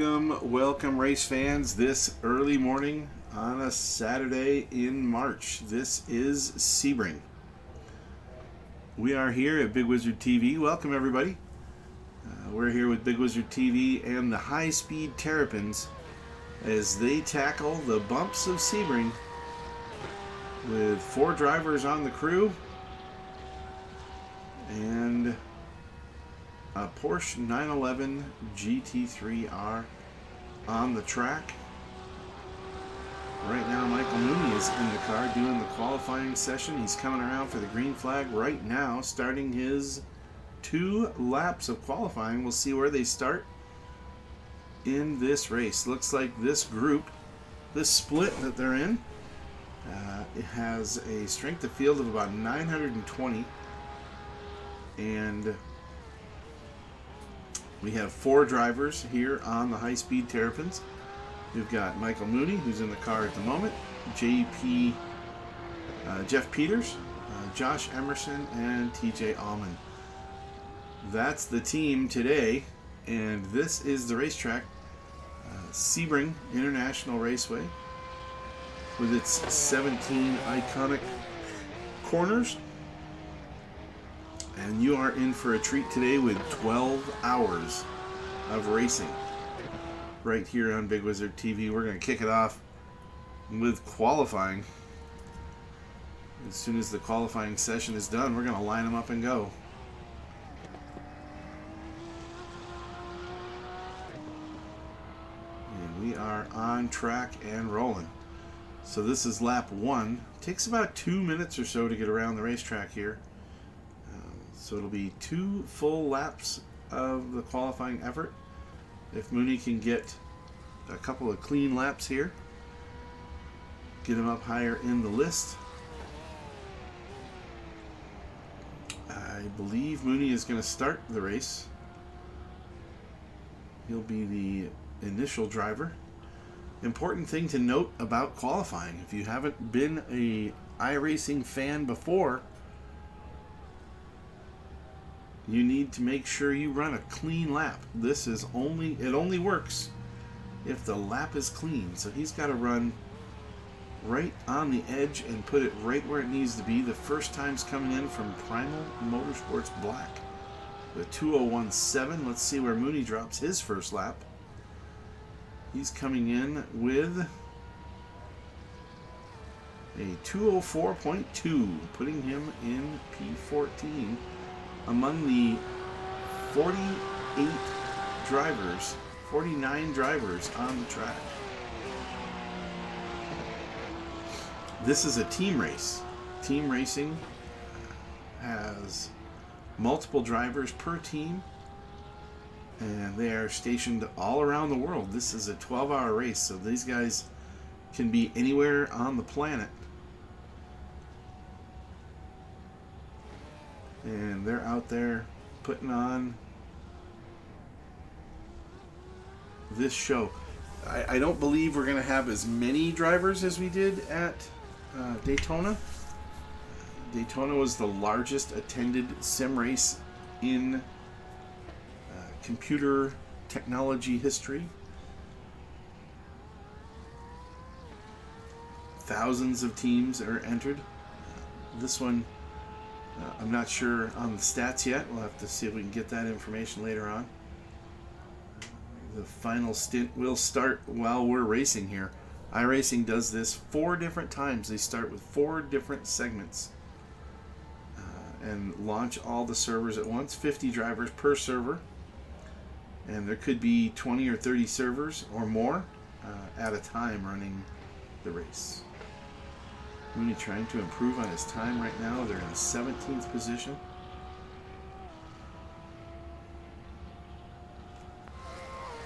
Welcome race fans this early morning on a Saturday in March. This is Sebring. We are here at Bigg Wizurd TV. Welcome everybody. We're here with Bigg Wizurd TV and the High Speed Terrapins as they tackle the bumps of Sebring with 4 drivers on the crew and a Porsche 911 GT3R on the track. Right now Michael Mooney is in the car doing the qualifying session. He's coming around for the green flag right now, starting his 2 laps of qualifying. We'll see where they start in this race. Looks like this group, this split that they're in, it has a strength of field of about 920, and we have 4 drivers here on the High Speed Terrapins. We've got Michael Mooney, who's in the car at the moment, Jeff Peters, Josh Emerson, and TJ Allman. That's the team today, and this is the racetrack, Sebring International Raceway, with its 17 iconic corners. And you are in for a treat today with 12 hours of racing right here on Bigg Wizurd TV. We're going to kick it off with qualifying. As soon as the qualifying session is done, we're going to line them up and go. And we are on track and rolling. So this is lap 1. Takes about 2 minutes or so to get around the racetrack here. So it'll be 2 full laps of the qualifying effort. If Mooney can get a couple of clean laps here, get him up higher in the list. I believe Mooney is going to start the race. He'll be the initial driver. Important thing to note about qualifying, if you haven't been a iRacing fan before, you need to make sure you run a clean lap. This is it only works if the lap is clean. So he's got to run right on the edge and put it right where it needs to be. The first time's coming in from Primal Motorsports Black, the 2:01.7. Let's see where Mooney drops his first lap. He's coming in with a 2:04.2, putting him in P14 among the 49 drivers on the track. This is a team race. Team racing has multiple drivers per team, and they are stationed all around the world. This is a 12-hour race, so these guys can be anywhere on the planet. And they're out there putting on this show. I don't believe we're going to have as many drivers as we did at Daytona. Daytona was the largest attended sim race in computer technology history. Thousands of teams are entered. This one, I'm not sure on the stats yet. We'll have to see if we can get that information later on. The final stint will start while we're racing here. iRacing does this 4 different times. They start with 4 different segments and launch all the servers at once. 50 drivers per server. And there could be 20 or 30 servers or more at a time running the race. Mooney trying to improve on his time right now. They're in 17th position.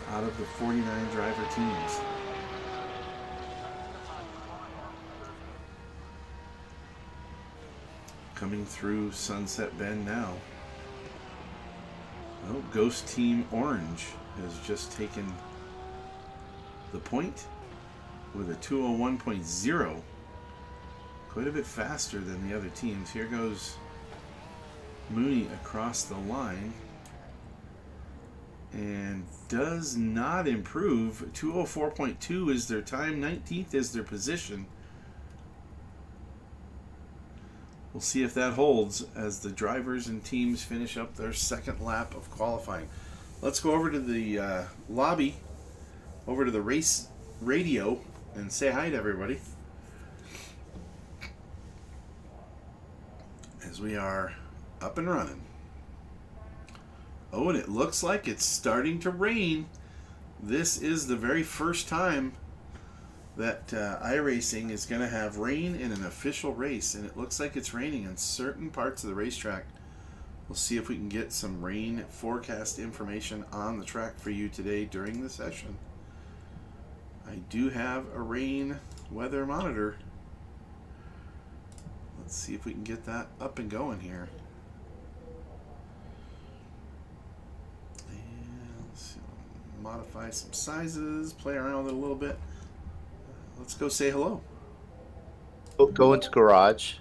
Out of the 49 driver teams. Coming through Sunset Bend now. Oh, Ghost Team Orange has just taken the point with a 2:01.0. Quite a bit faster than the other teams. Here goes Mooney across the line. and does not improve. 204.2 is their time, 19th is their position. We'll see if that holds as the drivers and teams finish up their second lap of qualifying. Let's go over to the lobby, over to the race radio, and say hi to everybody. As we are up and running. Oh, and it looks like it's starting to rain. This is the very first time that iRacing is going to have rain in an official race, and it looks like it's raining in certain parts of the racetrack. We'll see if we can get some rain forecast information on the track for you today during the session. I do have a rain weather monitor. Let's see if we can get that up and going here. And let's see, modify some sizes, play around with it a little bit. Let's go say hello. Go into garage.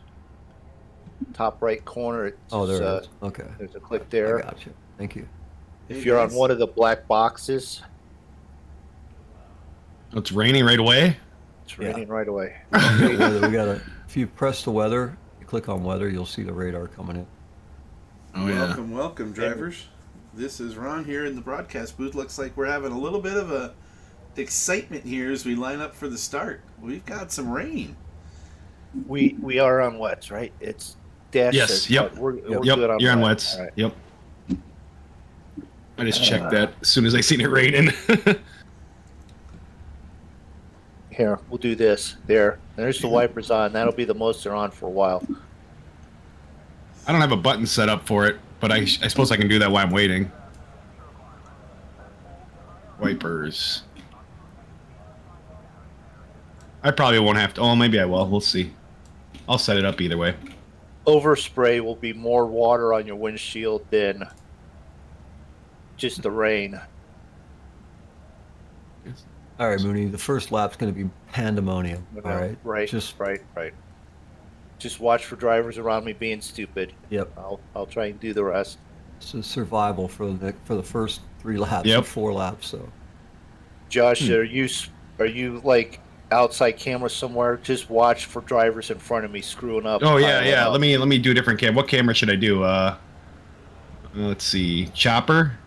Top right corner. Oh, there it is. Okay. There's a click there. I got you. Thank you. If you're on one of the black boxes, It's raining right away? it's raining right away. Weather, we got if you press the weather, you click on weather, you'll see the radar coming in. Oh, yeah. Welcome, welcome, drivers. This is Ron here in the broadcast booth. Looks like we're having a little bit of a excitement here as we line up for the start. We've got some rain. We are on wets, right? It's dash. Yes, says yep. wet. We're Yep, good on you're on wet. wets. All right. Yep. I just checked that as soon as I seen it raining. Here, we'll do this. There's the wipers on. That'll be the most they're on for a while. I don't have a button set up for it, but I suppose I can do that while I'm waiting. Wipers. I probably won't have to. Oh, maybe I will. We'll see. I'll set it up either way. Overspray will be more water on your windshield than just the rain. All right, Mooney, the first lap's going to be pandemonium. All right? Right. Right. Just watch for drivers around me being stupid. Yep. I'll try and do the rest. It's a survival for the first 3 laps Yep. or 4 laps. So Josh, are you like outside camera somewhere? Just watch for drivers in front of me screwing up. Oh yeah, piling yeah. up. Let me do a different cam. What camera should I do? Let's see. Chopper.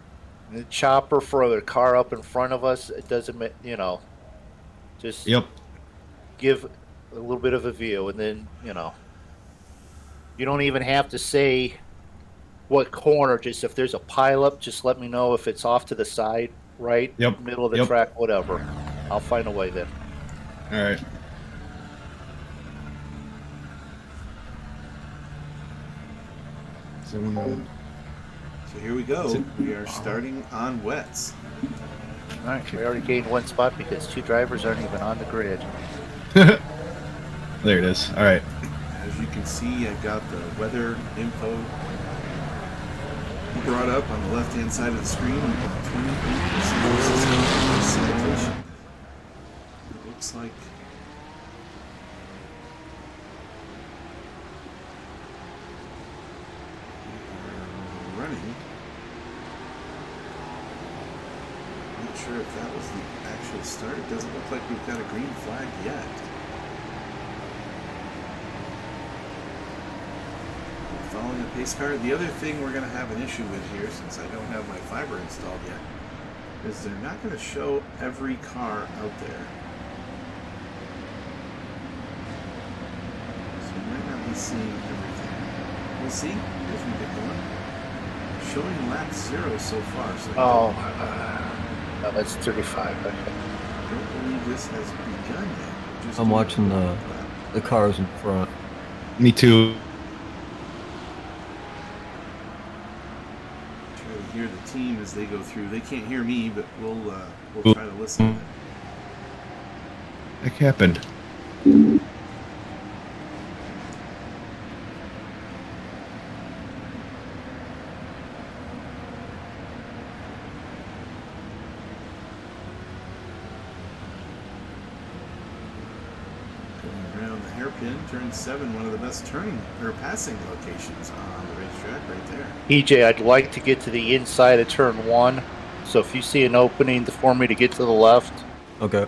The chopper for the car up in front of us. It doesn't, just Yep. give a little bit of a view, and then you don't even have to say what corner. Just if there's a pileup, just let me know if it's off to the side, right, Yep. middle of the Yep. track, whatever. I'll find a way then. All right. So here we go. We are starting on wets. All right, we already gained 1 spot because 2 drivers aren't even on the grid. There it is. All right. As you can see, I've got the weather info brought up on the left-hand side of the screen. We've got 28% precipitation. It looks like we are running. Not sure if that was the actual start. It doesn't look like we've got a green flag yet. Following a pace car. The other thing we're going to have an issue with here, since I don't have my fiber installed yet, is they're not going to show every car out there. So we might not be seeing everything. We'll see as we get going. Showing lap 0 so far. So No, that's 35. Okay. I don't believe this has begun yet. We're just I'm doing watching a lap. the cars in front. Me too. Hear the team as they go through. They can't hear me, but we'll try to listen. What happened? Going around the hairpin, turn 7, one of the best turning or passing locations on the racetrack, right there. EJ, I'd like to get to the inside of turn 1 So if you see an opening for me to get to the left, Okay.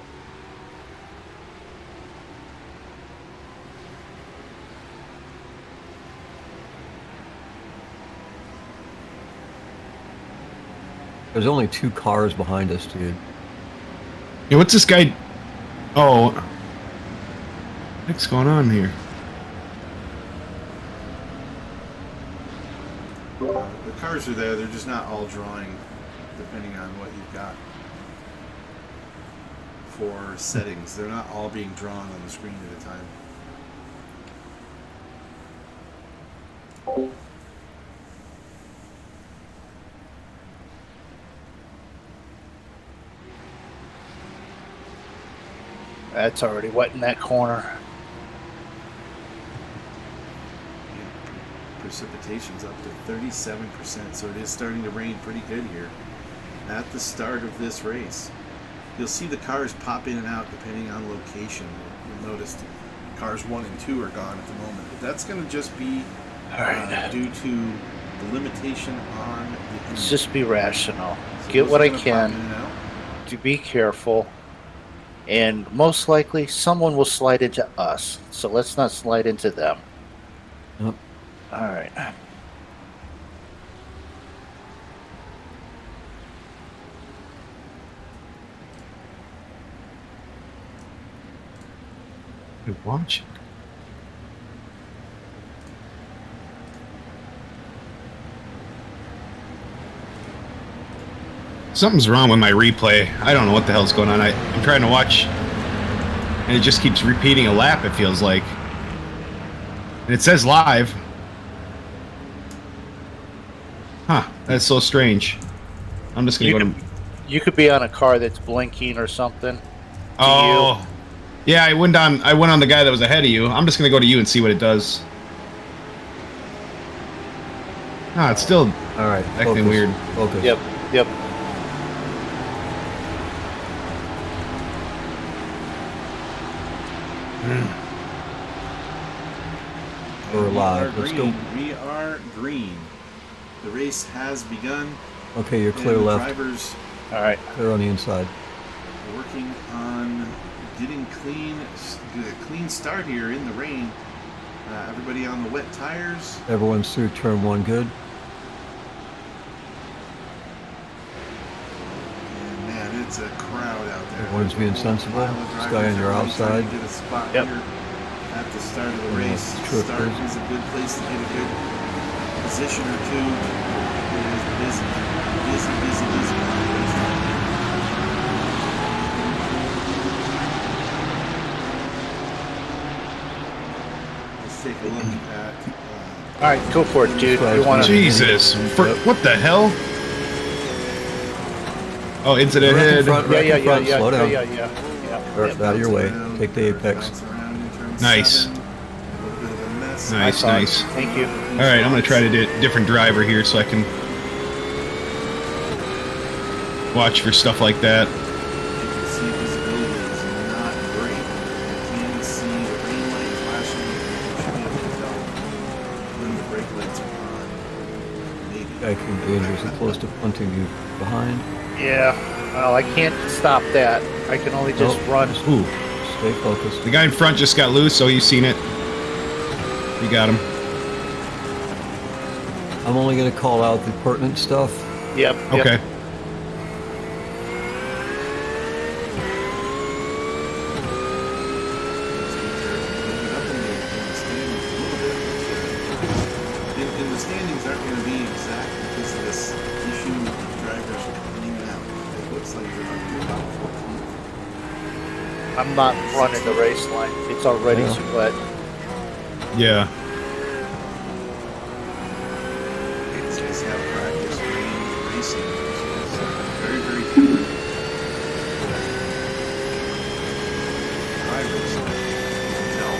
There's only 2 cars behind us, dude. Yeah, what's this guy? Oh, what's going on here? The cars are there, they're just not all drawing depending on what you've got for settings. They're not all being drawn on the screen at a time. that's already wet in that corner. Precipitation's up to 37%, so it is starting to rain pretty good here at the start of this race. You'll see the cars pop in and out depending on location. You'll notice cars 1 and 2 are gone at the moment, but that's going to just be All right. due to the limitation on the Let's engine. just be rational. So Get those what are I gonna pop can. in and out. To be careful. And most likely, someone will slide into us. So let's not slide into them. Yep. All right. Good watch. Something's wrong with my replay. I don't know what the hell's going on. I'm trying to watch, and it just keeps repeating a lap, it feels like. And it says live. Huh, that's so strange. I'm just going to go to... You could be on a car that's blinking or something. Oh, yeah, I went on the guy that was ahead of you. I'm just going to go to you and see what it does. Ah, it's still All right. acting Focus. weird. Focus. Yep. Yep. We're And live. We are Let's green. go. We are green. The race has begun. Okay, you're clear and the left. drivers All right. Clear on the inside. are working on getting get a clean start here in the rain. Everybody on the wet tires. Everyone's through turn 1 good. And man, it's a crowd out there. Everyone's being sensible. Pile of This guy drivers, on your everyone trying outside. to get a spot Yep. here at the start of the Yeah, race. true, Start true. is a good place to get a good position or two. It is busy, busy, busy, busy on the racetrack. Let's take a look at. All right. Go for it, dude. Right. You want to? Jesus, what the hell? Oh, incident Right in ahead. front. Yeah. in front, slow down. Yeah. Out of your way. around, Take the apex. bounce around in turn Nice. 7. A little bit of a mess. Nice, I nice. thought- Thank you. All right, I'm gonna try to do a different driver here so I can watch for stuff like that. You can see visibility is not great. You can see the green light flashing. You should be able to tell when the brake lights are on. Maybe. Guy came dangerously close to punting you behind. Yeah. Well, I can't stop that. I can only just Nope. run. Ooh, Stay focused. the guy in front just got loose, so you've seen it. You got him. I'm only going to call out the pertinent stuff. Yep. Okay. In the standings aren't going to be exact because of this issue of drivers in and out. It looks like they're up to about 14. I'm not running the race line. It's already Yeah. too wet. Yeah. These guys have practice racing. It's very, very different. Drivers, you can tell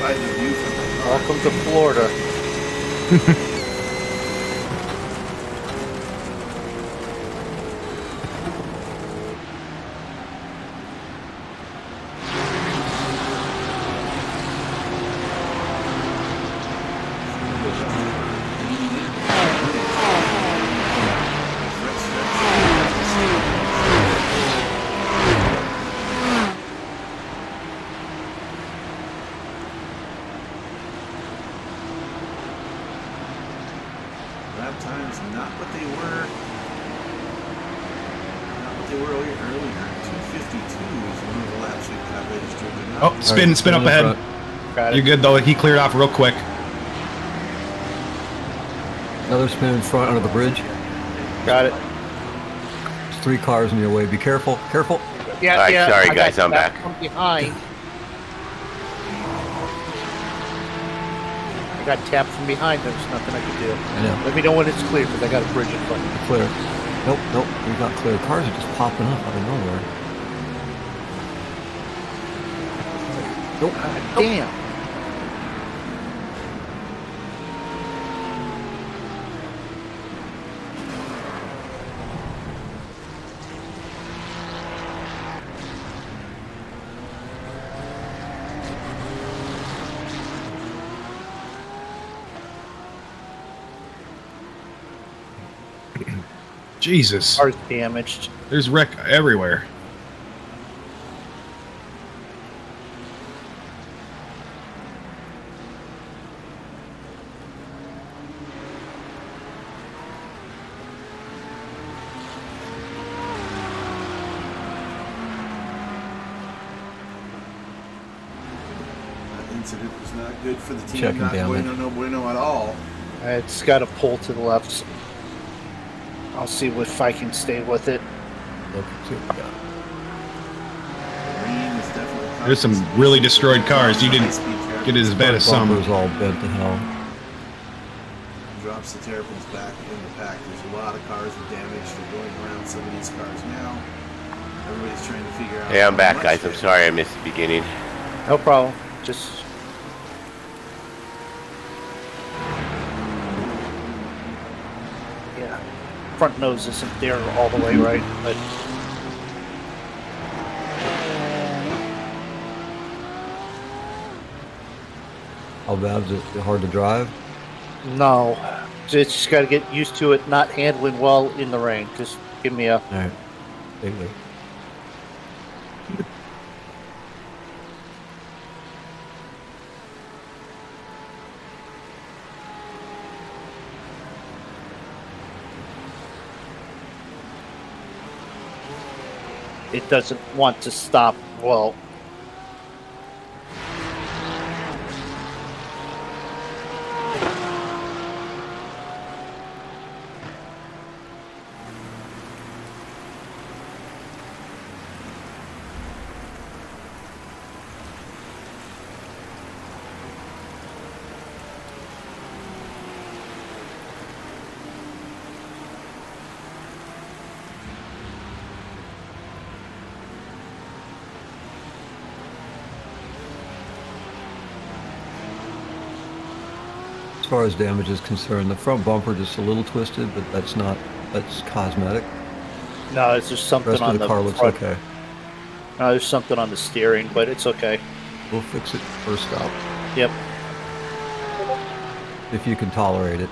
by the view from the car. Welcome to Florida. lap times not what they were. Not what they were earlier. 252 is one of the laps we've got registered. They're not- Oh, spin Alright, up in ahead. front. Got it. You're good though. He cleared off real quick. Another spin in front under the bridge. Got it. There's 3 cars in your way. Be careful. Careful. Yeah, Alright, yeah. sorry, I guys, got I'm that back. From behind. I got tapped from behind. There's nothing I can do. I know. Let me know when it's clear because I got a bridge in front of me. Clear. Nope, nope. We got clear. Cars are just popping up out of nowhere. Nope. God damn. Jesus. Car's damaged. There's wreck everywhere. That incident was not good for the team. Checking Not damage. bueno, no bueno at all. It's got a pull to the left. I'll see if I can stay with it. Look, see what we got. Green is definitely There's some really destroyed cars. You didn't get it as bad as some. Bumper's all bent to hell. Drops the Terrapins back in the pack. There's a lot of cars with damage. They're going around some of these cars now. Everybody's trying to figure out. Hey, I'm how back, much guys. I'm damage. sorry I missed the beginning. No problem. Just. Yeah. Front nose isn't there all the way right, but. How bad is it? Hard to drive? No. Just got to get used to it not handling well in the rain. Just give me a. Alright. Bigly. It doesn't want to stop well. As far as damage is concerned, the front bumper just a little twisted, but that's cosmetic. No, it's just The something rest on of the car looks front. okay. No, there's something on the steering, but it's okay. We'll fix it first stop. Yep. If you can tolerate it.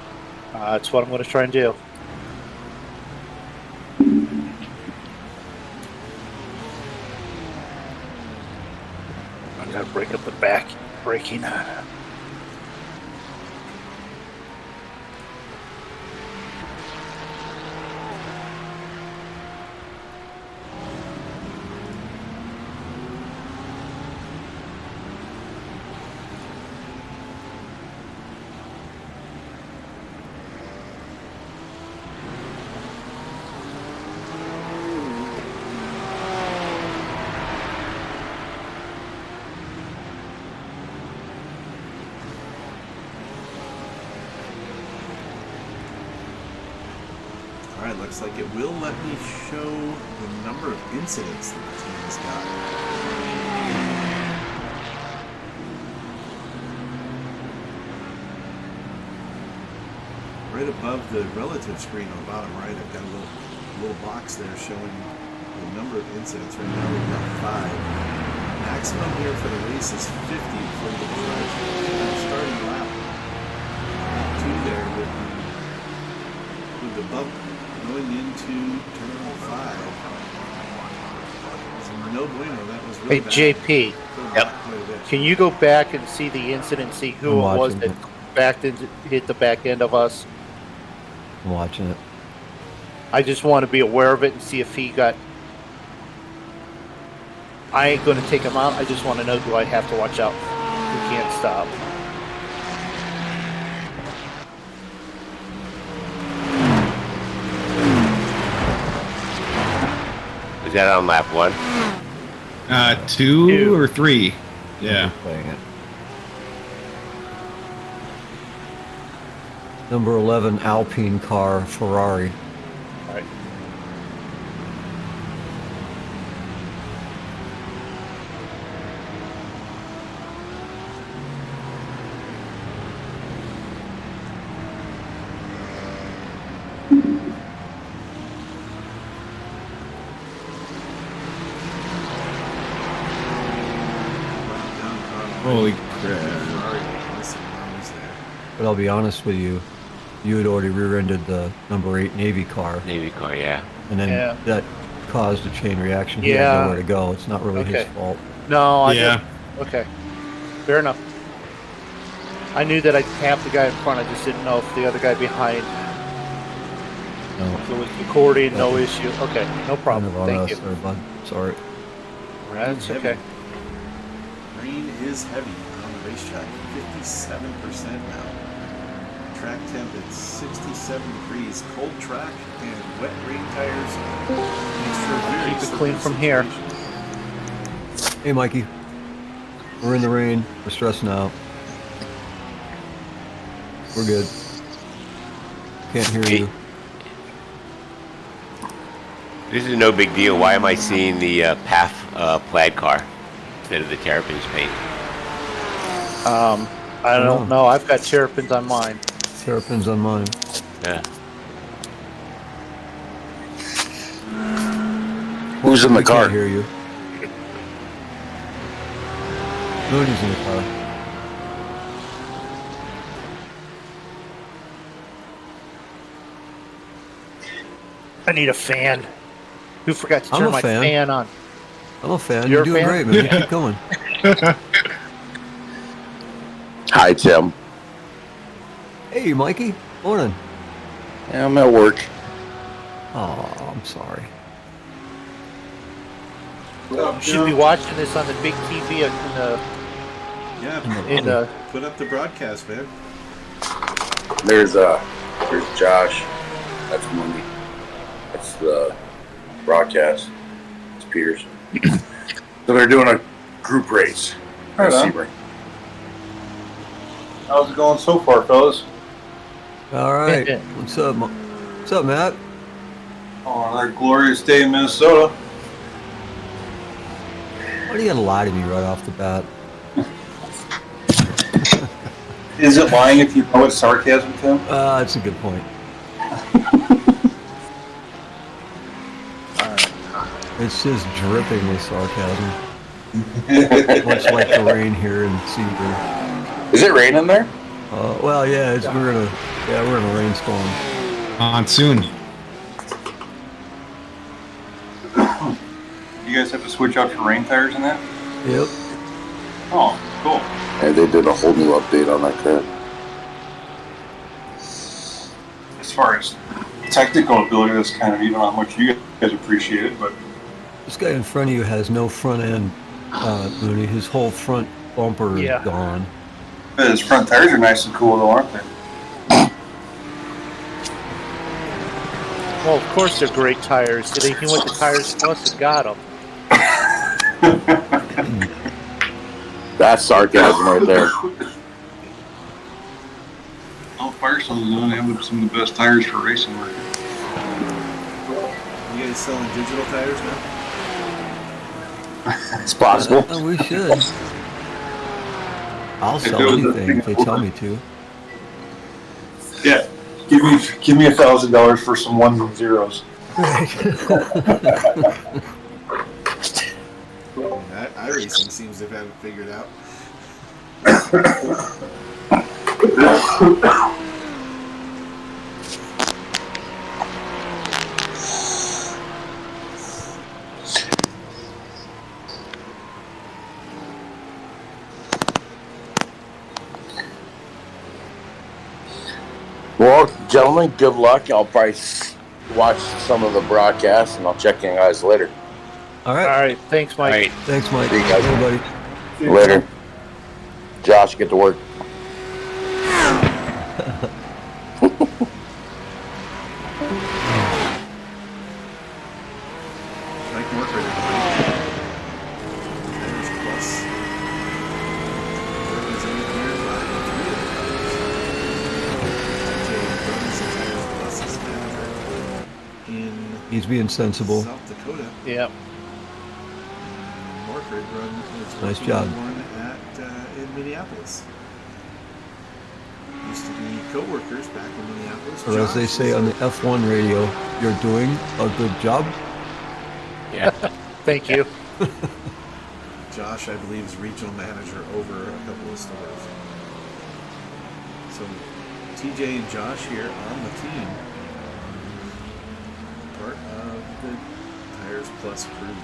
That's what I'm going to try and do. I got to break up the back braking. Alright, looks like it will let me show the number of incidents that the team has got. Right above the relative screen on the bottom right, I've got a little box there showing the number of incidents. Right now we've got 5. Maximum here for the race is 50 for the starting lap. 2 there with the bump going into turn 5. So no bueno, that was really Hey, bad. JP, Go Yep. back quite a bit. can you go back and see the incident, see who I'm it was watching that it. backed into, hit the back end of us? I'm watching it. I just want to be aware of it and see if he got. I ain't going to take him out. I just want to know, do I have to watch out? We can't stop. Is that on lap 1? Two or three. Yeah. Playing it. Number 11 Alpine car Ferrari. All right. Holy crap. But I'll be honest with you, you had already rear-ended the number 8 Navy car, Navy car, yeah. and then Yeah. that caused a chain reaction. He Yeah. had nowhere to go. It's not really his Okay. fault. No, I Yeah. didn't. Okay. Fair enough. I knew that I tapped the guy in front. I just didn't know if the other guy behind. No. If it was recording, no issue. Okay, no problem. Kind of on Thank us you. there, bud. Sorry. That's okay. Rain is heavy on the racetrack, 57% now. Track temp at 67 degrees. Cold track and wet rain tires makes for a very Keep it slippery clean from here. situation. Hey, Mikey. We're in the rain. We're stressing out. We're good. Can't hear you. This is no big deal. Why am I seeing the PAF plaid car instead of the Terrapins paint? I don't know. I've got Terrapins on mine. Terrapins on mine. Yeah. Who's in the We car? can't hear you. Mooney's in the car. I need a fan. Who forgot to I'm turn a my fan. fan on? I'm a fan. You're You're a doing fan? great, man. Keep going. Hi, Tim. Hey, Mikey. Morning. Yeah, I'm at work. Oh, I'm sorry. You should be watching this on the big TV Yeah, in the. put up the broadcast, man. There's Josh. That's Mooney. That's the broadcast. It's Peters. So they're doing a group race at Right on. Sebring. How's it going so far, fellas? All right. What's up, What's up, Matt? On another glorious day in Minnesota. Why do you gotta lie to me right off the bat? Is it lying if you know it's sarcasm, Tim? That's a good point. It's just drippingly sarcasm. Much like the rain here in Sebring. Is it raining there? Well, yeah, we're in a rainstorm. Monsoon. You guys have to switch out for rain tires and that? Yep. Oh, cool. And they did a whole new update on that crap. As far as technical ability, that's kind of even how much you guys appreciate it, but This guy in front of you has no front end, Mooney. His whole front bumper is Yeah. gone. his front tires are nice and cool though, aren't they? Well, of course they're great tires. He went to Tires Plus and got them. That's sarcasm right there. Oh, Firestone's doing have some of the best tires for racing work. You guys selling digital tires now? It's possible. We should. I'll sell anything if they tell me to. Yeah. Give me $1,000 for some ones and zeros. That iRacing seems to have it figured out. Well, gentlemen, good luck. I'll probably watch some of the broadcast, and I'll check in guys later. All All right. right, thanks, All Mike. right. Thanks, Mike. See you guys. Everybody. Later. Josh, get to work. Mike Morford, everybody. Tires Plus. Represented here by three of the cars. TJ Tires Plus's manager in He's being sensible. South Dakota. Yeah. Morford runs Nice job. one at in Minneapolis. Used to be co-workers back in Minneapolis. Or as they Josh say is on the F1 radio, you're doing a good job. Yeah. Thank you. Josh, I believe, is regional manager over a couple of stores. So TJ and Josh here on the team, part of the Tires Plus crew.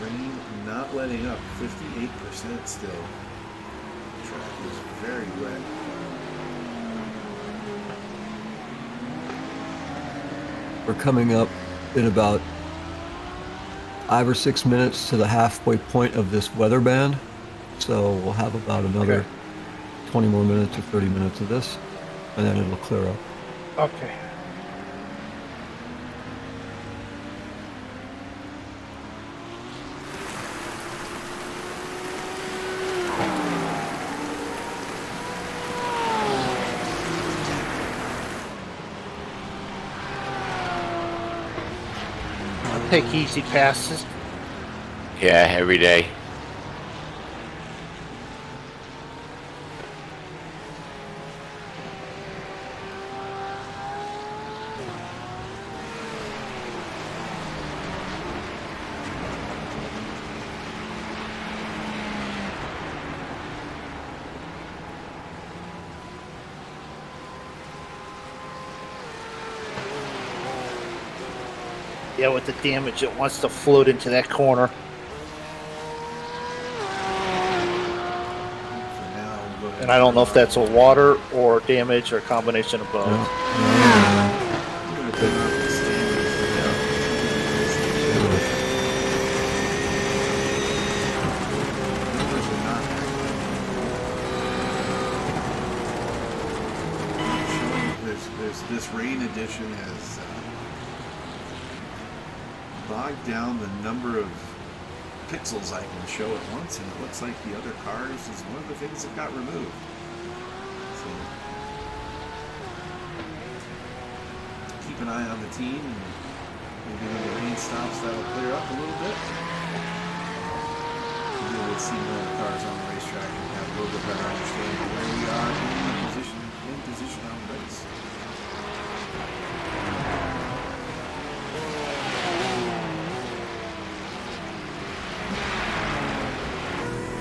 Rain not letting up, 58% still. Track is very wet. We're coming up in about 5 or 6 minutes to the halfway point of this weather band. So we'll have about another 20 more minutes or 30 minutes of this, and then it'll clear up. Okay. I'll take easy passes. Yeah, every day. Yeah, with the damage, it wants to float into that corner. For now, we'll go ahead And I don't know if that's a water or damage or a combination of both. I'm gonna turn off the standard for now. Numbers are not showing. This rain edition has bogged down the number of pixels I can show at once, and it looks like the other cars is one of the things that got removed. So keep an eye on the team, and maybe when the rain stops, that'll clear up a little bit. Maybe we'll see more cars on the racetrack and have a little bit better understanding of where we are in position on the race.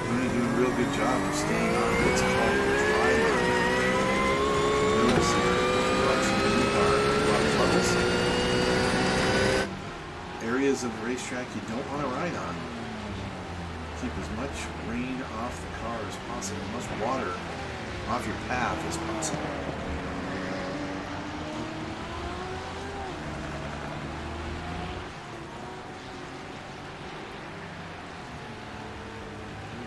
Mooney doing a real good job of staying on what's called the dry line. Notice here, watching the new car, a lot of bubbles. Areas of the racetrack you don't want to ride on. Keep as much rain off the car as possible, as much water off your path as possible.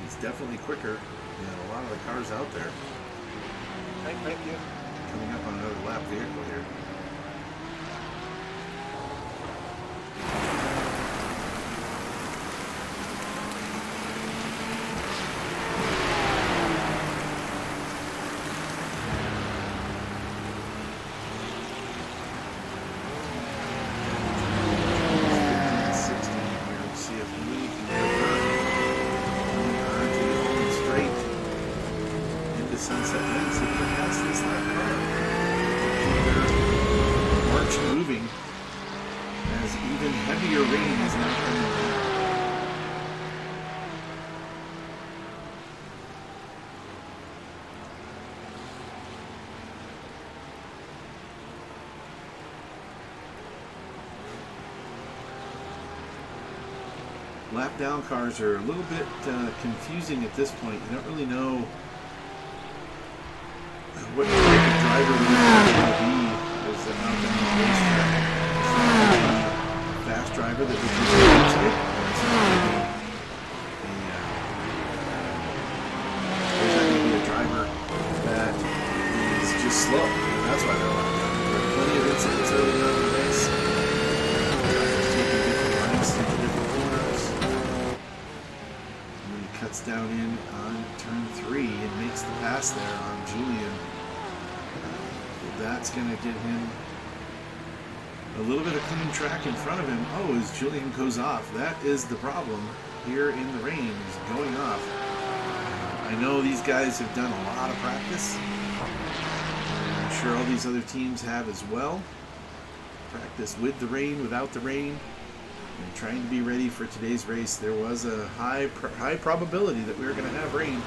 It's definitely quicker than a lot of the cars out there. Thank you. Coming up on another lap vehicle here. See if Mooney can revert onto the home straight into Sunset Lane. See if he can pass this lap car. lap down cars are a little bit confusing at this point. You don't really know what type of driver we're going to be as they're out down the racetrack. Is it going to be a fast driver that we can see today? Or is that going to be a driver that is just slow? And that's why they're lap down. There are plenty of incidents early on in the race. Drivers taking different lines into different corners. And then he cuts down in on turn 3 and makes the pass there on Julian. That's going to get him a little bit of clean track in front of him. Oh, as Julian goes off, that is the problem here in the rain, is going off. I know these guys have done a lot of practice. I'm sure all these other teams have as well. Practice with the rain, without the rain, and trying to be ready for today's race. There was a high probability that we were going to have rain,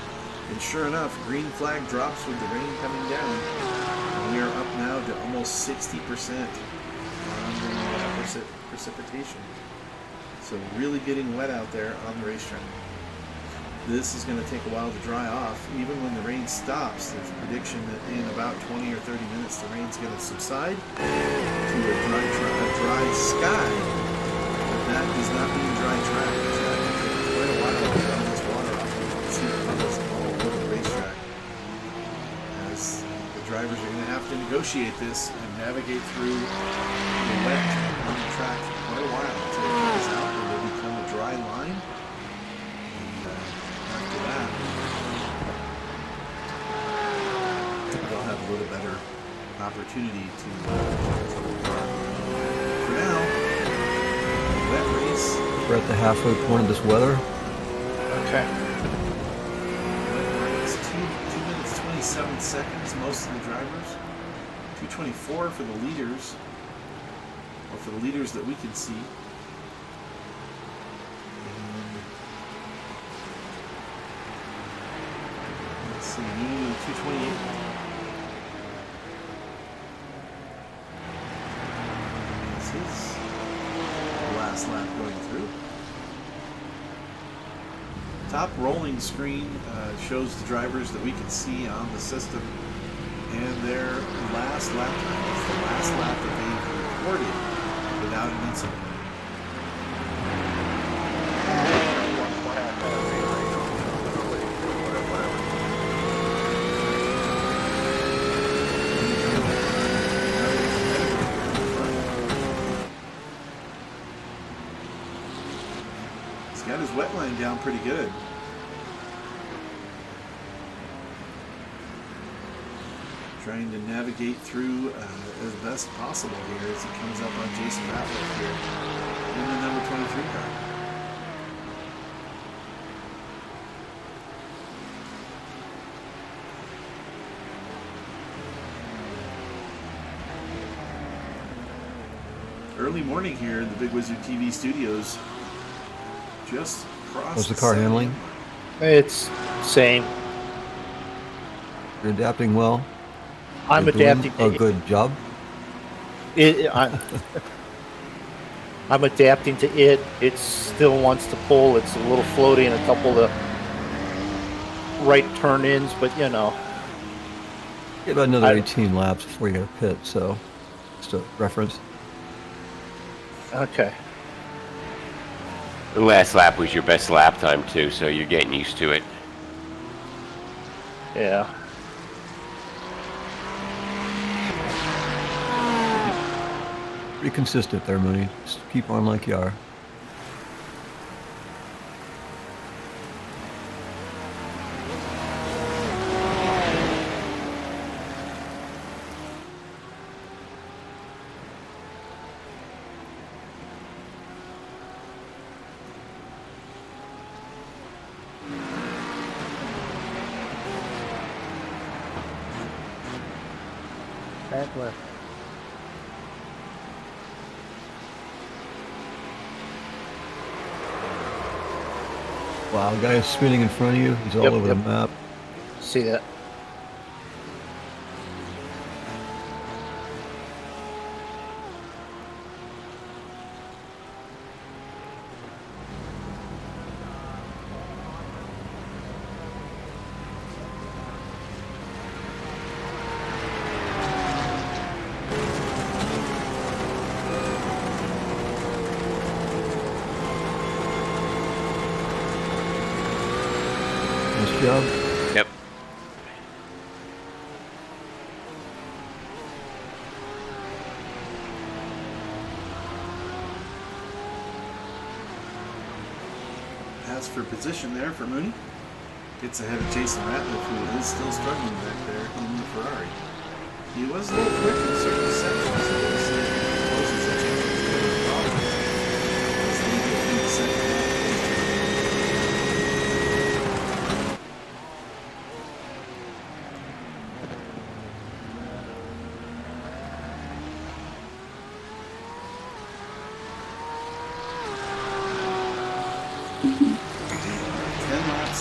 and sure enough, green flag drops with the rain coming down. And we are up now to almost 60% on the precipitation. So really getting wet out there on the racetrack. This is going to take a while to dry off. Even when the rain stops, there's a prediction that in about 20 or 30 minutes the rain's going to subside to a dry sky. But that does not mean dry track. It's going to take quite a while to dry this water off. You can see the puddles all over the racetrack. As the drivers are going to have to negotiate this and navigate through the wet on the track for quite a while until it dries out and they become a dry line. After that, they'll have a little better opportunity to control the car. For now, wet race. We're at the halfway point of this weather. Okay. Wet race, 2 minutes 27 seconds, most of the drivers. 2:24 for the leaders, or for the leaders that we can see. Let's see, Mooney 2:28. This is the last lap going through. Top rolling screen shows the drivers that we can see on the system, and their last lap time is the last lap that they've recorded without an incident. Got his wet line down pretty good. Trying to navigate through as best possible here as he comes up on Jason Ratliff here in the number 23 car. Early morning here in the Bigg Wizurd TV studios. Just crossed. How's the car handling? It's same. You're adapting well. I'm You're doing adapting a to good job. I'm adapting to it. It still wants to pull. It's a little floaty in a couple of right turn-ins, but you know. You have about another 18 laps before you get a pit, so just a reference. Okay. The last lap was your best lap time too, so you're getting used to it. Yeah. Pretty consistent there, Mooney. Just keep on like you are. Back left. Wow, guy is spinning in front of you. He's all Yep, over yep. the map. See that? Nice job. Yep. As for position there for Mooney, gets ahead of Jason Ratliff, who is still struggling back there in the Ferrari. He was a little quick in certain sections. So we'll see if he closes the championship with a problem as they get through the second half.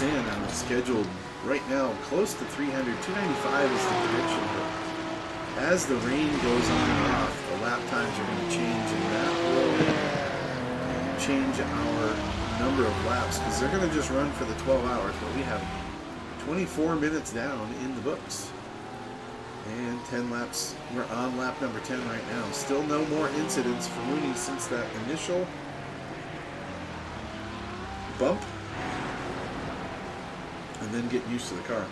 In on a scheduled right now close to 300. 295 is the prediction, but as the rain goes on and off, the lap times are going to change, and that will change our number of laps because they're going to just run for the 12 hours, but we have 24 minutes down in the books and 10 laps. We're on lap number 10 right now. Still no more incidents for Mooney since that initial bump, and then get used to the car.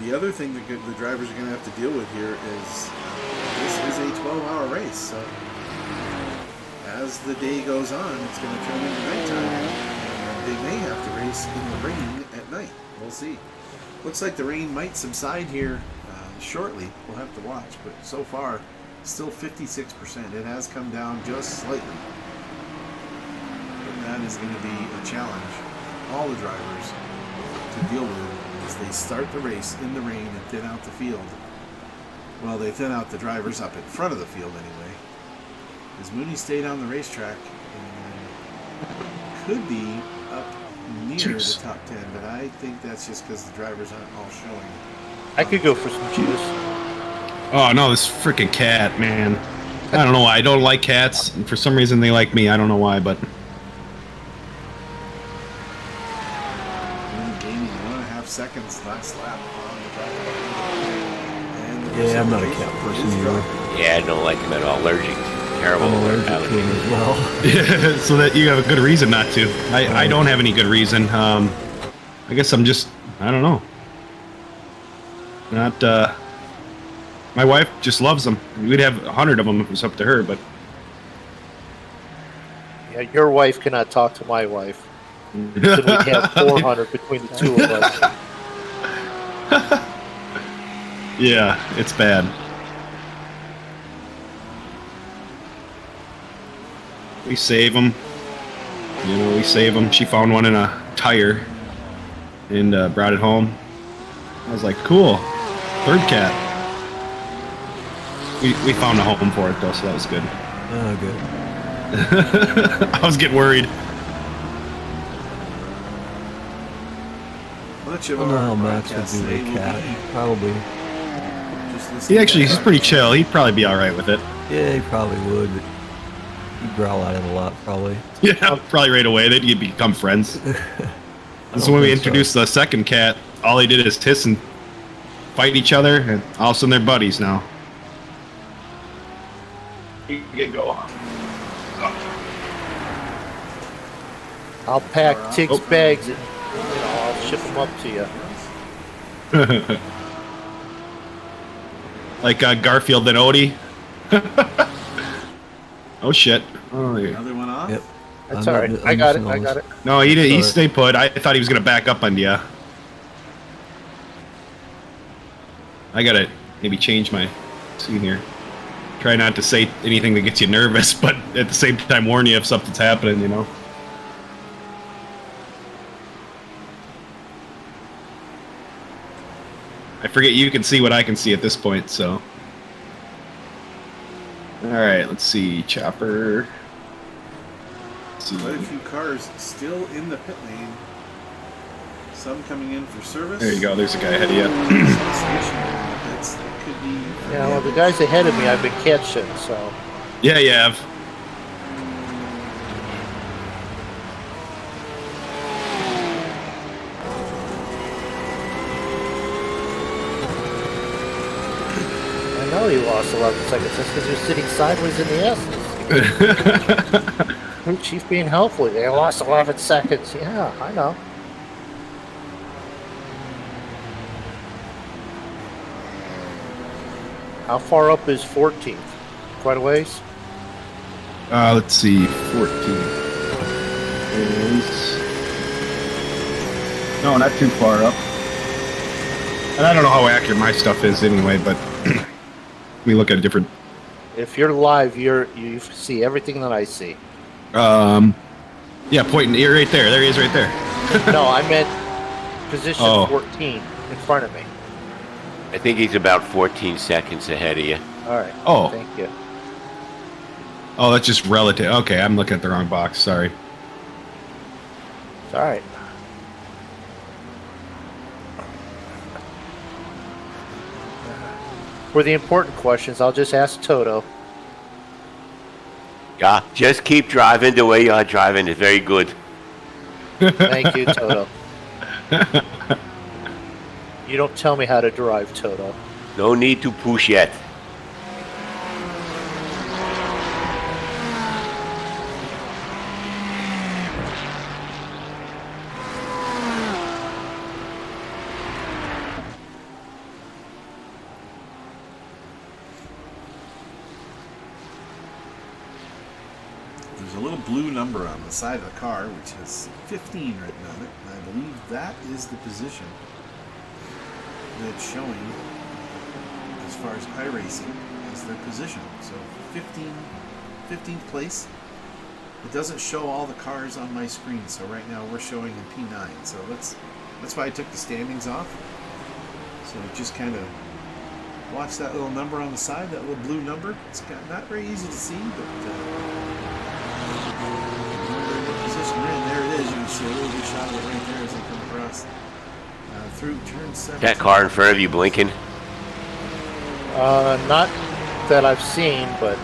The other thing that the drivers are going to have to deal with here is this is a 12-hour race, so as the day goes on, it's going to turn into nighttime, and they may have to race in the rain at night. We'll see. Looks like the rain might subside here shortly. We'll have to watch, but so far, still 56%. It has come down just slightly, but that is going to be a challenge all the drivers to deal with as they start the race in the rain and thin out the field. Well, they thin out the drivers up in front of the field anyway. As Mooney stayed on the racetrack and could be up near the top 10, but I think that's just because the drivers aren't all showing. I could go for some juice. Oh no, this freaking cat, man. I don't know why. I don't like cats. And for some reason, they like me. I don't know why, but. Gaining 1.5 seconds last lap on the track. And Yeah, I'm not a cat person either. Yeah, I don't like him at all. Allergic. Terrible. I'm allergic to him as well. Yeah, so that you have a good reason not to. I don't have any good reason. I guess I'm just, I don't know. Not, my wife just loves them. We'd have 100 of them if it was up to her, but. Yeah, your wife cannot talk to my wife. Then we'd have 400 between the two of us. Yeah, it's bad. We save them. You know, we save them. She found one in a tire and brought it home. I was like, cool. Third cat. We found a home for it, though, so that was good. Oh, good. I was getting worried. Much I of don't know our how Max would broadcast do with today a will cat. be Probably. just listening He's to pretty chill. He'd probably be all right with it. Yeah, he probably would. But he'd growl at it a lot, probably. Yeah, probably right away. They'd become friends. So when we introduced the second cat, all they did is hiss and fight each other, and all of a sudden they're buddies now. You can go. I'll pack Tig's bags and I'll ship them up to you. Like Garfield and Odie. Oh shit! Oh, yeah. Another one off. Yep. That's I'm all right. not- I I'm got it. missing I all got this. it. No, he did. He Alright. stayed put. I thought he was gonna back up on you. I gotta maybe change my scene here. Try not to say anything that gets you nervous, but at the same time warn you if something's happening. You know. I forget you can see what I can see at this point, so. Alright, let's see. Chopper. Let's see. Quite a few cars still in the pit lane. Some coming in for service. There you go, there's a guy ahead of you. Some stationary in the pits that could be. Yeah, well, the guys ahead of me I've been catching, so. Yeah, you have. I know he lost 11 seconds. That's because you're sitting sideways in the S's. Chief being helpful. They lost 11 seconds. Yeah, I know. How far up is 14th? Quite a ways. Let's see. 14 is no, not too far up. And I don't know how accurate my stuff is anyway, but we look at a different. If you're live, you see everything that I see. Yeah, pointing here, right there. There he is, right there. No, I meant position Oh. 14 in front of me. I think he's about 14 seconds ahead of you. All right. Oh. Thank you. Oh, that's just relative. Okay, I'm looking at the wrong box. Sorry. It's all right. For the important questions, I'll just ask Toto. Yeah, just keep driving the way you are driving. It's very good. Thank you, Toto. You don't tell me how to drive, Toto. No need to push yet. There's a little blue number on the side of the car which has 15 written on it, and I believe that is the position that's showing as far as iRacing as their position. So 15th place. It doesn't show all the cars on my screen, so right now we're showing in P9. So that's why I took the standings off. So just kind of watch that little number on the side, that little blue number. It's not very easy to see, but position in. There it is. You can see a really good shot of it right there as they come across through turn 7. That car in front of you blinking. Not that I've seen, but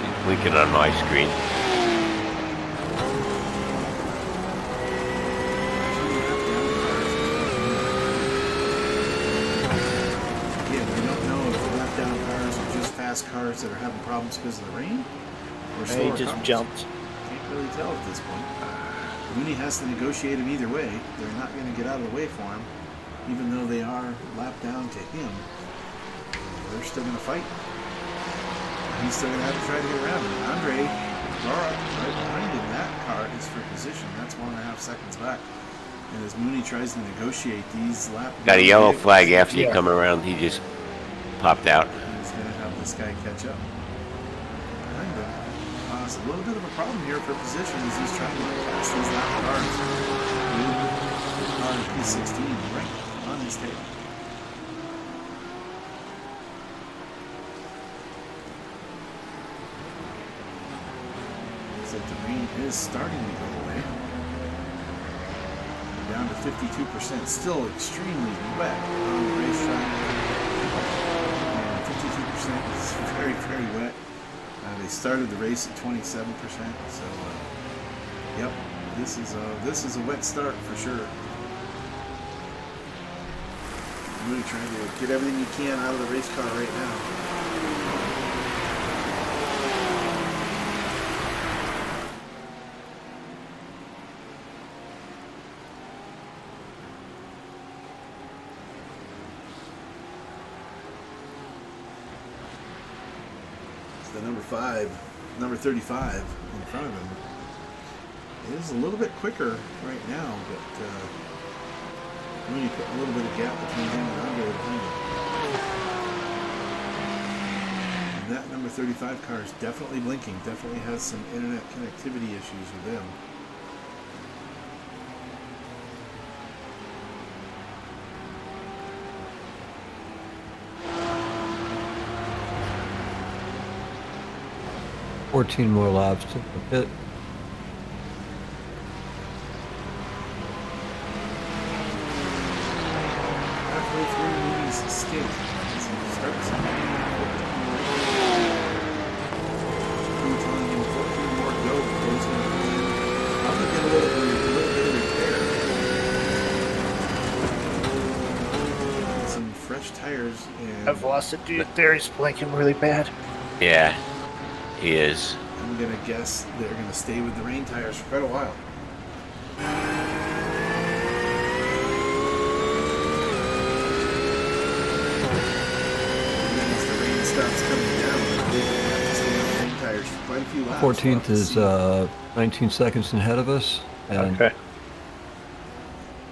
It's blinking on my screen. Again, we don't know if the left down cars are just fast cars that are having problems because of the rain, or he slower just cars. jumped. Can't really tell at this point. Mooney has to negotiate him either way. They're not going to get out of the way for him, even though they are lapped down to him. They're still going to fight. He's still going to have to try to get around him. Andre, Laura, right behind him. That car is for position. That's 1.5 seconds back. And as Mooney tries to negotiate these lap, Got a yellow vehicles, flag after you Yeah. come around. He just popped out. he's going to have this guy catch up. Behind him. It's a little bit of a problem here for position as he's trying to pass these lap cars. The car in P16 right on his tail. So the rain is starting to go away. Down to 52%. Still extremely wet on the racetrack. And 52% is very, very wet. They started the race at 27%. So, yep, this is a wet start for sure. Really trying to get everything you can out of the race car right now. The number 35 in front of him is a little bit quicker right now, but Mooney put a little bit of gap between him and Andre behind him. And that number 35 car is definitely blinking, definitely has some internet connectivity issues with them. $14 more laps to the pit. Halfway through Mooney's escape, as he starts Crew telling him 14 more to go before he's going to probably get a little bit of repair. Some fresh tires and I've lost a dude there. He's blinking really bad. Yeah, he is. I'm gonna guess they're gonna stay with the rain tires for quite a while. quite a few laps. 14th We'll is have to 19 seconds ahead of us, and Okay. see.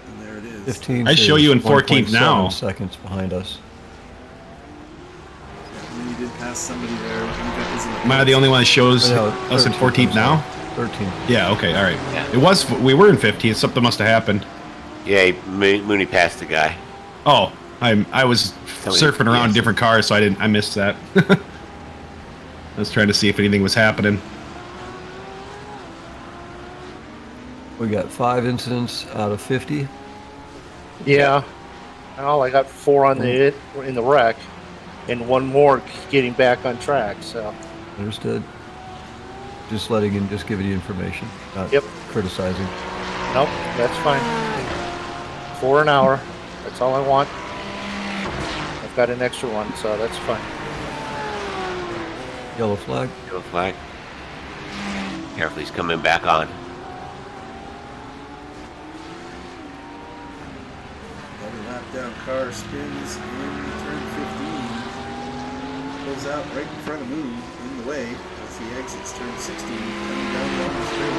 And there it is. 15th I show is you in 14th 1.7 now. seconds behind us. Mooney did pass somebody there. Am I the only one that shows No, us in 13th, 14th now? 13th. Yeah. Okay. All right. Yeah. It was. We were in 15th. Something must have happened. Yeah, Mooney passed the guy. Oh, I was surfing around yes. different cars, so I missed that. I was trying to see if anything was happening. We got 5 incidents out of 50. Yeah. Oh, I got 4 on the in the wreck, and 1 more getting back on track. So. Understood. Just giving you information, not Yep. criticizing. Nope, that's fine. 4 an hour. That's all I want. I've got an extra one, so that's fine. Yellow flag. Yellow flag. Careful, he's coming back on. Another lap down car spins in turn 15. Pulls out right in front of Mooney in the way as he exits turn 16, coming down along the straight.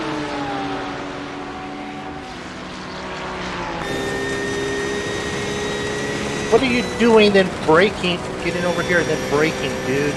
What are you doing then braking? Getting over here and then braking, dude.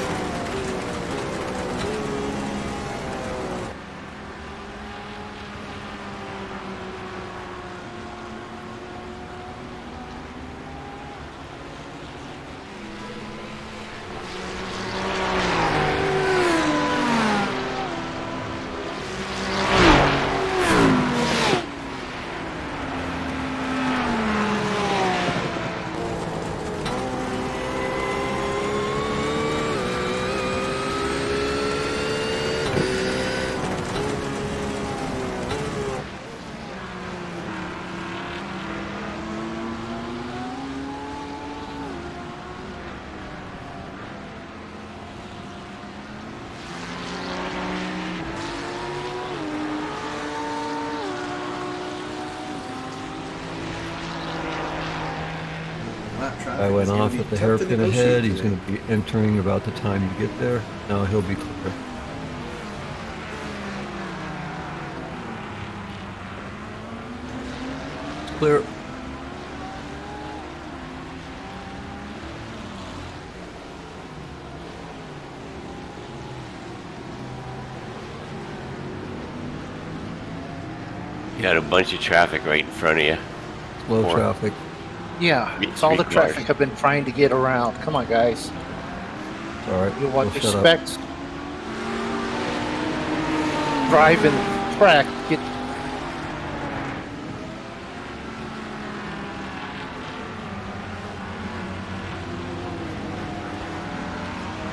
I went off at the hairpin ahead. He's going to be entering about the time you get there. Now he'll be clear. It's clear. You got a bunch of traffic right in front of you. Slow Four. traffic. Yeah, Meet it's all the street cars. traffic I've been trying to get around. Come on, guys. It's all right. You want We'll shut up. respect? Driving track. Get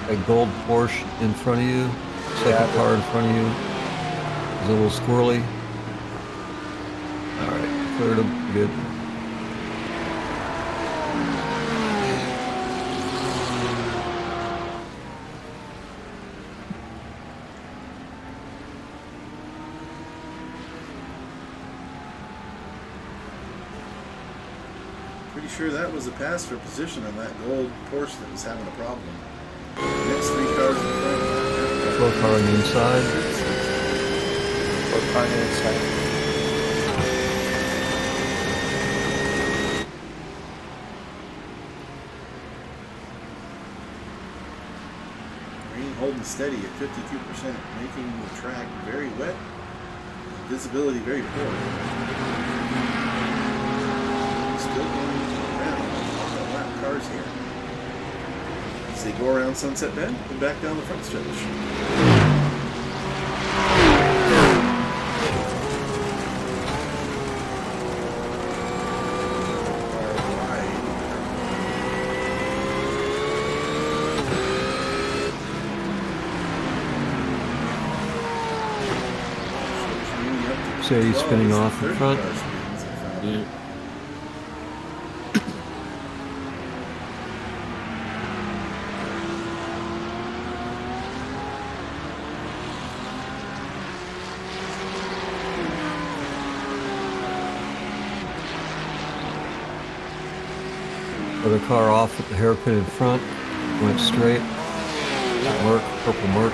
A gold Porsche in front of you. Second car in front of you. Is a little squirrely. All right, cleared him. Good. Pretty sure that was a pass for position on that gold Porsche that was having a problem. Next 3 cars in front of that. Slow car on the inside. on the inside. Rain holding steady at 52%, making the track very wet. Visibility very poor. Still going around a lot of cars here. As they go around Sunset Bend and back down the front stretch. So he's spinning off in front. Yeah. Other car off at the hairpin in front. Went straight. Merc, purple Merc.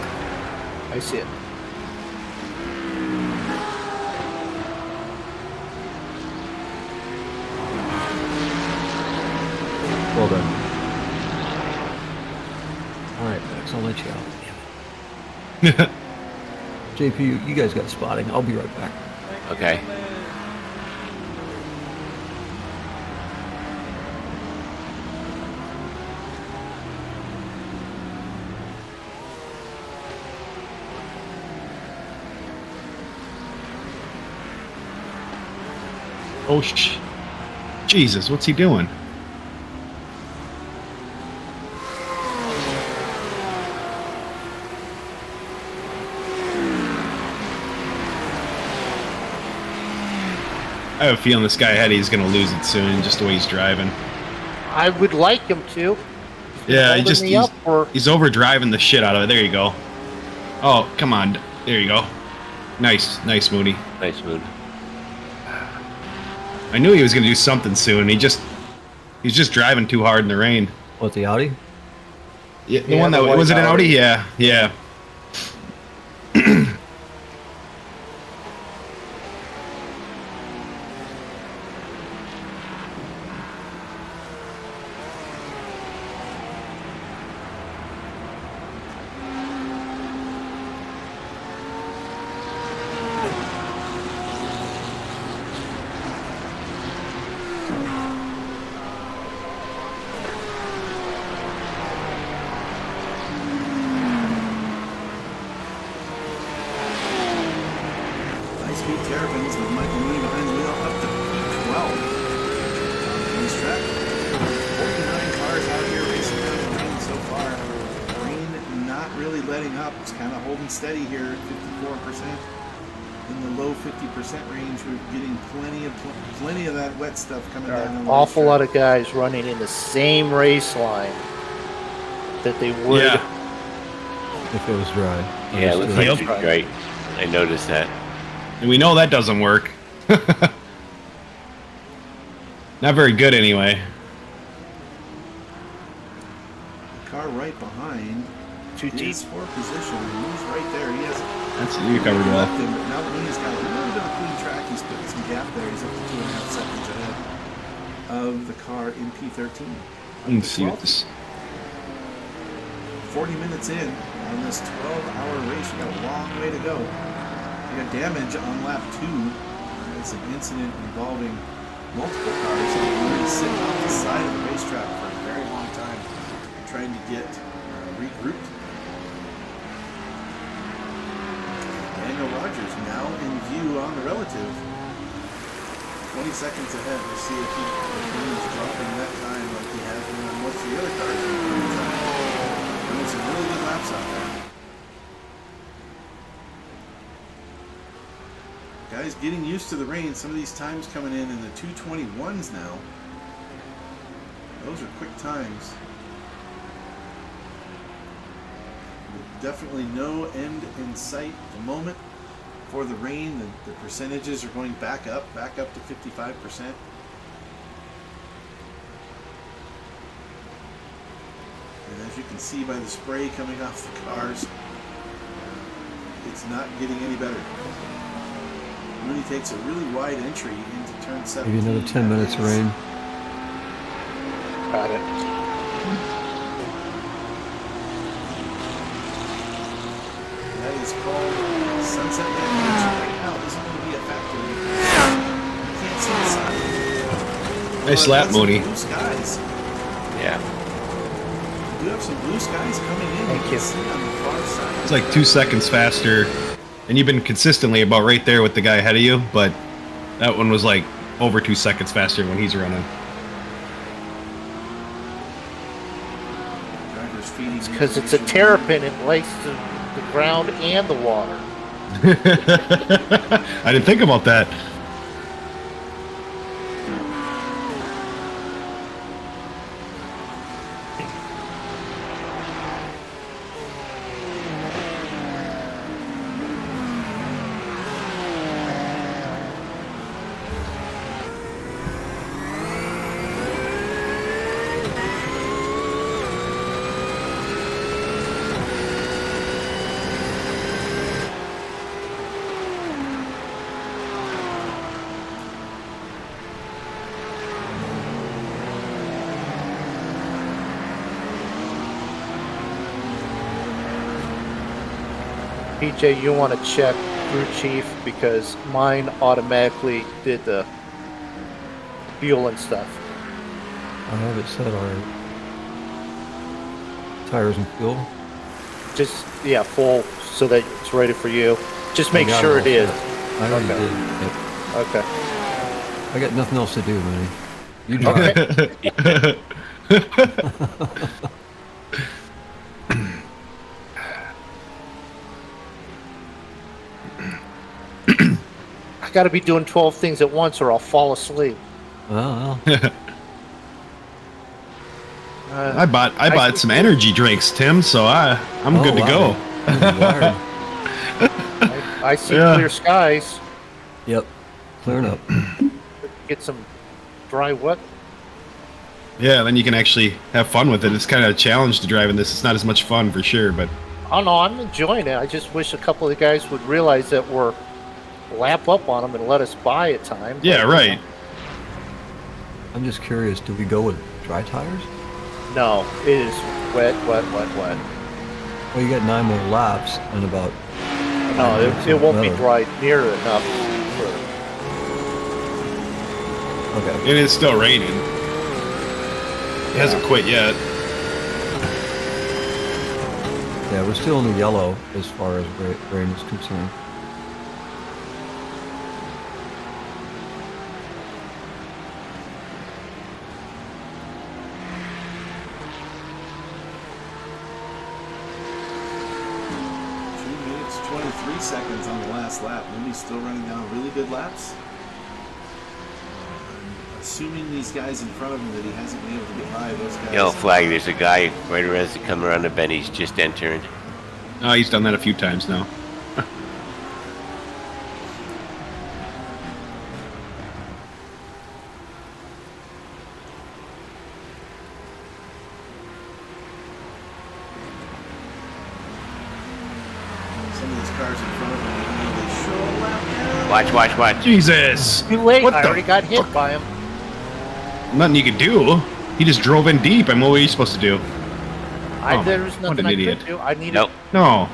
I see it. Well done. All right, Max, I'll let you out. JP, you guys got spotting. I'll be right back. Okay. Oh, Jesus, what's he doing? I have a feeling this guy ahead, he's going to lose it soon, just the way he's driving. I would like him to. Yeah, Holding me up for he's overdriving the shit out of it. There you go. Oh, come on. There you go. Nice, Mooney. Nice moon. I knew he was going to do something soon. He's just driving too hard in the rain. What, the Audi? Yeah, the Yeah, one that the white was it an Audi? Audi. Yeah. High Speed Terrapins with Michael Mooney behind the wheel up to P12 on the racetrack. 49 cars out here racing down the lane so far. Rain not really letting up. It's kind of holding steady here at 54%. In the low 50% range, we're getting plenty of that wet stuff coming There down. are On an the awful racetrack. lot of guys running in the same race line that they would. Yeah. If it was dry. Yeah, it looks like Yep. it's great. I noticed that. And we know that doesn't work. Not very good anyway. The car right behind Too deep. is for position. He's right there. He has That's you covered well. left him, but now Mooney's got a little bit of a clean track. He's putting some gap there. He's up to 2.5 seconds ahead of the car in P13. Let's see what this. 40 minutes in on this 12-hour race. We got a long way to go. We got damage on lap 2. It's an incident involving multiple cars. Mooney sitting off the side of the racetrack for a very long time, trying to get regrouped. Daniel Rogers now in view on the relative. 20 seconds ahead. We'll see if he's dropping that time like he has been on most of the other cars. Doing some really good laps out there. Guys getting used to the rain. Some of these times coming in the 2:21s now. Those are quick times. Definitely no end in sight at the moment for the rain. The percentages are going back up to 55%. And as you can see by the spray coming off the cars, it's not getting any better. Mooney takes a really wide entry into turn 17. Maybe another 10 minutes of rain. Got it. That is called sunset damage, which right now isn't going to be a factor. You can't see the sun. Nice But lap, that's some Mooney. Blue skies. Yeah. We do have some blue skies coming in. Thank can you. see on the far side. It's like 2 seconds faster. And you've been consistently about right there with the guy ahead of you, but that one was like over 2 seconds faster when he's running. Drivers feeding Because it's a terrapin, it likes the ground and the water. I didn't think about that. PJ, you want to check through Chief because mine automatically did the fuel and stuff. I have it set already. Tires and fuel. Just, yeah, full so that it's ready for you. Just make I got sure all it is. set. I already Okay. did. Yep. Okay. I got nothing else to do, Mooney. You drive. I got to be doing 12 things at once or I'll fall asleep. Well, I bought some energy drinks, Tim, so I'm oh, good to wow. go. You're wired. I see Yeah. clear skies. Yep. Clearing up. Get some dry wet. Yeah, then you can actually have fun with it. It's kind of a challenge to drive in this. It's not as much fun for sure, but Oh no, I'm enjoying it. I just wish a couple of the guys would realize that we're lap up on them and let us buy at times. yeah, right. I'm just curious, do we go with dry tires? No, it is wet. Well, you got 9 more laps and about... No, it won't be Weather. dry near enough. Okay. And it's still raining. It hasn't quit yet. Yeah, we're still in the yellow as far as rain is concerned. It's 23 seconds on the last lap. Mooney's still running down really good laps. I'm assuming these guys in front of him that he hasn't been able to get by those guys. Yellow flag, there's a guy right as he come around the bend. He's just entering. Oh, he's done that a few times now. Some of these cars in front of him, even though they show a lap down. Watch. Jesus! Too late. What I the already got hit by him. Nothing you could do. He just drove in deep. And what were you supposed to do? There was what nothing an I idiot. could do. I needed. Nope. No.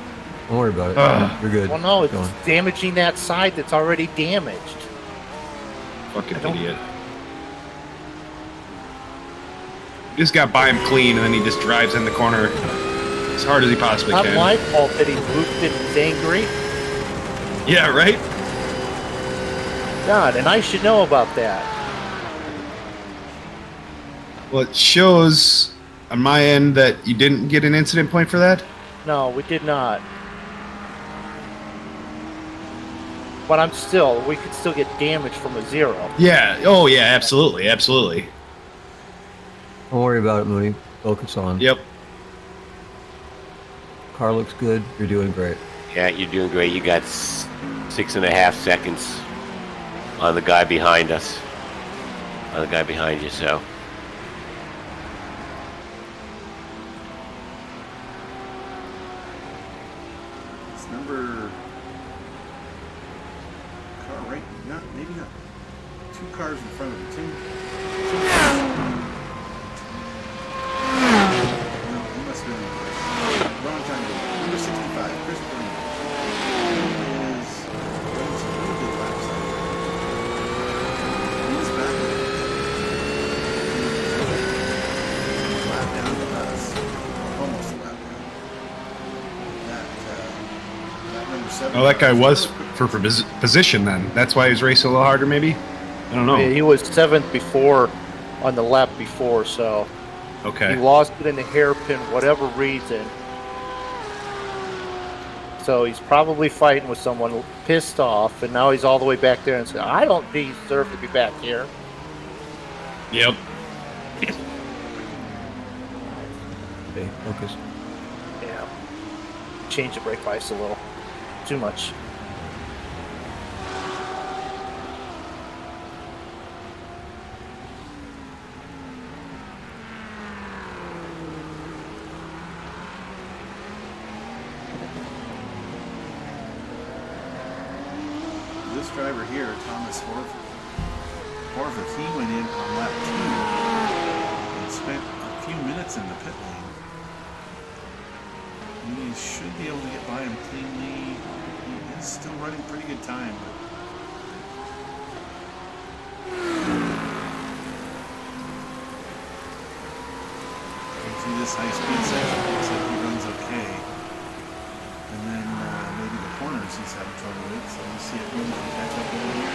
Don't worry about it. Ugh. You're good. Well, no, it's Go on. damaging that side that's already damaged. Fucking I don't- idiot. He just got by him clean, and then he just drives in the corner as hard as he possibly Not can. my fault that he moved it and was angry. Yeah, right? God, and I should know about that. Well, it shows on my end that you didn't get an incident point for that. No, we did not. But we could still get damage from a 0. Yeah. Oh, yeah. Absolutely. Absolutely. Don't worry about it, Mooney. Focus on. Yep. Car looks good. You're doing great. Yeah, you're doing great. You got 6.5 seconds on the guy behind us. On the guy behind you, so. It's number car right, not maybe not. 2 cars in front of him. Two cars. No, he must have been wrong time. Number 65, Chris Green. Is running some really good laps out there. He's back. Lap down to us. Almost a lap down. That number 7. Oh, that guy was for position then. That's why he was racing a little harder, maybe? I don't know. He was 7th before, on the lap before, so he Okay. lost it in the hairpin, whatever reason. So he's probably fighting with someone, pissed off, and now he's all the way back there and saying, I don't deserve to be back here. Yep. Okay, focus. Yeah. Change the brake bias a little. Too much. This driver here, Thomas Horvath, he went in on lap 2 and spent a few minutes in the pit lane. Mooney should be able to get by him cleanly. He is still running pretty good time. See this high speed section, looks like he runs okay. And then maybe the corners he's having trouble with, so we'll see if Mooney can catch up over here.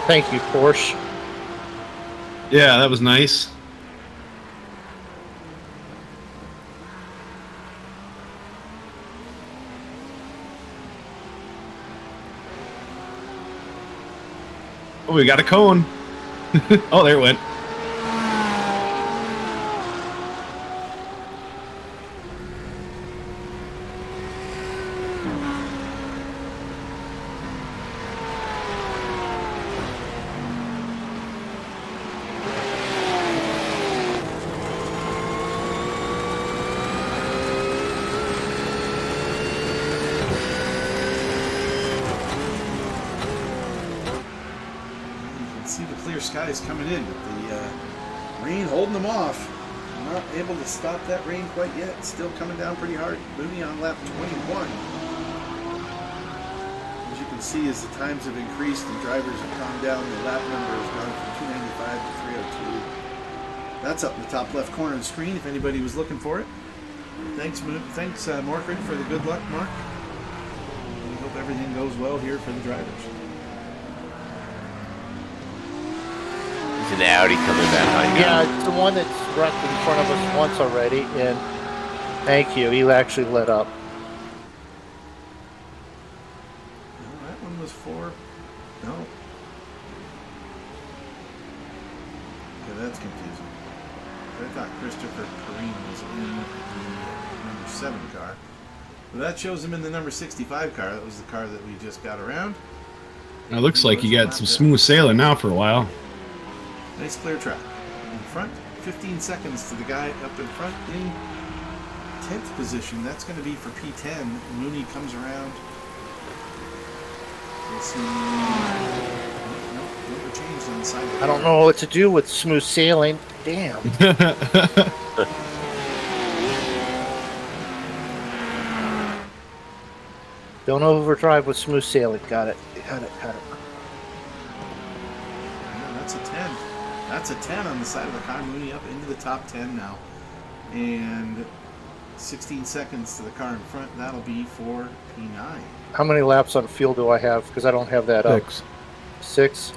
Thank you, Porsche. Yeah, that was nice. Oh, we got a cone. Oh, there it went. See the clear skies coming in, but the rain holding them off. Not able to stop that rain quite yet. Still coming down pretty hard. Mooney on lap 21. As you can see, as the times have increased and drivers have calmed down, the lap number has gone from 295 to 302. That's up in the top left corner of the screen if anybody was looking for it. Thanks, Morford, for the good luck, Mark. We hope everything goes well here for the drivers. An Audi coming back on you. Yeah, it's the one that's wrecked in front of us once already, and thank you. He actually lit up. No, that one was for... No. Okay, that's confusing. I thought Christopher Perrine was in the number 7 car. But that shows him in the number 65 car. That was the car that we just got around. It looks like you got some smooth sailing now for a while. Nice clear track. In front, 15 seconds to the guy up in front in 10th position. That's going to be for P10. Mooney comes around. We'll see. Nope, never changed on the side of the I don't know what to do with smooth sailing. Damn. Don't overdrive with smooth sailing. Got it. Got it. Got it. Yeah, that's a 10. That's a 10 on the side of the car. Mooney up into the top 10 now. And 16 seconds to the car in front. That'll be for P9. How many laps on fuel do I have? Because I don't have that up. 6. 6. A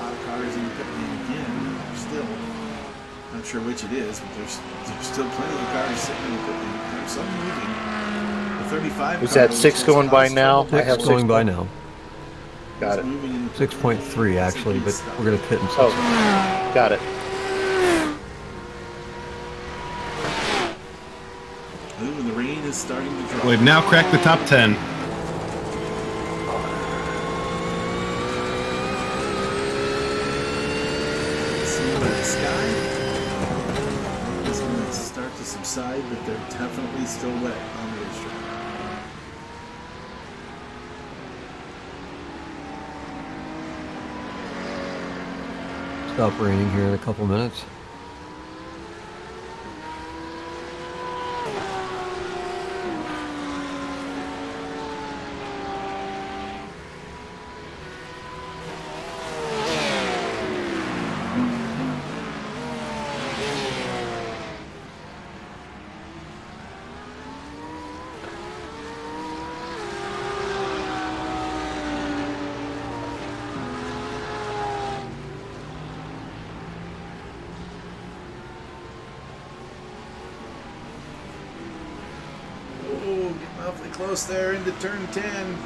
lot of cars in the pit lane again. Still, not sure which it is, but there's still plenty of cars sitting in the pit lane. There's some moving. The 35 Is car that 6 going by now? I 6 have going 6 by now. Got it. 6.3 actually, but we're going to pit in 6. Oh, got it. Ooh, the rain is starting to drop. We've now cracked the top 10. See by the sky. It's going to start to subside, but they're definitely still wet on the racetrack. Stop raining here in a couple minutes. Oh, getting awfully close there into turn 10.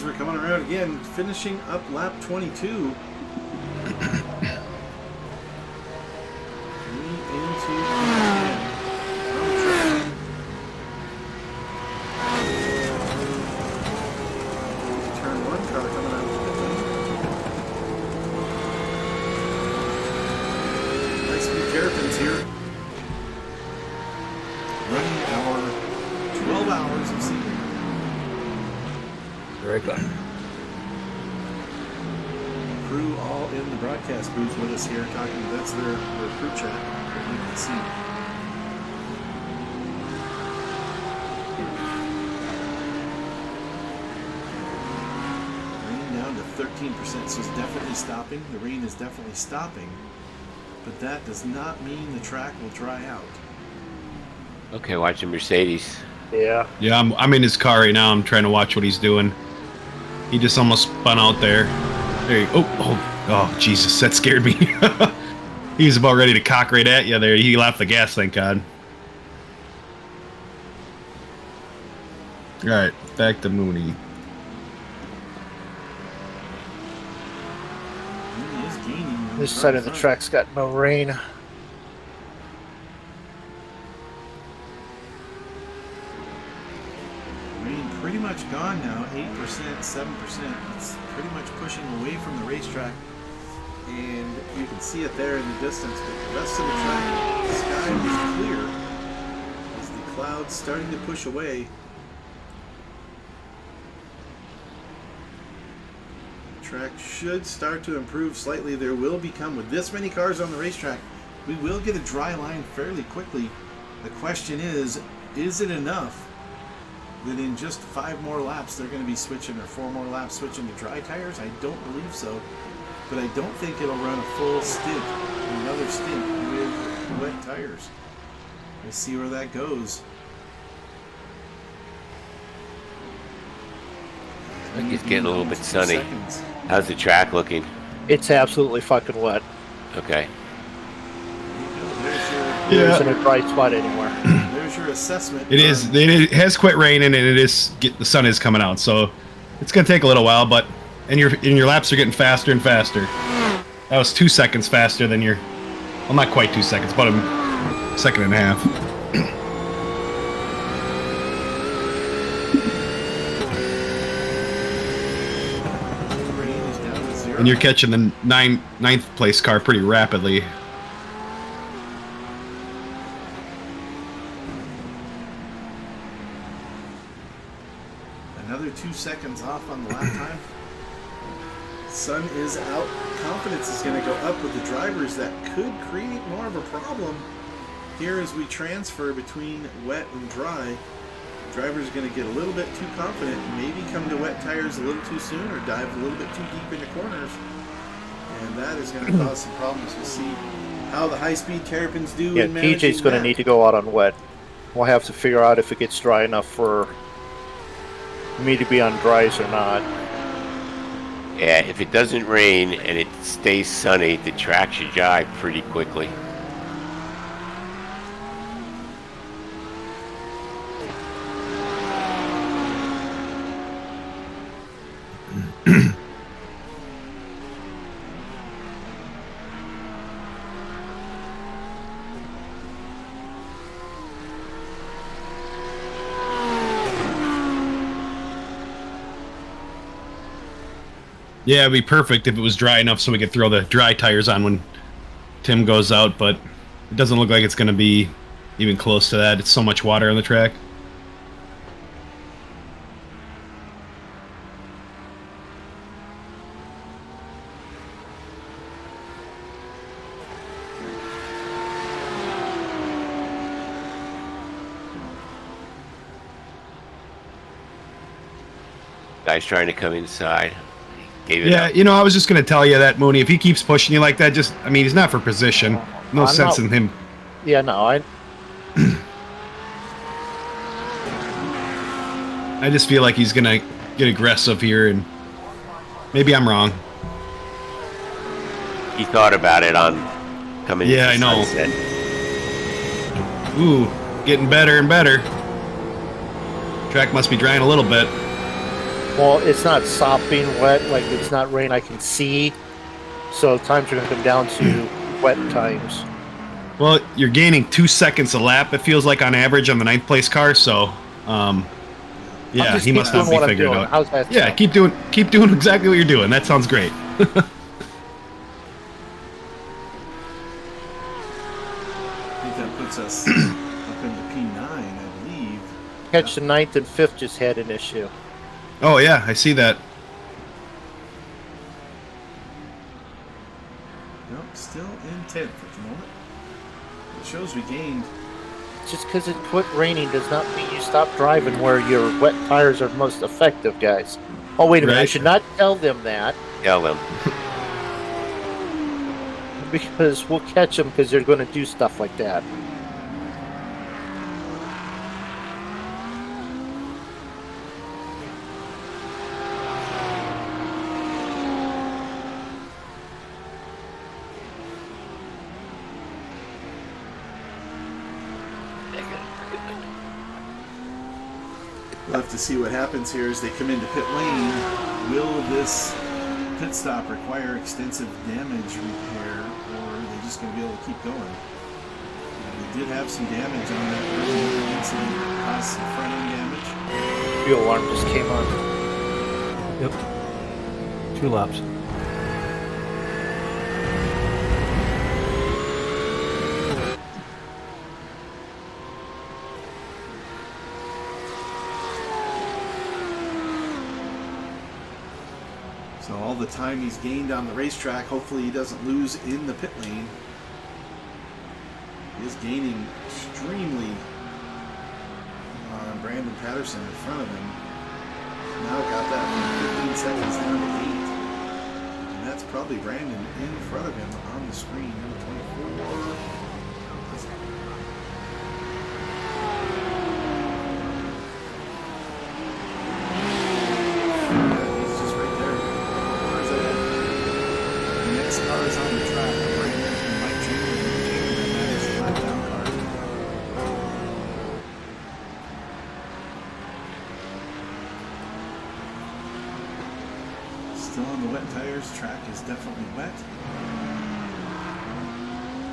we're coming around again, finishing up lap 22. Turn one, car coming out of the pit lane. High Speed Terrapins here. Running our 12 hours of seating. Right back. Crew all in the broadcast booth with us here talking. That's their crew chat that you can see. Rain down to 13%, so it's definitely stopping. The rain is definitely stopping, but that does not mean the track will dry out. Okay, watching Mercedes. Yeah. Yeah, I'm in his car right now. I'm trying to watch what he's doing. He just almost spun out there. There you go. Oh, Jesus, that scared me. He was about ready to cock right at you there. He left the gas, thank God. All right, back to Mooney. Mooney is gaining. This side of the track's got no rain. Rain pretty much gone now, 8%, 7%. It's pretty much pushing away from the racetrack. And you can see it there in the distance, but the rest of the track, the sky is clear as the clouds starting to push away. The track should start to improve slightly. There will become, with this many cars on the racetrack, we will get a dry line fairly quickly. The question is it enough that in just 5 more laps they're going to be switching, or 4 more laps switching to dry tires? I don't believe so. But I don't think it'll run a full stint, another stint with wet tires. Let's see where that goes. I think it's getting a little bit 2 sunny. seconds. How's the track looking? It's absolutely fucking wet. Okay. There's your, There Yeah. isn't a dry spot anywhere. there's your assessment. It is. It has quit raining, and it is. The sun is coming out, so it's gonna take a little while. But your laps are getting faster and faster. That was 2 seconds faster than your. Well, not quite 2 seconds, but a second and a half. Rain is down to 0. And you're catching the ninth place car pretty rapidly. Another 2 seconds off on the lap time. Sun is out. Confidence is going to go up with the drivers. That could create more of a problem here as we transfer between wet and dry. Drivers are going to get a little bit too confident and maybe come to wet tires a little too soon, or dive a little bit too deep into corners. And that is going to cause some problems. We'll see how the high-speed Terrapins do Yeah, in managing TJ's going to that. need to go out on wet. We'll have to figure out if it gets dry enough for me to be on dries or not. Yeah, if it doesn't rain and it stays sunny, the track should dry pretty quickly. Yeah, it'd be perfect if it was dry enough so we could throw the dry tires on when Tim goes out, but it doesn't look like it's going to be even close to that. It's so much water on the track. Guy's trying to come inside. Gave it Yeah, up. you know, I was just going to tell you that, Mooney, if he keeps pushing you like that, just, I mean, he's not for position. No I'm sense not- in him. Yeah, no, I just feel like he's going to get aggressive here, and maybe I'm wrong. He thought about it on coming Yeah, into I know. sunset. Ooh, getting better and better. Track must be drying a little bit. Well, it's not sopping wet, like it's not rain I can see. So times are going to come down to wet times. Well, you're gaining 2 seconds a lap. It feels like on average on the 9th place car. So, yeah, just he keep must have doing what I'm figured it doing. out. How's that Yeah, sound? keep doing exactly what you're doing. That sounds great. I think that puts us up into P9, I believe. Catch the 9th and 5th just had an issue. Oh yeah, I see that. Nope, still in 10th at the moment. It shows we gained. Just because it quit raining does not mean you stop driving where your wet tires are most effective, guys. Oh, wait a minute. I Right. should not tell them that Tell them. because we'll catch them because they're going to do stuff like that. We'll have to see what happens here as they come into pit lane. Will this pit stop require extensive damage repair, or are they just going to be able to keep going? They did have some damage on that earlier incident that caused some front end damage. Fuel alarm just came on. Yep. 2 laps. So all the time he's gained on the racetrack, hopefully he doesn't lose in the pit lane. He is gaining extremely on Brandon Patterson in front of him. Now got that from 15 seconds down to 8. And that's probably Brandon in front of him on the screen, number 24. Yeah, he's just right there. Cars ahead. The next car is on the track. Brandon and Mike Chamberlain, and that is the lap down car. Still on the wet tires. Track is definitely wet.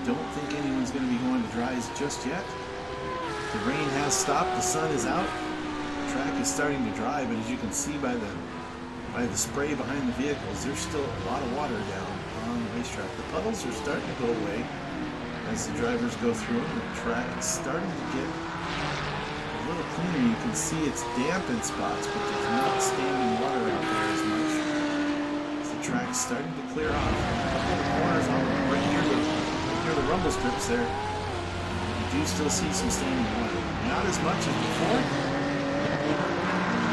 Don't think anyone's going to be going to dries just yet. The rain has stopped. The sun is out. Track is starting to dry, but as you can see by the spray behind the vehicles, there's still a lot of water down on the racetrack. The puddles are starting to go away as the drivers go through them. The track is starting to get a little cleaner. You can see it's damp in spots, but there's not standing water out there as much. So the track's starting to clear off. A couple of corners on right near the rumble strips there. You do still see some standing water. Not as much as before.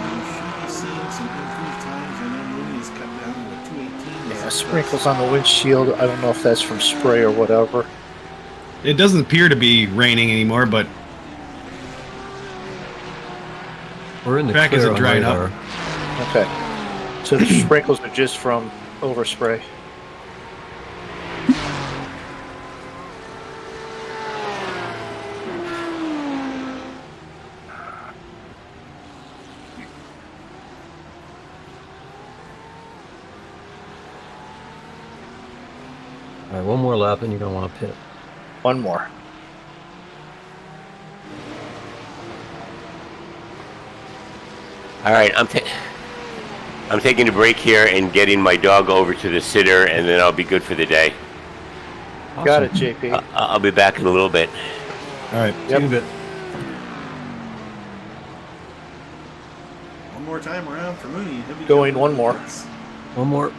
You should be seeing some improved times. I know Mooney is cut down to 218. Yeah, sprinkles on the windshield. I don't know if that's from spray or whatever. It doesn't appear to be raining anymore, but We're in the Track clear isn't on dried up. radar. Okay. So the sprinkles are just from overspray. All right, one more lap and you're going to want to pit. One more. All right, I'm taking a break here and getting my dog over to the sitter, and then I'll be good for the day. Awesome. Got it, JP. I'll be back in a little bit. all right. See you in a bit. One more time around for Mooney. He'll be Going coming one to more. the pits. One more.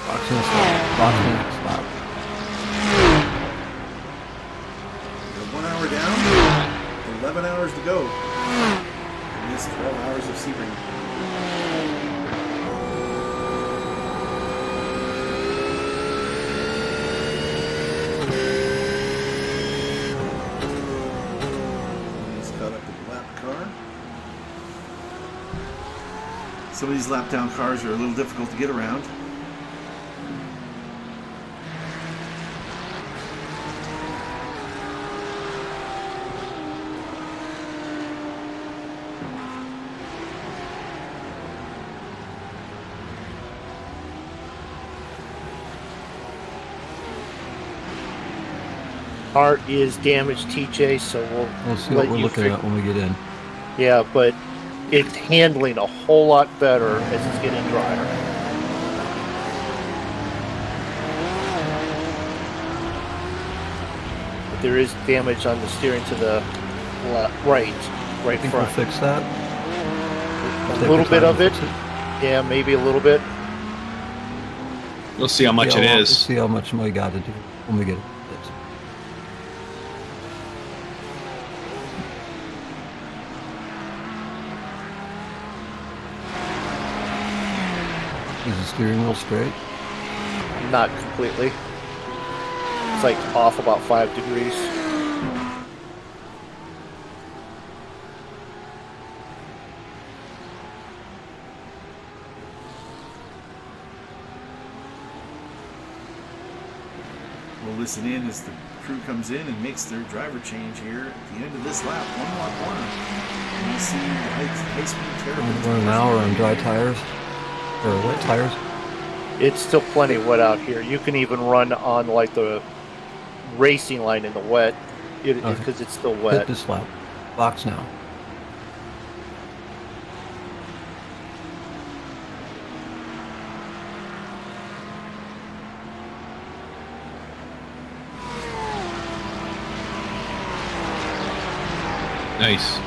Box in, stop. Box in, stop. We're 1 hour down, 11 hours to go. And this 12 hours of Sebring. He's caught up with the lap car. Some of these lap down cars are a little difficult to get around. Car is damaged, TJ, so We'll see let what we're you looking at when we get in. Yeah, but it's handling a whole lot better as it's getting drier. But there is damage on the steering to the right I think we'll front. fix that. A Take little the bit time of to it. fix Yeah, maybe a little bit. We'll see how much See it how- is. See how much we got to do when we get it. Is the steering wheel straight? Not completely. It's like off about 5 degrees. We'll listen in as the crew comes in and makes their driver change here at the end of this lap. One more corner. And we'll see the High Speed Terrapins. We're an hour on dry tires or wet tires. It's still plenty wet out here. You can even run on like the racing line in the wet Okay. because it's still Hit wet. this lap. Box now. Nice.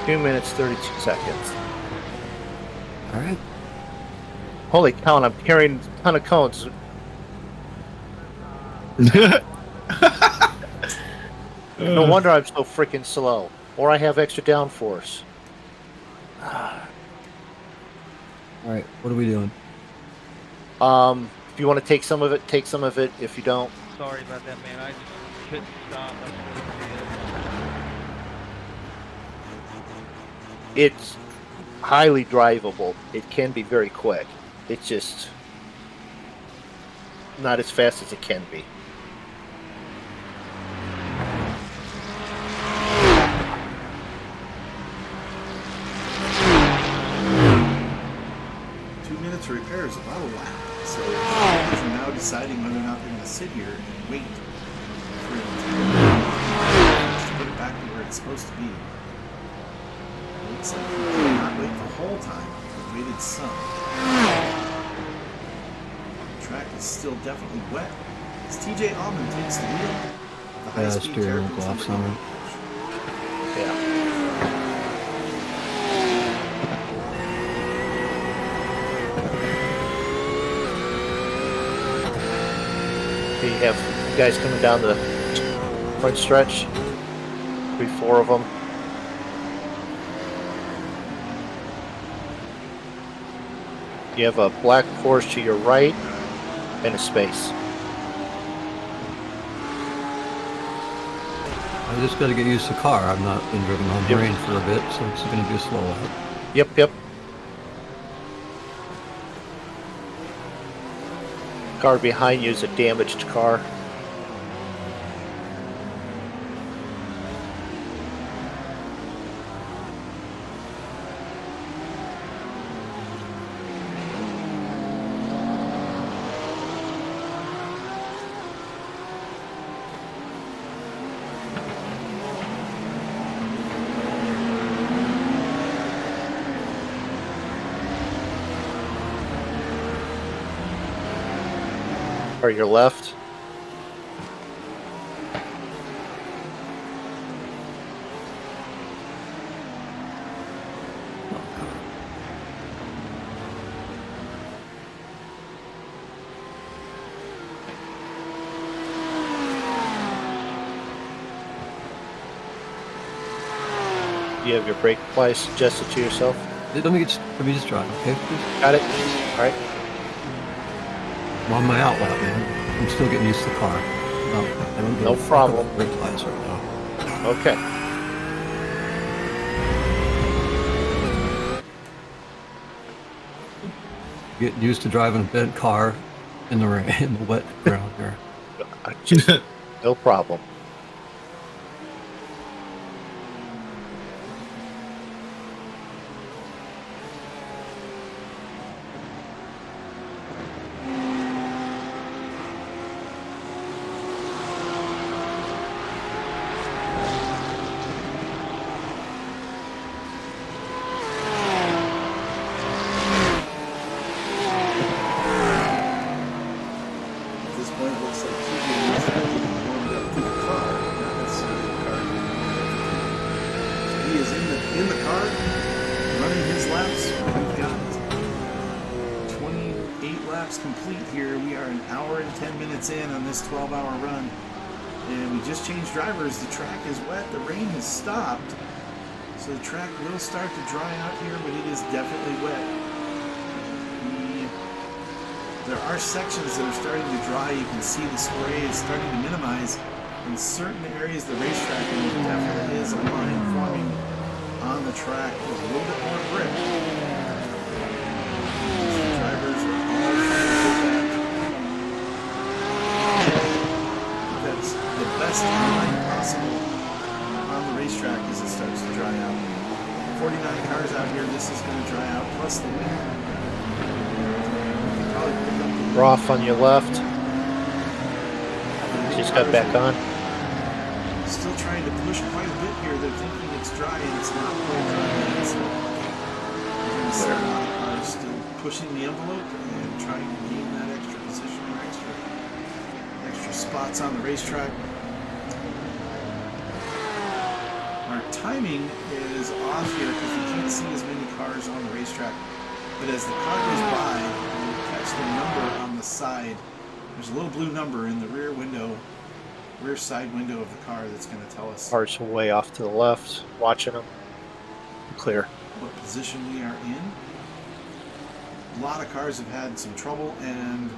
Two minutes, 32 seconds. All right. Holy cow, and I'm carrying a ton of cones. No wonder I'm so freaking slow. Or I have extra downforce. All right. What are we doing? If you want to take some of it, take some of it. If you don't, Sorry about that, man. I just couldn't stop. I couldn't see it. it's highly drivable. It can be very quick. It's just not as fast as it can be. To repair is about a lap. So they're now deciding whether or not they're going to sit here and wait for it to put it back to where it's supposed to be. It looks like we did not wait the whole time. We waited some. The track is still definitely wet. As TJ Allman takes the wheel, the High Speed steering wheel Terrapins gloves on. Yeah. You have guys coming down the front stretch. 3-4 of them. You have a black Porsche to your right and a space. I just got to get used to the car. I've not been driven on Yep. rain for a bit, so it's going to be a slow lap. Yep. Car behind you is a damaged car. Or your left. You have your brake apply suggested to yourself. Let me just drive, okay? Please? Got it. All right. I'm on my out lap, man. I'm still getting used to the car. I don't give No a fuck problem. about brake lights right now. Okay. Getting used to driving a bent car in the rain, in the wet ground here. Just no problem. in the car, running his laps. We've got 28 laps complete here. We are an hour and 10 minutes in on this 12-hour run. And we just changed drivers. The track is wet. The rain has stopped. So the track will start to dry out here, but it is definitely wet. There are sections that are starting to dry. You can see the spray is starting to minimize. In certain areas of the racetrack, and there definitely is a line forming on the track with a little bit more grip. The drivers are all trying to get that. That's the best line possible on the racetrack as it starts to dry out. 49 cars out here, this is going to dry out, plus the wind. Roth on your left. Just got back on. Still trying to push quite a bit here. They're thinking it's dry and it's not quite dry yet. So we're going to see a lot of cars still pushing the envelope and trying to gain that extra position or extra spots on the racetrack. Our timing is off here because we can't see as many cars on the racetrack. But as the car goes by, we'll catch the number on the side. There's a little blue number in the rear side window of the car that's going to tell us Cars way off to the left. Watching them. Clear. what position we are in. A lot of cars have had some trouble, and the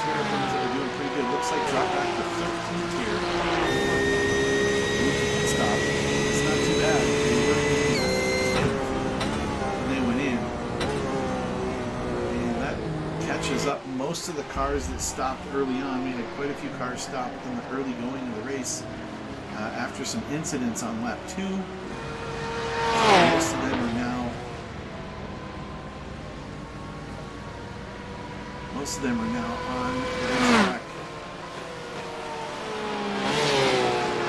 Terrapins are doing pretty good. Looks like drop back to 13th here. Stop. It's not too bad. They went in. And that catches up most of the cars that stopped early on. We had quite a few cars stop in the early going of the race after some incidents on lap 2. Most of them are now on the racetrack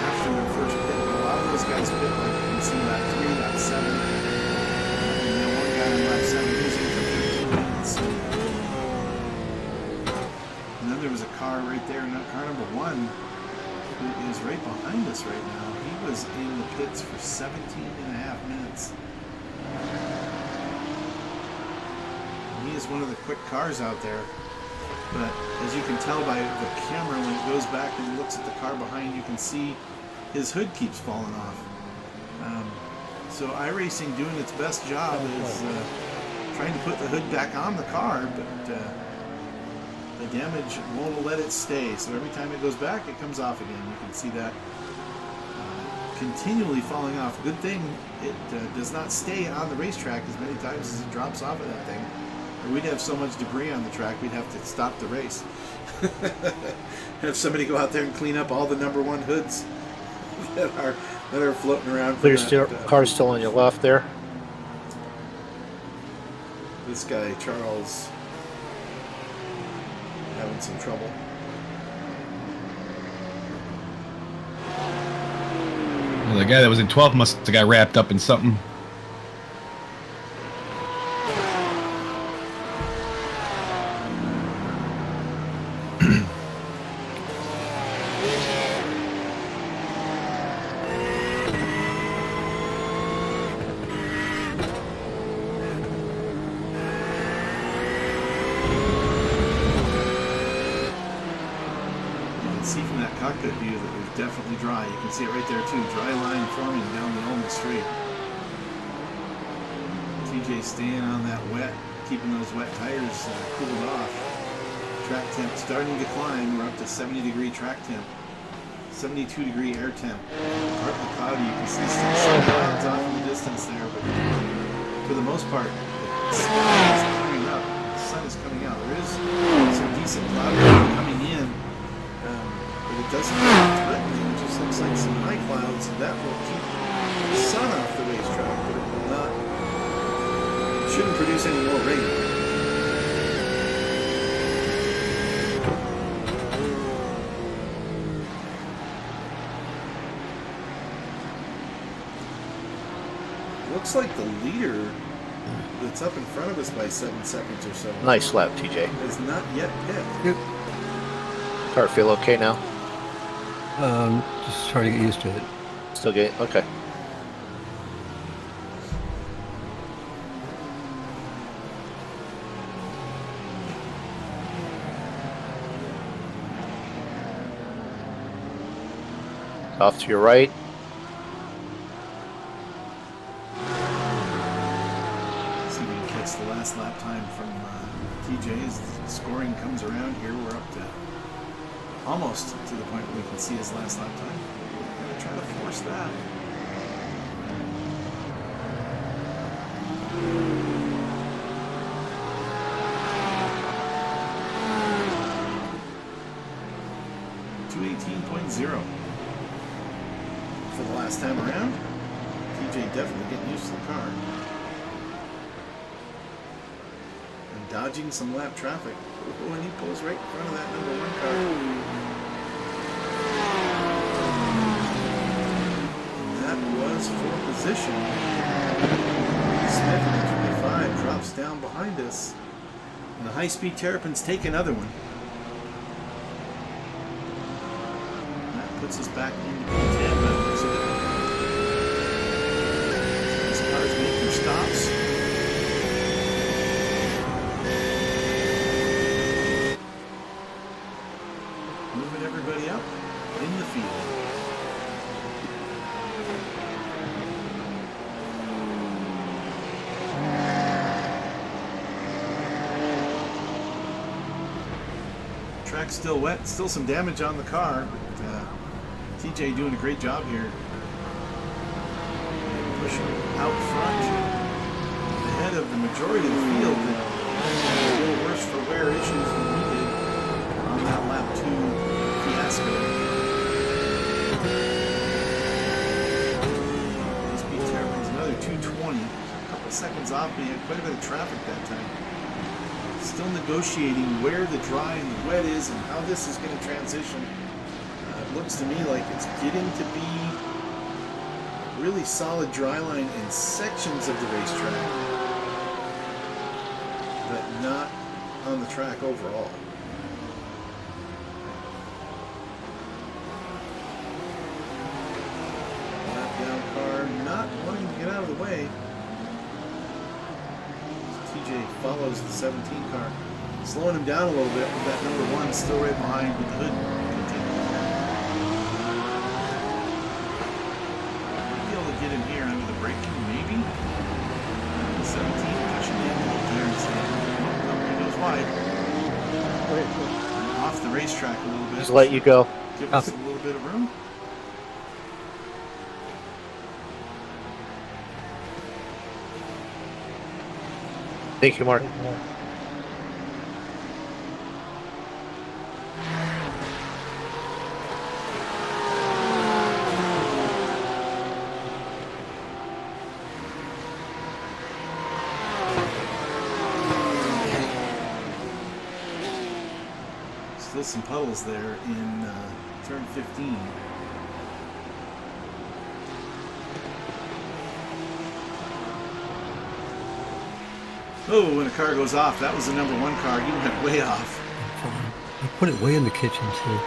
after their first pit. A lot of those guys pit, like you can see, lap 3, lap 7. And then one guy in lap 7 who's in for 15 minutes. And then there was a car right there, car number 1, who is right behind us right now. He was in the pits for 17 and a half minutes. He is one of the quick cars out there. But as you can tell by the camera, when it goes back and looks at the car behind, you can see his hood keeps falling off. So iRacing doing its best job is trying to put the hood back on the car, but the damage won't let it stay. So every time it goes back, it comes off again. You can see that continually falling off. Good thing it does not stay on the racetrack as many times as it drops off of that thing. Or we'd have so much debris on the track, we'd have to stop the race. Have somebody go out there and clean up all the number 1 hoods that are floating around. Clear car's still on your left there. This guy, Charles, having some trouble. Well, the guy that was in 12th must have got wrapped up in something. Cockpit view that was definitely dry. You can see it right there too. Dry line forming down the Ulm Straight. TJ staying on that wet, keeping those wet tires cooled off. Track temp starting to climb. We're up to 70 degree track temp, 72 degree air temp. Partly cloudy. You can see some clouds off in the distance there, but for the most part, the sky is clearing up. The sun is coming out. There is some decent cloud coming in. But it doesn't look threatening, it just looks like some high clouds, and that will keep the sun off the racetrack, but it will not, it shouldn't produce any more rain. Looks like the leader that's up in front of us by 7 seconds or so. Nice lap, TJ. Has not yet pit. Car feel okay now? Just trying to get used to it. Still get okay. Off to your right. See if we can catch the last lap time from TJ's. Scoring comes around here. We're up to almost to the point where we can see his last lap time. We're gonna try to force that. .0 for the last time around. TJ definitely getting used to the car. And dodging some lap traffic. Oh, and he pulls right in front of that number 1 car. And that was for position. Smith in the 25 drops down behind us. And the High Speed Terrapins take another one. Puts us back into P10 mode. So these cars make their stops. Moving everybody up in the field. Track's still wet, still some damage on the car. TJ doing a great job here. Pushing out front ahead of the majority of the field. And a little worse for wear issues than we did on that lap 2 fiasco. High Speed Terrapins another 220. A couple seconds off, but he had quite a bit of traffic that time. Still negotiating where the dry and the wet is and how this is going to transition. Looks to me like it's getting to be really solid dry line in sections of the racetrack, but not on the track overall. Lap down car not wanting to get out of the way. TJ follows the 17 car, slowing him down a little bit with that number 1 still right behind with the hood. Get in here under the braking, maybe. 17 pushing in there and saying, oh, he goes wide. Off the racetrack a little bit. Just let you go. Give us a little bit of room. Thank you, Mark. Still some puddles there in turn 15. Oh, when a car goes off, that was the number 1 car. He went way off. I put it way in the kitchen too.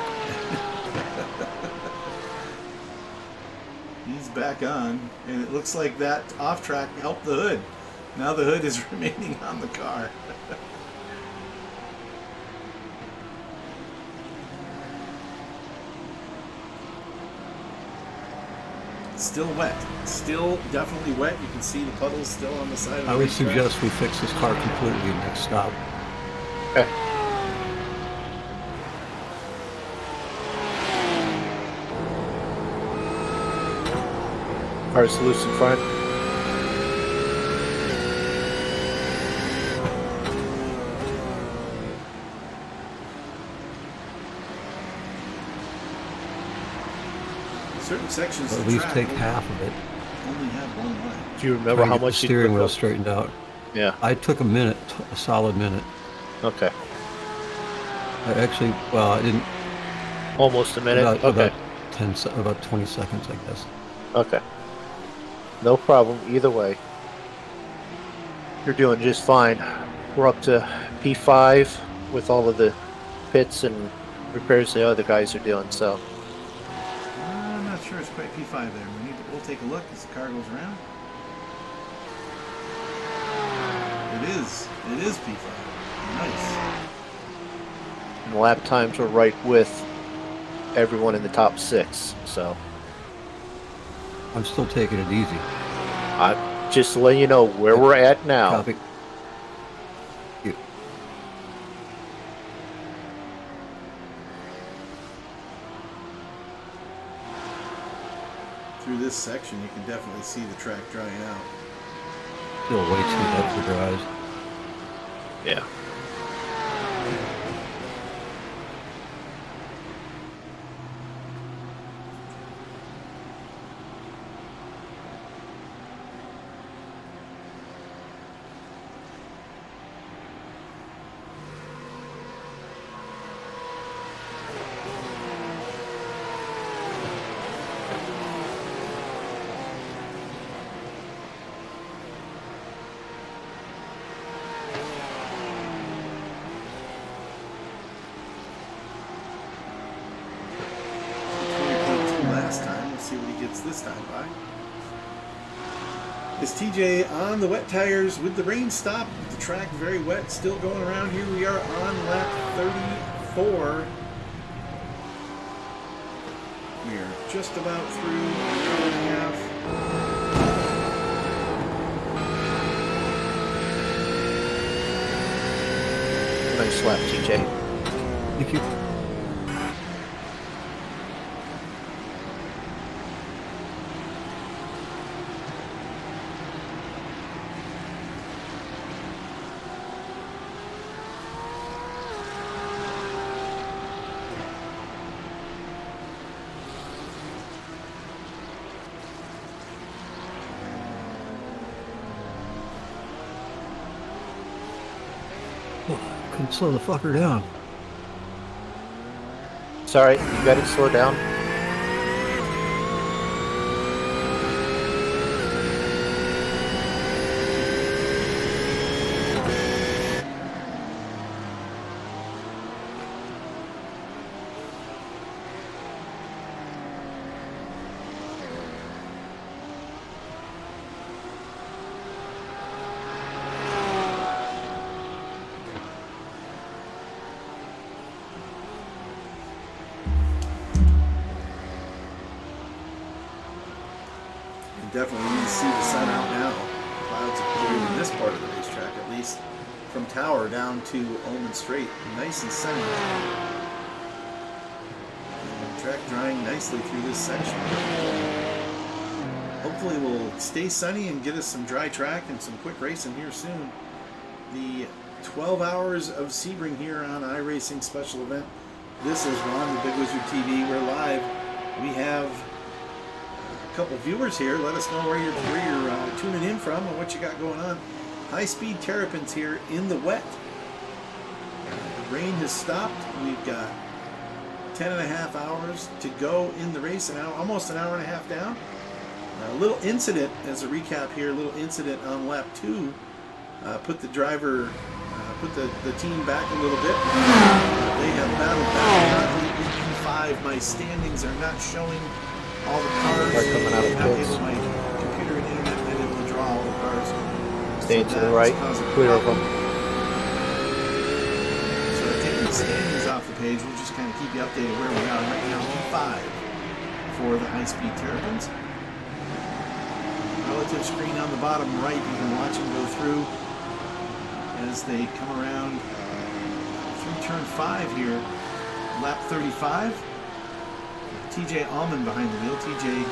He's back on, and it looks like that off track helped the hood. Now the hood is remaining on the car. Still wet. Still definitely wet. You can see the puddles still on the side of the I would racetrack. suggest we fix this car completely next stop. Okay. Car's loose in front. Certain sections Or of at the least track take half of it. only have 1 line. Do you remember Trying to how get the much you steering took wheel up? straightened out. Yeah. I took a minute, a solid minute. Okay. I actually, well, I didn't. Almost a minute. Okay. About 20 seconds, I guess. Okay. No problem. Either way, you're doing just fine. We're up to P5 with all of the pits and repairs the other guys are doing. So sure it's quite P5 there. We'll take a look as the car goes around. It is P5. Nice. And the lap times are right with everyone in the top 6. So I'm still taking it easy. just to let you know where we're at now. Copy. You. Through this section, you can definitely see the track drying out. Still way too wet for your eyes. Yeah. Last time, let's see what he gets this time by. Is TJ on the wet tires with the rain stop? The track very wet, still going around. Here we are on lap 34. We are just about through an hour and a half. Nice lap, TJ. Thank you. Couldn't slow the fucker down. Sorry, you got it slowed down. Definitely need to see the sun out now. Clouds are clearing in this part of the racetrack, at least from Tower down to Ullman Straight. Nice and sunny. And the track drying nicely through this section. Hopefully we'll stay sunny and get us some dry track and some quick racing here soon. The 12 hours of Sebring here on iRacing special event. This is Ron, the Bigg Wizurd TV. We're live. We have couple viewers here. Let us know where you're tuning in from and what you got going on. High Speed Terrapins here in the wet. The rain has stopped. We've got 10.5 hours to go in the race, and almost an hour and a half down. A little incident, as a recap here, a little incident on lap 2. Put the driver, put the team back a little bit. They have battled back in P5. My standings are not showing all the cars. They're coming out of pits. My computer and internet been able to draw all the cars. Stay to the right, clear of them. So I've taken the standings off the page. We'll just kind of keep you updated where we are right now. P5 for the High Speed Terrapins. Relative screen on the bottom right. You can watch them go through as they come around through turn 5 here. Lap 35. TJ Allman behind the wheel. TJ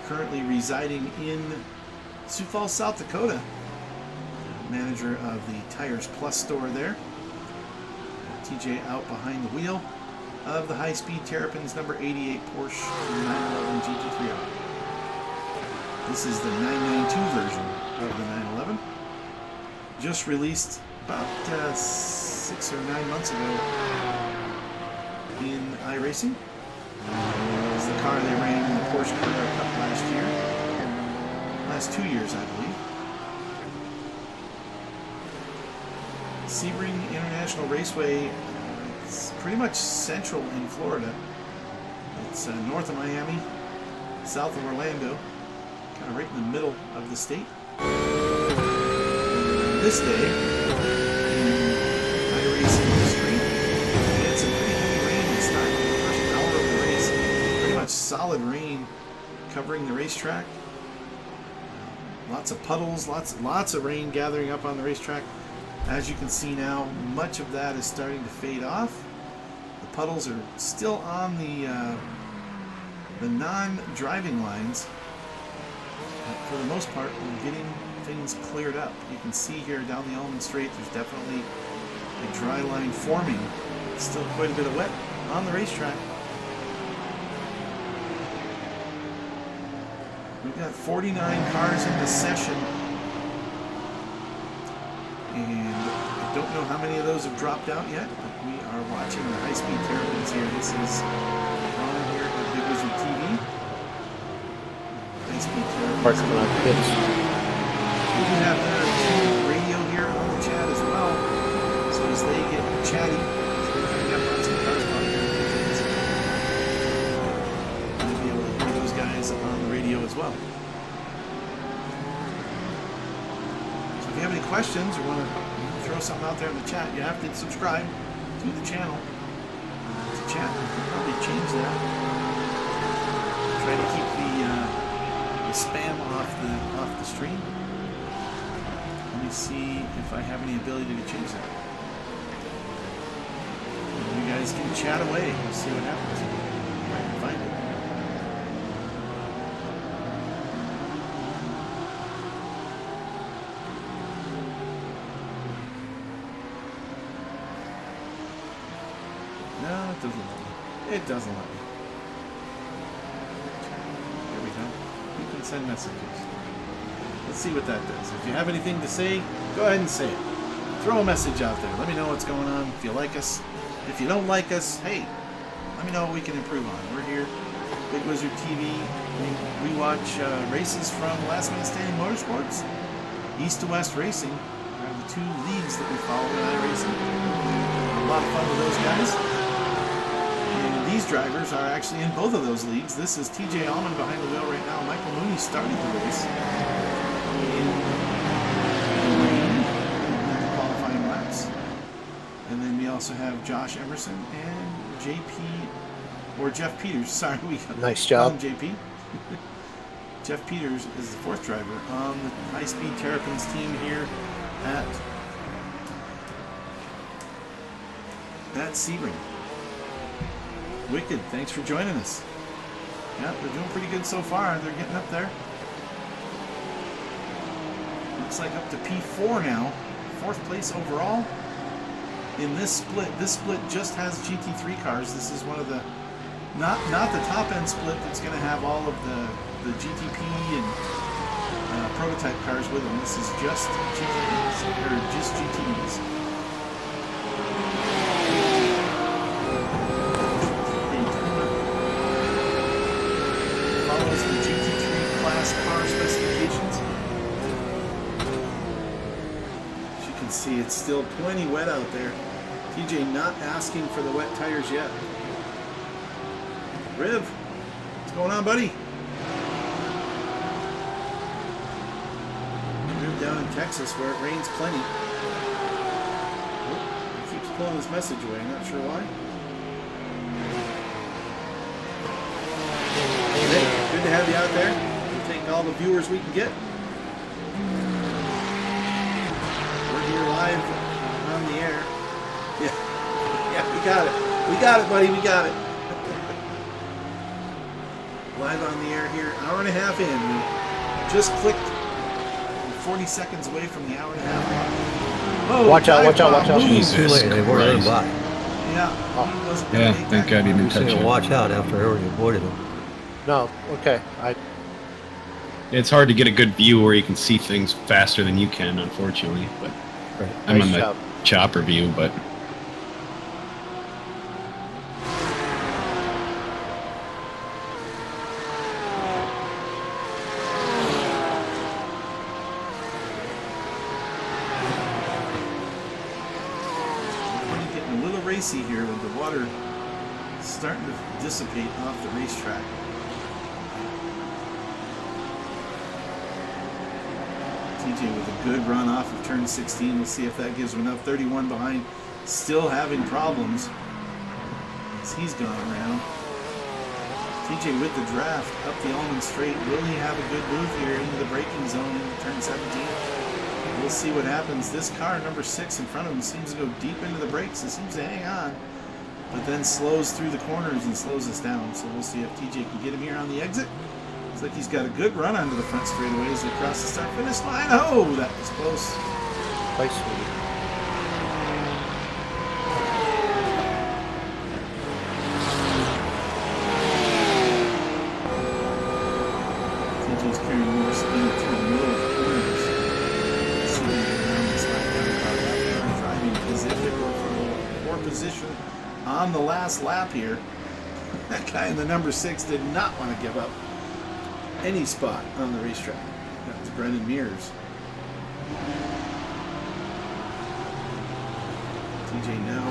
currently residing in Sioux Falls, South Dakota. Manager of the Tires Plus store there. TJ out behind the wheel of the High Speed Terrapins number 88 Porsche 911 GT3R. This is the 992 version of the 911. Just released about 6 or 9 months ago in iRacing. It's the car they ran in the Porsche Carrera Cup last year. Last 2 years, I believe. Sebring International Raceway, it's pretty much central in Florida. It's north of Miami, south of Orlando, kind of right in the middle of the state. This day, iRacing history, we had some pretty heavy rain to start the first hour of the race. Pretty much solid rain covering the racetrack. Lots of puddles, lots of rain gathering up on the racetrack. As you can see now, much of that is starting to fade off. The puddles are still on the non-driving lines. But for the most part, we're getting things cleared up. You can see here down the Almond Straight, there's definitely a dry line forming. Still quite a bit of wet on the racetrack. We've got 49 cars in the session, and I don't know how many of those have dropped out yet, but we are watching the High Speed Terrapins here. This is on here at Bigg Wizurd TV. High Speed Terrapins. Parking lot pits. We do have their radio here on the chat as well, so as they get chatty, we're coming up on some cars on here. We'll be able to hear those guys on the radio as well. So if you have any questions or want to throw something out there in the chat, you have to subscribe to the channel to chat. You can probably change that. Try to keep the spam off the stream. Let me see if I have any ability to change that. And you guys can chat away. We'll see what happens. Try and find it. No, it doesn't let me. It doesn't let me. There we go. You can send messages. Let's see what that does. If you have anything to say, go ahead and say it. Throw a message out there. Let me know what's going on. If you like us. If you don't like us, hey, let me know what we can improve on. We're here, Bigg Wizurd TV. We watch races from Last Man Standing Motorsports, East to West Racing. Are the two leagues that we follow in iRacing. A lot of fun with those guys. And these drivers are actually in both of those leagues. This is TJ Allman behind the wheel right now. Michael Mooney started the race in rain in the qualifying laps. And then we also have Josh Emerson and Jeff Peters. Sorry, we Nice call job. him JP. Jeff Peters is the fourth driver on the High Speed Terrapins team here at Sebring. Wicked, thanks for joining us. Yeah, they're doing pretty good so far. They're getting up there. Looks like up to P4 now. Fourth place overall in this split. This split just has GT3 cars. This is one of the not the top end split that's going to have all of the GTP and prototype cars with them. This is just GTPs or just GTEs. Follows the GT3 class car specifications. As you can see, it's still plenty wet out there. TJ not asking for the wet tires yet. Riv, what's going on, buddy? Riv down in Texas where it rains plenty. Oh, he keeps pulling his message away. I'm not sure why. Hey, good to have you out there. We'll take all the viewers we can get. We're here live on the air. Yeah, we got it. We got it, buddy. We got it. Live on the air here, hour and a half in. We just clicked 40 seconds away from the hour and a half mark. Oh, Watch out, watch out, watch out. Jesus Too late. They've already Christ. by. Yeah. He wasn't gonna Yeah, make thank that God he mark. didn't touch Saying it. watch out after I already avoided them. No, okay. It's hard to get a good view where you can see things faster than you can, unfortunately. But Right. I'm Nice on the job. chopper view, but Getting a little racy here with the water starting to dissipate off the racetrack. TJ with a good run off of turn 16. We'll see if that gives him enough. 31 behind, still having problems as he's gone around. TJ with the draft up the Almond Straight. Will he have a good move here into the braking zone into turn 17? We'll see what happens. This car, number 6 in front of him, seems to go deep into the brakes and seems to hang on, but then slows through the corners and slows us down. So we'll see if TJ can get him here on the exit. Looks like he's got a good run onto the front straightaways across the start-finish line. Oh, that was close. High Speed. TJ's carrying more speed through the middle of the corners. See him get around this lap down about that car driving as if it were from a poor position on the last lap here. That guy in the number 6 did not want to give up any spot on the racetrack. That was Brendan Mears. TJ now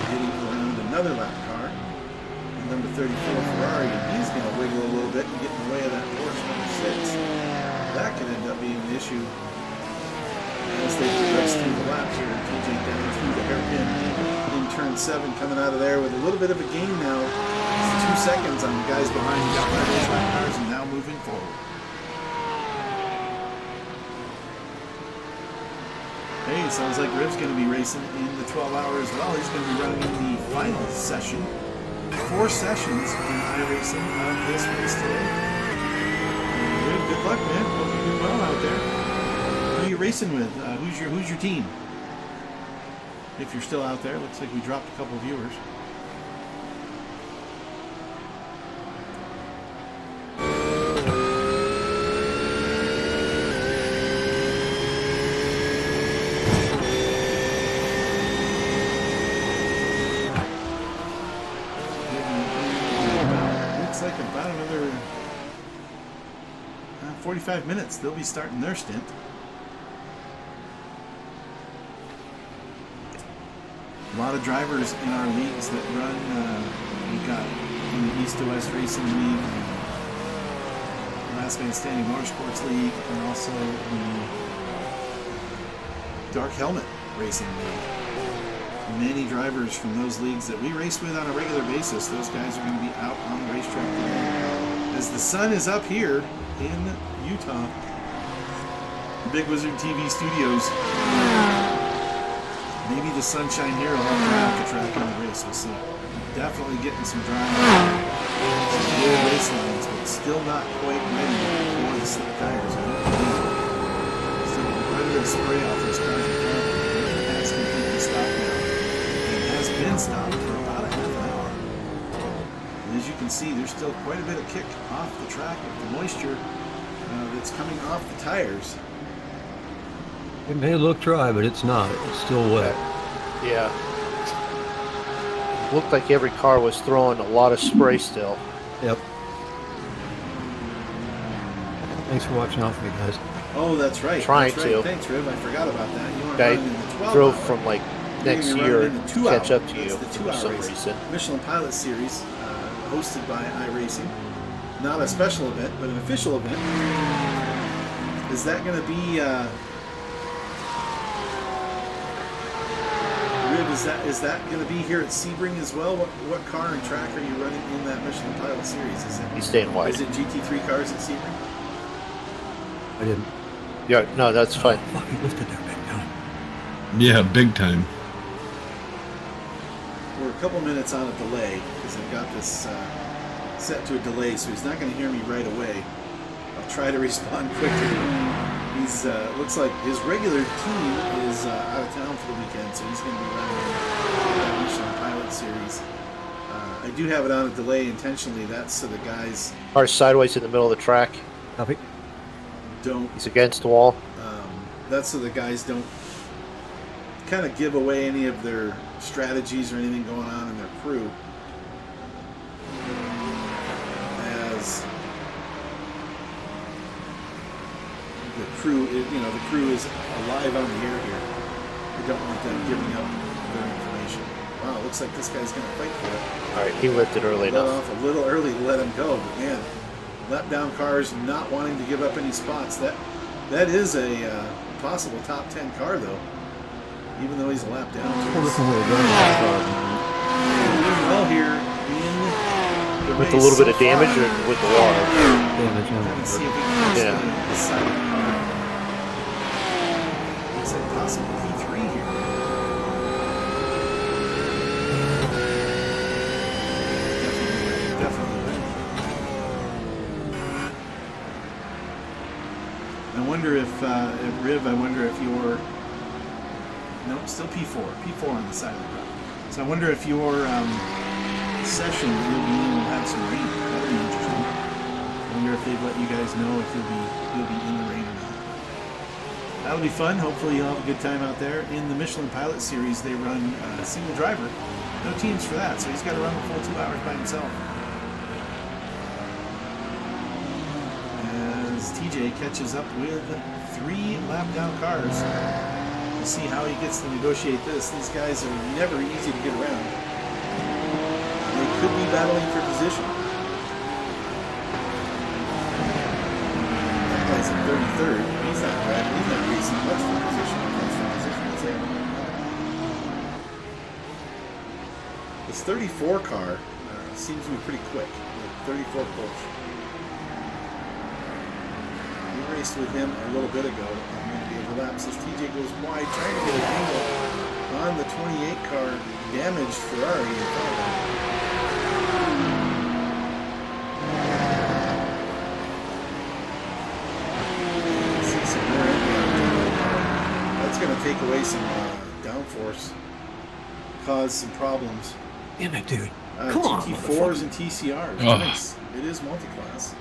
getting around another lap car. And number 34 Ferrari, and he's going to wiggle a little bit and get in the way of that Porsche number 6. That could end up being an issue as they progress through the lap here. TJ down through the hairpin in turn 7, coming out of there with a little bit of a gain now. It's 2 seconds on the guys behind. He got by those lap cars and now moving forward. Hey, it sounds like Riv's going to be racing in the 12 hour as well. He's going to be running in the final session. 4 sessions in iRacing of this race today. Riv, good luck, man. Hope you do well out there. Who are you racing with? Who's your team? If you're still out there, looks like we dropped a couple of viewers. Looks like about another 45 minutes. They'll be starting their stint. A lot of drivers in our leagues that run. We've got in the East to West Racing League, Last Man Standing Motorsports League, and also the Dark Helmet Racing League. Many drivers from those leagues that we race with on a regular basis, those guys are going to be out on the racetrack today. As the sun is up here in Utah, Bigg Wizurd TV studios. Maybe the sunshine here will help dry out the track on the race. We'll see. Definitely getting some dry out. Some good race lines, but still not quite ready for the slick tires. Still quite a bit of spray off this car. It has completely stopped now. It has been stopped for about a half an hour. And as you can see, there's still quite a bit of kick off the track with the moisture that's coming off the tires. It may look dry, but it's not. It's still wet. Yeah. Looked like every car was throwing a lot of spray still. Yep. Thanks for watching out for me, guys. Oh, that's right. Trying that's right. to. Thanks, Riv. I forgot about that. You Guy running in the 12 drove hour. from like You're next gonna be year running in the to 2 catch hour. up to That's you the for 2 hour some race. reason. Michelin Pilot Series, hosted by iRacing. Not a special event, but an official event. Is that going to be? Riv, is that going to be here at Sebring as well? What car and track are you running in that Michelin Pilot Series? Is it? He's staying wide. Is it GT3 cars at Sebring? I didn't. Yeah, no, that's fine. Fuck, he lifted there big time. Yeah, big time. We're a couple minutes on a delay because I've got this set to a delay, so he's not going to hear me right away. I'll try to respond quickly. He's looks like his regular team is out of town for the weekend, so he's going to be running that Michelin Pilot Series. I do have it on a delay intentionally. That's so the guys Car's sideways in the middle of the track. Copy. don't. He's against the wall. That's so the guys don't kind of give away any of their strategies or anything going on in their crew. As the crew, the crew is alive on the air here. I don't want them giving up their information. wow, it looks like this guy's going to fight for it. All right, he lifted early Let enough. off a little early to let him go, but man, lap down cars not wanting to give up any spots. That is a possible top 10 car though, even though he's a lap down. Well, this is what we're doing. Doing well here in the With a race little bit so of damage far. or with the water? Damage, Trying to see if we can Yeah. explain this side of the car. Looks like possible P3 here. Definitely. I wonder if, at Riv, I wonder if you're, no, still P4 on the side of the car. So I wonder if your session that you'll be in will have some rain. That'll be interesting. I wonder if they've let you guys know if you'll be in the rain or not. That'll be fun. Hopefully you'll have a good time out there. In the Michelin Pilot Series, they run single driver. No teams for that, so he's got to run the full 2 hours by himself. As TJ catches up with 3 lap down cars. We'll see how he gets to negotiate this. These guys are never easy to get around. They could be battling for position. That guy's in 33rd. He's not driving. He's not racing much for position. Much for position. He's there. This 34 car seems to be pretty quick. The 34 Porsche. We raced with him a little bit ago. I'm going to be able to lapse as TJ goes wide, trying to get an angle on the 28 car damaged Ferrari in front of him. See some more impact. That's going to take away some downforce, cause some problems. Damn it, dude. Come on, GT4s and TCRs. Oh. Nice. It is multi-class.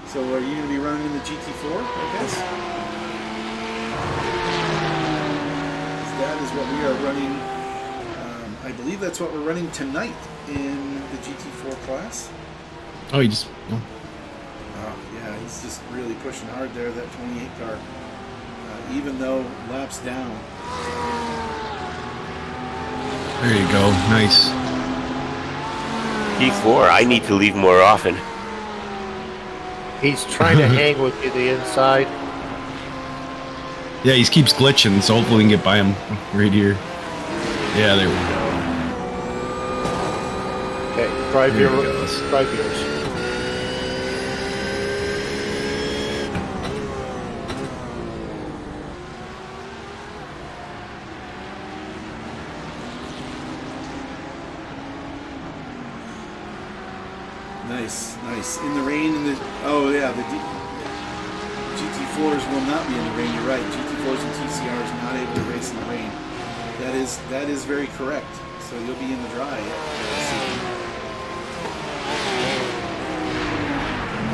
So are you going to be running in the GT4, I guess? That is what we are running. I believe that's what we're running tonight in the GT4 class. Oh, you just. Oh. Yeah, he's just really pushing hard there, that 28 car. Even though laps down. There you go. Nice. P4, I need to leave more often. He's trying to hang with you the inside. Yeah, he keeps glitching, so hopefully we can get by him right here. Yeah, there we go. Okay, drive There your, he goes. drive yours. Nice. In the rain, oh yeah, the GT4s will not be in the rain. You're right. GT4s and TCRs not able to race in the rain. That is very correct. So you'll be in the dry.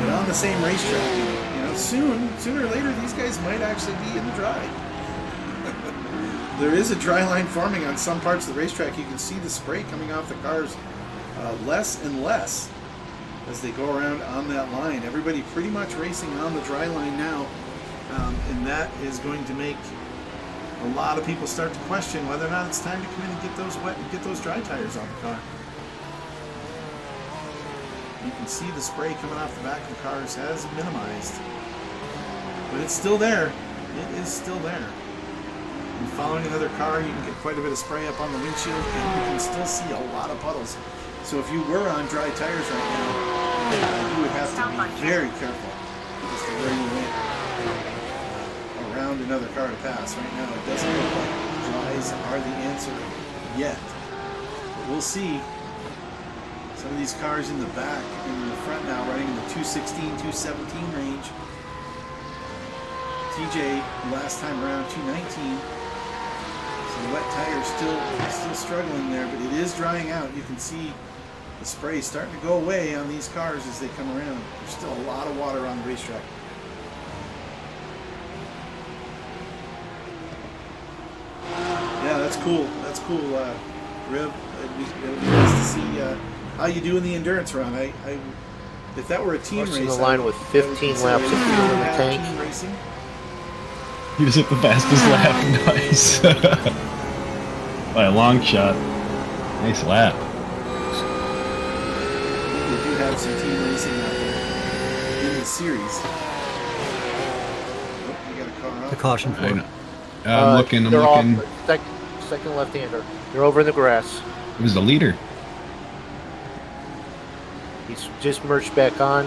But on the same racetrack, sooner or later, these guys might actually be in the dry. There is a dry line forming on some parts of the racetrack. You can see the spray coming off the cars less and less as they go around on that line. Everybody pretty much racing on the dry line now, and that is going to make a lot of people start to question whether or not it's time to come in and get those wet and get those dry tires on the car. You can see the spray coming off the back of the cars has minimized, but it's still there. It is still there. And following another car, you can get quite a bit of spray up on the windshield, and you can still see a lot of puddles. So if you were on dry tires right now, you would have to be very careful as to where you went around another car to pass. Right now, it doesn't look like dries are the answer yet. But we'll see. Some of these cars in the back and in the front now running in the 216, 217 range. TJ last time around 219. So the wet tire still struggling there, but it is drying out. You can see the spray starting to go away on these cars as they come around. There's still a lot of water on the racetrack. Yeah, that's cool. That's cool, Riv. It'll be nice to see how you do in the endurance run. If that were a team Crossing race, the line with 15 laps of fuel in the tank. Team racing. He just hit the fastest lap. Nice. By a long shot. Nice lap. They do have some team racing out there in the series. Oh, you got a car The off. caution I for know. I'm looking. They're off. It Second left-hander. They're over in the grass. was the leader. He's just merged back on.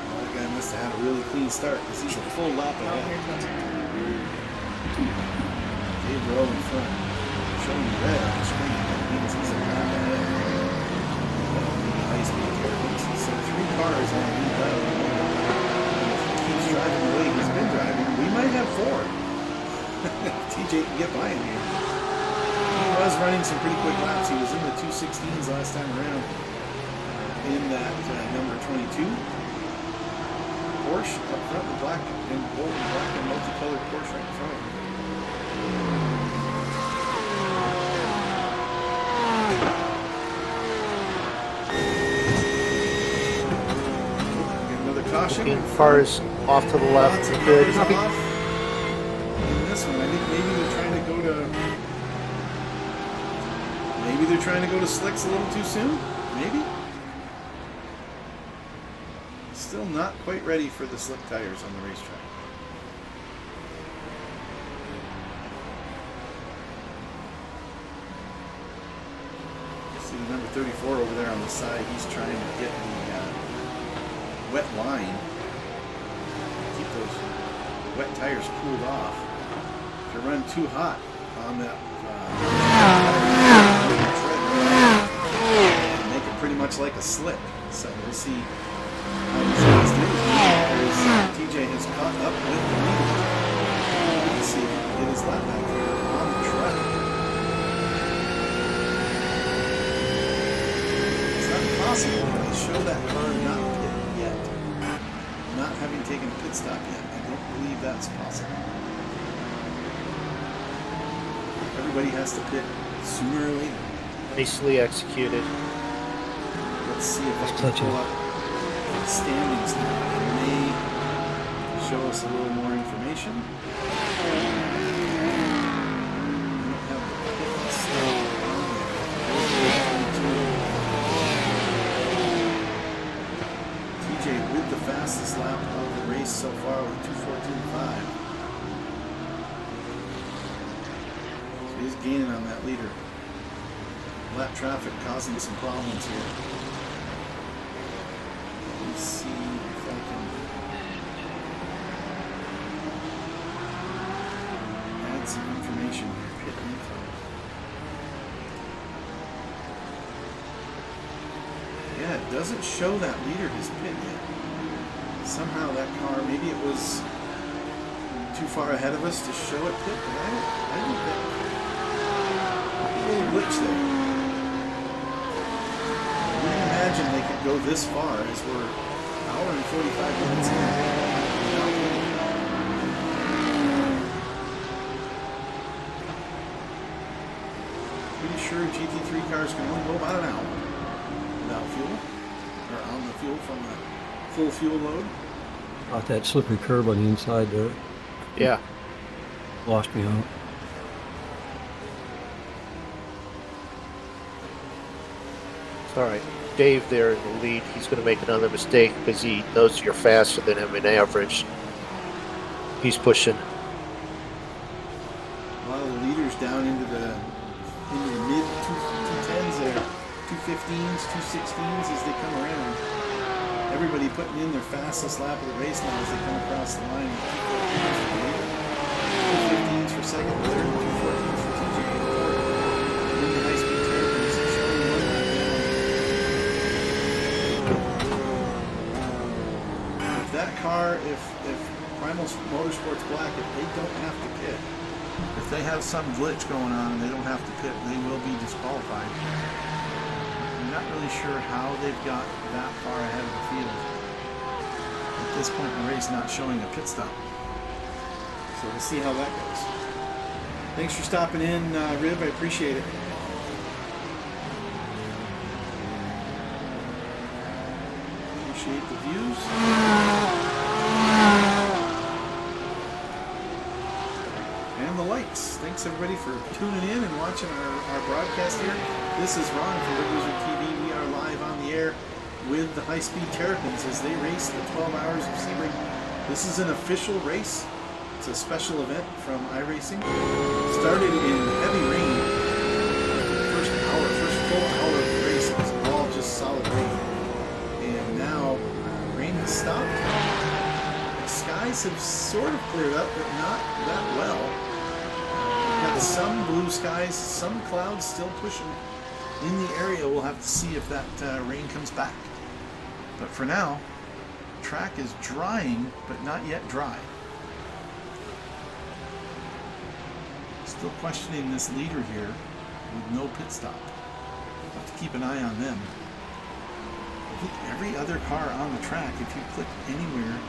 That guy must have had a really clean start because he's a full lap ahead. Dave Rowe in front. Showing red on the screen. That means he's a lap ahead. High Speed Terrapins. So 3 cars on the lead out. If he keeps driving the way he's been driving, we might have 4. TJ can get by him here. He was running some pretty quick laps. He was in the 2:16s last time around in that number 22 Porsche up front, the black and gold and black and multicolored Porsche right in front of him. Get another caution. Cars off to the left. Lots of Good. cars off. In this one, I think maybe they're trying to go to slicks a little too soon. Maybe. Still not quite ready for the slick tires on the racetrack. See the number 34 over there on the side. He's trying to get the wet line. Keep those wet tires cooled off. If you run too hot on that and make it pretty much like a slick. So we'll see how these guys do. TJ has caught up with the lead. Let's see if he can get his lap back here on the track. It's not possible that they show that car not pit yet. Not having taken a pit stop yet. I don't believe that's possible. Everybody has to pit sooner or later. Nicely executed. Let's see if I can touch pull it. up the standings now. It may show us a little more information. I don't have the pit stop on there. TJ with the fastest lap of the race so far with 2:14.5. So he's gaining on that leader. Lap traffic causing some problems here. Let's see if I can add some information here. Pit info. Yeah, it doesn't show that leader has pit yet. Somehow that car, maybe it was too far ahead of us to show it pit, but I don't think. A little glitch there. I wouldn't imagine they could go this far as we're an hour and 45 minutes in without pitting. Pretty sure GT3 cars can only go about an hour without fuel, or on the fuel from a full fuel load. Got that slippery curb on the inside there. Yeah. Lost me out. All right. Dave there in the lead. He's going to make another mistake because he knows you're faster than him in average. He's pushing. A lot of the leaders down into the mid 210s there, 215s, 216s as they come around. Everybody putting in their fastest lap of the race now as they come across the line. 215s for second, third, 214s for TJ. In the High Speed Terrapins, showing one lap down. If that car, if Primal Motorsports Black, if they don't have to pit, if they have some glitch going on and they don't have to pit, they will be disqualified. I'm not really sure how they've got that far ahead of the field at this point in the race, not showing a pit stop. So we'll see how that goes. Thanks for stopping in, Rib. I appreciate it. Appreciate the views. And the likes. Thanks everybody for tuning in and watching our broadcast here. This is Ron from Bigg Wizurd TV. We are live on the air with the High Speed Terrapins as they race the 12 hours of Sebring. This is an official race. It's a special event from iRacing. Started in heavy rain. First full hour of the race was all just solid rain. And now rain has stopped. The skies have sort of cleared up, but not that well. We've got some blue skies, some clouds still pushing in the area. We'll have to see if that rain comes back. But for now, the track is drying, but not yet dry. Still questioning this leader here with no pit stop. Have to keep an eye on them. I think every other car on the track, if you click anywhere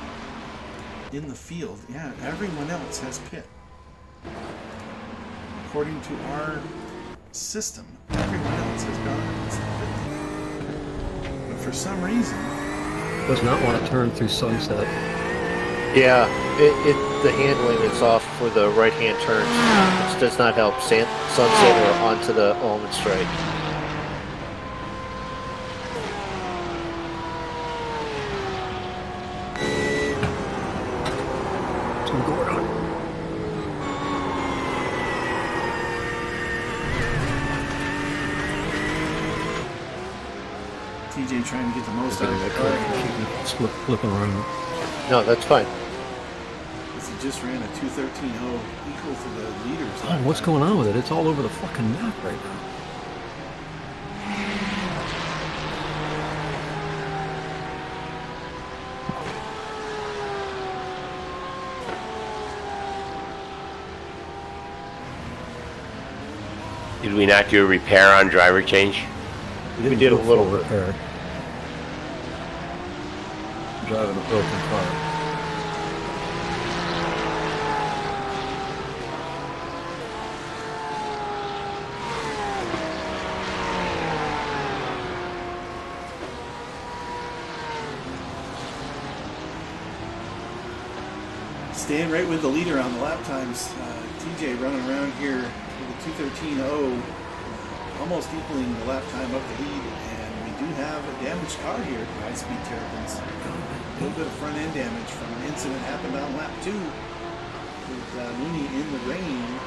in the field, yeah, everyone else has pit. According to our system, everyone else has gone pit. But for some reason, Does not want to turn through Sunset. Yeah, the handling is off for the right-hand turns, which does not help Sunset or onto the Almond Strike. It's gonna go around. TJ trying to get the most out of the car. Flipping around. No, that's fine. Because he just ran a 2:13.0 equal to the leaders. God, what's going on with it? It's all over the fucking map right now. Did we not do a repair on driver change? We did a little bit. repair. Driving a broken car. Staying right with the leader on the lap times. TJ running around here with a 2:13.0, almost equaling the lap time of the lead. And we do have a damaged car here at High Speed Terrapins. A little bit of front end damage from an incident happened on lap 2 with Mooney in the rain.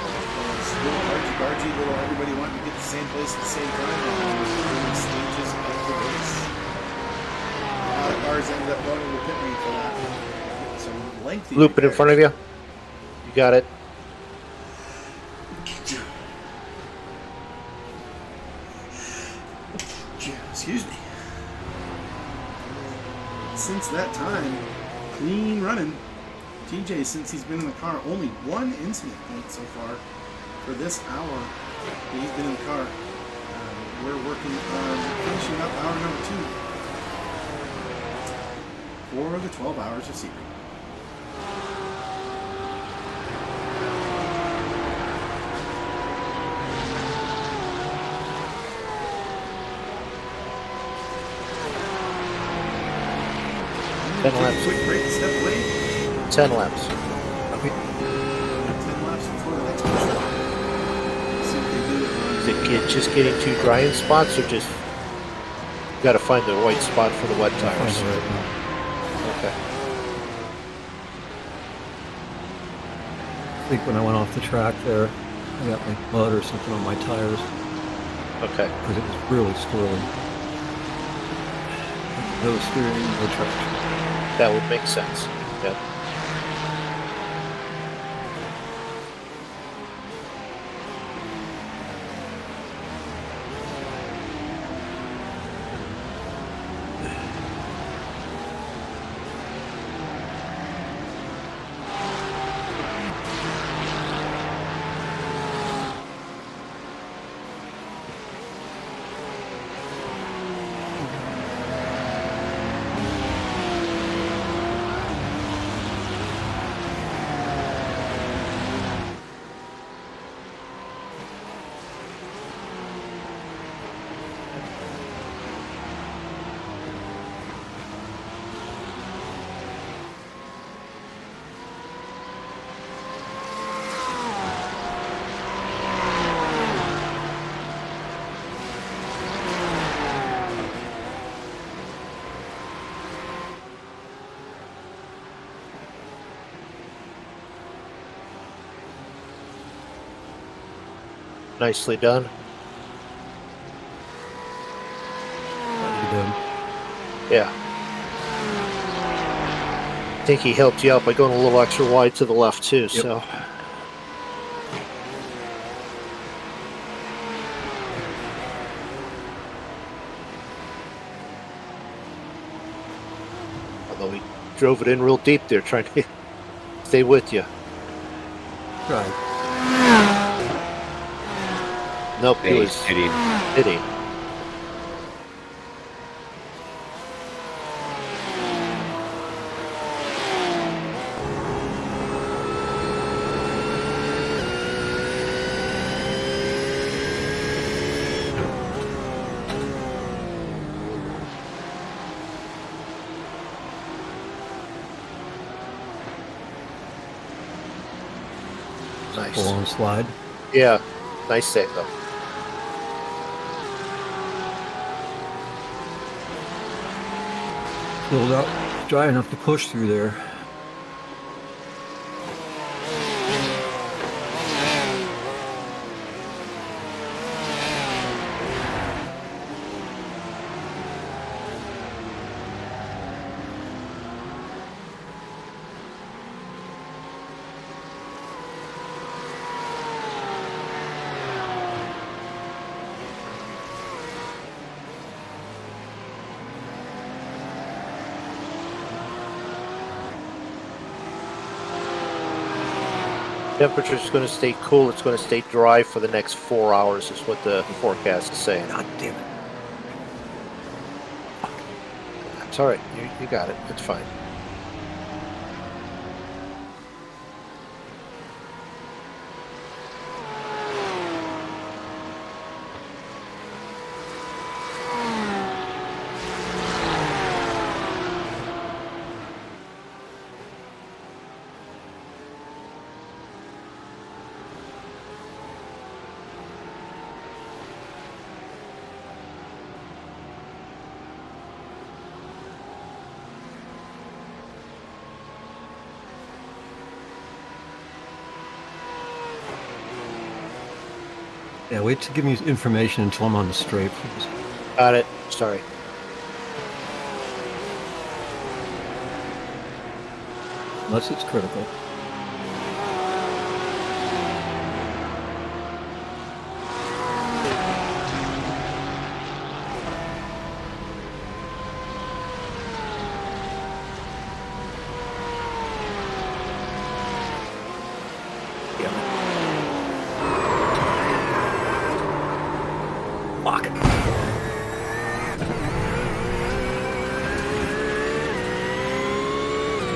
Little argy-bargy, little everybody wanting to get to the same place at the same time on the stages of the race. A lot of cars ended up going to the pit lane for that. Some lengthy Loop it in front of you. You got it. Excuse me. Since that time, clean running. TJ, since he's been in the car, only one incident point so far for this hour that he's been in the car. We're working on finishing up hour number 2 for the 12 hours of Sebring. Quick break, step away. 10 laps. 10 laps before the next push. See what they do. Is it just getting too dry in spots, or just got to find the right spot for the wet tires? Okay. I think when I went off the track there, I got like mud or something on my tires Okay. because it was really squirrely. No steering, no traction. That would make sense. Yep. Nicely done. Pretty good. Yeah. I think he helped you out by going a little extra wide to the left too, so. Although he drove it in real deep there, trying to stay with you. Right. Nope, he was hitting. hitting. Nice. Full on slide. Yeah, nice save though. Filled up. Dry enough to push through there. Temperature's going to stay cool. It's going to stay dry for the next 4 hours, is what the forecast is saying. God damn it. It's all right. You got it. It's fine. Yeah, wait to give me information until I'm on the straight, please. Got it. Sorry. Unless it's critical. Fuck.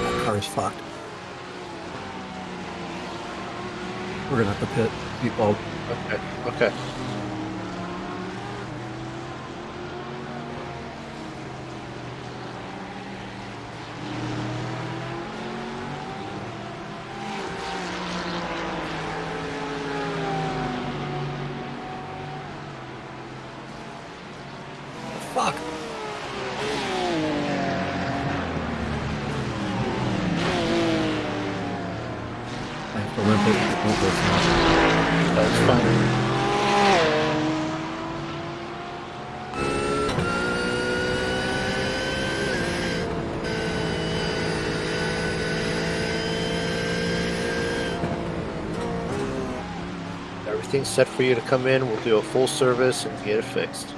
That car is fucked. We're gonna have to pit. Well, Okay. Okay. fuck. I have to limp it. That's fine. Everything's set for you to come in. We'll do a full service and get it fixed.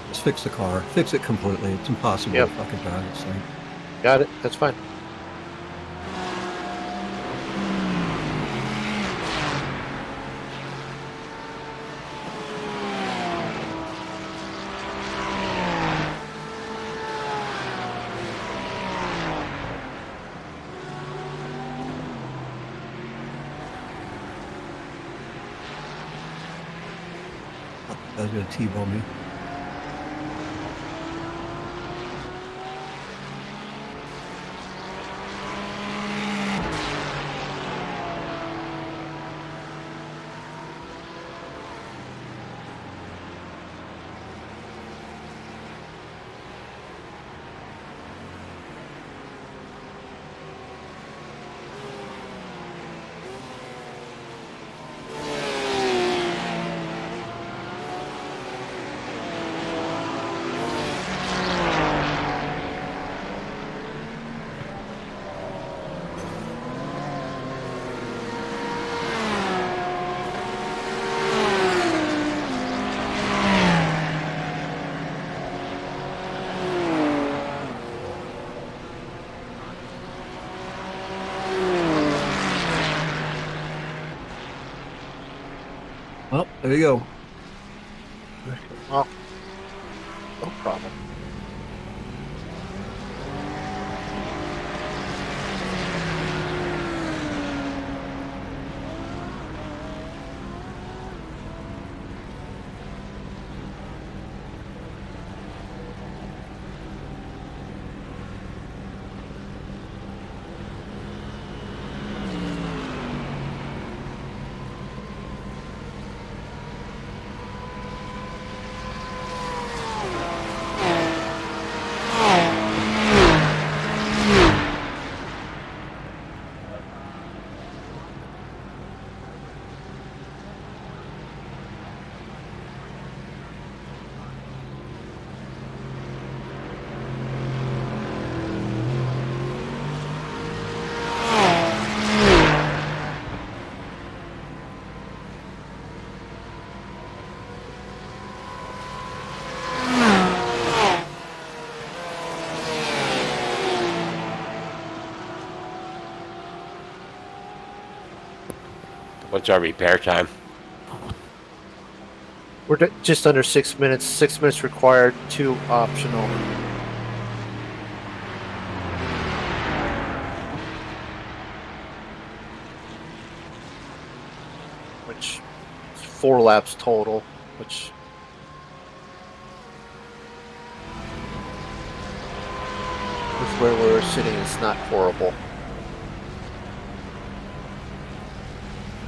Just fix the car. Fix it completely. It's impossible Yep. to fucking drive this thing. Got it. That's fine. I was gonna T-bone me. Oh, there you go. Well, no problem. What's our repair time? We're just under 6 minutes. 6 minutes required, 2 optional. Which is 4 laps total, which with where we're sitting, it's not horrible.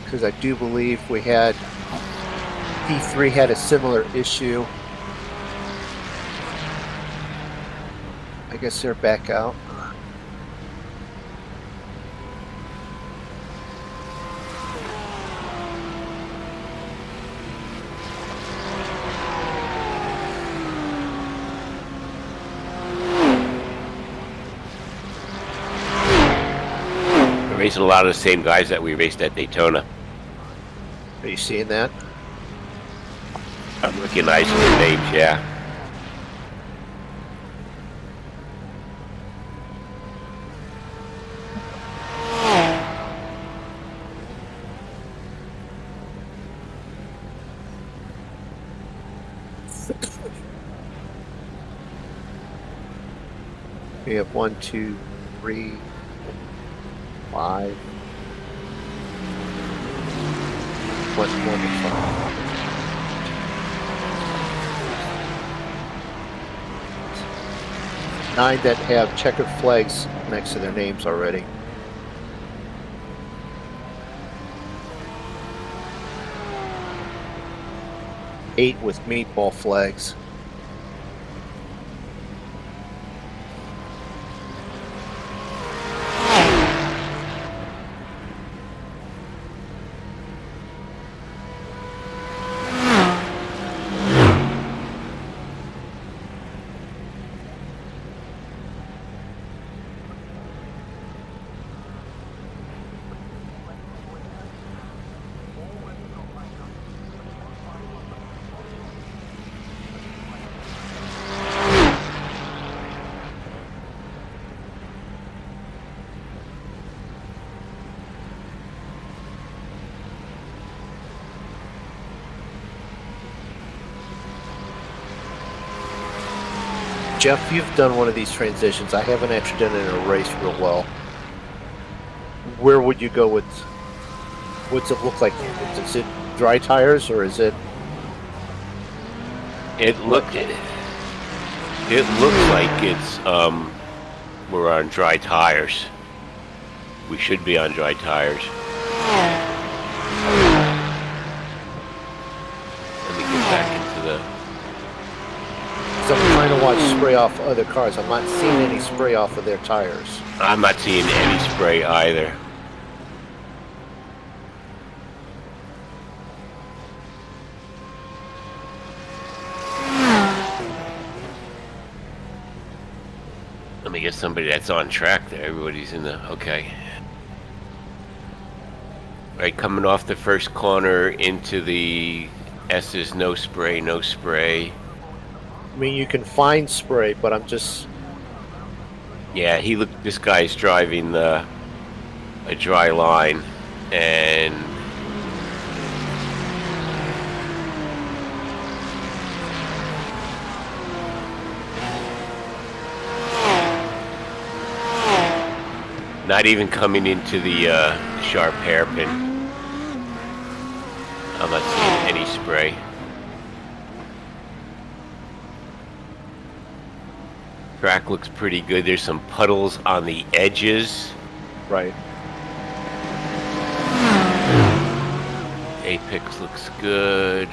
Because I do believe we had P3 had a similar issue. I guess they're back out. We're racing a lot of the same guys that we raced at Daytona. Are you seeing that? I'm recognizing their names, yeah. We have 1, 2, 3, 5. What's more than 5? 9 that have checkered flags next to their names already. Eight with meatball flags. Jeff, you've done one of these transitions. I haven't actually done it in a race real well. Where would you go with? What's it look like? Is it dry tires or is it? It looks like it's we're on dry tires. We should be on dry tires. Let me get back into the. So I'm trying to watch spray off other cars. I'm not seeing any spray off of their tires. I'm not seeing any spray either. Let me get somebody that's on track there. Everybody's in the, okay. Right, coming off the first corner into the S's, no spray, no spray. I mean, you can find spray, but I'm just... Yeah, this guy's driving a dry line, and Not even coming into the sharp hairpin. I'm not seeing any spray. Track looks pretty good. There's some puddles on the edges. Right. Apex looks good.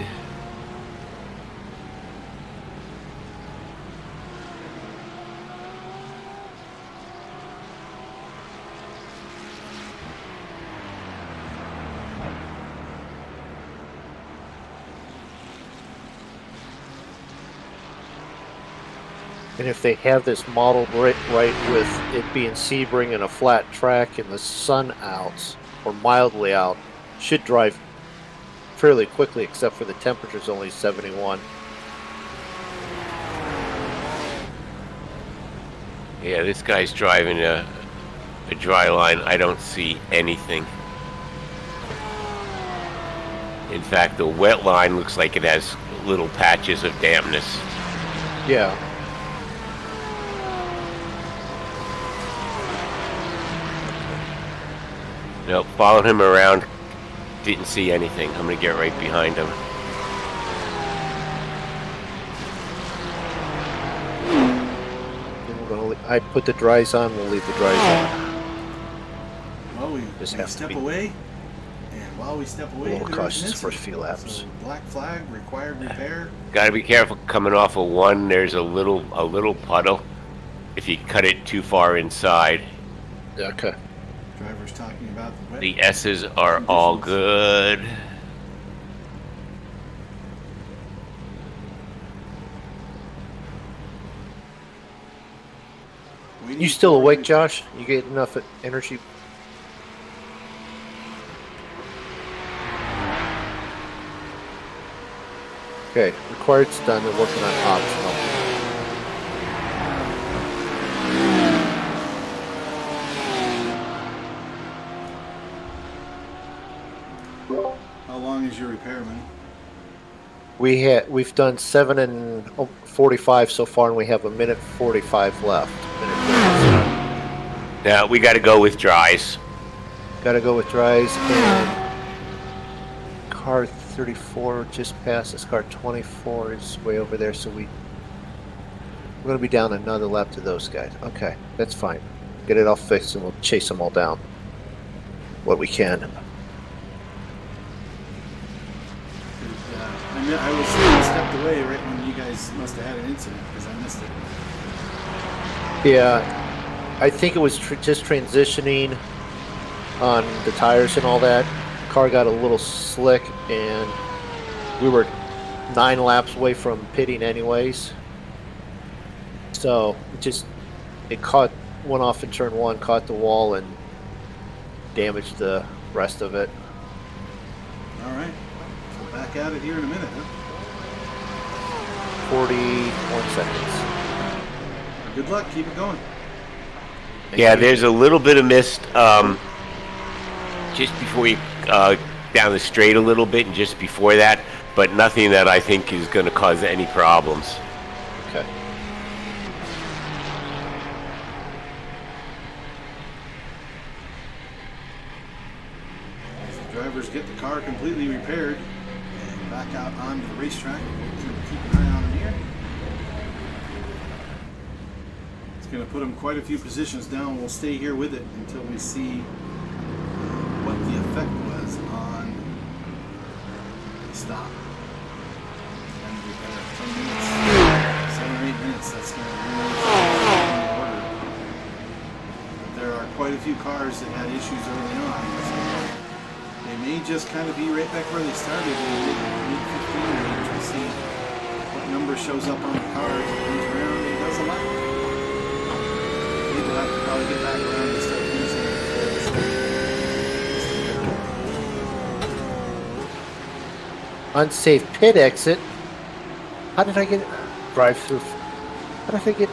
And if they have this modeled right with it being Sebring and a flat track and the sun out, or mildly out, should drive fairly quickly, except for the temperature's only 71. Yeah, this guy's driving a dry line. I don't see anything. In fact, the wet line looks like it has little patches of dampness. Yeah. Nope, followed him around. Didn't see anything. I'm gonna get right behind him. Then we're gonna. I put the dries on. We'll leave the dries on. Well, we Just have to step be away, and while we step away, a little there's an cautious the first incident. few laps. So, black flag, required repair. Gotta be careful coming off of 1. There's a little puddle. If you cut it too far inside, Yeah, okay. Driver's talking about the wet. the S's are all good. Waiting You still for- awake, Josh? You get enough energy? Okay, required's done. They're working on optional. How long is your repairman? We've done 7 and 45 so far, and we have a minute 45 left. Now we gotta go with dries. Got to go with dries and car 34 just passed us. Car 24 is way over there, so we're gonna be down another lap to those guys. Okay, that's fine. Get it all fixed, and we'll chase them all down. What we can. I was stepped away right when you guys must have had an incident because I missed it. Yeah, I think it was just transitioning on the tires and all that. The car got a little slick, and we were 9 laps away from pitting anyways. So it went off in turn 1, caught the wall, and damaged the rest of it. All right. So back at it here in a minute, huh? 41 seconds. Good luck. Keep it going. Yeah, there's a little bit of mist just before you down the straight a little bit, and just before that, but nothing that I think is going to cause any problems. Okay. As the drivers get the car completely repaired and back out onto the racetrack, we'll keep an eye on them here. It's going to put them quite a few positions down. We'll stay here with it until we see what the effect was on the stop. And we've got 10 minutes, 7 or 8 minutes. That's going to really the order. But there are quite a few cars that had issues early on. So they may just kind of be right back where they started in mid-15 range. We'll see what number shows up on the cars. It comes around and does a lap. We'll have to probably get back around and start using it. Unsafe pit exit. How did I get it? Drive through. How did I get?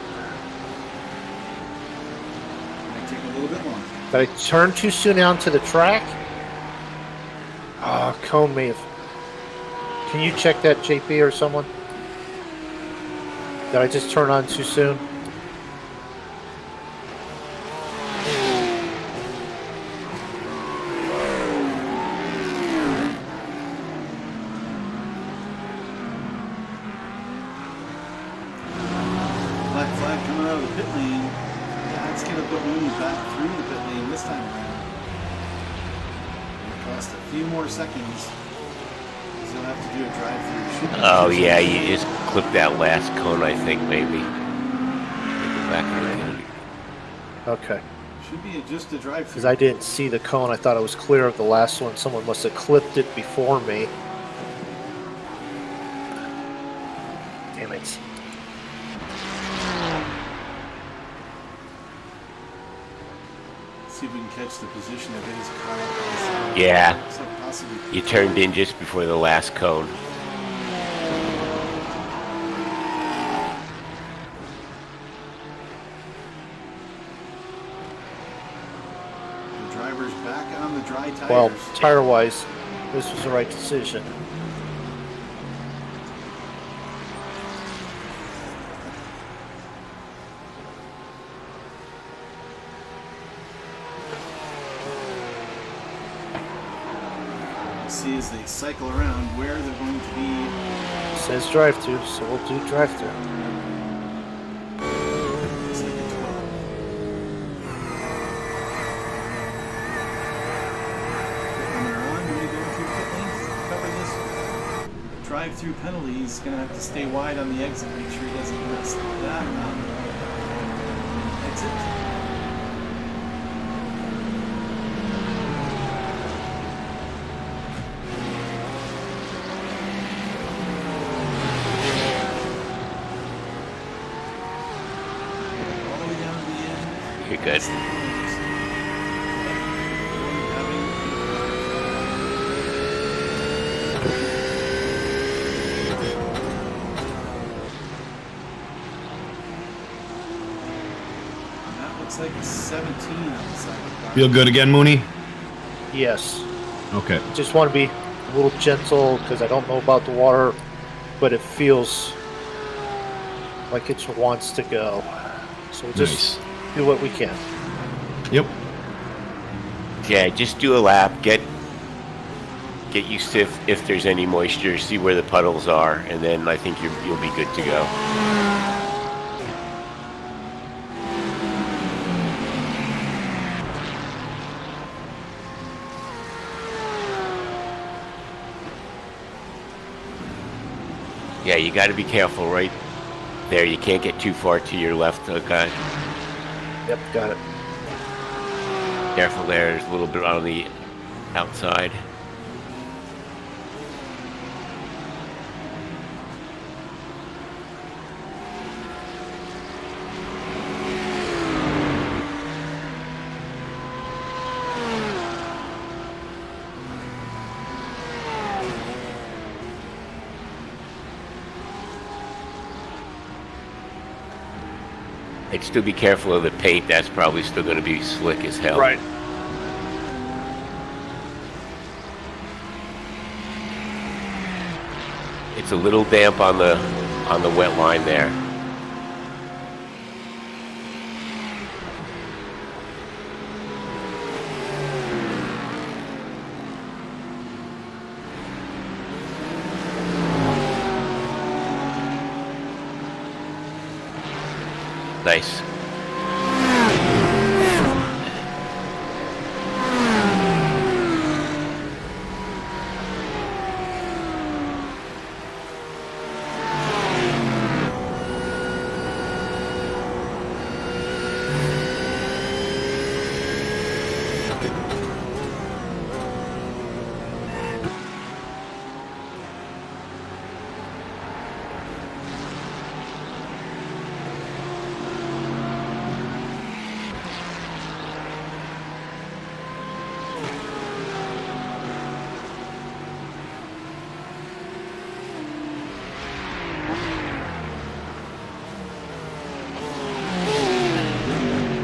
Might take a little bit longer. Did I turn too soon onto the track? Oh, Cone may have. Can you check that, JP, or someone? Did I just turn on too soon? black flag coming out of the pit lane. That's going to put Mooney back through the pit lane this time around. It'll cost a few more seconds. He's going to have to do a drive-through. Oh yeah, you just clip that last cone, I think maybe. Go back around. Okay. Should be just a drive-through. Because I didn't see the cone. I thought it was clear of the last one. Someone must have clipped it before me. Damn it. See if we can catch the position of his car. Yeah, Looks like possibly. you turned in just before the last cone. The driver's back on the dry tires. Well, tire-wise, this was the right decision. See as they cycle around where they're going to be. It says drive-through, so we'll do drive-through. Looks like a 12. When they're on, do we go through pit lanes to cover this drive-through penalty? He's going to have to stay wide on the exit, make sure he doesn't mess that up. Exit. You're good. That looks like a 17 on the side of the car. Feel good again, Mooney? Yes. Okay. Just want to be a little gentle because I don't know about the water, but it feels like it wants to go. So we'll just do what we can. Yep. Yeah, just do a lap. Get used to if there's any moisture. See where the puddles are, and then I think you'll be good to go. Yeah, you got to be careful right there. You can't get too far to your left, okay? Yep, got it. Careful there. There's a little bit on the outside. I'd still be careful of the paint. That's probably still going to be slick as hell. Right. It's a little damp on the wet line there. Nice.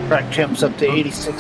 Track temps up to 86.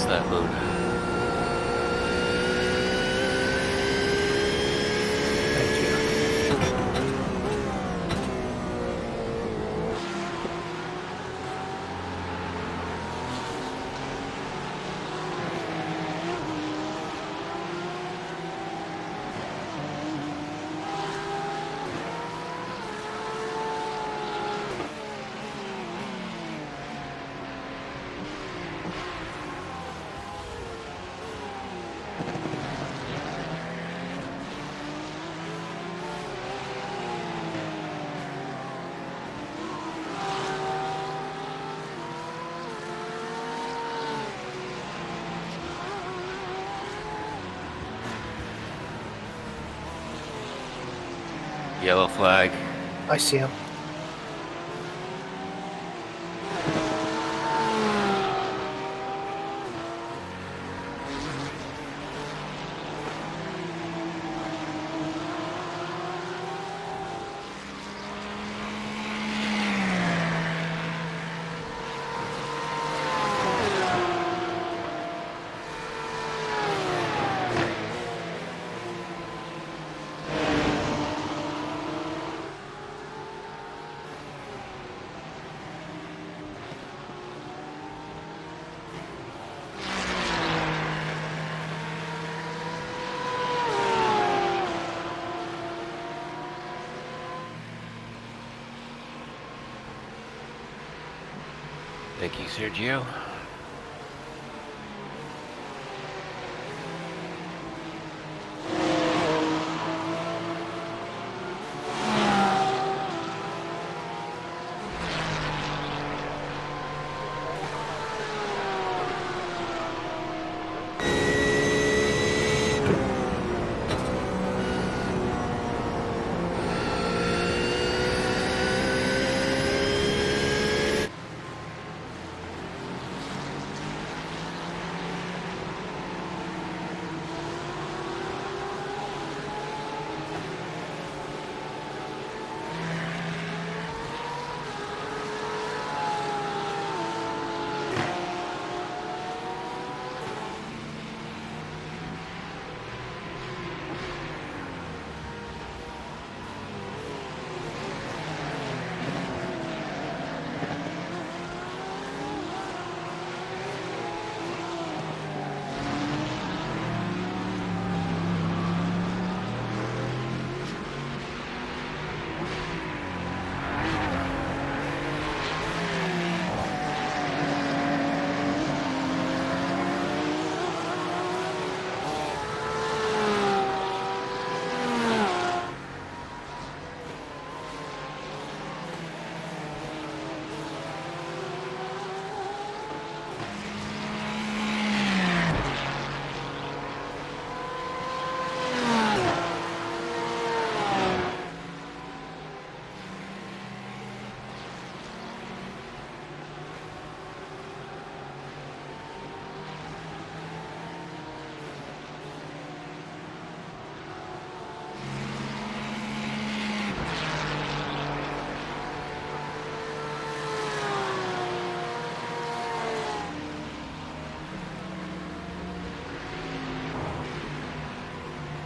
that, Moon. Thank you. Yellow flag. I see him. Thank you, Sergio.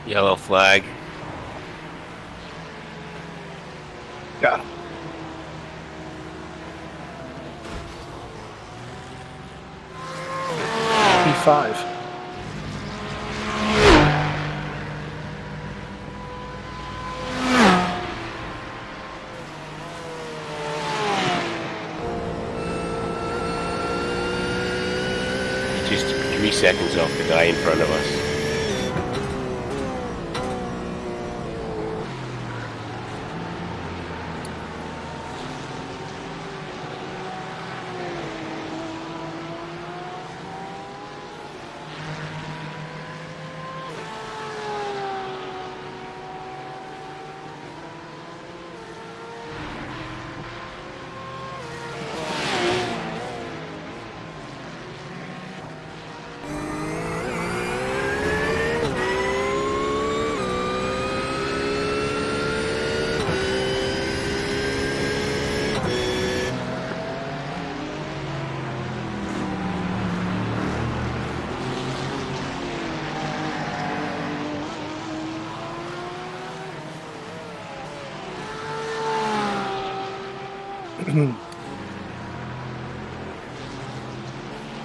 Yellow flag. Got him. P5. Just 3 seconds off the guy in front of us.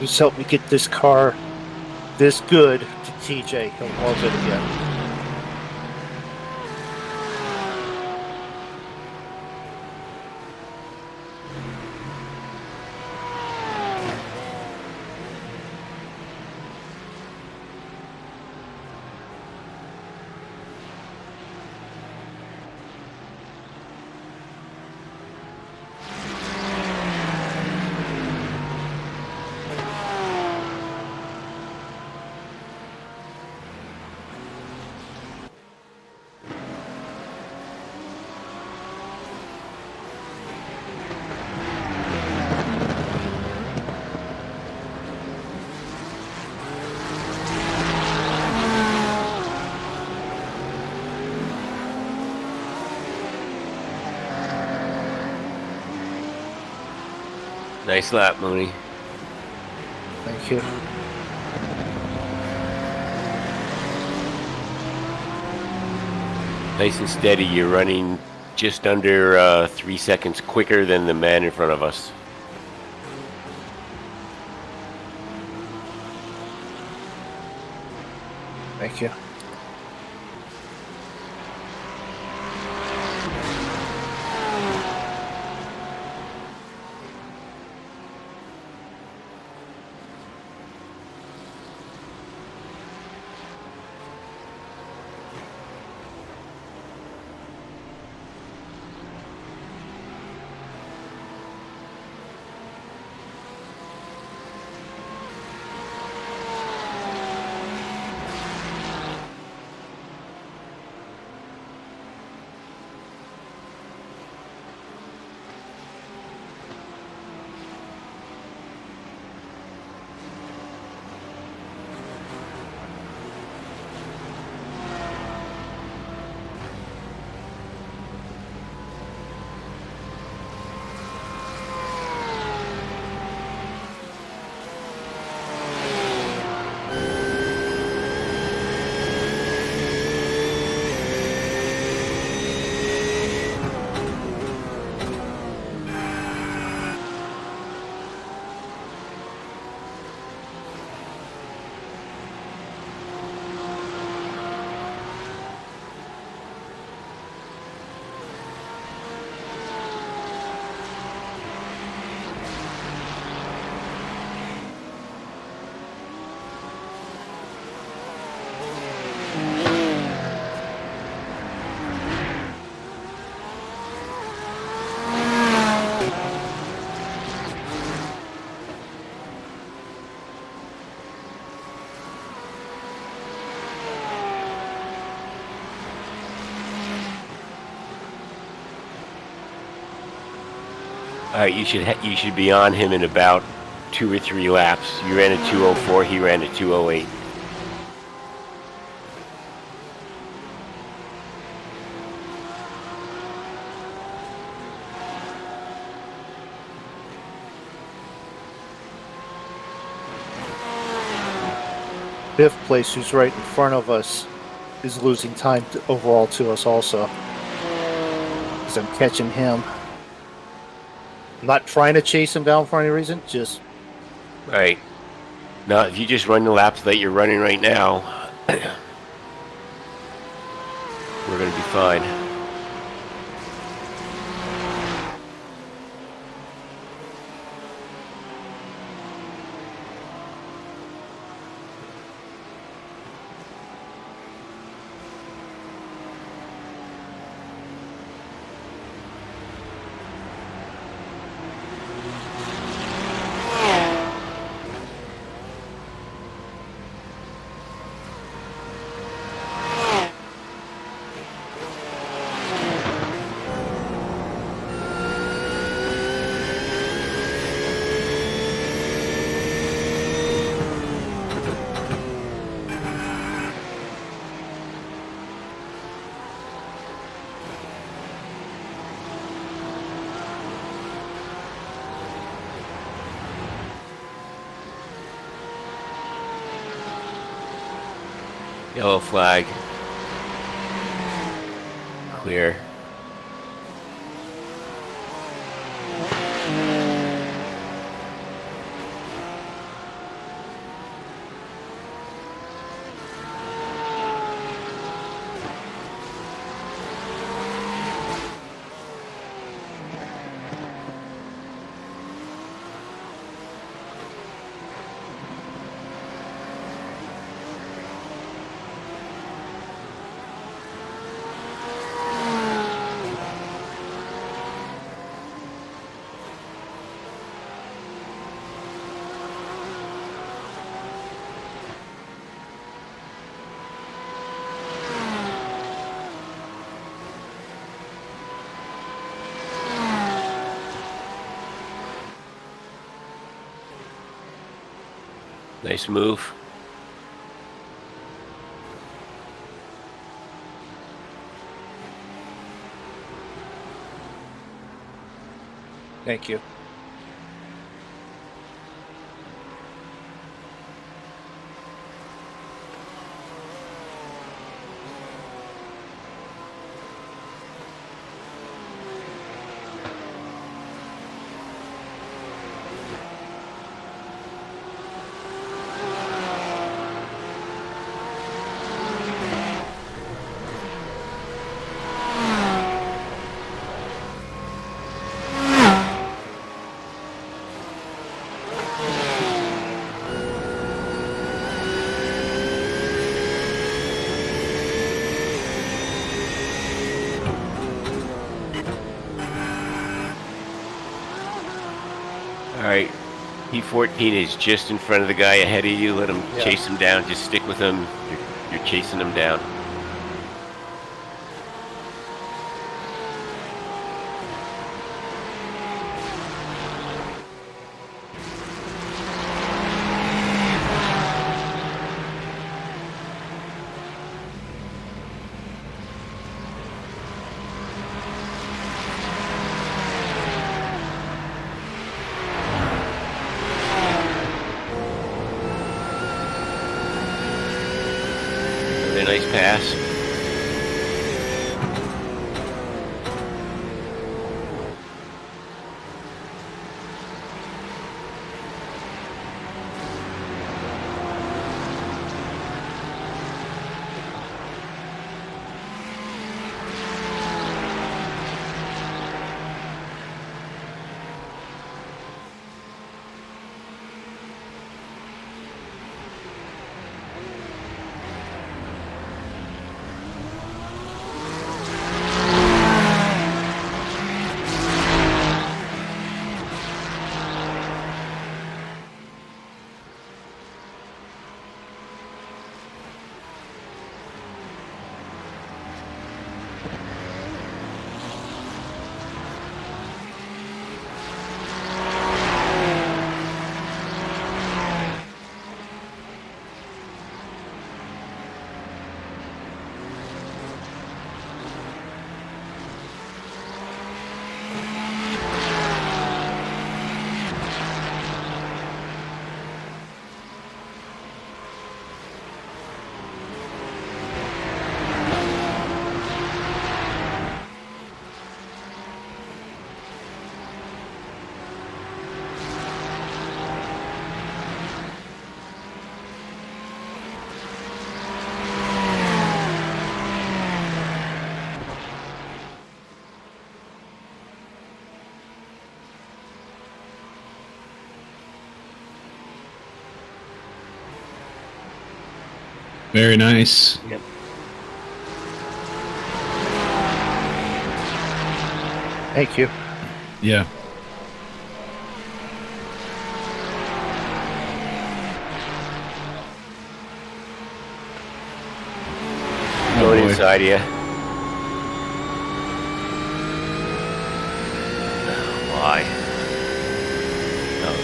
Just help me get this car this good to TJ. He'll love it again. Nice lap, Mooney. Thank you. Nice and steady. You're running just under 3 seconds quicker than the man in front of us. Thank you. All right, you should be on him in about 2 or 3 laps. You ran a 2:04. He ran a 2:08. Fifth place, who's right in front of us, is losing time overall to us also. Because I'm catching him. I'm not trying to chase him down for any reason, just... Right. Now, if you just run the laps that you're running right now, we're going to be fine. Yellow flag. Clear. Nice move. Thank you. All right. P14 is just in front of the guy ahead of you. Let him chase him down. Just stick with him. You're chasing him down. Nice pass. Very nice. Yep. Thank you. Yeah. Going boy. inside you. Why? Oh.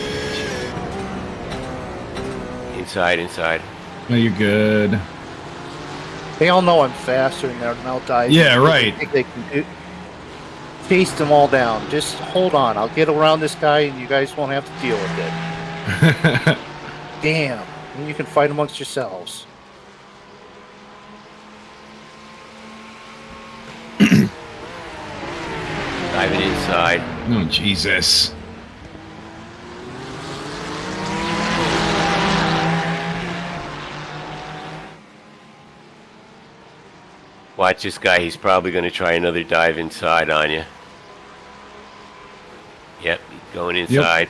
Inside. No, you're good. They all know I'm faster and they're now diving. Yeah, right. I think they can chase them all down. Just hold on. I'll get around this guy and you guys won't have to deal with it. Damn. And you can fight amongst yourselves. Diving inside. Oh, Jesus. Watch this guy. He's probably going to try another dive inside on you. Yep, going inside.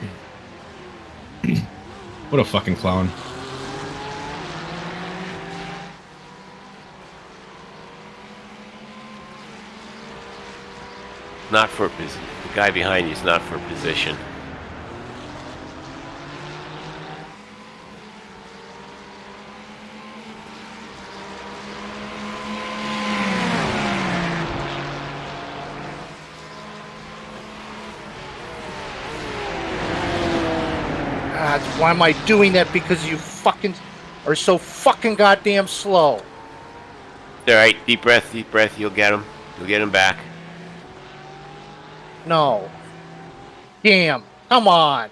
What a fucking clown. Not for position. The guy behind you is not for position. God, why am I doing that? Because you fucking are so fucking goddamn slow. All right, deep breath, you'll get him. You'll get him back. No. Damn. Come on.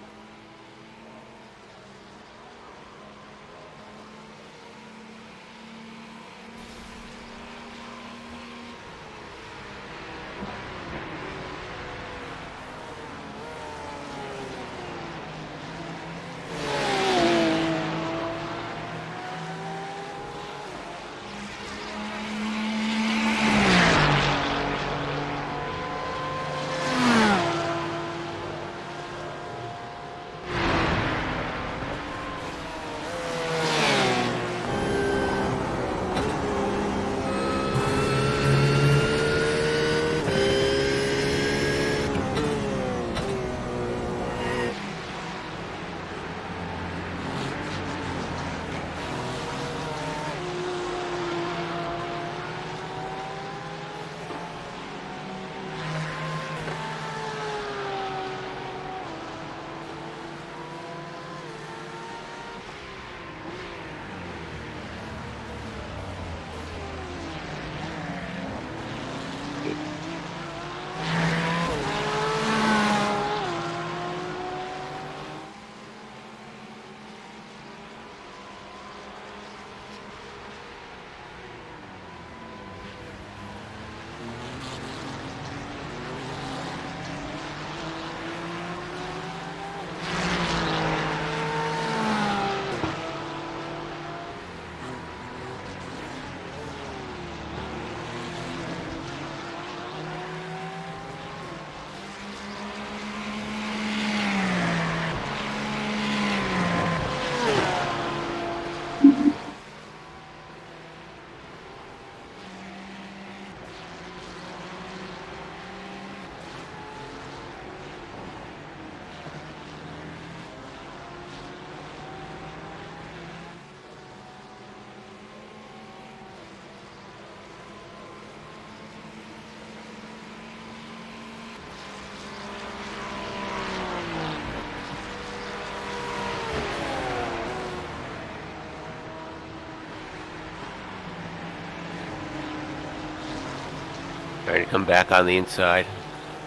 Trying to come back on the inside.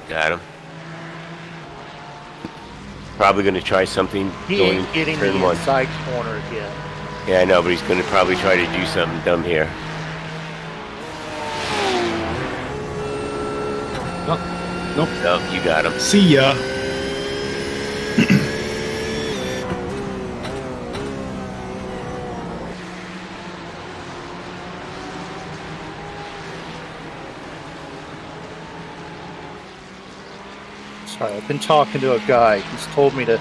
Got him. Probably going to try something He going ain't getting turn the one. inside corner again. Yeah, I know, but he's going to probably try to do something dumb here. Nope. No, you got him. See ya. Sorry, I've been talking to a guy. He's told me to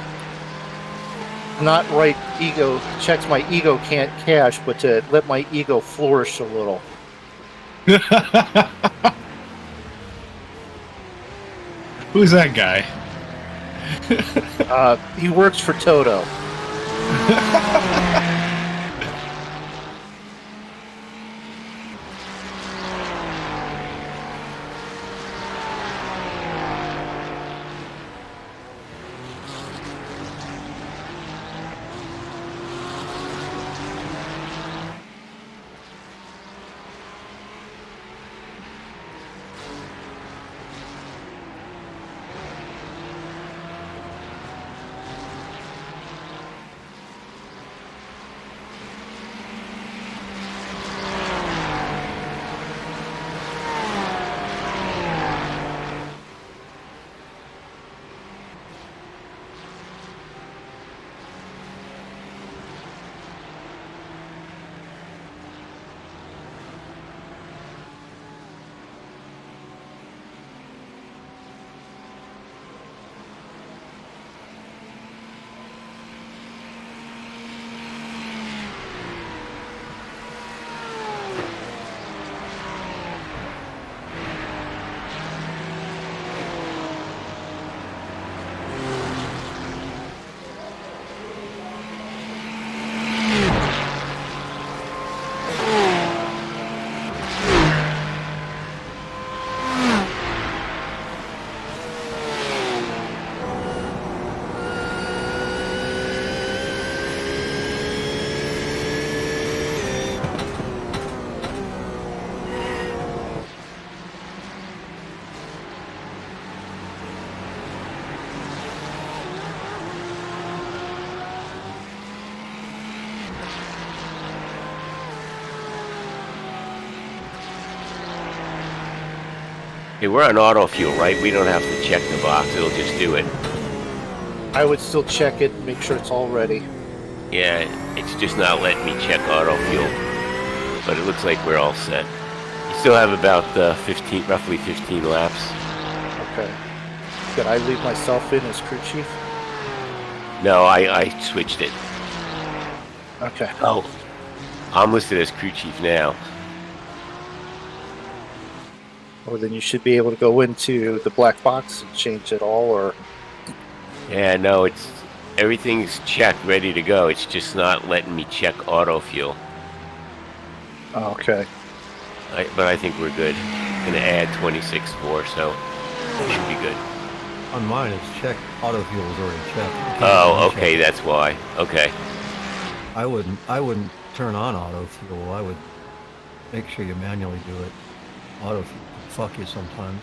not write ego, checks my ego can't cash, but to let my ego flourish a little. Who's that guy? He works for Toto. Hey, we're on auto fuel, right? We don't have to check the box. It'll just do it. I would still check it and make sure it's all ready. Yeah, it's just not letting me check auto fuel. But it looks like we're all set. You still have about roughly 15 laps. Okay. Did I leave myself in as crew chief? No, I switched it. Okay. Oh, I'm listed as crew chief now. Or then you should be able to go into the black box and change it all, or... Yeah, no, everything's checked, ready to go. It's just not letting me check auto fuel. Oh, okay. But I think we're good. Gonna add 26.4, so it should be good. On mine, it's checked. Auto fuel is already checked. You can't Oh, uncheck okay, it. that's why. Okay. I wouldn't turn on auto fuel. I would make sure you manually do it. Auto fuel can fuck you sometimes.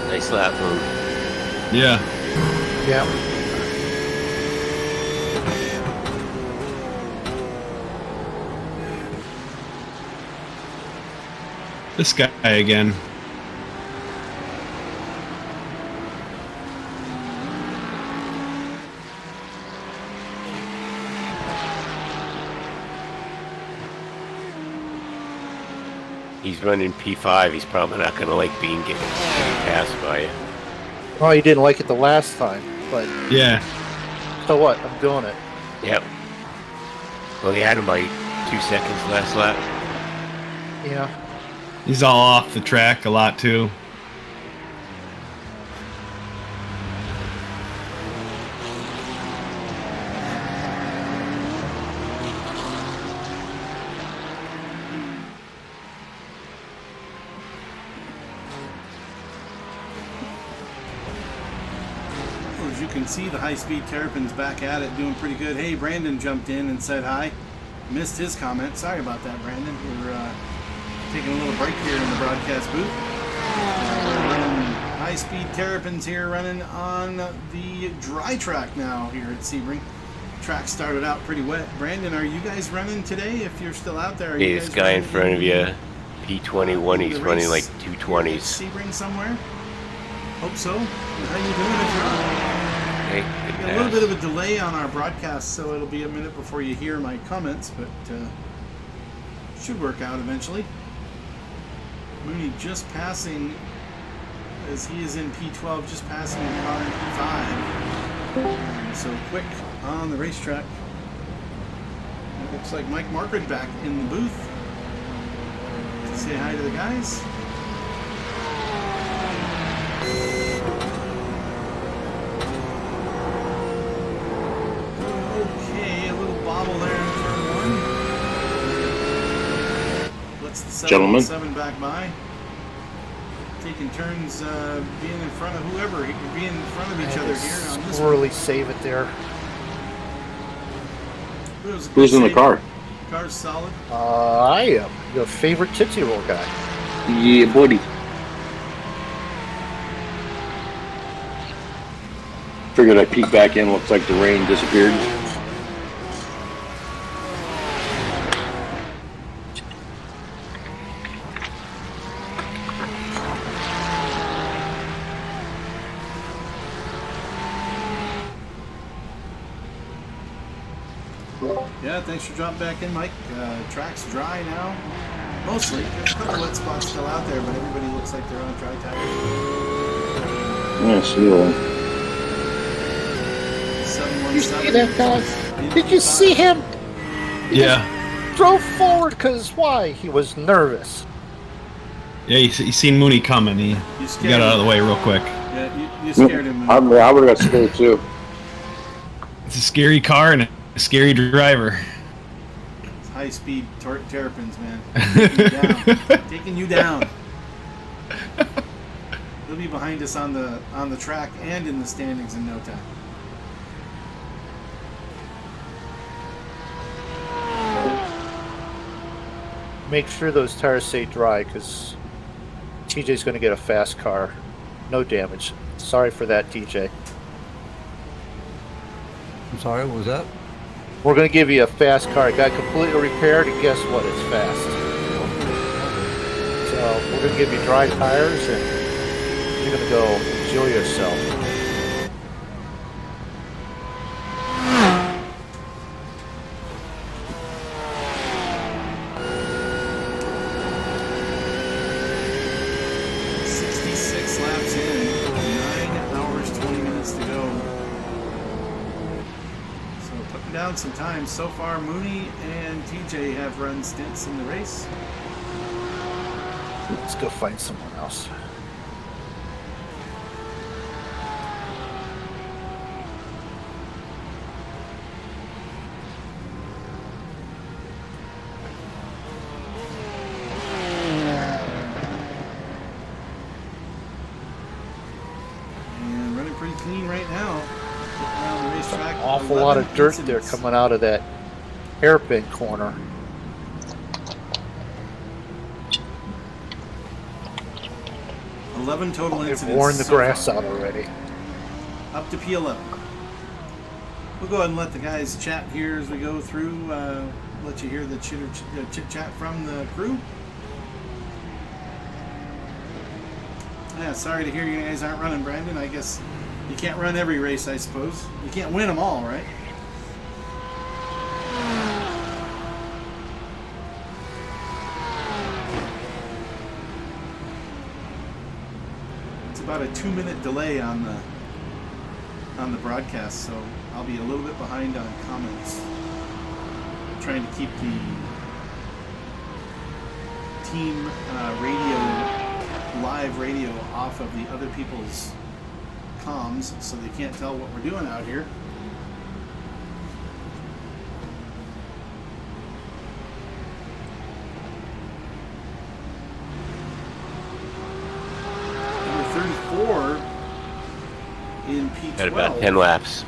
Nice lap, Moon. Yeah. Yeah. This guy again. He's running P5. He's probably not going to like getting passed by you. Well, you didn't like it the last time, but Yeah. so what? I'm doing it. Yep. Well, he had him by 2 seconds last lap. Yeah. He's all off the track a lot too. Well, as you can see, the High Speed Terrapins back at it, doing pretty good. Hey, Brandon jumped in and said hi. Missed his comment. Sorry about that, Brandon. We're taking a little break here in the broadcast booth. We're running High High Speed Terrapins here running on the dry track now here at Sebring. Track started out pretty wet. Brandon, are you guys running today? If you're still out there, are Hey, you this guys guy in running front of you, P21, he's the running like race 220s. Sebring somewhere? Hope so. How you doing? If Okay, you're good a little pass. bit of a delay on our broadcast, so it'll be a minute before you hear my comments, but should work out eventually. Mooney just passing, as he is in P12, just passing the car in P5. So quick on the racetrack. It looks like Mike Margaret back in the booth to say hi to the guys. Okay, a little bobble there in turn one. Let's the Gentlemen. 7 back by. Taking turns being in front of whoever, being in front of each other here on this one. Really save it there. It was a good Who's in the save. car? Car's solid. I am your favorite Tootsie Roll guy. Yeah, buddy. Figured I'd peek back in. Looks like the rain disappeared. Yeah, thanks for dropping back in, Mike. Track's dry now. Mostly. There's a couple wet spots still out there, but everybody looks like they're on dry tires. Yeah, see you. 717. that guy? Did you see him? Yeah. Drove forward because why? He was nervous. Yeah, you seen Mooney coming. He scared got out of him. the way real quick. Yeah, you scared him. I would have got scared too. It's a scary car and a scary driver. It's High Speed Terrapins, man. Taking you down. He'll be behind us on the track and in the standings in no time. Make sure those tires stay dry because TJ's going to get a fast car. No damage. Sorry for that, TJ. I'm sorry, what was that? We're going to give you a fast car. It got completely repaired, and guess what? It's fast. So we're going to give you dry tires, and you're going to go enjoy yourself. Some time so far. Mooney and TJ have run stints in the race. Let's go find someone else. And running pretty clean right now. Around the racetrack. Awful lot of dirt there coming out of that hairpin corner. Total They've incidents. worn the so grass far. out already. Up to P11. We'll go ahead and let the guys chat here as we go through. Let you hear the chit chat from the crew. Yeah, sorry to hear you guys aren't running, Brandon. I guess you can't run every race, I suppose. You can't win them all, right? It's about a 2-minute delay on the broadcast, so I'll be a little bit behind on comments. Trying to keep the team live radio off of the other people's comms so they can't tell what we're doing out here. Number 34 in P12. Got about 10 laps.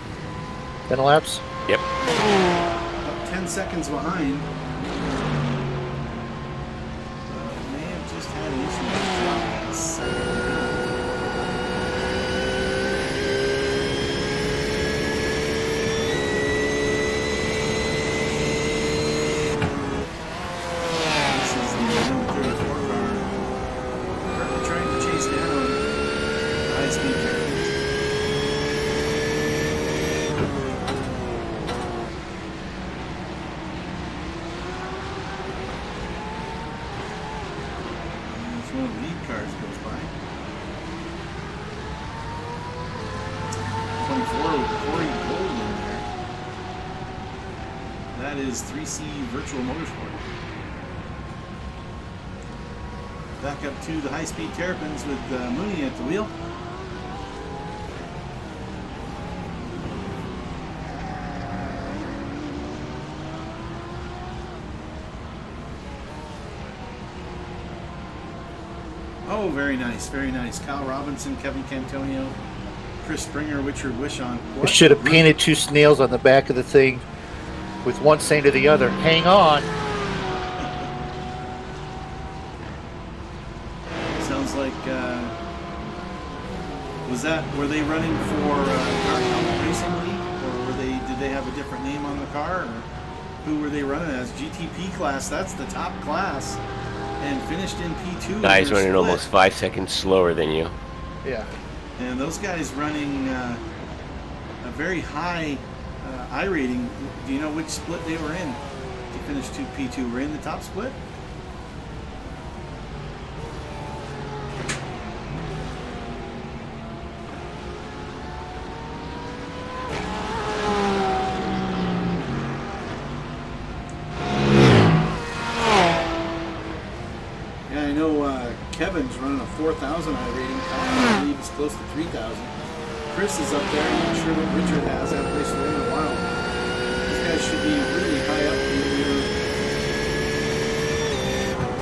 10 laps? Yep. About 10 seconds behind. May have just had an issue with the second half. one of the lead cars goes by. 24 with Corey Gold in there. That is 3C Virtual Motorsport. Back up to the High Speed Terrapins with Mooney at the wheel. Oh, very nice, very nice. Kyle Robinson, Kevin Cantonio, Chris Springer, Richard Wishon. I should have painted 2 snails on the back of the thing with one saying to the other, hang on. Sounds like, were they running for Car Racing League, or did they have a different name on the car, or who were they running as? GTP class, that's the top class, and finished in P2. Guys running almost 5 seconds slower than you. Yeah. And those guys running a very high I rating. Do you know which split they were in to finish P2? Were in the top split? Yeah, I know Kevin's running a 4,000 I rating. I believe it's close to 3,000. Chris is up there. I'm not sure what Richard has. I haven't raced with him in a while. These guys should be really high up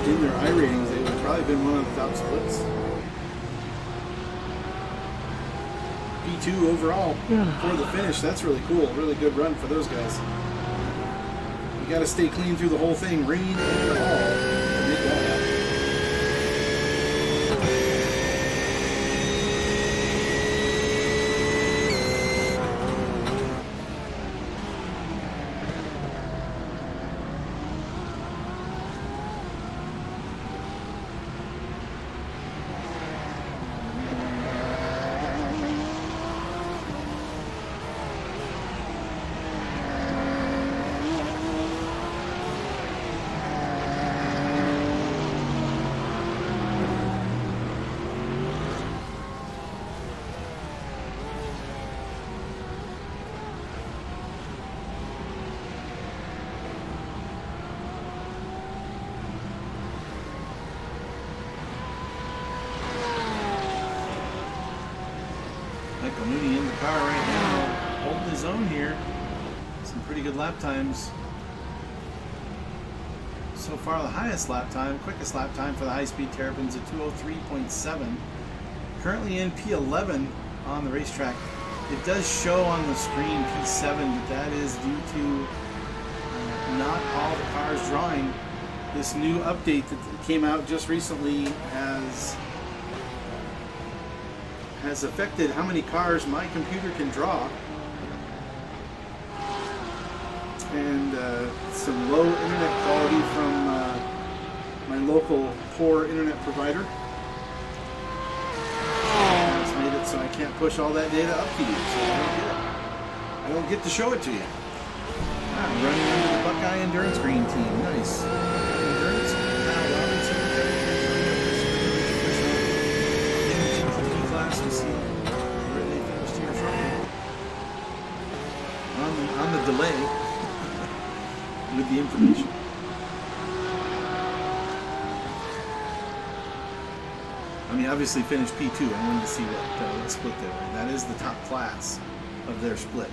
in their I ratings. They would have probably been one of the top splits. P2 overall for the finish. That's really cool. Really good run for those guys. You got to stay clean through the whole thing, rain and all, to make that happen. Mooney in the car right now, holding his own here. Some pretty good lap times. So far, the highest lap time, quickest lap time for the High Speed Terrapins at 2:03.7. Currently in P11 on the racetrack. It does show on the screen P7, but that is due to not all the cars drawing. This new update that came out just recently has affected how many cars my computer can draw, and some low internet quality from my local poor internet provider has made it so I can't push all that data up to you, so I don't get to show it to you. I'm running under the Buckeye Endurance Green Team. Nice. Endurance, Kyle Robinson, class to see where they finished here shortly. On the delay with the information. I mean, obviously finished P2. I wanted to see what split they were in. That is the top class of their split.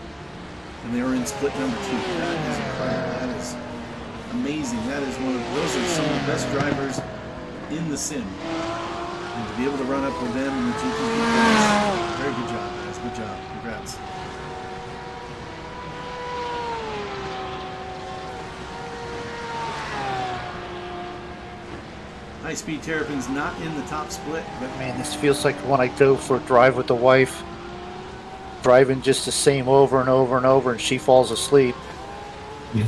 And they were in split number 2. That is incredible. That is amazing. That is those are some of the best drivers in the sim. And to be able to run up with them in the GTV class, very good job, guys. Good job. Congrats. High Speed Terrapins not in the top split, but Man, this feels like when I go for a drive with the wife, driving just the same over and over and over, and she falls asleep. You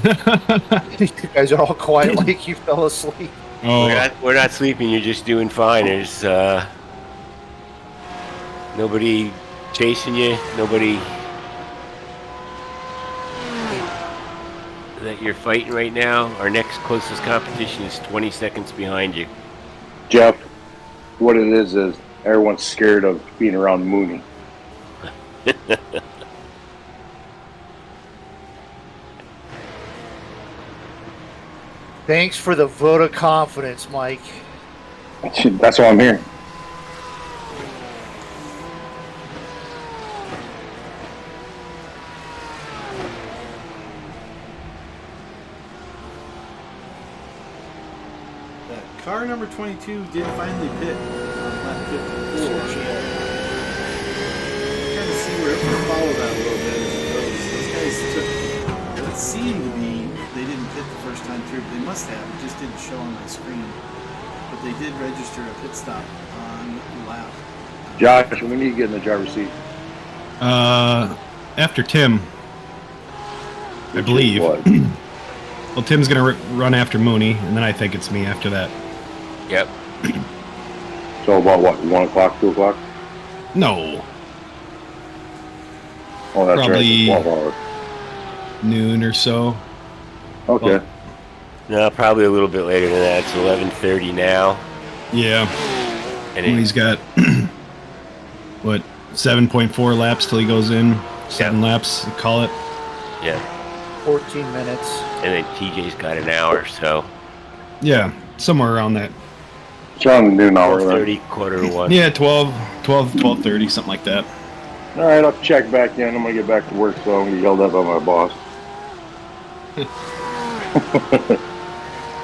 guys are all quiet like you fell asleep. Oh, We're not sleeping. You're just doing fine. There's nobody chasing you. Nobody that you're fighting right now. Our next closest competition is 20 seconds behind you. Jeff, what it is everyone's scared of being around Mooney. Thanks for the vote of confidence, Mike. That's what I'm hearing. Car number 22 did finally pit on lap 54. Kind of see where we'll follow that a little bit as it goes. Those guys took what seemed to be, they didn't pit the first time through, but they must have. It just didn't show on my screen. But they did register a pit stop on lap. Josh, when you get in the driver's seat? After Tim, I believe. What? Well, Tim's gonna run after Mooney, and then I think it's me after that. Yep. So about what, 1 o'clock, 2 o'clock? No, Oh, that's Probably- right. 12 hours. noon or so. Okay. Well- No, probably a little bit later than that. It's 11:30 now, Yeah, and Mooney's got what 7.4 laps till he goes in. 7 laps, call it. yeah, 14 minutes. and then TJ's got an hour, so Yeah, somewhere around that. It's around the noon hour. then. 12:30, quarter to 1. Yeah, 12:30, something like that. All right, I'll check back in. I'm going to get back to work, so I'm going to get yelled at by my boss.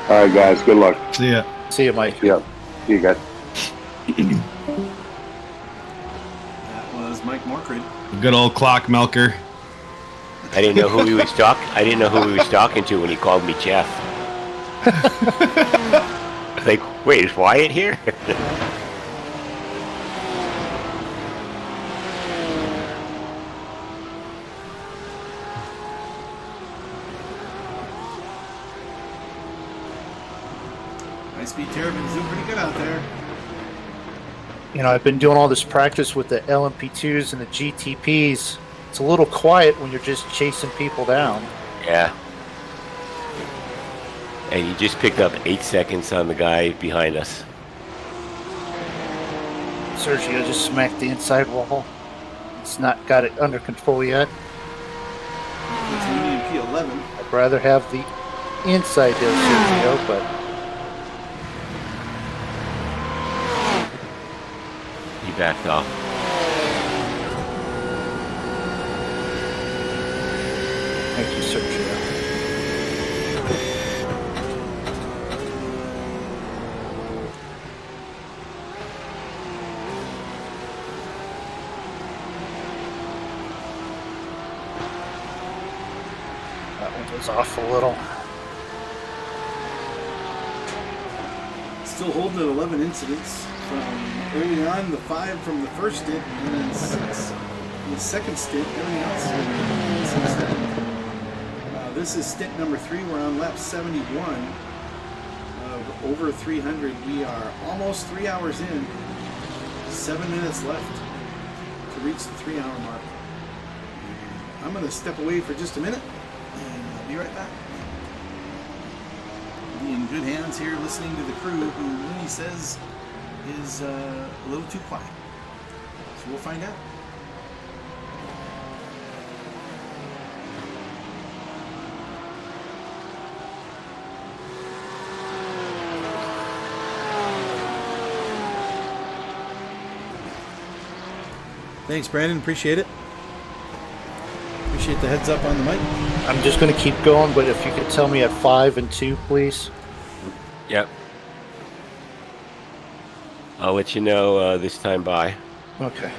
All right, guys. Good luck. See ya. See you, Mike. Yeah. See you guys. That was Mike Morkrid. Good old clock milker. I didn't know who he was talking to when he called me Jeff. Like, wait, is Wyatt here? High Speed Terrapins doing pretty good out there. You know, I've been doing all this practice with the LMP2s and the GTPs. It's a little quiet when you're just chasing people down. Yeah. And you just picked up 8 seconds on the guy behind us. Sergio just smacked the inside wall. It's not got it under control yet. It's Mooney in P11. I'd rather have the inside there, Sergio, but He backed off. thank you, Sergio. That one was off a little. Still holding at 11 incidents from early on, the 5 from the first stint, and then 6 in the second stint. Everything else since then. This is stint number 3. We're on lap 71 of over 300. We are almost 3 hours in. 7 minutes left to reach the 3-hour mark. I'm going to step away for just a minute, and I'll be right back. Be in good hands here, listening to the crew, who Mooney says is a little too quiet. So we'll find out. Thanks, Brandon. Appreciate it. Appreciate the heads up on the mic. I'm just going to keep going, but if you could tell me at 5 and 2, please. Yep. I'll let you know this time by. Okay.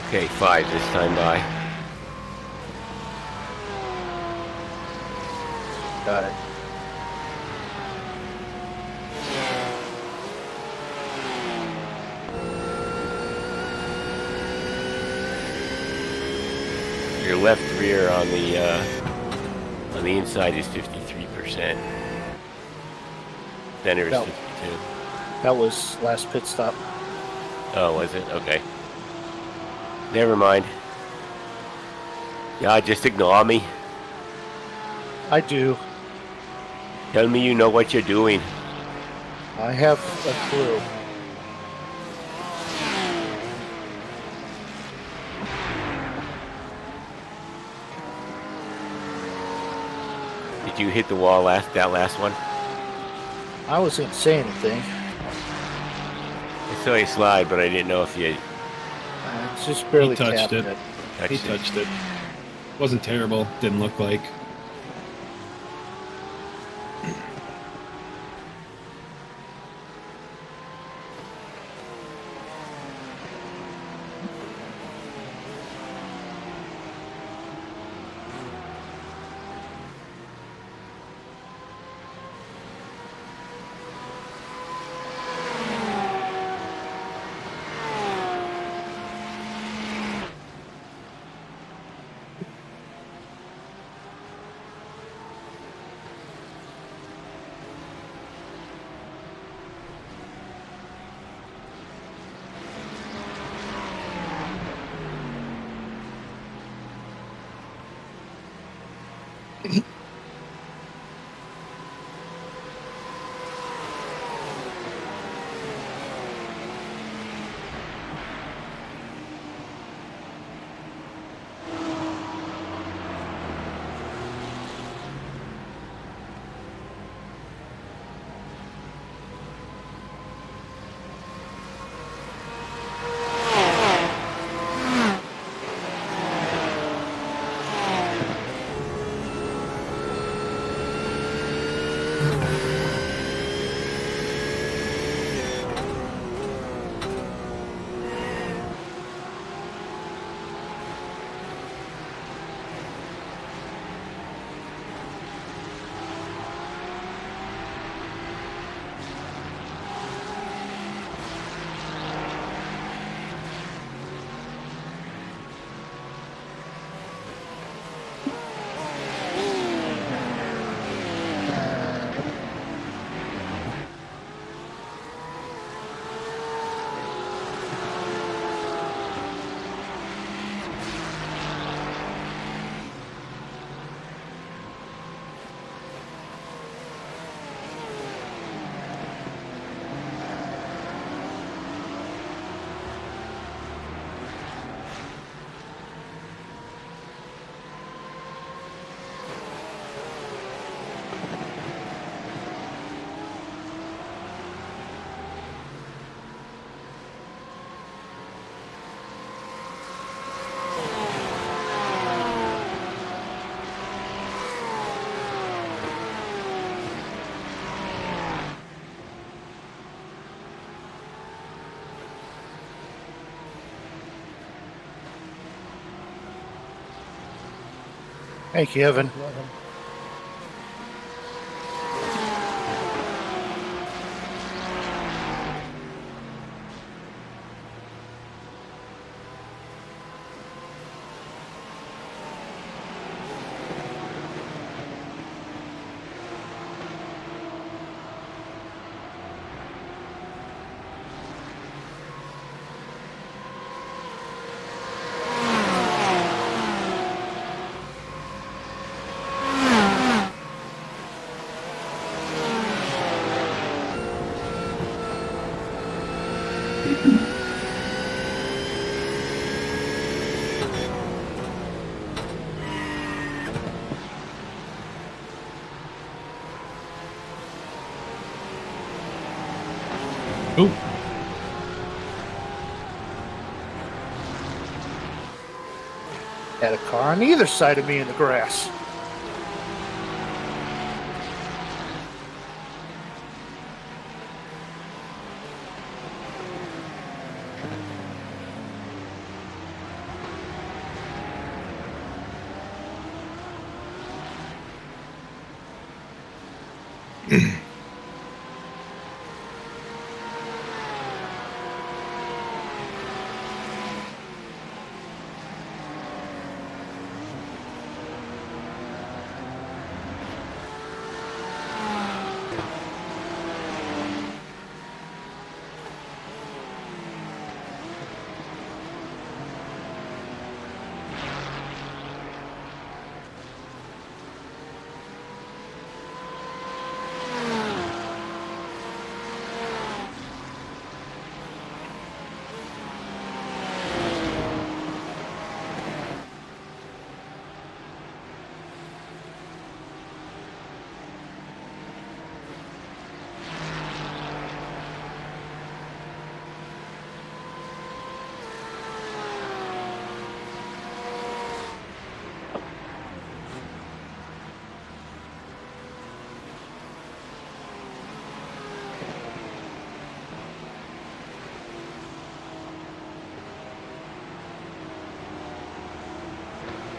Okay, 5 this time by. Got it. Your left rear on the inside is 53%. Center is No. 52. That was last pit stop. Oh, was it? Okay. Never mind. Yeah, just ignore me. I do. Tell me you know what you're doing. I have a clue. Did you hit the wall that last one? I wasn't saying anything. I saw you slide, but I didn't know if you It's just barely touched tapping it. touched He it. touched it. Wasn't terrible. Didn't look like. Thank you, Evan. Ooh. Had a car on either side of me in the grass.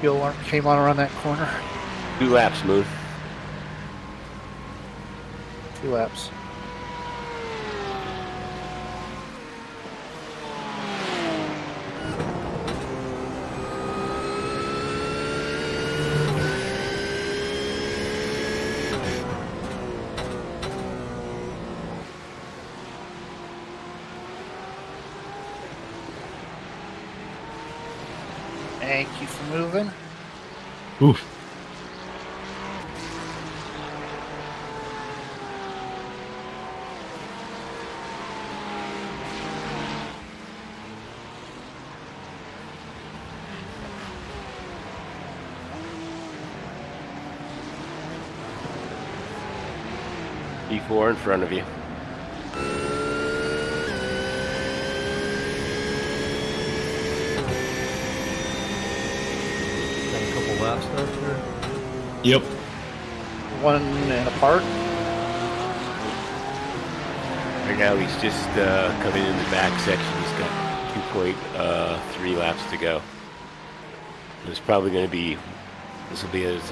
Fuel alarm came on around that corner. 2 laps, Moon. 2 laps. Thank you for moving. Oof. E4 in front of you. Got a couple laps left here. Yep. 1 and apart. Right now he's just coming in the back section. He's got 2.3 laps to go. It's probably going to be, this will be his,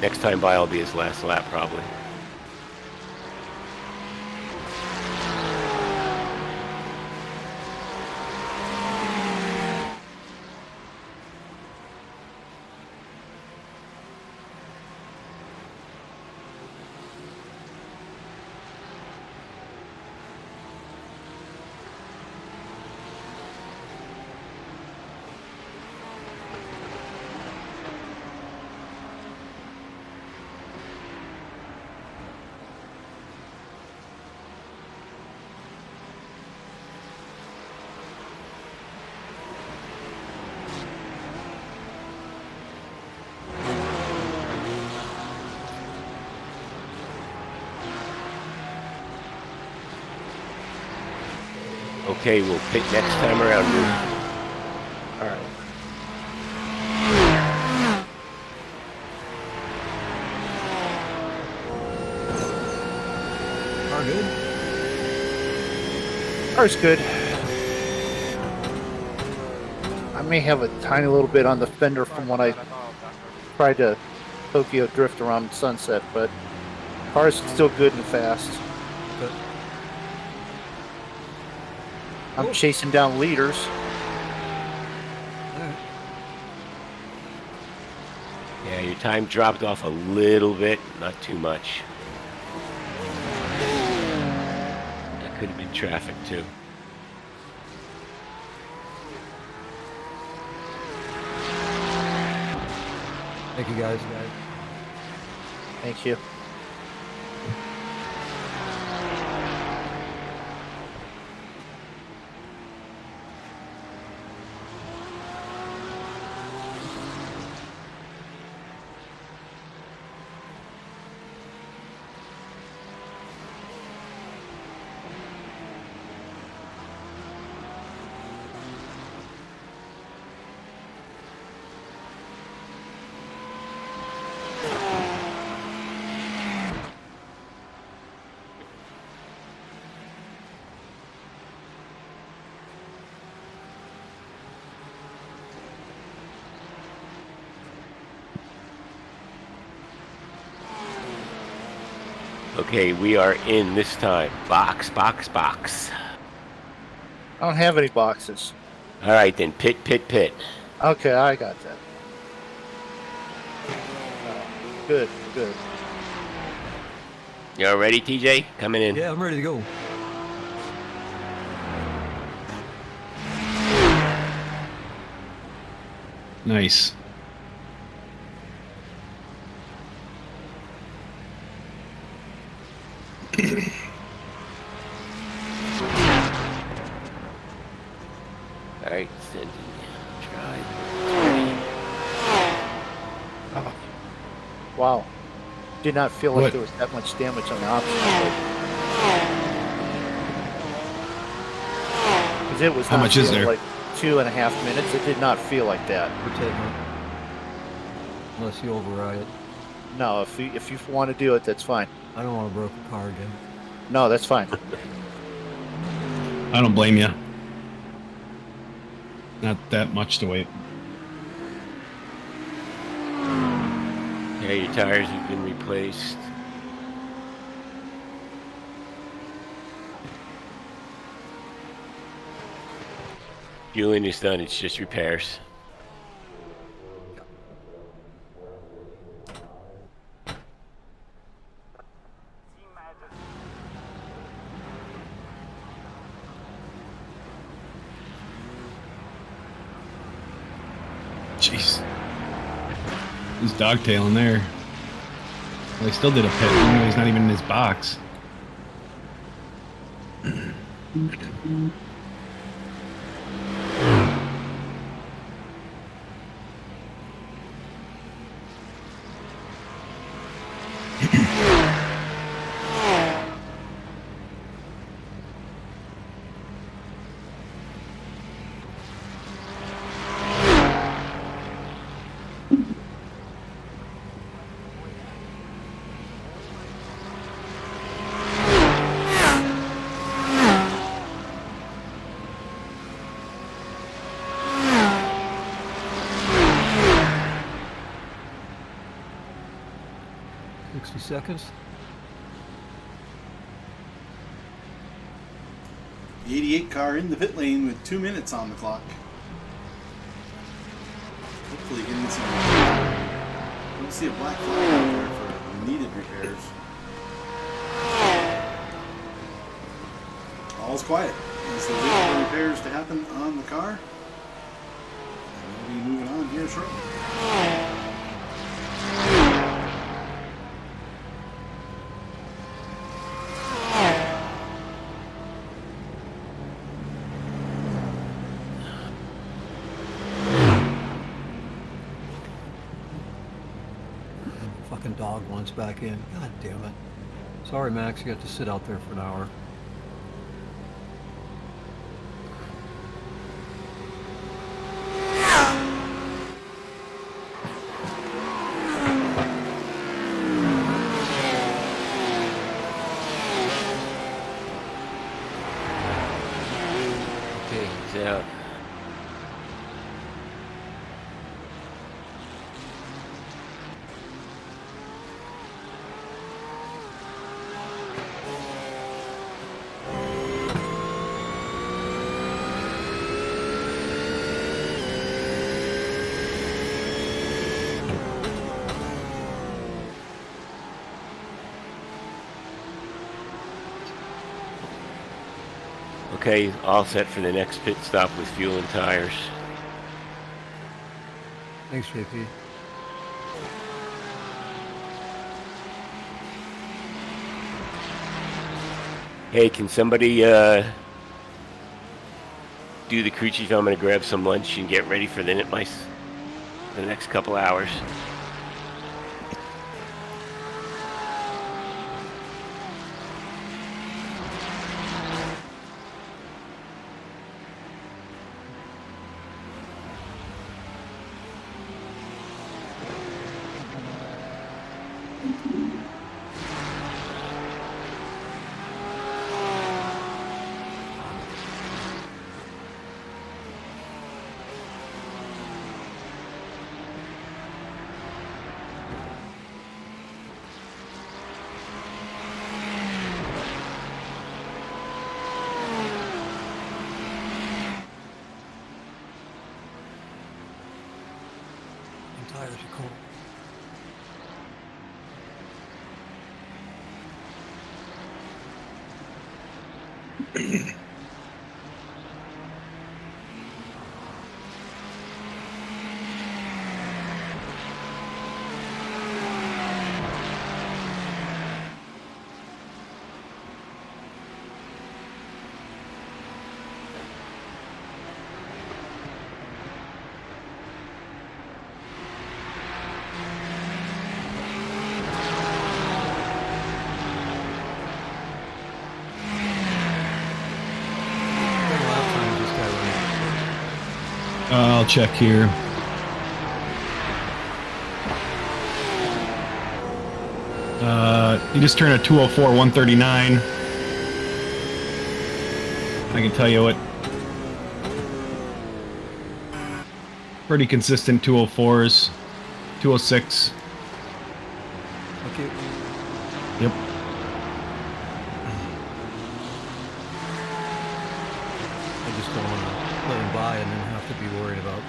next time by will be his last lap probably. Okay, we'll pit next time around, Moon. All right. Car good? Car's good. I may have a tiny little bit on the fender from when I tried to Tokyo drift around Sunset, but car's still good and fast. Good. I'm Cool. chasing down leaders. All right. Yeah, your time dropped off a little bit, not too much. That could have been traffic too. Thank you guys. Thank you. Okay, we are in this time. Box, box, box. I don't have any boxes. All right then, pit, pit, pit. Okay, I got that. Oh, good, good. You all ready, TJ? Coming in. Yeah, I'm ready to go. Nice. All right, sending. Drive. Oh. Wow. Did not feel like What? there was that much damage on the option. Because it was How not much is feeling there? like 2.5 minutes. It did not feel like that. We're taking it. Unless you override it. No, if you want to do it, that's fine. I don't want a broken car again. No, that's fine. I don't blame you. Not that much to wait. Okay, your tires have been replaced. Fueling is done, it's just repairs. Jeez. He's dogtailing there. Well, he still did a pit, even though he's not even in his box. Seconds. 88 car in the pit lane with 2 minutes on the clock. Hopefully getting some. Don't see a black flag out there for needed repairs. All's quiet. As the wait for repairs to happen on the car. And we'll be moving on here shortly. Dog wants back in. God damn it. Sorry, Max, you got to sit out there for an hour. Okay, he's out. Okay, all set for the next pit stop with fuel and tires. Thanks, JP. Hey, can somebody do the crew chief? I'm gonna grab some lunch and get ready for the next couple hours. Tires are cold. I'll check here. You just turned a 204, 139. I can tell you what. Pretty consistent 204s, 206. Okay. Yep. I just don't want to let him by and then have to be worried about.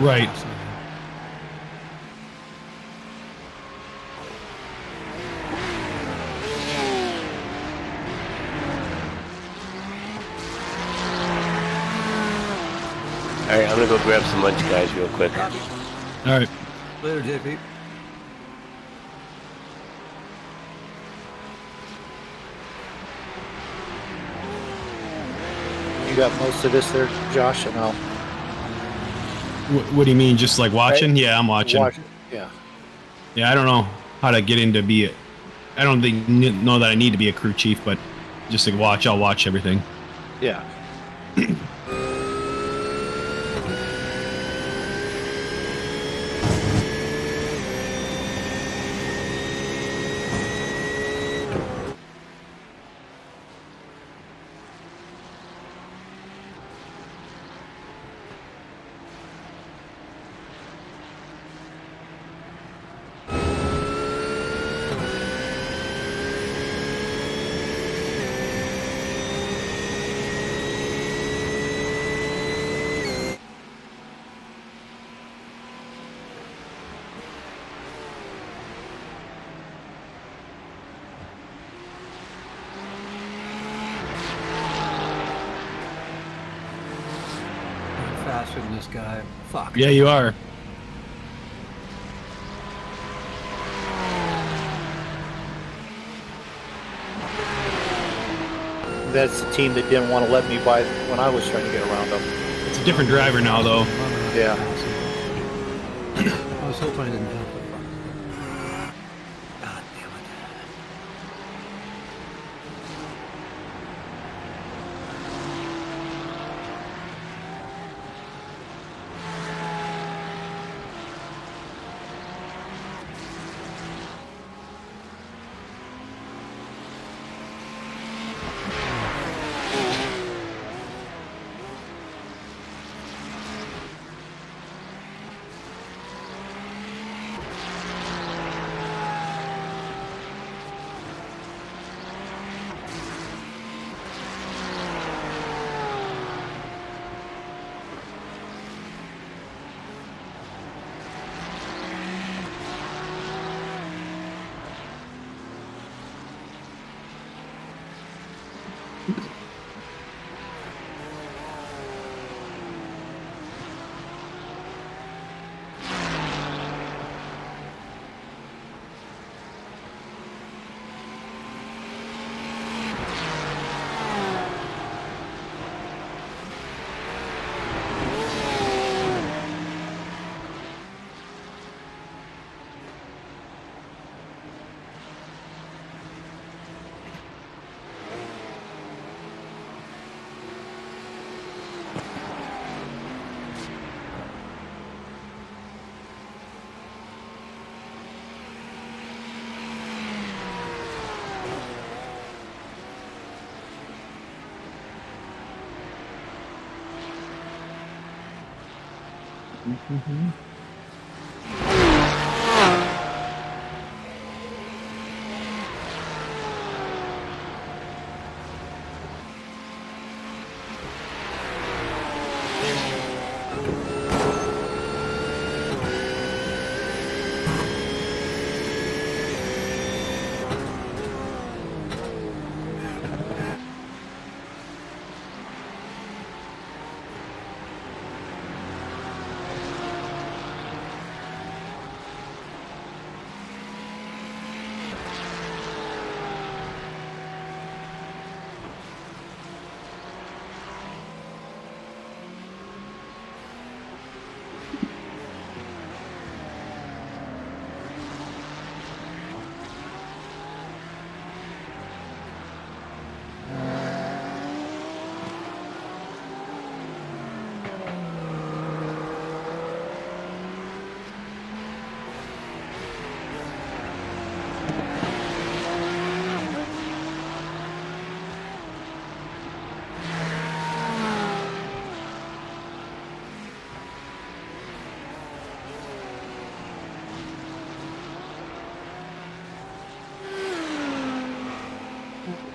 Right. passing him. All right, I'm gonna go grab some lunch, guys, real quick. All right. Later, JP. You got most of this there, Josh, or no? What do you mean? Just like watching? Yeah, I'm watching. Yeah. Yeah, I don't know how to get into be. I don't think know that I need to be a crew chief, but just like watch. I'll watch everything. Yeah. I'm faster than this guy. Fuck. Yeah, you are. That's the team that didn't want to let me by when I was trying to get around them. It's a different driver now, though. Yeah. I was hoping I didn't have to fuck. God damn it.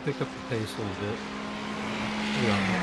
pick up the pace a little bit. Yeah.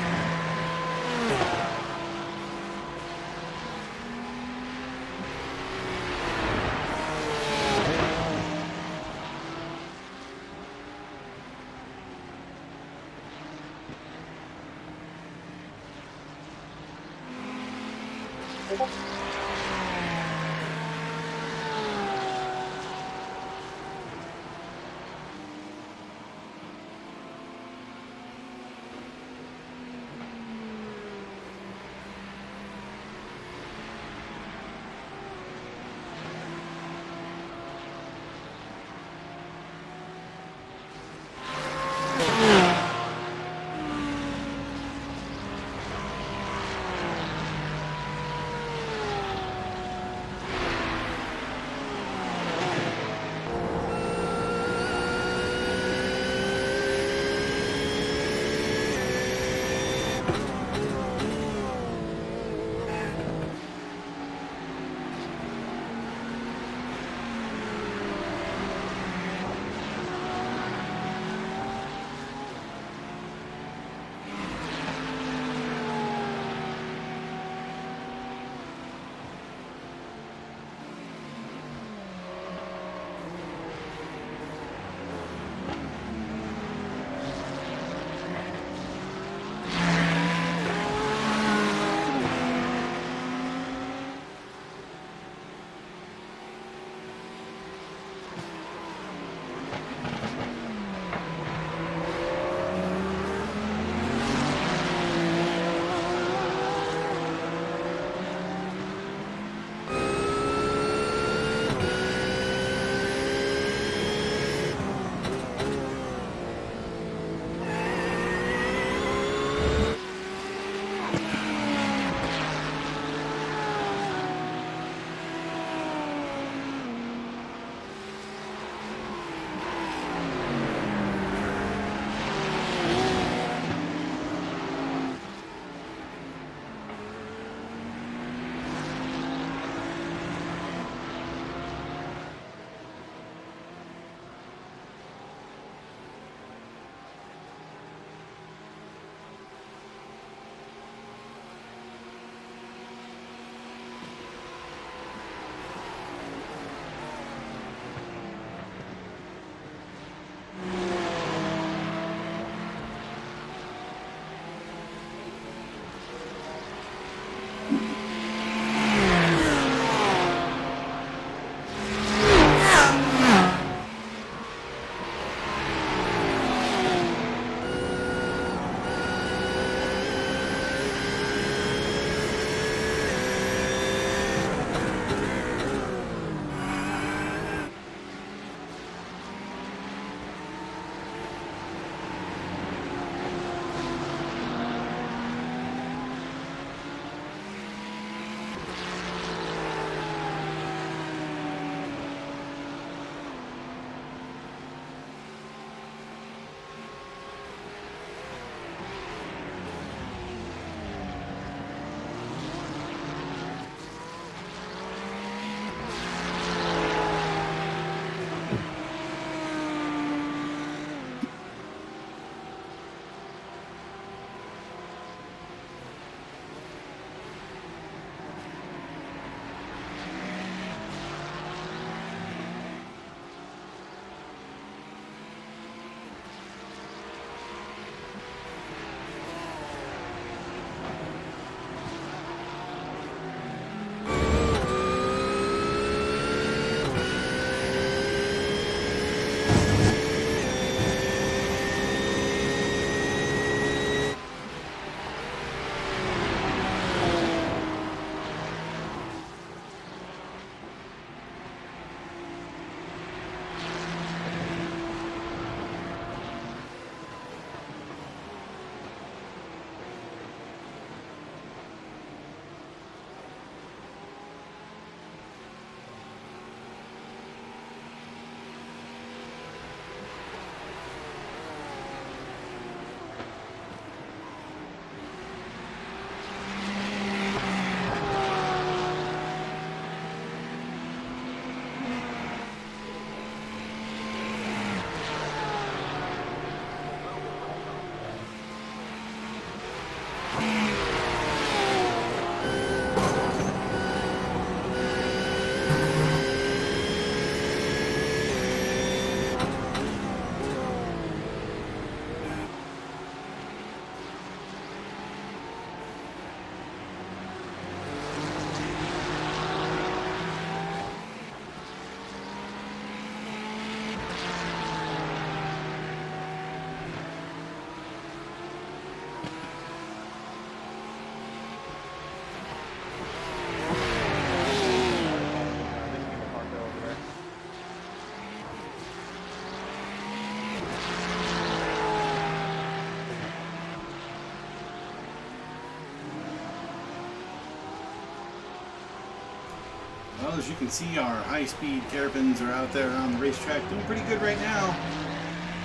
Well, as you can see, our high-speed Terrapins are out there on the racetrack doing pretty good right now.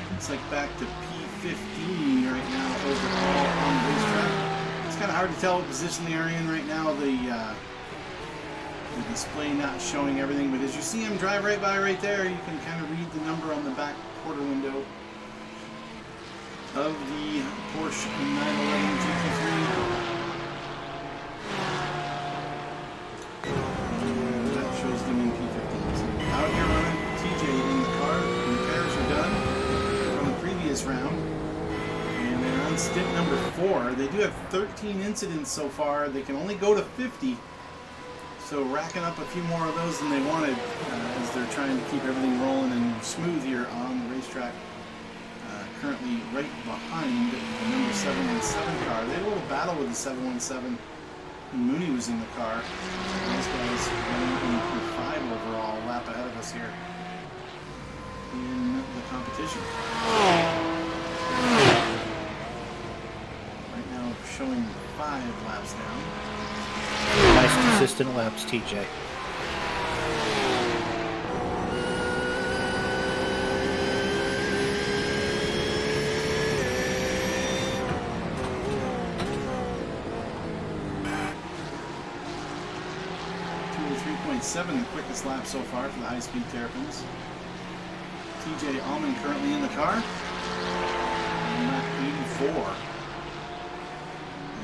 Looks like back to P15 right now overall on the racetrack. It's kind of hard to tell what position they are in right now. The display not showing everything, but as you see them drive right by right there, you can kind of read the number on the back quarter window of the Porsche 911 GT3. That shows them in P15. So out here running TJ in the car. The repairs are done from the previous round. And they're on stint number 4. They do have 13 incidents so far. They can only go to 50. So racking up a few more of those than they wanted as they're trying to keep everything rolling and smooth here on the racetrack. Currently right behind the number 717 car. They had a little battle with the 717. Mooney was in the car. These guys running in P5 overall, a lap ahead of us here in the competition. Right now showing 5 laps down. Nice consistent laps, TJ. 3.7, the quickest lap so far for the High Speed Terrapins. TJ Allman currently in the car. Lap 84.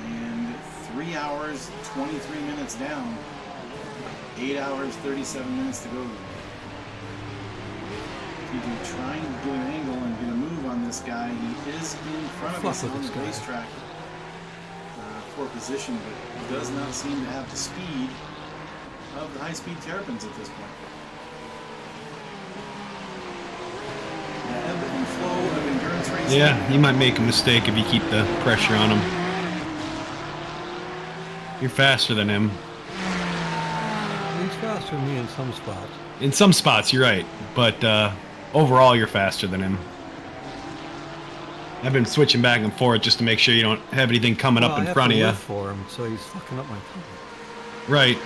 And 3 hours, 23 minutes down. 8 hours, 37 minutes to go. TJ trying to do an angle and get a move on this guy. He is in front of us on the racetrack for position, but does not seem to have the speed of the high-speed Terrapins at this point. The ebb and flow of endurance racing. Yeah, you might make a mistake if you keep the pressure on him. You're faster than him. He's faster than me in some spots. In some spots, you're right, but overall, you're faster than him. I've been switching back and forth just to make sure you don't have anything coming up in front of you. I have to live for him, so he's fucking up my time. Right.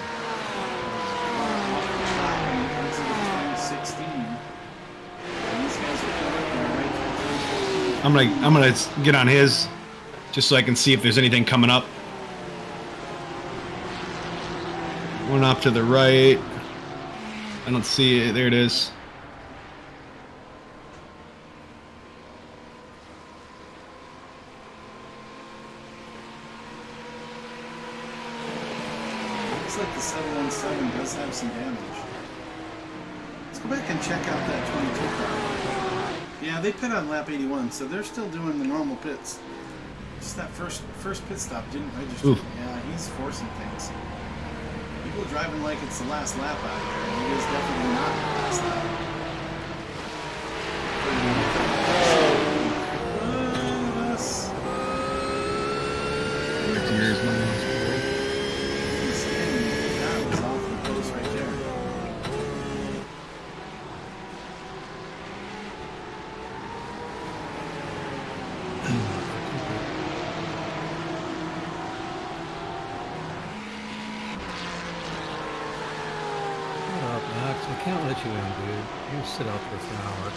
I'm gonna get on his just so I can see if there's anything coming up. One off to the right. I don't see it. There it is. Looks like the 717 does have some damage. Let's go back and check out that 22 car. Yeah, they pit on lap 81, so they're still doing the normal pits. Just that first pit stop didn't register. Oof. Yeah, he's forcing things. People driving like it's the last lap out here, and it is definitely not the last lap. That was awfully close right there. Shut up, Max. I can't let you in, dude. You sit out there for an hour.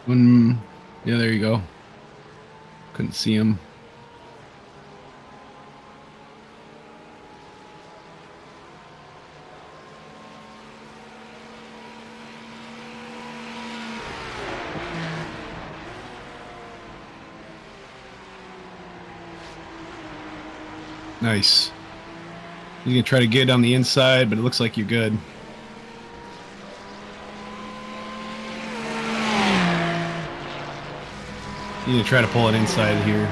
Yeah, there you go. Couldn't see him. Nice. You're gonna try to get it on the inside, but it looks like you're good. You need to try to pull it inside here.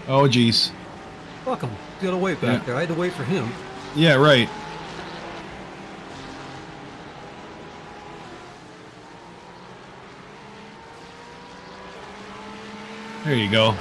Oh, geez. Fuck him. He's got to wait back there. I had to wait for him. Yeah, right. There you go.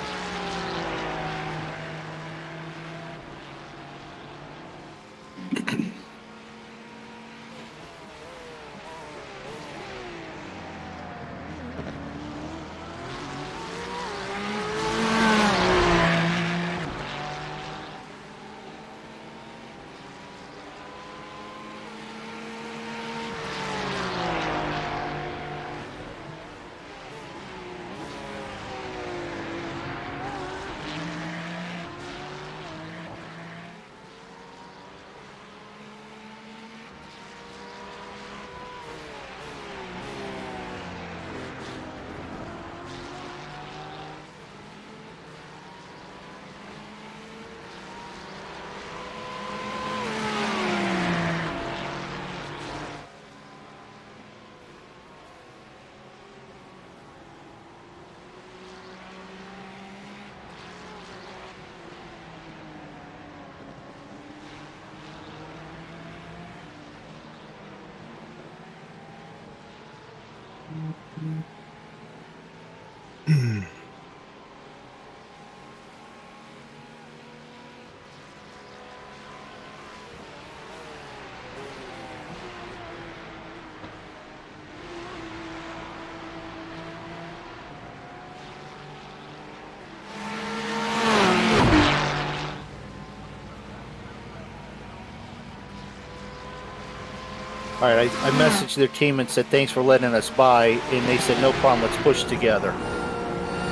All right, I messaged their team and said thanks for letting us by, and they said no problem. Let's push together.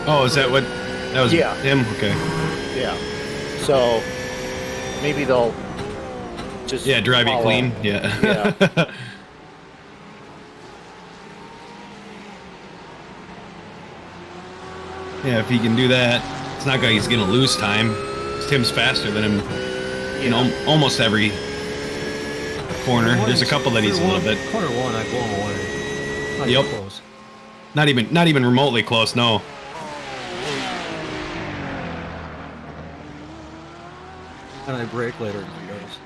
Oh, is that what? That was Yeah. him? Okay. Yeah. So maybe they'll just Yeah, drive you follow. clean. Yeah. Yeah. Yeah, if he can do that, it's not like he's going to lose time. Tim's faster than him in almost every corner. There's a couple that he's a little bit. Corner one, I blow him away. Not Yep. even close. Not even remotely close. No. And I brake later in the race.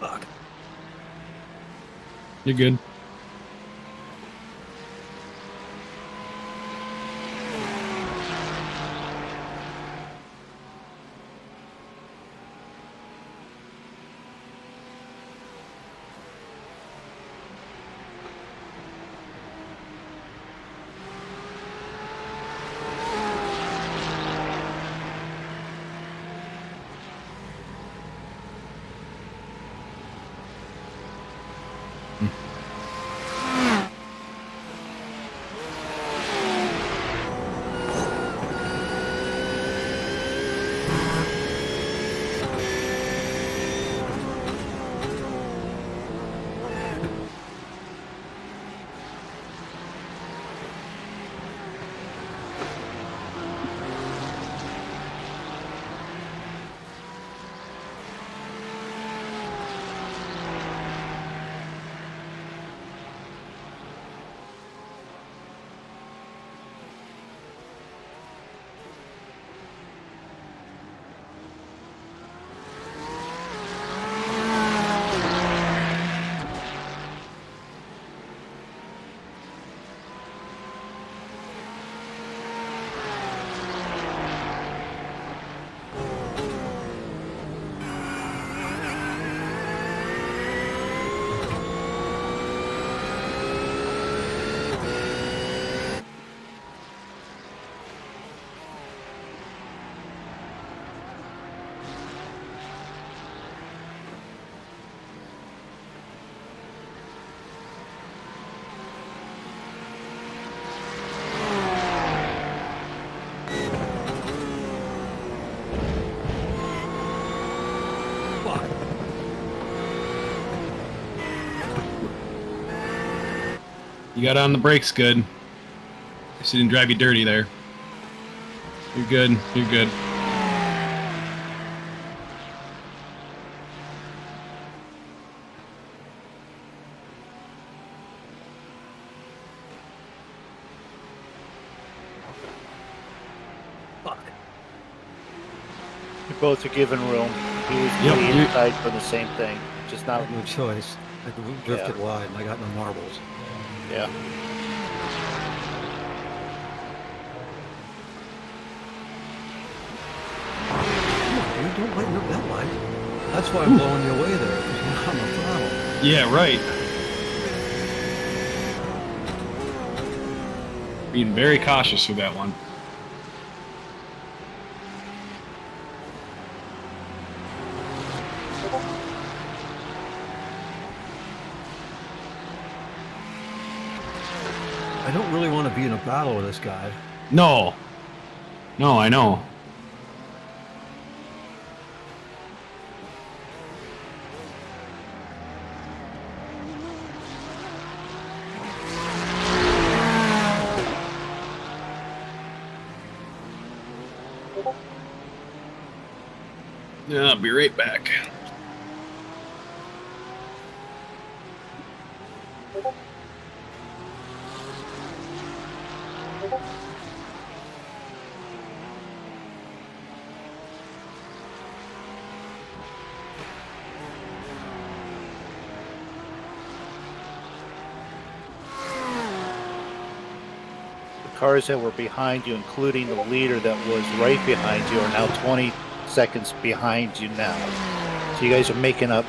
Fuck. You're good. You got on the brakes good. Guess you didn't drive you dirty there. You're good. You're good. Fuck. You both are given room. He was Yep, really you- inside for the same thing. Just I not. had no choice. I drifted wide and I got no marbles. Yeah. Dude, don't lighten up that light. That's why I'm blowing you away there, because you're not on the throttle. Yeah, right. Being very cautious with that one. I don't really want to be in a battle with this guy. No. No, I know. Yeah, I'll be right back. The cars that were behind you, including the leader that was right behind you, are now 20 seconds behind you now. So you guys are making up.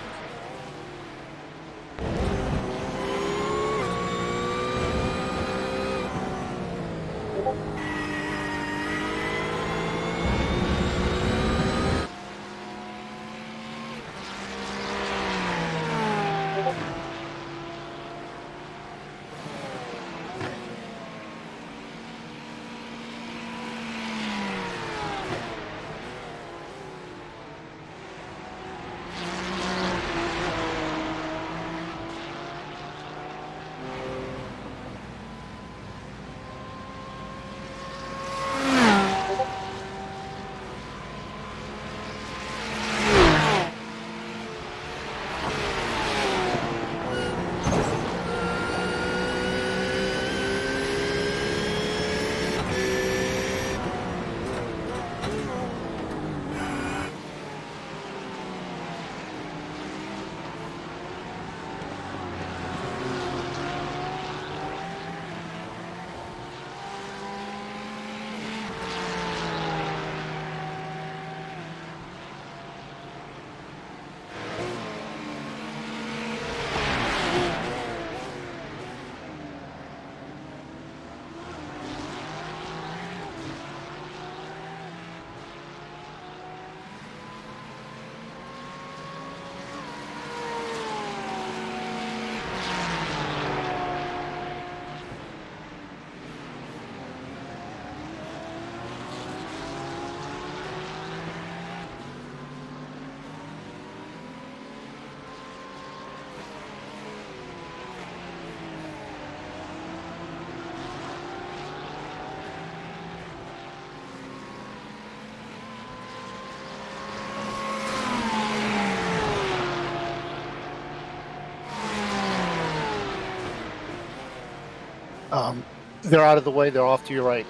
They're out of the way. They're off to your right.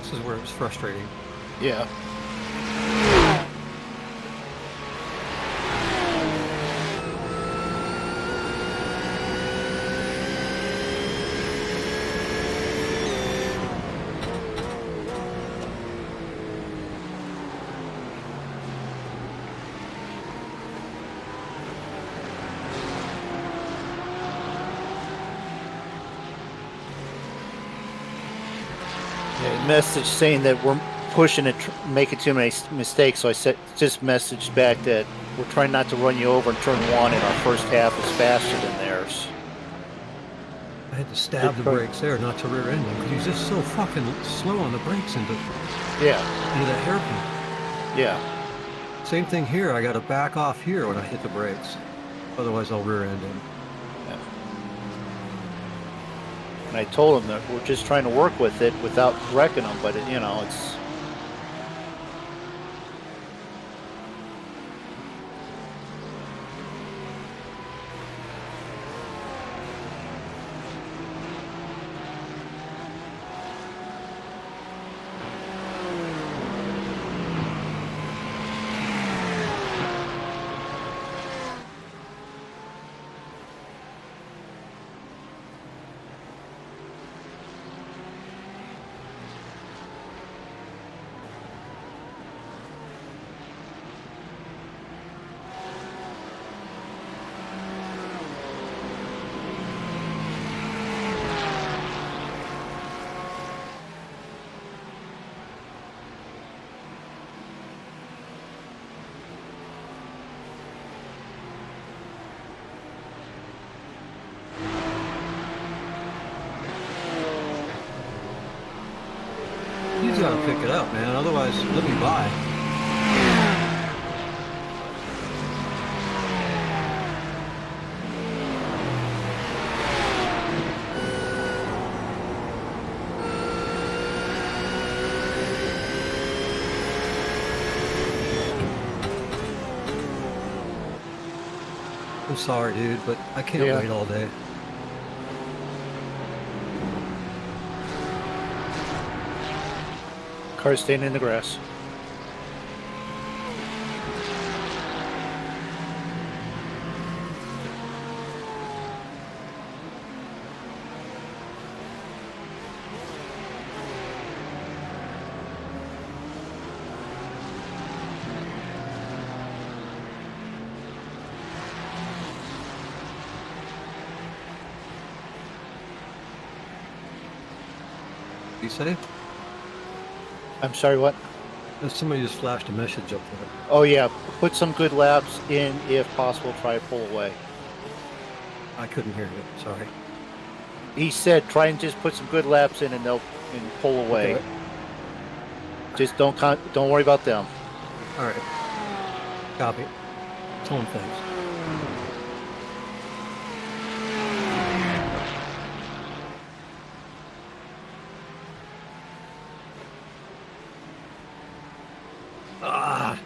This is where it was frustrating. Yeah. A message saying that we're pushing it, making too many mistakes. So I said, just messaged back that we're trying not to run you over in turn 1, and our first half is faster than theirs. I had to stab the brakes there, not to rear end him, because he's just so fucking slow on the brakes into that hairpin. Yeah. Same thing here. I got to back off here when I hit the brakes. Otherwise, I'll rear end him. Yeah. And I told him that we're just trying to work with it without wrecking them, but it, you know, it's. He's got to pick it up, man. Otherwise, let me by. I'm sorry, dude, but I can't wait all day. Car's staying in the grass. You say? I'm sorry, what? Somebody just flashed a message up there. Oh yeah, put some good laps in, if possible, try to pull away. I couldn't hear you, sorry. He said try and just put some good laps in and pull away. Okay. Just don't worry about them. All right. Copy. Tell him thanks.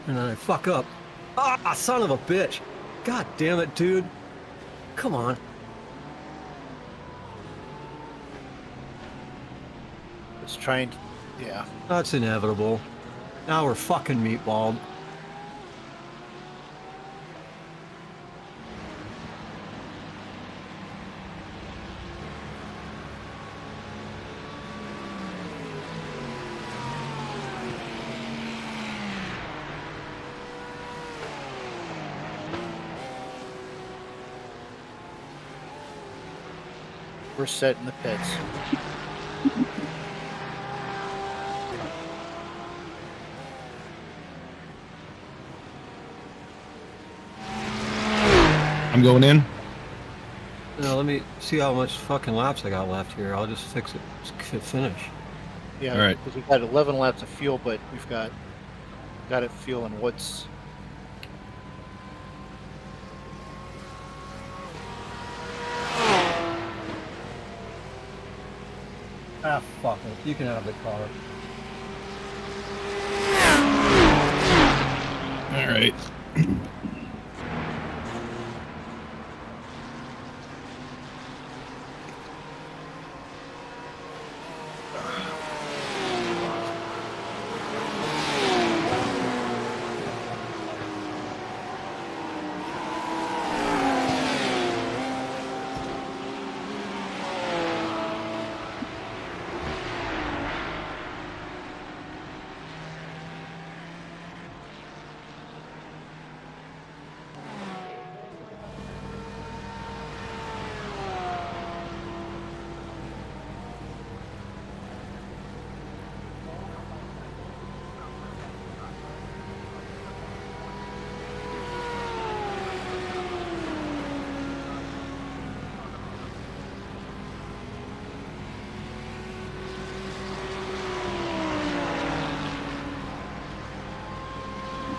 And then I fuck up. Ah, son of a bitch. God damn it, dude. Come on. It's trying to, yeah. That's inevitable. Now we're fucking meatballed. We're set in the pits. I'm going in. Now let me see how much fucking laps I got left here. I'll just fix it. Finish. Yeah, all right. Because we've got 11 laps of fuel, but we've got it fueling what's. Ah, fuck it. You can have the car. All right.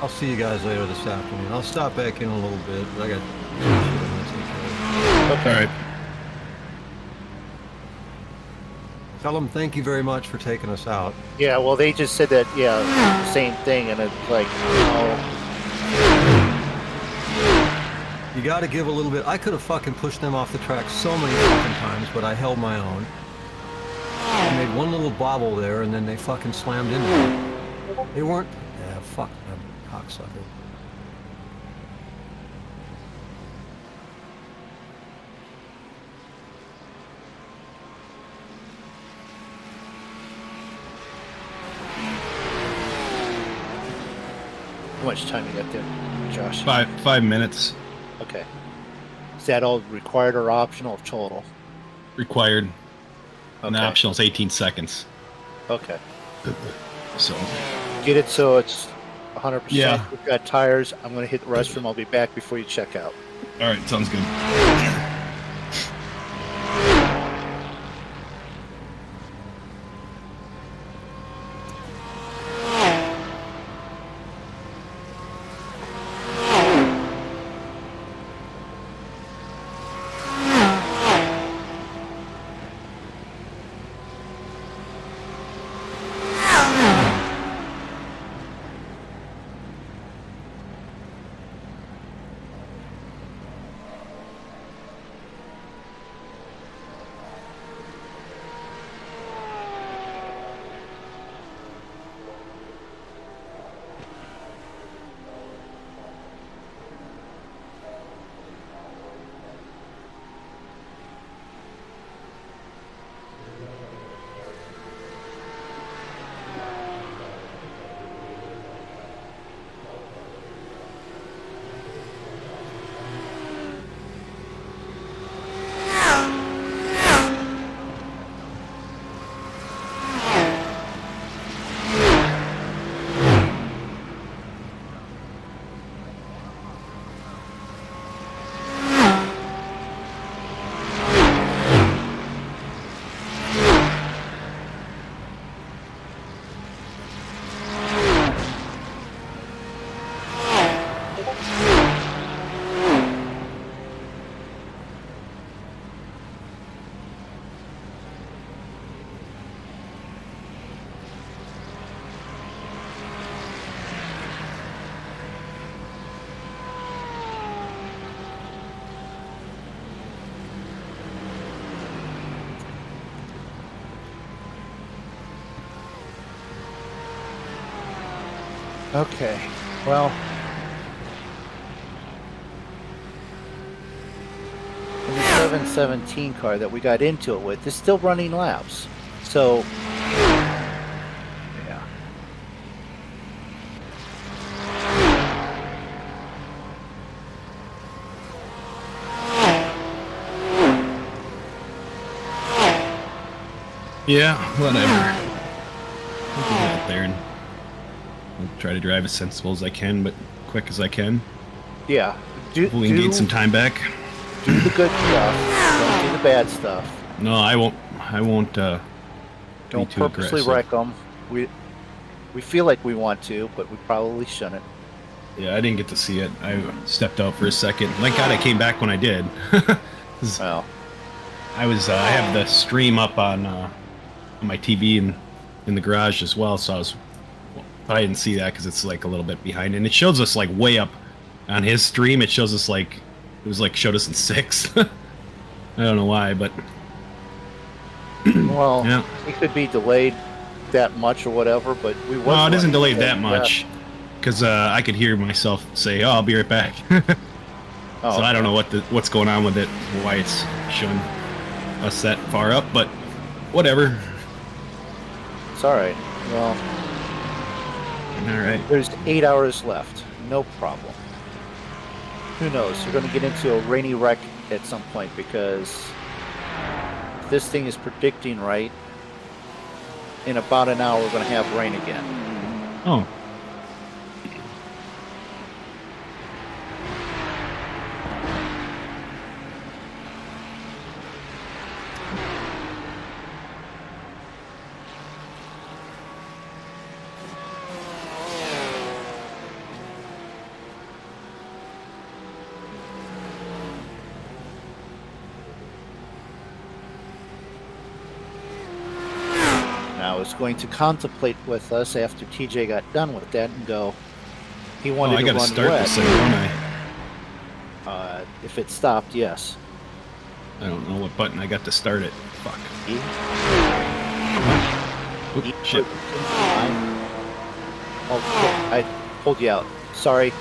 I'll see you guys later this afternoon. I'll stop back in a little bit, but I got some shit I'm gonna take care of. All right. Tell them thank you very much for taking us out. Yeah, well, they just said that, yeah, same thing, and it's like, You got to give a little bit. I could have fucking pushed them off the track so many fucking times, but I held my own. I made one little bobble there, and then they fucking slammed into me. They weren't. Yeah, fuck them, cocksucker. how much time you got there, Josh? 5 minutes Okay. Is that all required or optional or total? required. And the Okay. optional is 18 seconds. Okay. So, Get it so it's 100%. Yeah. We've got tires. I'm going to hit the restroom. I'll be back before you check out. all right, sounds good. Okay. Well, and the 717 car that we got into it with is still running laps. So, yeah. Yeah, whatever. We'll get out there and I'll try to drive as sensible as I can, but quick as I can. Yeah. We can gain some time back. Do the good stuff. Don't do the bad stuff. No, I won't. I won't. Don't be too purposely aggressive. wreck them. We feel like we want to, but we probably shouldn't. Yeah, I didn't get to see it. I stepped out for a second. Thank God I came back when I did. 'Cause Well, I was. I have the stream up on my TV in the garage as well, so I didn't see that because it's like a little bit behind, and it shows us like way up on his stream. It shows us like it was like showed us in 6. I don't know why, but well, yeah. it could be delayed that much or whatever, but we was Well, it isn't running delayed it. that much because I could hear myself say, "Oh, I'll be right back." Oh, So I don't know what's going on with it, why it's showing us that far up, but whatever. it's all right. Well, All right. there's 8 hours left. No problem. Who knows? You're going to get into a rainy wreck at some point because if this thing is predicting right, in about an hour we're going to have rain again. Oh. I was going to contemplate with us after TJ got done with that and go, he Oh, wanted I to gotta run start wet. this thing, don't I? If it stopped, yes. I don't know what button I got to start it. Fuck. E? Oop, E shit. Oh, shit. I pulled you out. Sorry.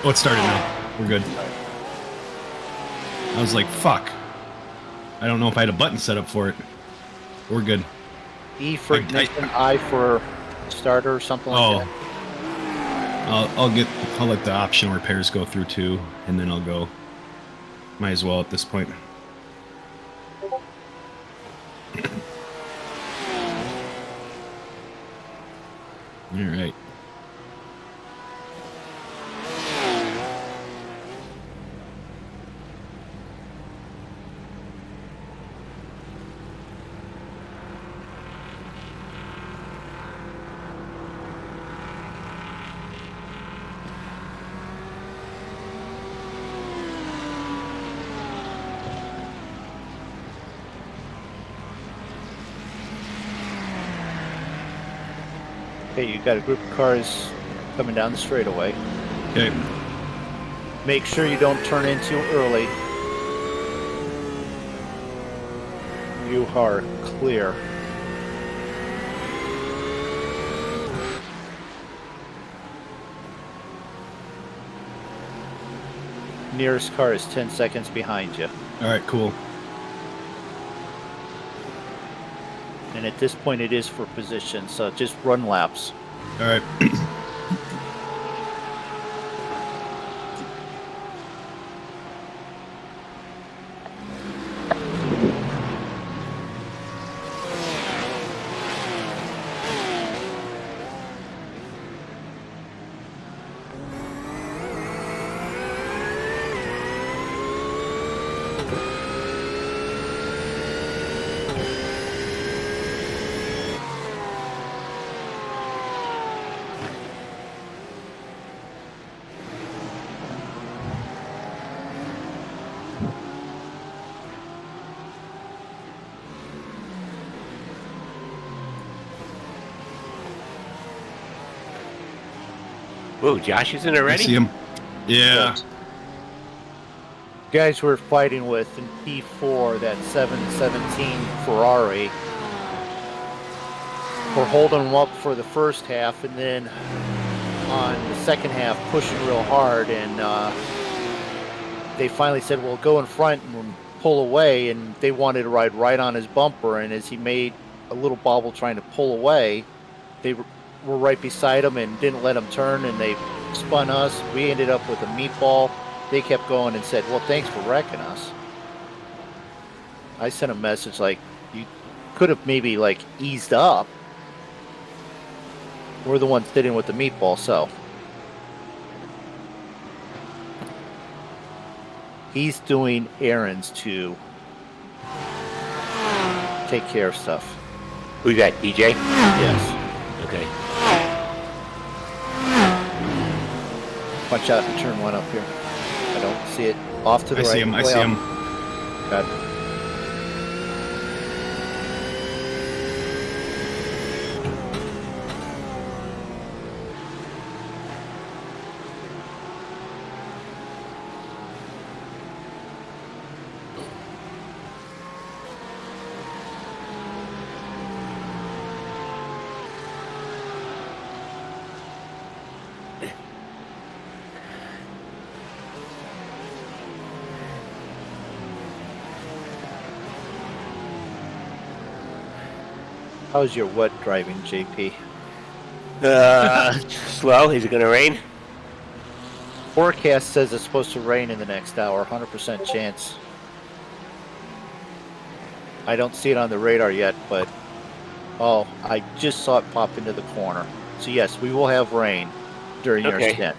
Oh, it started now. We're good. I was like, fuck. I don't know if I had a button set up for it. We're good. E for ignition, I for starter or something like that. I'll let the optional repairs go through too, and then I'll go. Might as well at this point. All right. Okay, you got a group of cars coming down the straightaway. Okay. Make sure you don't turn in too early. You are clear. Nearest car is 10 seconds behind you. All right. Cool. And at this point it is for position, so just run laps. All right. Whoa, Josh is in I already? see him. Yeah. Guys we're fighting with in P4, that 717 Ferrari. We're holding them up for the first half, and then on the second half pushing real hard, and they finally said, well, go in front and pull away, and they wanted to ride right on his bumper, and as he made a little bobble trying to pull away, they were right beside him and didn't let him turn, and they spun us. We ended up with a meatball. They kept going and said, well, thanks for wrecking us. I sent a message like, you could have maybe like eased up. We're the ones sitting with the meatball, so. He's doing errands to take care of stuff. Who's that, DJ? Yes. Okay. Punch out and turn one up here. I don't see it. Off to the I right. see him. I way see up. him. Good. How's your wet driving, JP? Slow. Is it going to rain? Forecast says it's supposed to rain in the next hour, 100% chance. I don't see it on the radar yet, but oh, I just saw it pop into the corner. So yes, we will have rain during your Okay. stint.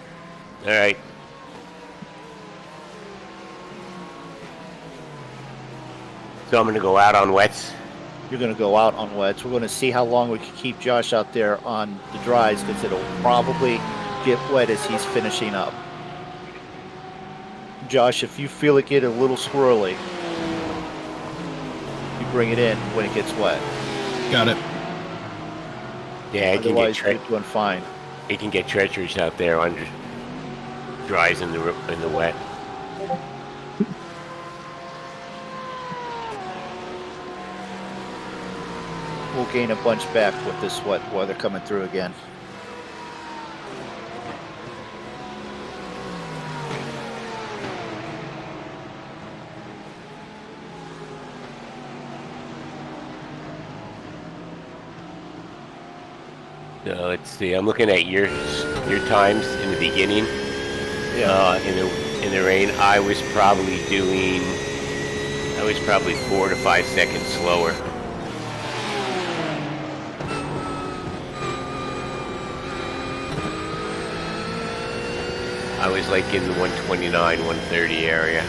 All right. So I'm going to go out on wets. You're going to go out on wets. We're going to see how long we can keep Josh out there on the dries, because it'll probably get wet as he's finishing up. Josh, if you feel it get a little swirly, you bring it in when it gets wet. Got it. Yeah, Otherwise, you're doing fine. it can get treacherous out there under dries in the wet. We'll gain a bunch back with this wet weather coming through again. So let's see. I'm looking at your times in the beginning. Yeah. In the rain, I was probably 4 to 5 seconds slower. I was like in the 129, 130 area.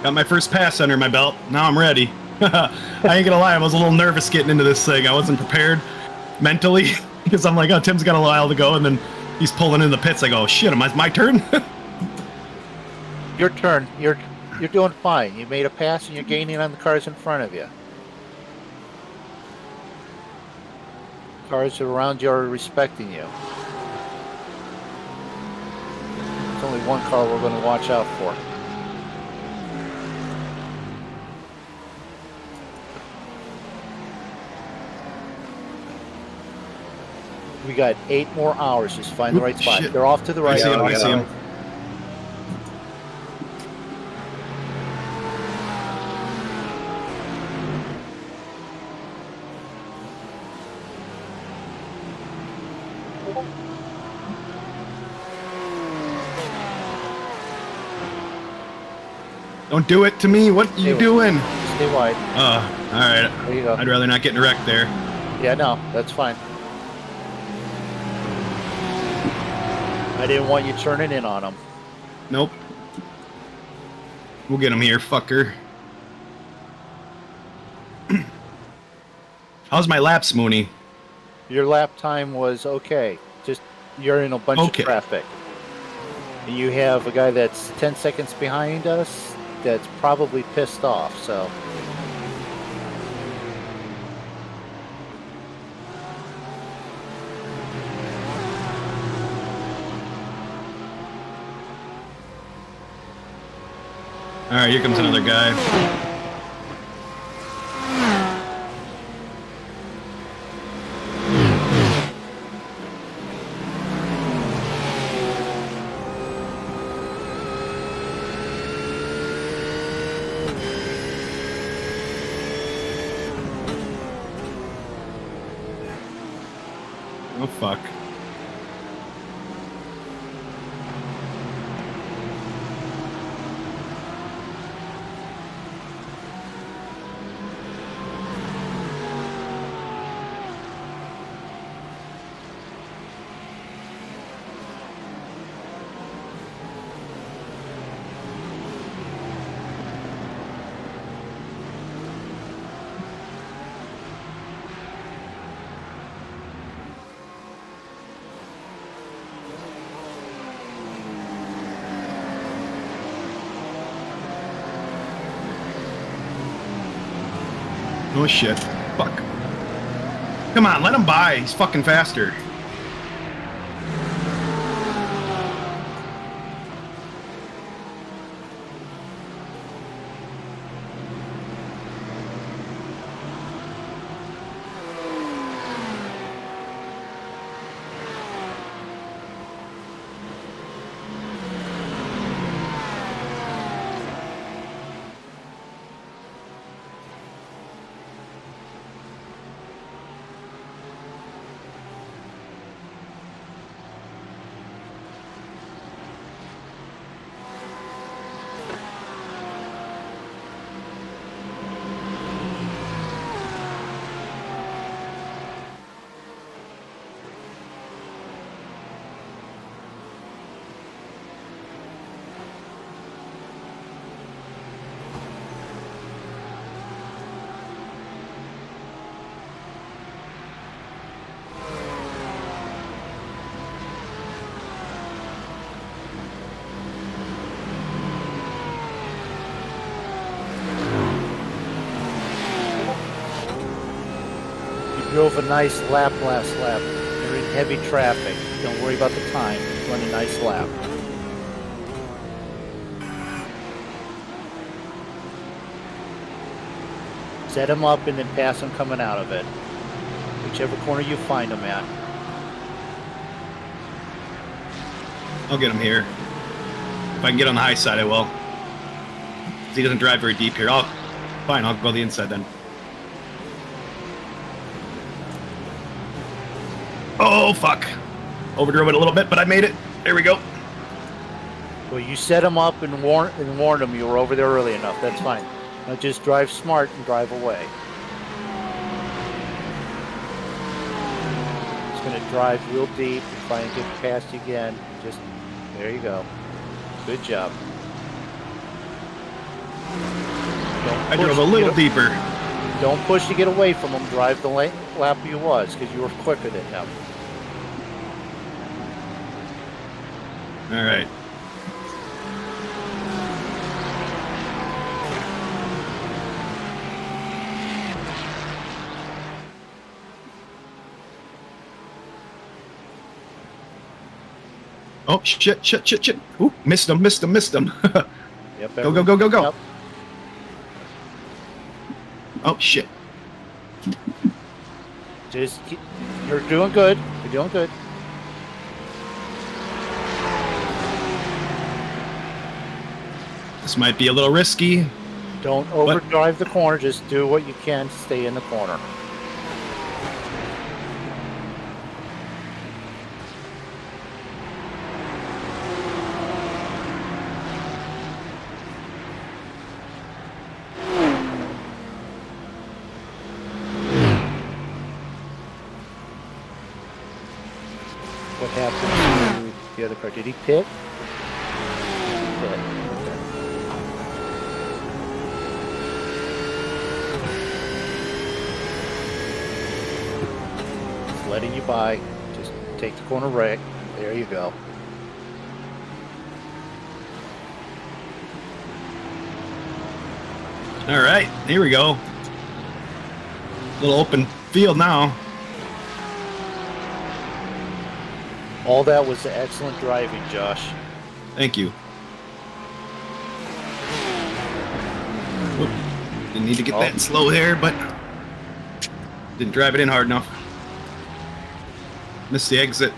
Got my first pass under my belt. Now I'm ready. I ain't gonna lie, I was a little nervous getting into this thing. I wasn't prepared mentally because I'm like, oh, Tim's got a while to go, and then he's pulling in the pits. I go, oh, shit, am I my turn? Your turn. You're doing fine. You made a pass and you're gaining on the cars in front of you. Cars around you are respecting you. There's only one car we're going to watch out for. We got 8 more hours. Just find the right spot. Shit. They're off to the right. I see him. Don't do it to me. What are you doing? Stay wide. All right. There you go. I'd rather not get wrecked there. Yeah, no, that's fine. I didn't want you turning in on them. Nope. We'll get him here, fucker. How's my laps, Mooney? Your lap time was okay. Just you're in a bunch of traffic. And you have a guy that's 10 seconds behind us that's probably pissed off, so. All right, here comes another guy. Oh, fuck. Oh shit. Fuck. Come on, let him by. He's fucking faster. drove a nice lap last lap. You're in heavy traffic. Don't worry about the time. Run a nice lap. Set him up and then pass him coming out of it. Whichever corner you find him at. I'll get him here. If I can get on the high side, I will. 'Cause he doesn't drive very deep here. Fine, I'll go the inside then. Oh, fuck. Overdrove it a little bit, but I made it. There we go. Well, you set him up and warned him you were over there early enough. That's fine. Now just drive smart and drive away. It's going to drive real deep and try and get past you again. Just, there you go. Good job. I drove a little deeper. Don't push to get away from him. Drive the lap you was, because you were quicker than him. All right. Oh, shit. Ooh, missed him. Yep, Go. Yep. Oh, shit. You're doing good. You're doing good. This might be a little risky. Don't overdrive the corner. Just do what you can to stay in the corner. What happened to the other car? Did he pit? Pit. Okay. Just letting you by. Just take the corner right. There you go. All right, here we go. Little open field now. All that was excellent driving, Josh. Thank you. Oop, didn't need to get that slow there, but didn't drive it in hard enough. Missed the exit.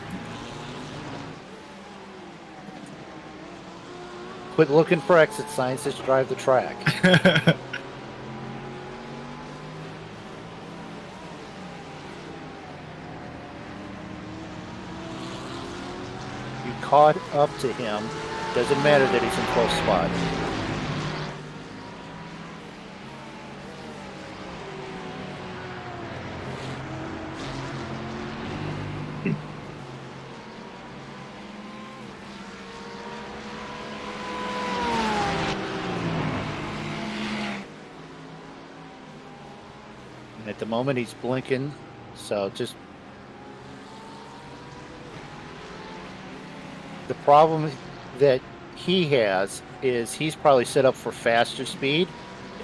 Quit looking for exit signs. Just drive the track. Caught up to him. Doesn't matter that he's in close spot. And at the moment he's blinking, so just the problem that he has is he's probably set up for faster speed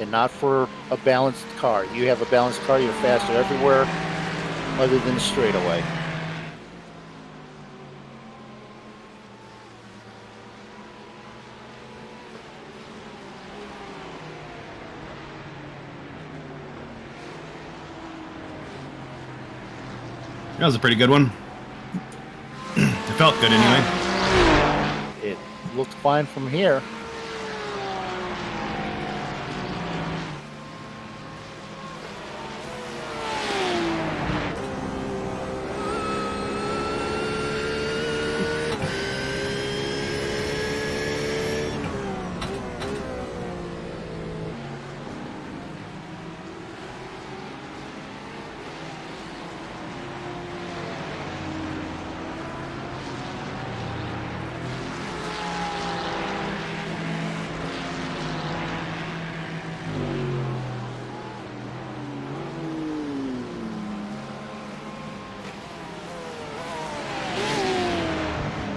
and not for a balanced car. You have a balanced car, you're faster everywhere other than the straightaway. That was a pretty good one. It felt good anyway. It looked fine from here.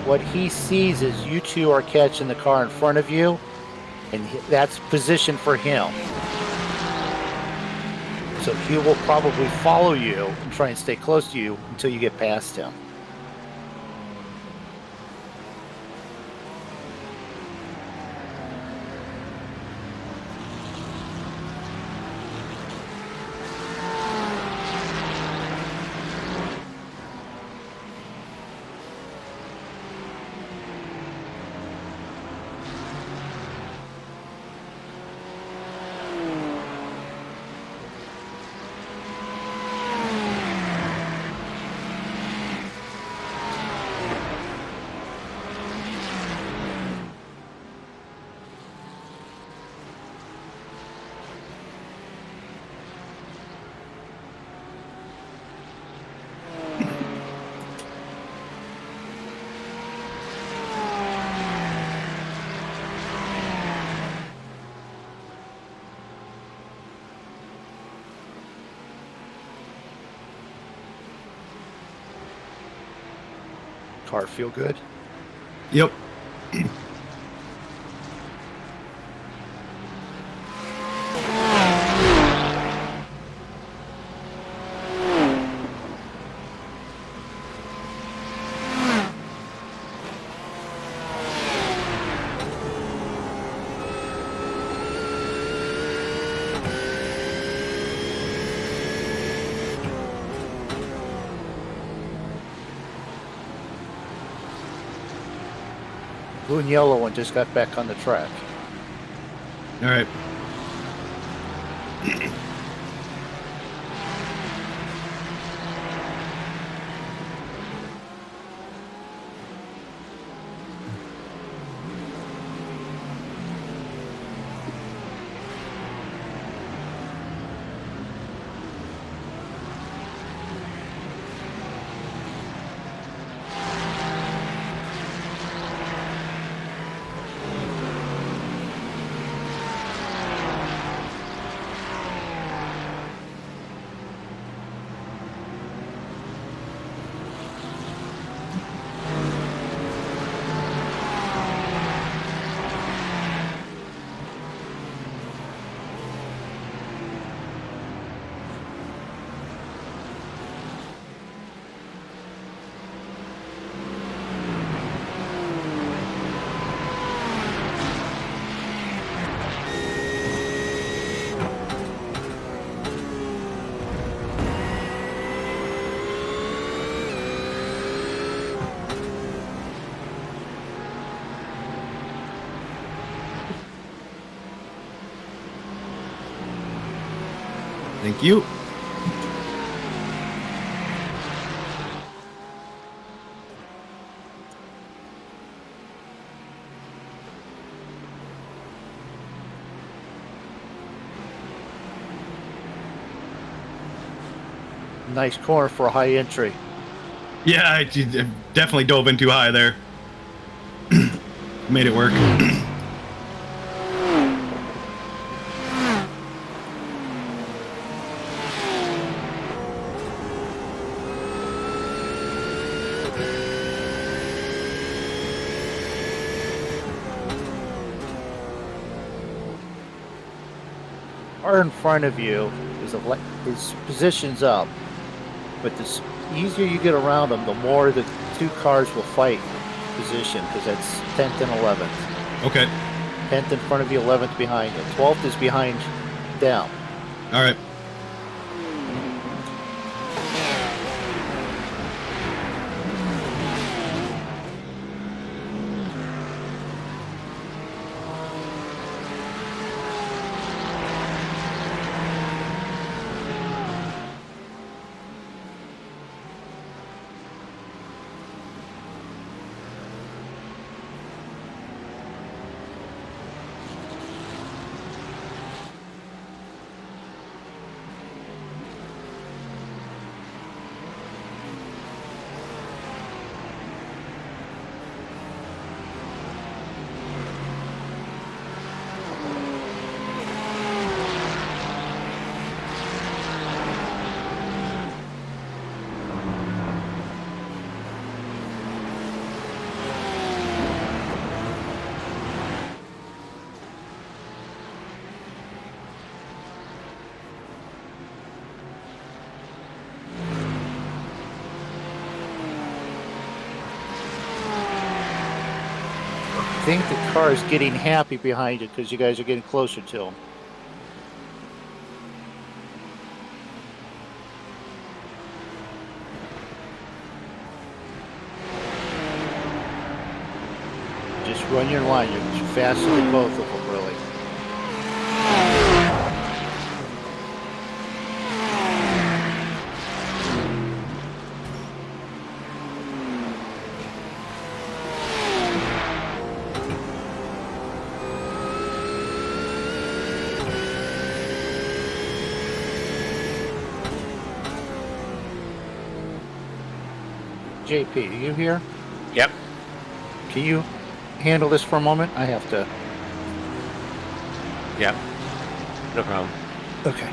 What he sees is you two are catching the car in front of you, and that's position for him. So he will probably follow you and try and stay close to you until you get past him. Car feel good? Yep. Blue and yellow one just got back on the track. All right. Thank you. Nice corner for a high entry. Yeah, I definitely dove in too high there. Made it work. Car in front of you is his position's up, but the easier you get around them, the more the two cars will fight position, because that's 10th and 11th. Okay. 10th in front of you, 11th behind you. 12th is behind them. All right. think the car is getting happy behind it because you guys are getting closer to him. Just run your line. You're faster than both of them, really. JP, are you here? Yep. Can you handle this for a moment? I have to. Yep. No problem. Okay.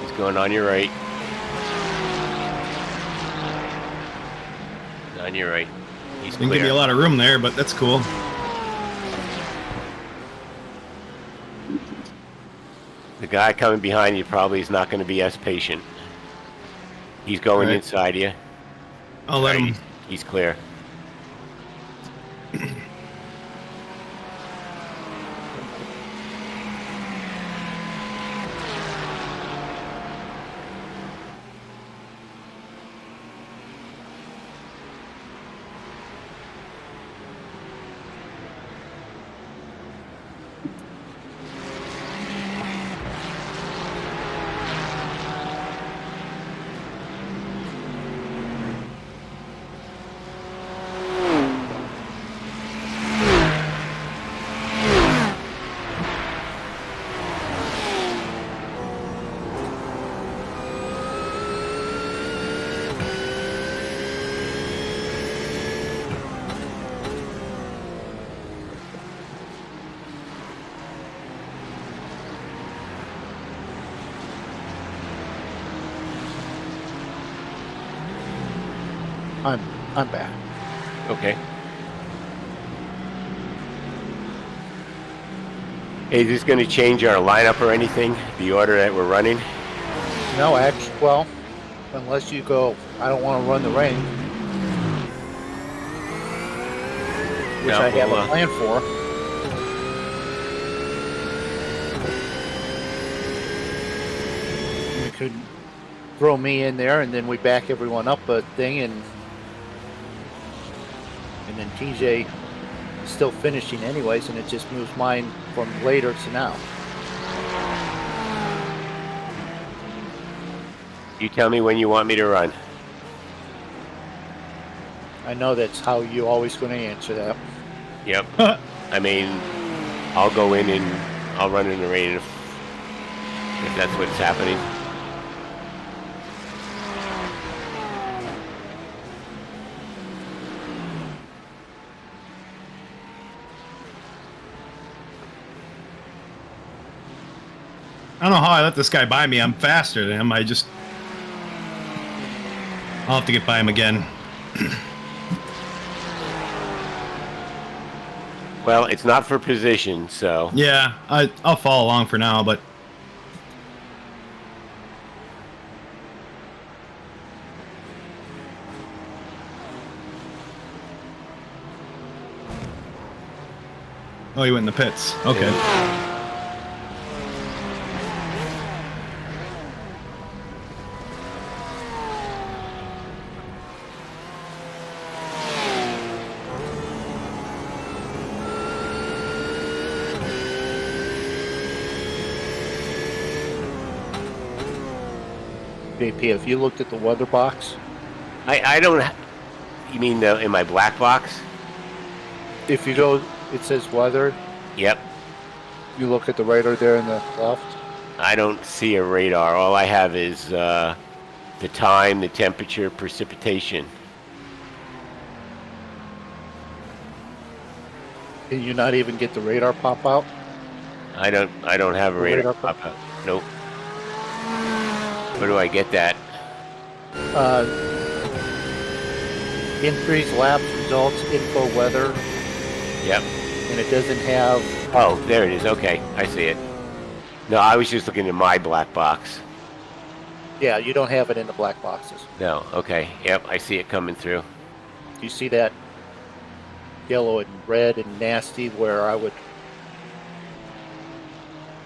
He's going on your right. On your right. He's Didn't give you a clear. lot of room there, but that's cool. The guy coming behind you probably is not going to be as patient. He's going Right. inside you. I'll let him. He's clear. I'm back. Okay. Hey, is this going to change our lineup or anything? The order that we're running? No, actually, well, unless you go, I don't want to run the rain, which No, I have we'll, a plan for. We could throw me in there, and then we back everyone up a thing, and then TJ is still finishing anyways, and it just moves mine from later to now. You tell me when you want me to run. I know that's how you always going to answer that. Yep. I mean, I'll go in and I'll run in the rain if that's what's happening. I don't know how I let this guy by me. I'm faster than him. I'll have to get by him again. Well, it's not for position, so. Yeah, I'll follow along for now, but oh, he went in the pits. Okay. JP, have you looked at the weather box? I don't. You mean in my black box? If you go, it says weather. Yep. You look at the radar there in the left. I don't see a radar. All I have is the time, the temperature, precipitation. Can you not even get the radar pop out? I don't have a radar pop out. Nope. Where do I get that? Increase laps, results, info, weather, Yep. and it doesn't have. Oh, there it is. Okay, I see it. No, I was just looking at my black box. Yeah, you don't have it in the black boxes. No, okay. Yep, I see it coming through. You see that yellow and red and nasty where I would.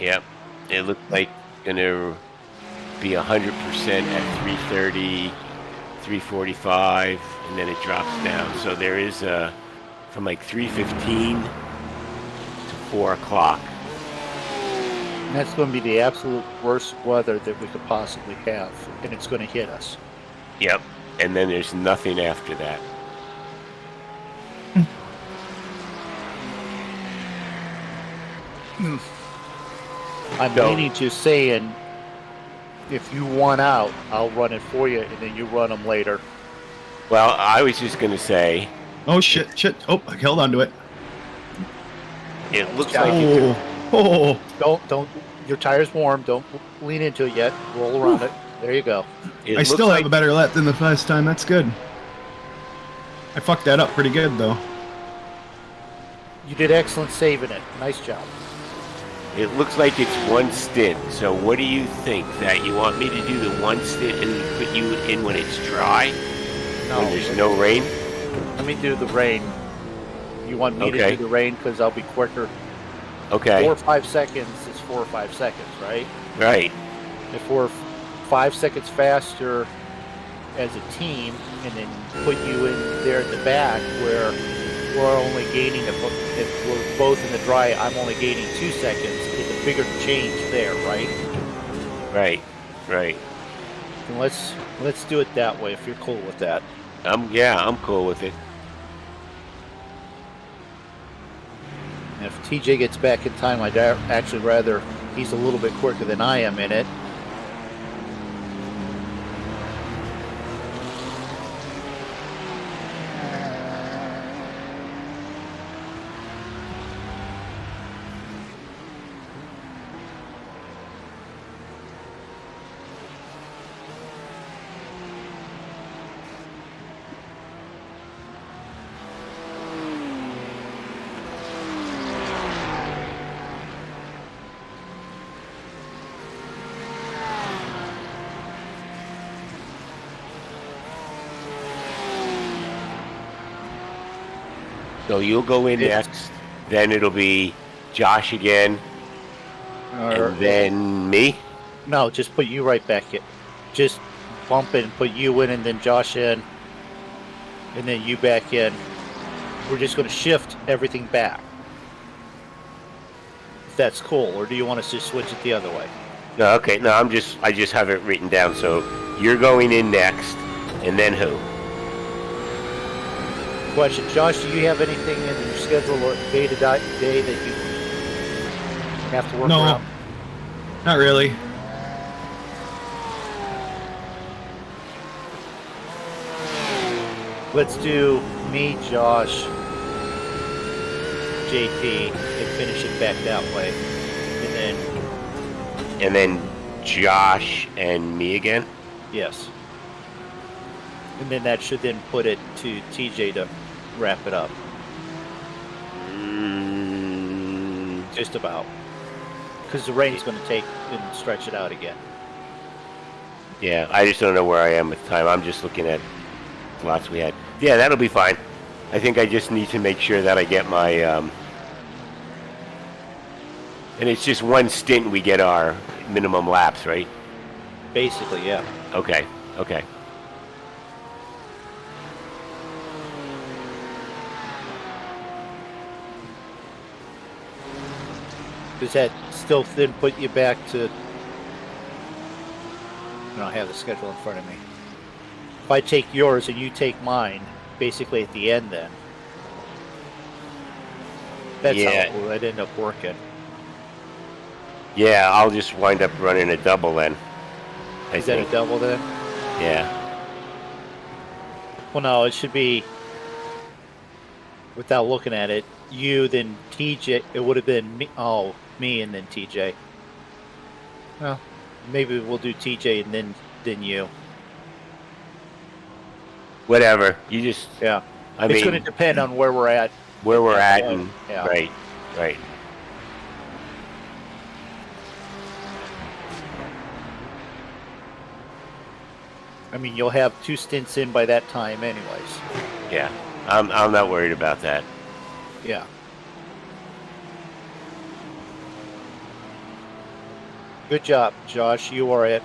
Yep. It looks like gonna be 100% at 3:30, 3:45, and then it drops down. So there is from like 3:15 to 4 o'clock. And that's going to be the absolute worst weather that we could possibly have, and it's going to hit us. Yep. And then there's nothing after that. I'm No. leaning to saying, if you want out, I'll run it for you, and then you run them later. Well, I was just gonna say, Oh shit! Oh, I held onto it. it looks like it Oh, Don't. Your tire's warm. Don't lean into it yet. Roll around it. There you go. it I looks still like, have a better lap than the last time. That's good. I fucked that up pretty good though. You did excellent saving it. Nice job. It looks like it's one stint. So what do you think? That you want me to do the one stint and put you in when it's dry? No, When there's no rain? let me do the rain. You want me to Okay. do the rain because I'll be quicker. Okay. 4 or 5 seconds is 4 or 5 seconds, right? Right. If we're 5 seconds faster as a team, and then put you in there at the back where we're only gaining, if we're both in the dry, I'm only gaining 2 seconds. It's a bigger change there, right? Right. Right. And let's do it that way if you're cool with that. I'm cool with it. And if TJ gets back in time, I'd actually rather he's a little bit quicker than I am in it. So you'll go in It's- next, then it'll be Josh again, Or, and then me? no, just put you right back in. Just bump it and put you in, and then Josh in, and then you back in. We're just going to shift everything back. If that's cool, or do you want us to switch it the other way? No, okay. No, I just have it written down. So you're going in next, and then who? Question, Josh, do you have anything in your schedule or day to day that you have to work No, around? not really. Let's do me, Josh, JP, and finish it back that way. And then, Josh and me again? yes. And then that should then put it to TJ to wrap it up. Just about. Because the rain's going to take and stretch it out again. Yeah, I just don't know where I am with time. I'm just looking at the lots we had. Yeah, that'll be fine. I think I just need to make sure that I get my... and it's just one stint we get our minimum laps, right? Basically, yeah. Okay, okay. Does that still then put you back to... I don't have the schedule in front of me. If I take yours and you take mine, basically at the end then. That's Yeah. how it ended up working. Yeah, I'll just wind up running a double then. I Is that a think. double then? Yeah. Well, no, it should be, without looking at it, you, then TJ. It would have been me, me and then TJ. Well, maybe we'll do TJ and then you. Whatever. You just. Yeah. I It's mean, going to depend on where we're at. where we're that at, point. and Yeah. right, right. I mean, you'll have 2 stints in by that time anyways. Yeah. I'm not worried about that. Yeah. Good job, Josh. You are at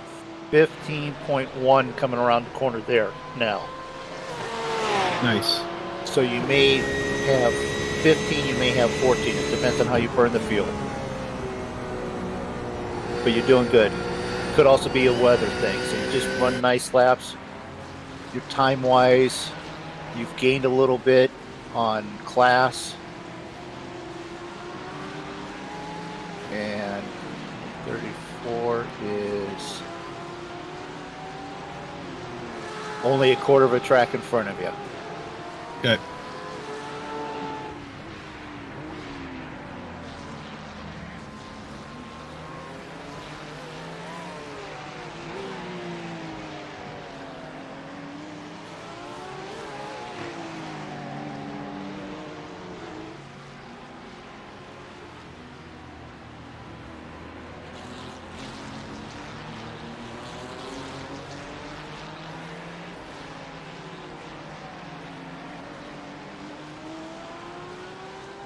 15.1 coming around the corner there now. Nice. So you may have 15, you may have 14. It depends on how you burn the fuel. But you're doing good. Could also be a weather thing. So you just run nice laps. Your time-wise, you've gained a little bit on class. And 34 is only a quarter of a track in front of you. Good.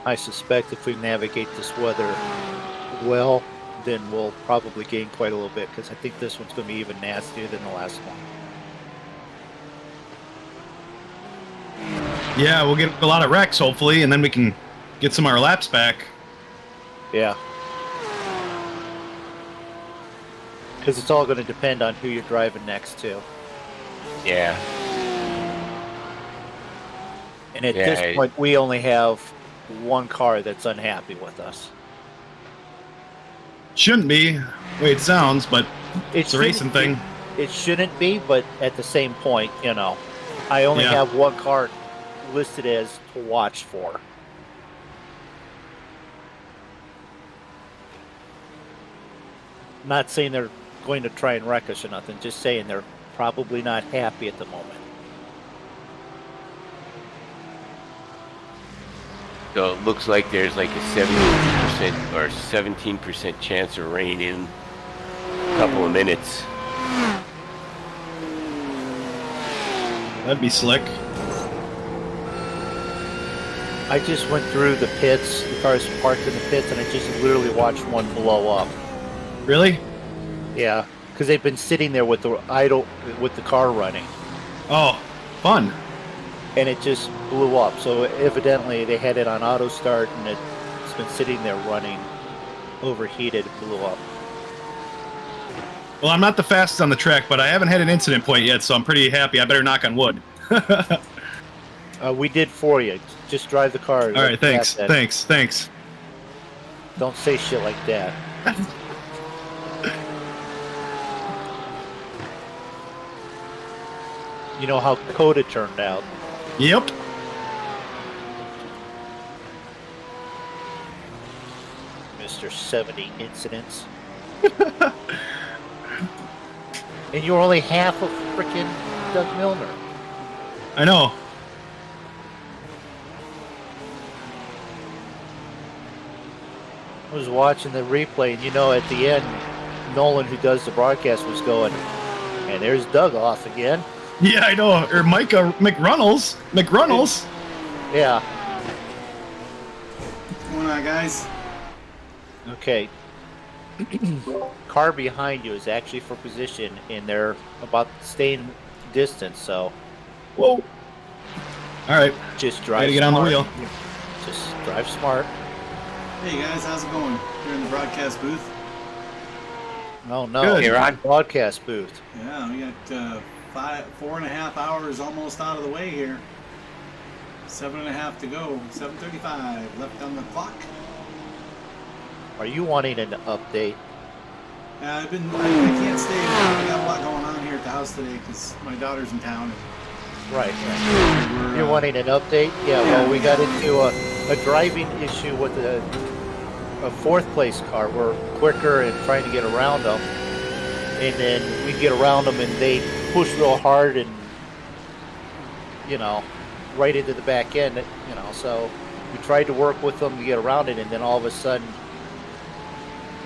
I suspect if we navigate this weather well, then we'll probably gain quite a little bit, because I think this one's going to be even nastier than the last one. Yeah, we'll get a lot of wrecks hopefully, and then we can get some of our laps back. Yeah. Because it's all going to depend on who you're driving next to. Yeah. And at Yeah, this point, we only have one car that's unhappy with us. Shouldn't be the way it sounds, but it's a racing shouldn't thing. be- It shouldn't be, but at the same point, I only Yeah. have one car listed as to watch for. Not saying they're going to try and wreck us or nothing, just saying they're probably not happy at the moment. So it looks like there's like a 17% or 17% chance of rain in a couple of minutes. That'd be slick. I just went through the pits, the cars parked in the pits, and I just literally watched one blow up. Really? Yeah, because they've been sitting there with the car running, Oh, fun. and it just blew up. So evidently they had it on auto start, and it's been sitting there running, overheated, blew up. Well, I'm not the fastest on the track, but I haven't had an incident point yet, so I'm pretty happy. I better knock on wood. We did for you. Just drive the car. All right, thanks. Don't say shit like that. You know how Coda turned out. Yep. Mr. 70 incidents. And you're only half of frickin' Doug Milner. I know. I was watching the replay, and at the end, Nolan, who does the broadcast, was going, and there's Doug off again. Yeah, I know. Or Micah McRunnels. Yeah. What's going on, guys? Okay. Car behind you is actually for position, and they're about staying distance, so Whoa. All right. just drive Gotta get on the smart. wheel. Just drive smart. Hey guys, how's it going? You're in the broadcast booth. No, Good. You're on. broadcast booth. Yeah, we got 4.5 hours almost out of the way here. 7.5 to go. 7:35 left on the clock. Are you wanting an update? I can't stay. I got a lot going on here at the house today because my daughter's in town. Right. And You're wanting an update? Yeah, well, we got into a driving issue with a fourth place car. We're quicker and trying to get around them. And then we get around them and they push real hard and, right into the back end, So we tried to work with them to get around it, and then all of a sudden,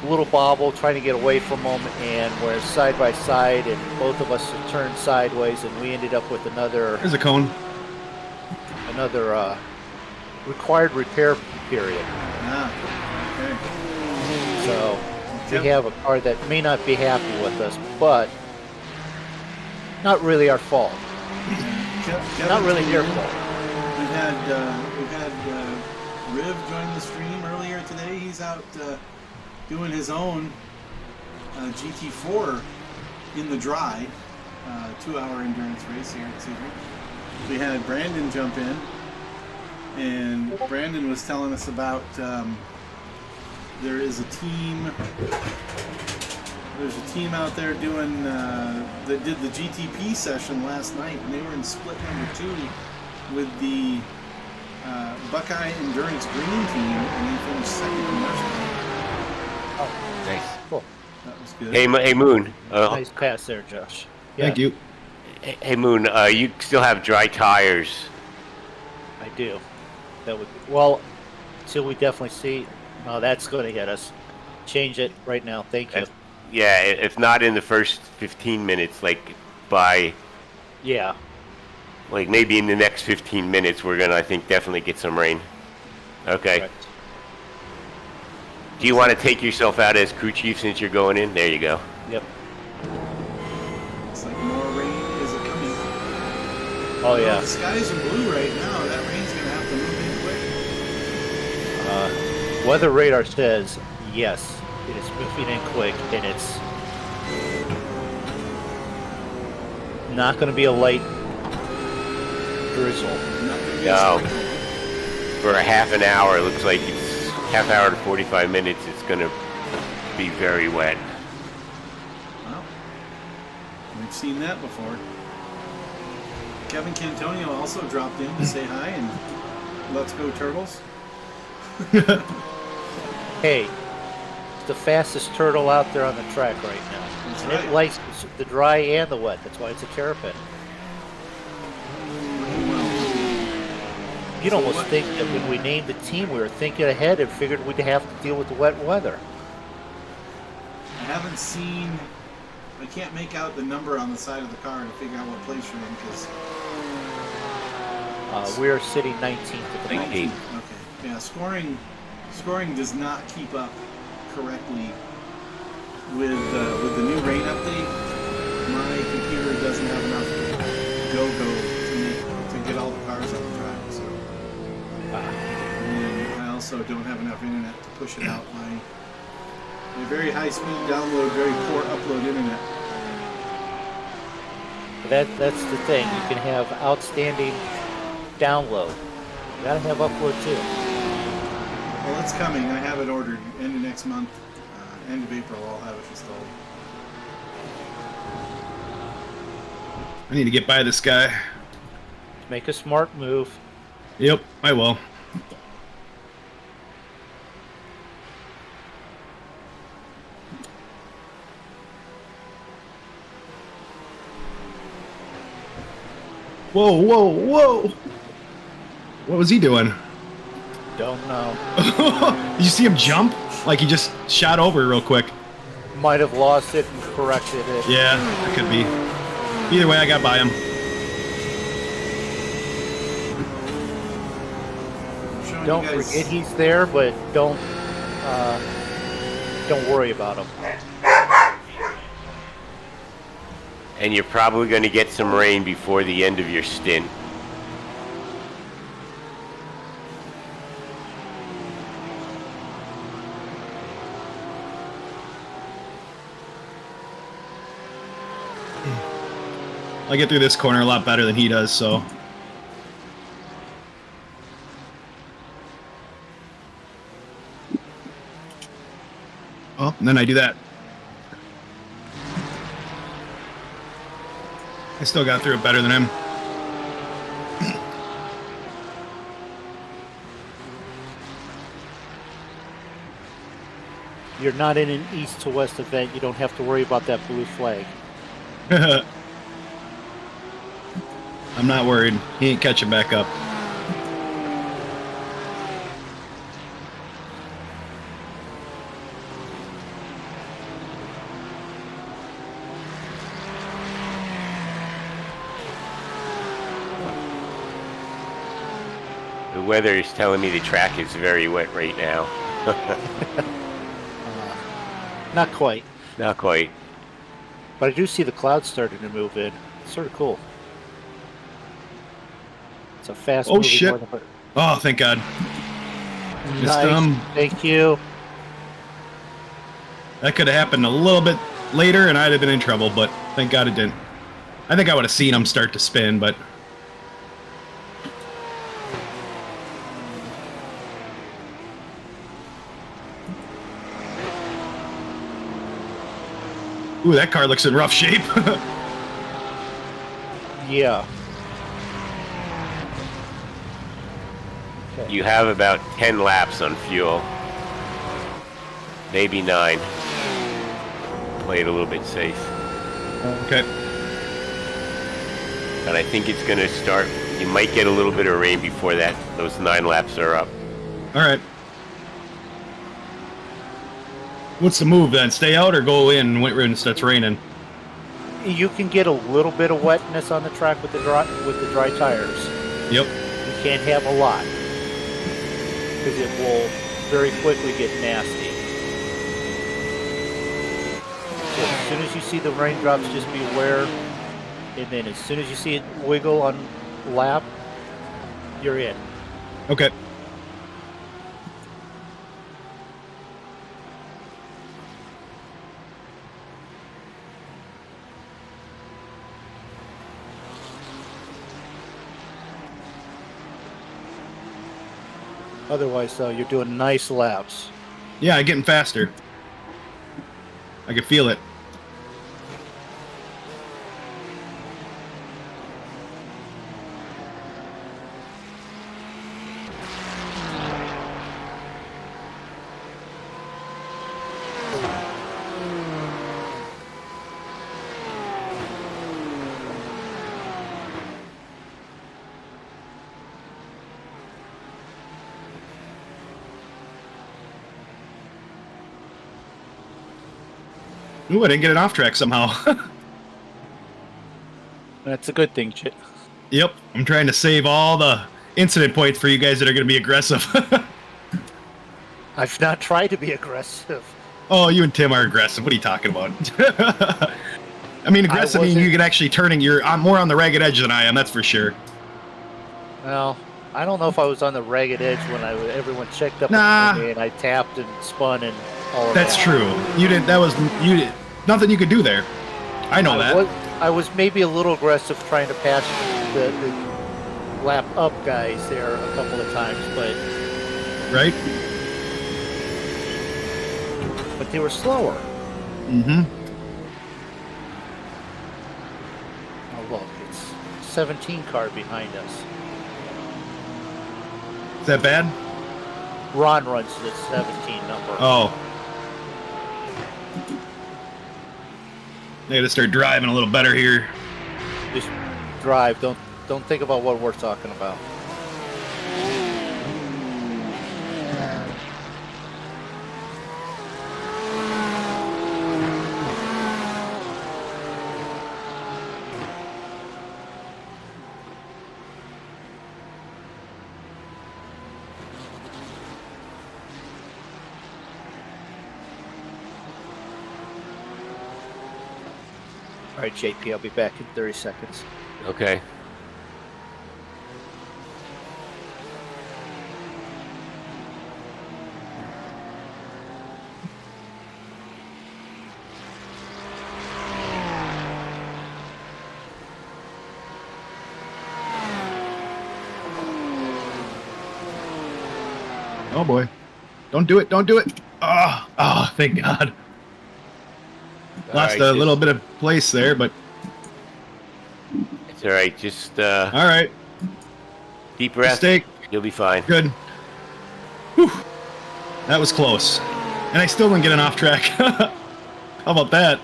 a little bobble trying to get away from them, and we're side by side, and both of us turned sideways, and we ended up with another There's a cone. required repair period. Okay. So we have a car that may not be happy with us, but not really our fault. Not really their fault. We've had Riv join the stream earlier today. He's out doing his own GT4 in the dry, 2-hour endurance race here at Sebring. We had Brandon jump in, and Brandon was telling us about there is a team. There's a team out there doing that did the GTP session last night, and they were in split number 2 with the Buckeye Endurance Green team, and they finished second in their split. Oh, Nice. Cool. That was good. Hey, Moon. Nice pass there, Josh. Yeah, Thank you. Hey, Moon. You still have dry tires. I do. That would well, till we definitely see. No, that's going to hit us. Change it right now. Thank you. Yeah, if not in the first 15 minutes, Yeah. Maybe in the next 15 minutes, we're gonna, I think, definitely get some rain. Okay. Correct. Do you want to take yourself out as crew chief since you're going in? There you go. Yep. It's like more rain is it coming. Oh yeah. The skies are blue right now. That rain's gonna have to move in quick. Weather radar says yes. It is moving in quick, and it's not going to be a light drizzle. Not gonna be No. a sprinkle. For a half an hour, it looks like it's half hour to 45 minutes. It's gonna be very wet. Well, we've seen that before. Kevin Cantonio also dropped in to say hi and let's go Turtles. Hey, it's the fastest turtle out there on the track right now. That's And right. it likes the dry and the wet. That's why it's a terrapin. You'd almost think that when we named the team, we were thinking ahead and figured we'd have to deal with the wet weather. I haven't seen. I can't make out the number on the side of the car to figure out what place you're in because We're sitting 19th at the moment. 19. okay, yeah, scoring does not keep up correctly with the new rain update. My computer doesn't have enough to get all the cars on the track, so. And I also don't have enough internet to push it out. My very high speed download, very poor upload internet. That's the thing. You can have outstanding download. You gotta have upload too. Well, it's coming. I have it ordered. End of next month, end of April, I'll have it installed. I need to get by this guy. Make a smart move. Yep, I will. Whoa, whoa, whoa! What was he doing? Don't know. Did you see him jump? Like he just shot over real quick. Might have lost it and corrected it. Yeah, that could be. Either way, I got by him. I'm showing Don't you guys, forget he's there, but don't worry about him. And you're probably going to get some rain before the end of your stint. I get through this corner a lot better than he does, so. Oh, and then I do that. I still got through it better than him. You're not in an east to west event. You don't have to worry about that blue flag. I'm not worried. He ain't catching back up. The weather is telling me the track is very wet right now. Not quite. Not quite. But I do see the clouds starting to move in. It's sort of cool. It's a fast moving shit. weather, but- Oh, thank God. Nice. Thank you. That could have happened a little bit later, and I'd have been in trouble, but thank God it didn't. I think I would have seen him start to spin, but... Ooh, that car looks in rough shape. Yeah. You have about 10 laps on fuel. Maybe 9. Play it a little bit safe. Okay. And I think it's going to start. You might get a little bit of rain before that. Those 9 laps are up. All right. What's the move then? Stay out or go in when it starts raining? You can get a little bit of wetness on the track with the dry tires. Yep. You can't have a lot because it will very quickly get nasty. So as soon as you see the raindrops, just be aware. And then as soon as you see it wiggle on lap, you're in. Okay. Otherwise, though, you're doing nice laps. Yeah, I'm getting faster. I can feel it. Ooh, I didn't get it off track somehow. That's a good thing, Chit. Yep, I'm trying to save all the incident points for you guys that are going to be aggressive. I've not tried to be aggressive. Oh, you and Tim are aggressive. What are you talking about? I mean, aggressive means you can actually turning. I'm more on the ragged edge than I am, that's for sure. Well, I don't know if I was on the ragged edge when everyone checked up Nah. on me and I tapped and spun and all of That's that. true. You didn't. That was you. Did nothing you could do there. I know that. I was maybe a little aggressive trying to pass the lap up guys there a couple of times, but Right? they were slower. Mm-hmm. Oh look, it's 17 car behind us. Is that bad? Ron runs the 17 number. Oh. I gotta start driving a little better here. Just drive. Don't think about what we're talking about. All right, JP, I'll be back in 30 seconds. Okay. Oh boy. Don't do it. Don't do it. Oh, thank God. All Lost right, a little bit of place there, but It's all right. Just all right. deep breath. Mistake. You'll be fine. Good. Whew. That was close. And I still didn't get an off track. How about that?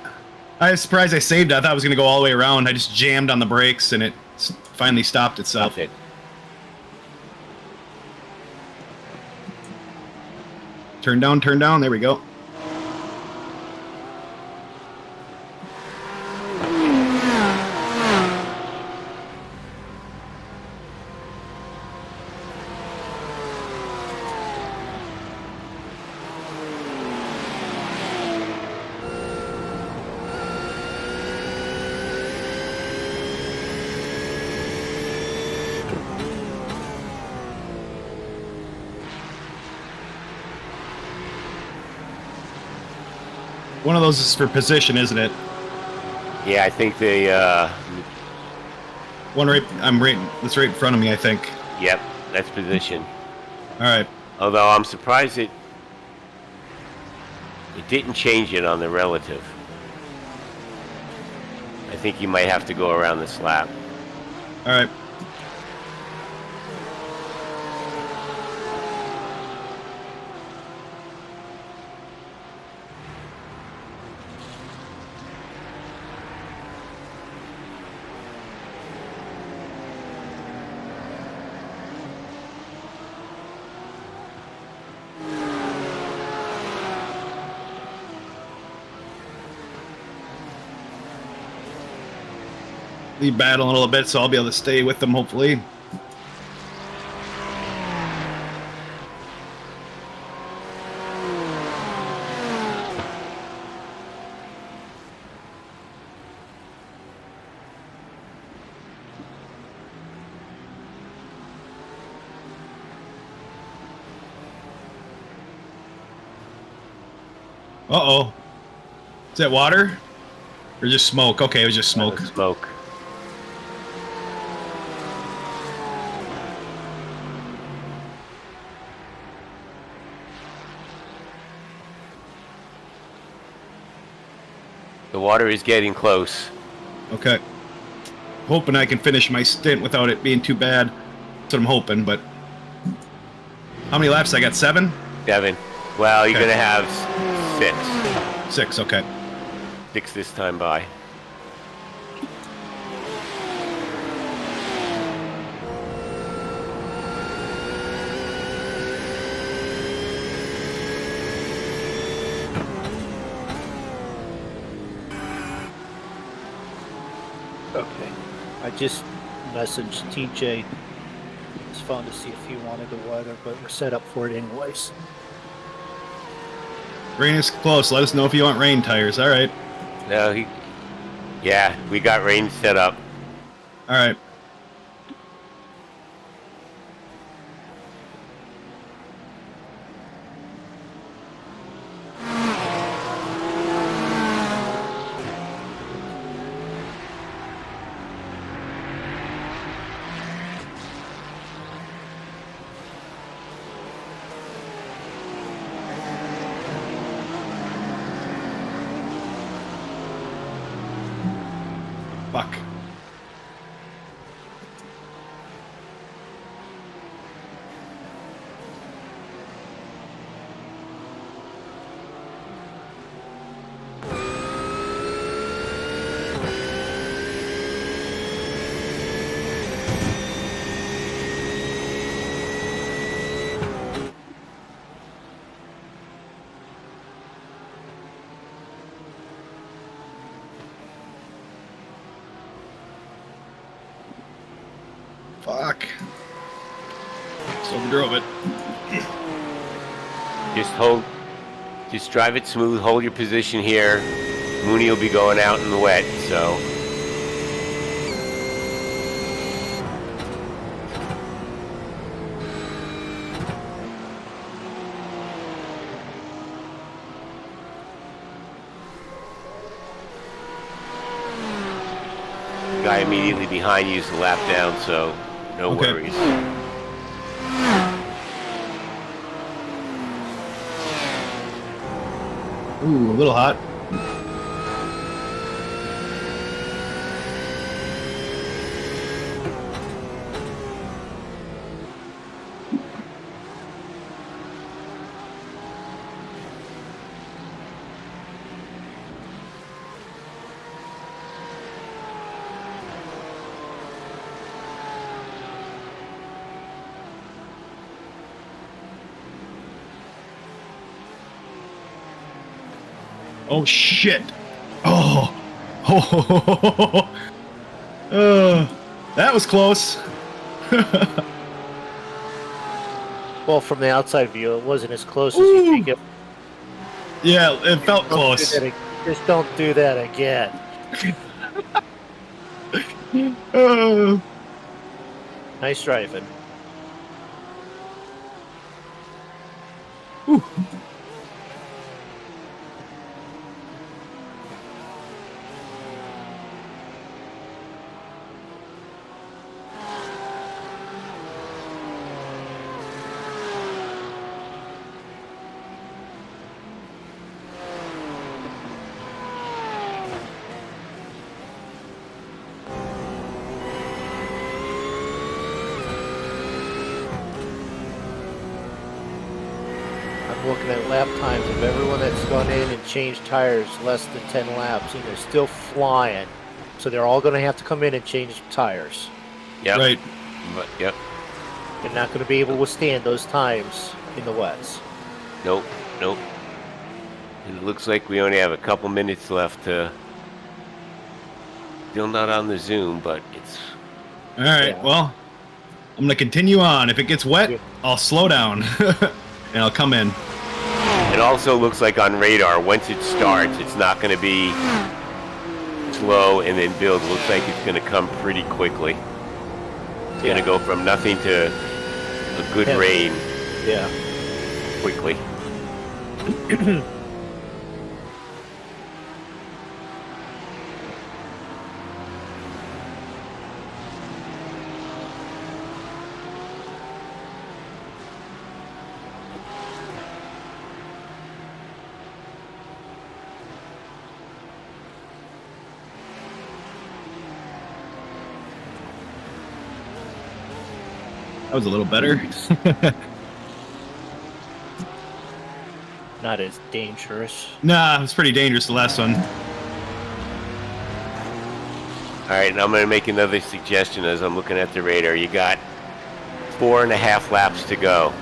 I was surprised I saved it. I thought I was going to go all the way around. I just jammed on the brakes and it finally stopped itself. Stop it. Turn down, turn down. There we go. One of those is for position, isn't it? Yeah, I think they. One right. That's right in front of me, I think. Yep, that's position. All right. Although I'm surprised it didn't change it on the relative. I think you might have to go around this lap. All right. Lead battle a little bit, so I'll be able to stay with them, hopefully. Uh-oh. Is that water? Or just smoke? Okay, it was just smoke. Smoke. The water is getting close. Okay. Hoping I can finish my stint without it being too bad. That's what I'm hoping, but... How many laps? I got 7? 7. Well, you're Okay. going to have 6. 6, okay. 6 this time by. Okay. I just messaged TJ. It's fun to see if he wanted the weather, but we're set up for it anyways. Rain is close. Let us know if you want rain tires. All right. No, yeah, we got rain set up. All right. Fuck. Fuck. So drove it. Just drive it smooth, hold your position here. Mooney will be going out in the wet, so. Guy immediately behind you is the lap down, so no Okay. worries. Ooh, a little hot. Oh shit! Oh, that was close. Well, from the outside view, it wasn't as close as you think it. Yeah, it felt close. Just don't do that again. Uh, Nice driving. I'm looking at lap times of everyone that's gone in and changed tires less than 10 laps, and they're still flying. So they're all going to have to come in and change tires. Yep. Right. But, yep. They're not going to be able to withstand those times in the wets. Nope. Nope. And it looks like we only have a couple minutes left to. Still not on the Zoom, but it's. All right. Yeah. Well, I'm gonna continue on. If it gets wet, Yeah. I'll slow down and I'll come in. It also looks like on radar, once it starts, it's not going to be slow and then build. It looks like it's going to come pretty quickly. It's going to go from nothing to a good Yeah. rain Yeah. quickly. That was a little better. Not as dangerous. Nah, it was pretty dangerous the last one. All right, and I'm going to make another suggestion as I'm looking at the radar. You got 4.5 laps to go.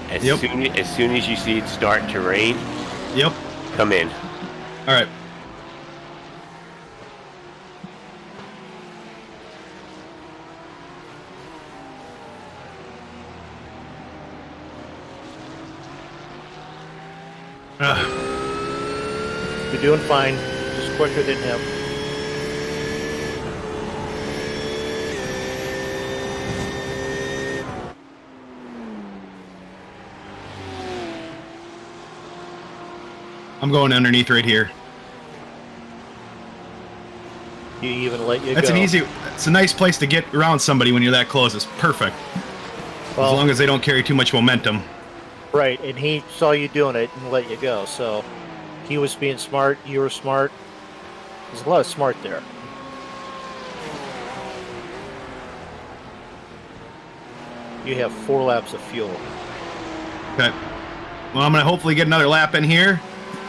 As Yep. soon as you see it start to rain, Yep. come in. All right. You're doing fine. Just quicker than him. I'm going underneath right here. You even let you That's go. it's a nice place to get around somebody when you're that close. It's perfect. Well, As long as they don't carry too much momentum. right, and he saw you doing it and let you go. So he was being smart. You were smart. There's a lot of smart there. You have 4 laps of fuel. Okay. Well, I'm going to hopefully get another lap in here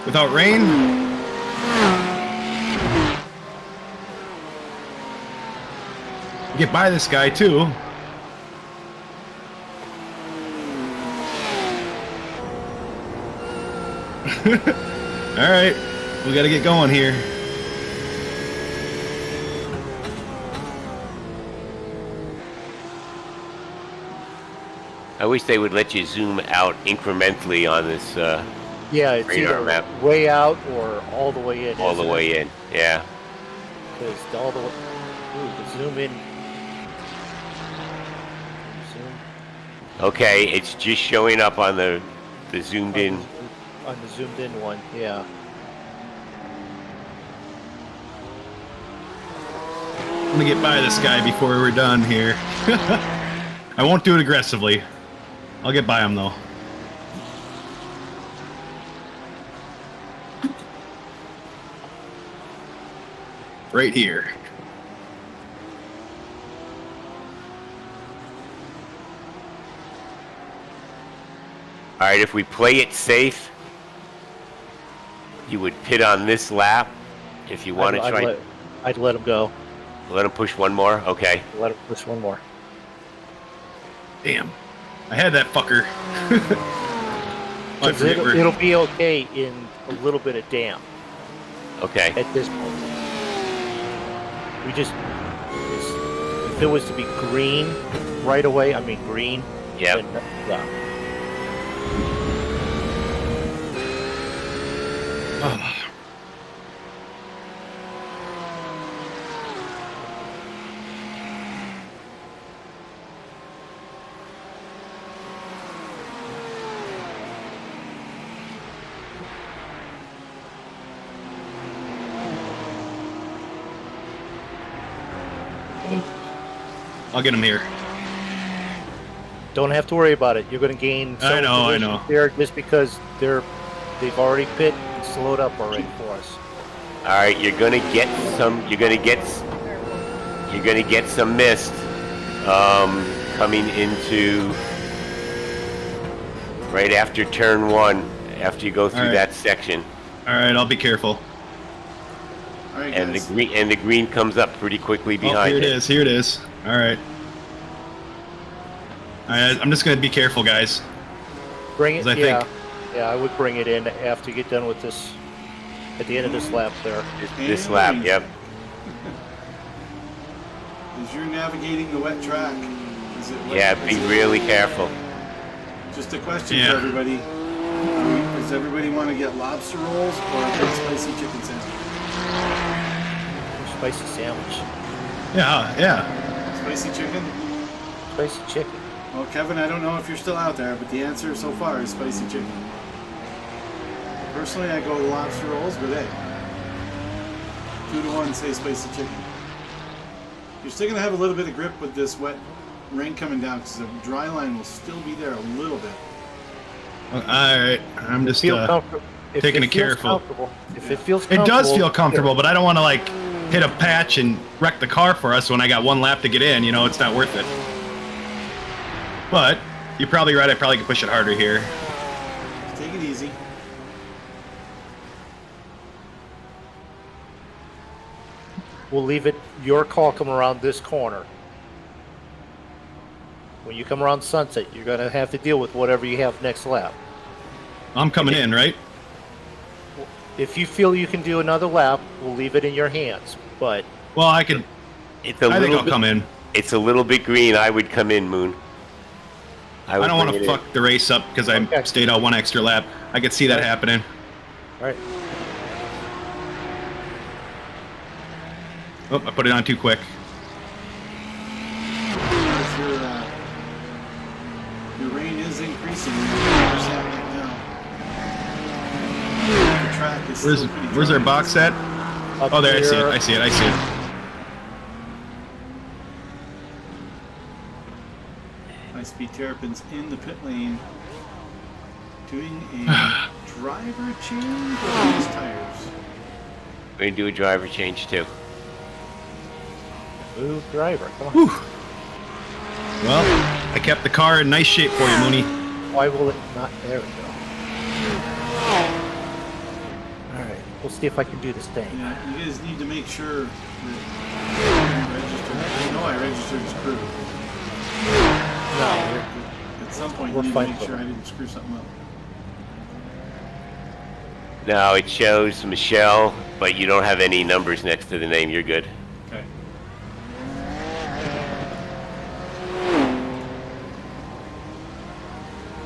without rain. Get by this guy, too. All right. We got to get going here. I wish they would let you zoom out incrementally on this Yeah, it's radar either map. way out or all the way in. All the way in. Yeah. Because all the way. Ooh, the zoom in. Zoom Okay, it's just showing up on the zoomed in. on the zoomed in one. Yeah. I'm going to get by this guy before we're done here. I won't do it aggressively. I'll get by him, though. right here. All right, if we play it safe, you would pit on this lap. If you want to try, I'd let him go. let him push one more. Okay. Let him push one more. Damn. I had that fucker. I forget where- It'll be okay in a little bit of damp Okay. at this point. We just, if it was to be green right away, I mean green. Yep. Then, yeah. Oh. I'll get him here. Don't have to worry about it. You're going to gain. I know, I know. There just because they've already pit and slowed up already for us. All right, you're gonna get some mist coming into right after turn 1 after you go through All right. that section. All right, I'll be careful. All right, And guys. the green comes up pretty quickly Oh, behind here it it. is. Here it is. All right. All right, I'm just gonna be careful, guys. Bring it. 'Cause I Yeah. think- Yeah, I would bring it in after you get done with this. At the end of this lap there. This lap, yep. As you're navigating the wet track, is it wet? Yeah, be really careful. Just a question Yeah. for everybody. Does everybody want to get lobster rolls or a big spicy chicken sandwich? Spicy sandwich. Yeah, yeah. Spicy chicken? Spicy chicken. Well, Kevin, I don't know if you're still out there, but the answer so far is spicy chicken. Personally, I go with lobster rolls, but hey, 2-1 say spicy chicken. You're still going to have a little bit of grip with this wet rain coming down because the dry line will still be there a little bit. All right, I'm just Feel comfortable. If taking it it feels careful. comfortable. If it feels It comfortable. does feel comfortable, but I don't want to like hit a patch and wreck the car for us when I got one lap to get in. You know, it's not worth it. But you're probably right. I probably could push it harder here. Take it easy. We'll leave it your call come around this corner. When you come around Sunset, you're going to have to deal with whatever you have next lap. I'm coming in, right? If you feel you can do another lap, we'll leave it in your hands. But Well, I could. It's a I think little I'll bit, come in. It's a little bit green. I would come in, Moon. I don't want bring to it in. fuck the race up because I Okay. stayed out one extra lap. I could see that Right. happening. all right, Oh, I put it on too quick. As your rain is increasing. You're saying right now. The track is Where's still pretty Where's dry. our box set? up Oh, there I see it. here. I see it. I see it. High Speed Terrapins in the pit lane doing a driver change on these tires. We're gonna do a driver change too. Move driver. Come on. Whew. Well, I kept the car in nice shape for you, Mooney. Why will it not? There we go. All right, we'll see if I can do this thing. Yeah, you guys need to make sure that you register. I know I registered as crew. No, At some point, We're you need to fine make for sure it. I didn't screw something up. No, it shows Michelle, but you don't have any numbers next to the name. You're good. Okay.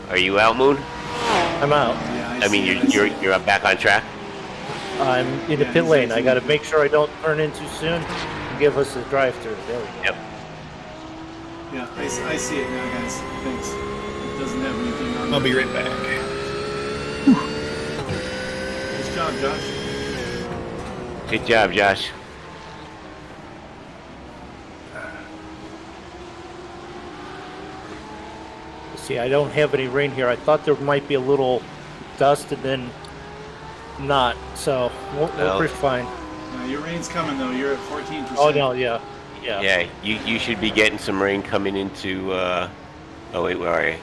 Are you out, Moon? I'm out. Yeah, I mean, see it. you're back on track. I'm in the Yeah, pit he's lane. I actually- got to make sure I don't turn in too soon. Give us a drive-through. There we go. Yep. Yeah, I see it now, guys. Thanks. It doesn't have anything on I'll it. be right back. Nice job, Josh. Good job, Josh. See, I don't have any rain here. I thought there might be a little dust and then not. So we're Well, pretty fine. Your rain's coming though. You're at 14%. Oh no, yeah. Yeah, you should be getting some rain coming into. Oh wait, where are you?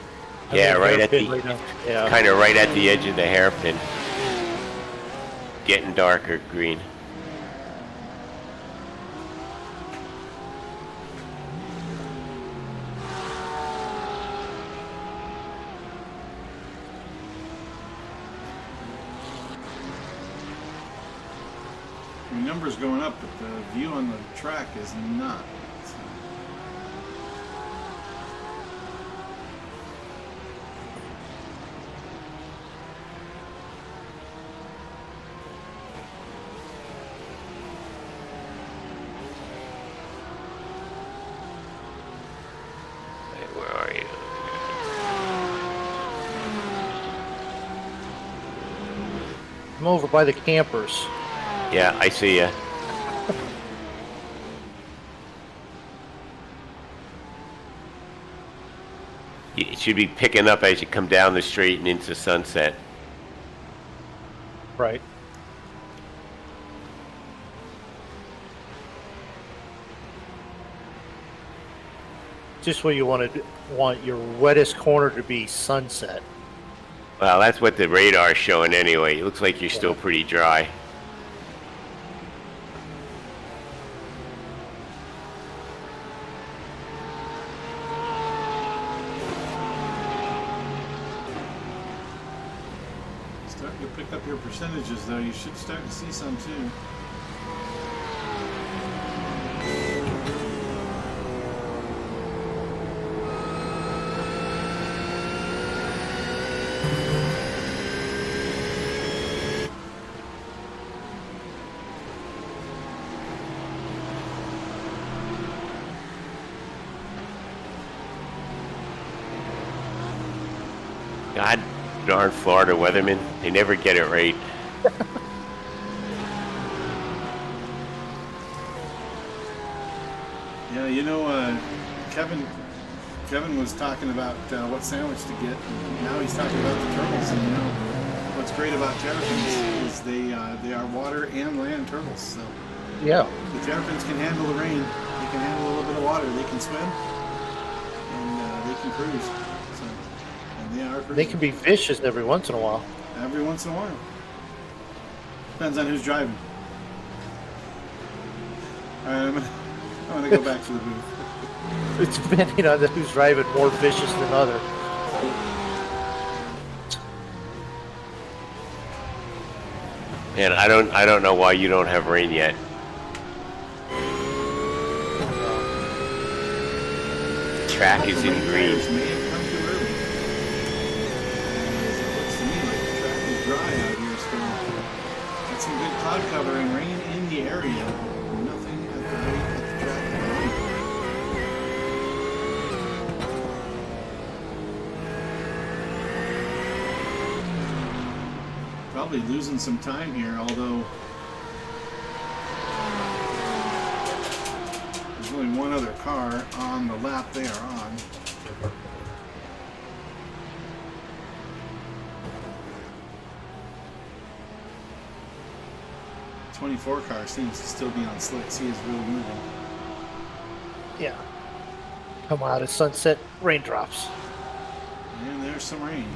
I'm Yeah, in right at hairpin the right now. Yeah. kind of right at the edge of the hairpin. Getting darker green. Your number's going up, but the view on the track is not. So. Wait, where are you? I'm over by the campers. Yeah, I see ya. It should be picking up as you come down the street and into Sunset. Right. Just what you want your wettest corner to be Sunset. Well, that's what the radar's showing anyway. It looks like you're still pretty dry. Starting to pick up your percentages though. You should start to see some too. God darn Florida weathermen. They never get it right. Yeah, you know, Kevin was talking about what sandwich to get. And now he's talking about the turtles. And you know, what's great about terrapins is they are water and land turtles. So Yeah. the terrapins can handle the rain. They can handle a little bit of water. They can swim, and they can cruise. So, and they are cruising. They can be vicious every once in a while. Every once in a while. Depends on who's driving. All right, I'm gonna go back to the booth. It's depending on who's driving, more vicious than other. And I don't know why you don't have rain yet. The track is in green. May have come too early. It looks to me like the track is dry out here still. Got some good cloud cover and rain in the area. Nothing at the track behind. Probably losing some time here, although there's only one other car on the lap they are on. The 24 car seems to still be on slicks. He is really moving. Yeah. Come out of Sunset, raindrops. And there's some rain.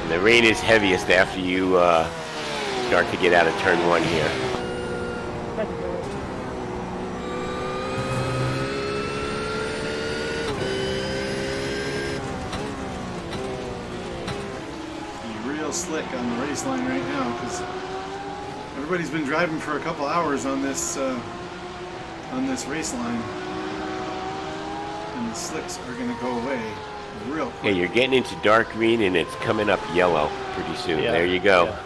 And the rain is heaviest after you start to get out of turn one here. Be real slick on the race line right now because everybody's been driving for a couple hours on this race line, and the slicks are going to go away real Hey, quick. you're getting into dark green and it's coming up yellow pretty soon. Yeah, There you go. yeah.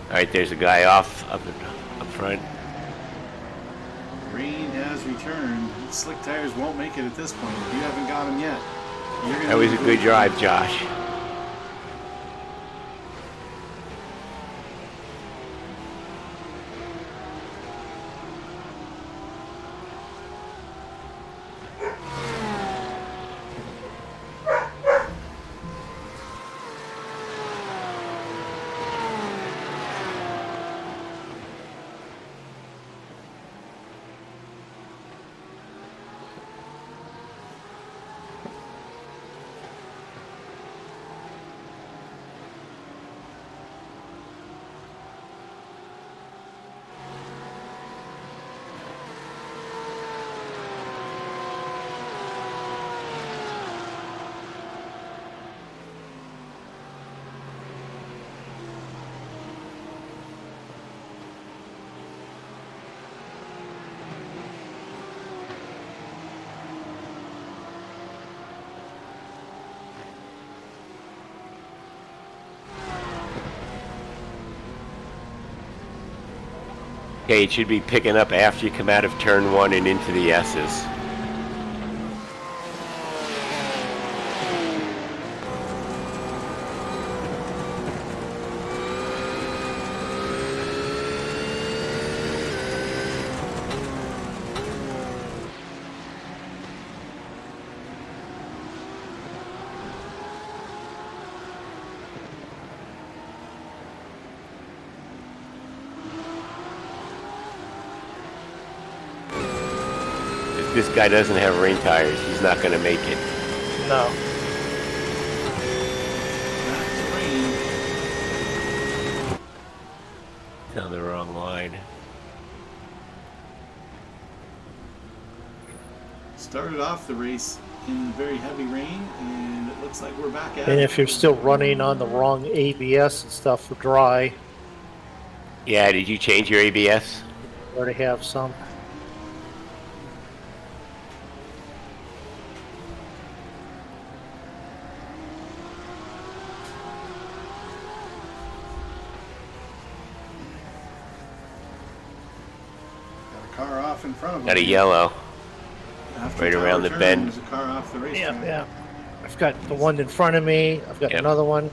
All right, there's a guy off up front. Rain has returned. Slick tires won't make it at this point. If you haven't got them yet, you're gonna That was a need to good go- drive, Josh. Okay, it should be picking up after you come out of turn 1 and into the S's. If this guy doesn't have rain tires, he's not going to make it. No. That's rain. Down the wrong line. Started off the race in very heavy rain, and it looks like we're back at And it. if you're still running on the wrong ABS and stuff for dry, Yeah, did you change your ABS? you already have some. Got a car off in front of Got a him. yellow. After right tower around the turn, bend. There's a car off the racetrack. Yeah, yeah. I've got the one in front of me. I've got Yep. another one.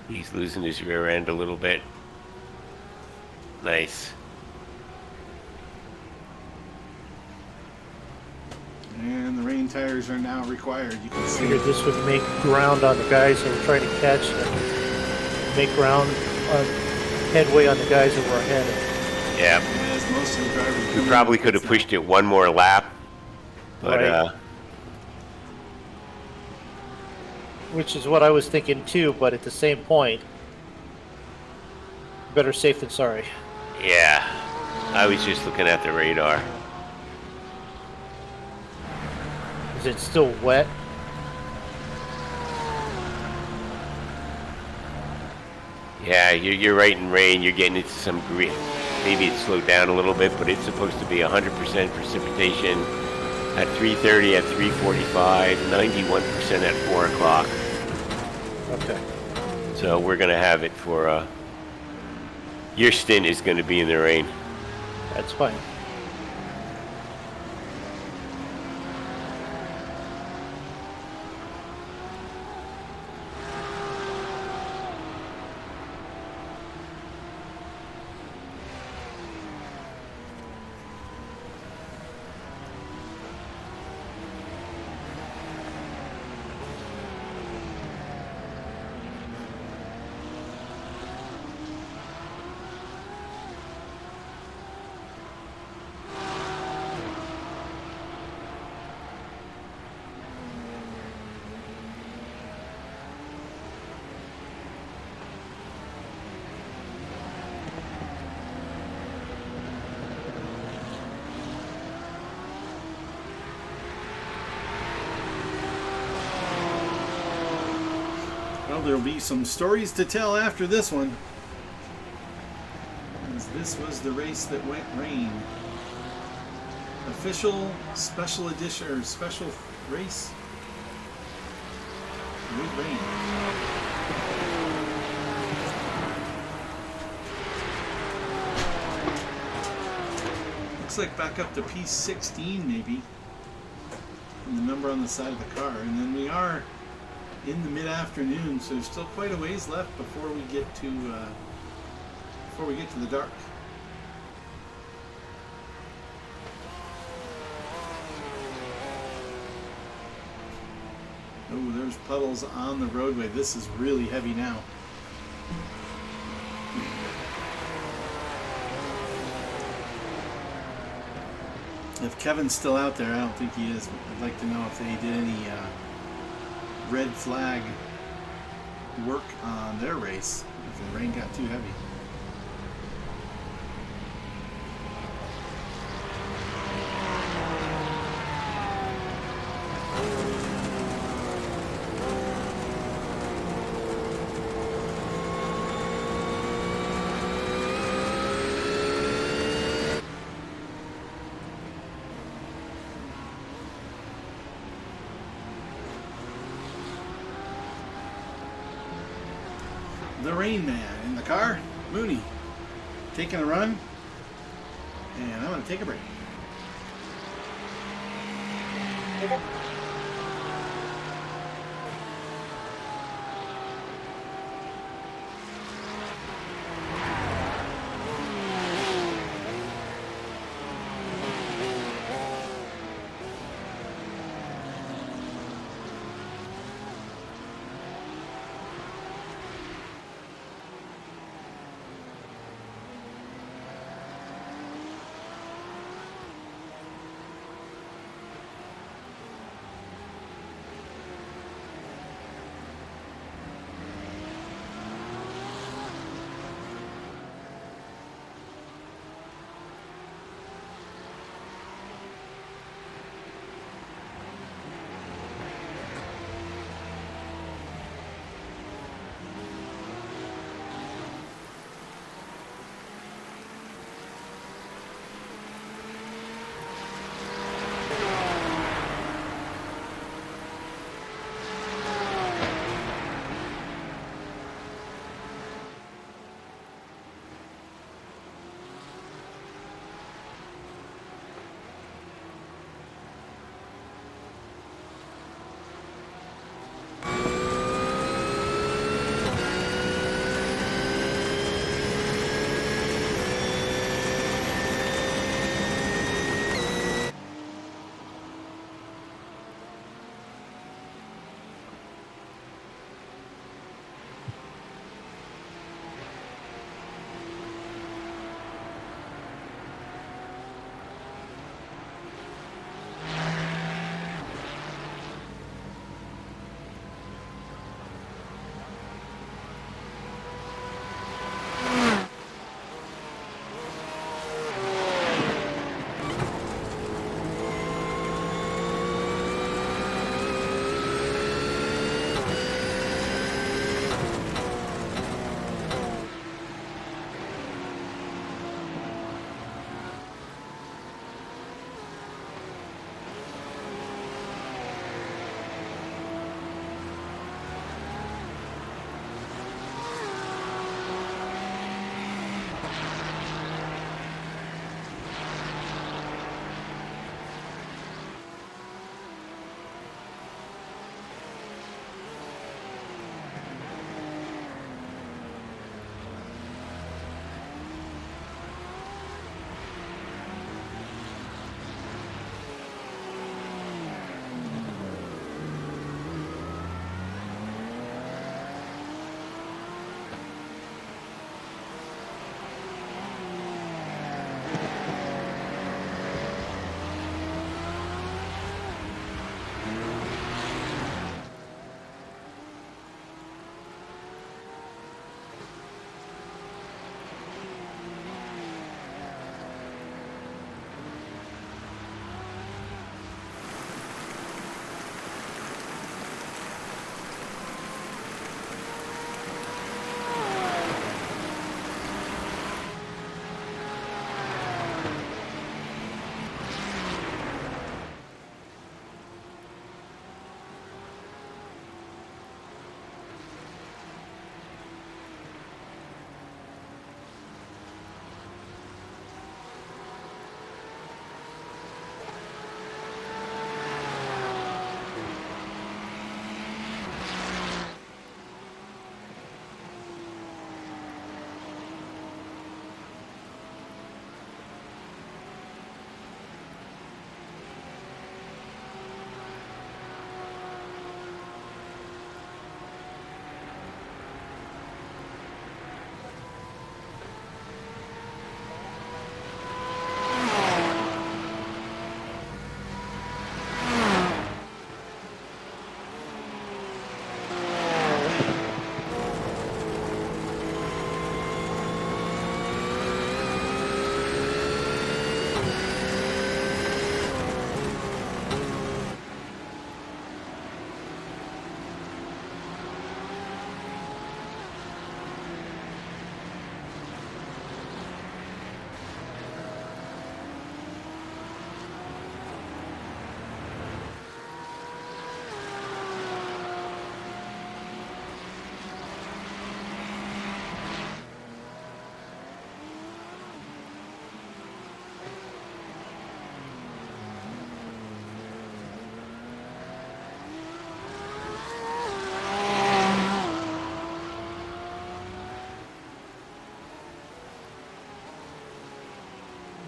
He's losing his rear end a little bit. Nice. And the rain tires are now required. You can see Figured this would make ground on the guys that were trying to catch and make ground on headway on the guys that were ahead. Yeah. as most of the drivers We come probably in, could have it's pushed it one more lap. But, Right. Which is what I was thinking too, but at the same point, better safe than sorry. yeah. I was just looking at the radar. Is it still wet? Yeah, you're right in rain. You're getting into some green. Maybe it slowed down a little bit, but it's supposed to be 100% precipitation at 3:30, at 3:45, 91% at 4 o'clock. Okay. So we're going to have it for, your stint is going to be in the rain. That's fine. Well, there'll be some stories to tell after this one. As this was the race that went rain. Official special edition or special race with rain. Looks like back up to P16 maybe. And the number on the side of the car. And then we are in the mid-afternoon, so there's still quite a ways left before we get to the dark. Oh, there's puddles on the roadway. This is really heavy now. If Kevin's still out there, I don't think he is, but I'd like to know if they did any red flag work on their race, if the rain got too heavy. The Rain Man in the car, Mooney, taking a run, and I'm going to take a break.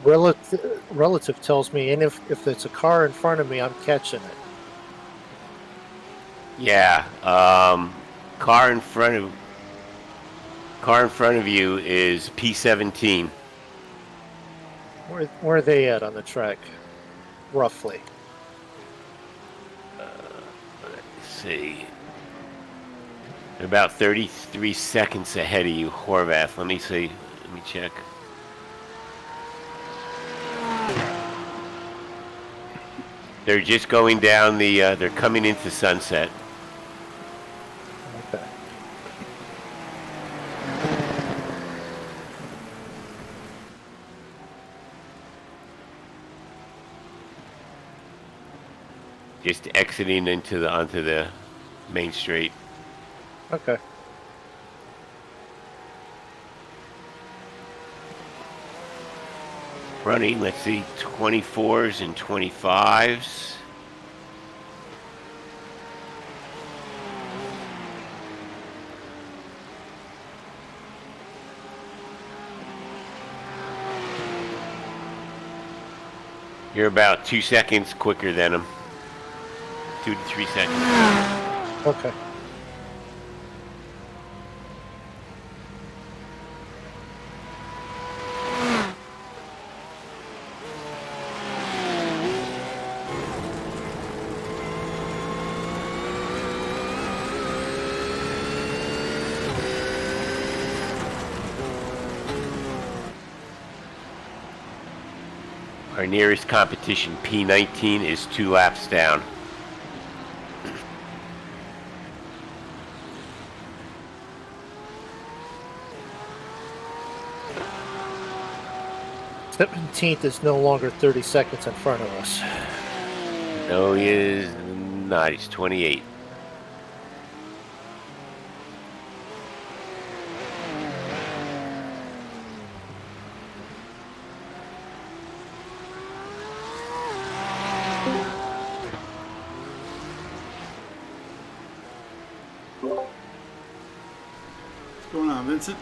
Relative tells me, and if it's a car in front of me, I'm catching it. Yeah. Car in front of you is P17. Where are they at on the track, roughly? Let's see. They're about 33 seconds ahead of you, Horvath. Let me see. Let me check. They're just going down the. They're coming into Sunset. Okay. Just exiting onto the main straight. Okay. Running, let's see, 24s and 25s. You're about 2 seconds quicker than them. 2 to 3 seconds. Okay. Our nearest competition, P19, is 2 laps down. Seventeenth is no longer 30 seconds in front of us. No, he is not. He's 28. What's going on, Vincent?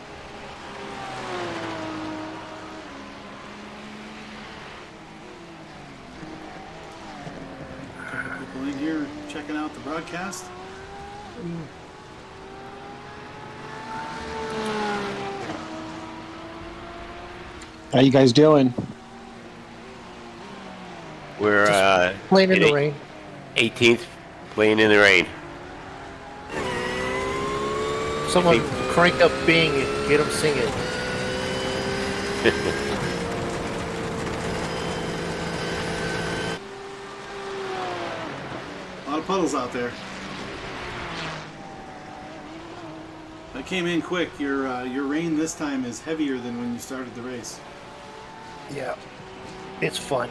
People in here checking out the broadcast. How you guys doing? We're Playing in the rain. 18th, playing in the rain. Someone crank up Bing and get them singing. A lot of puddles out there. That came in quick. Your rain this time is heavier than when you started the race. Yeah, it's fun.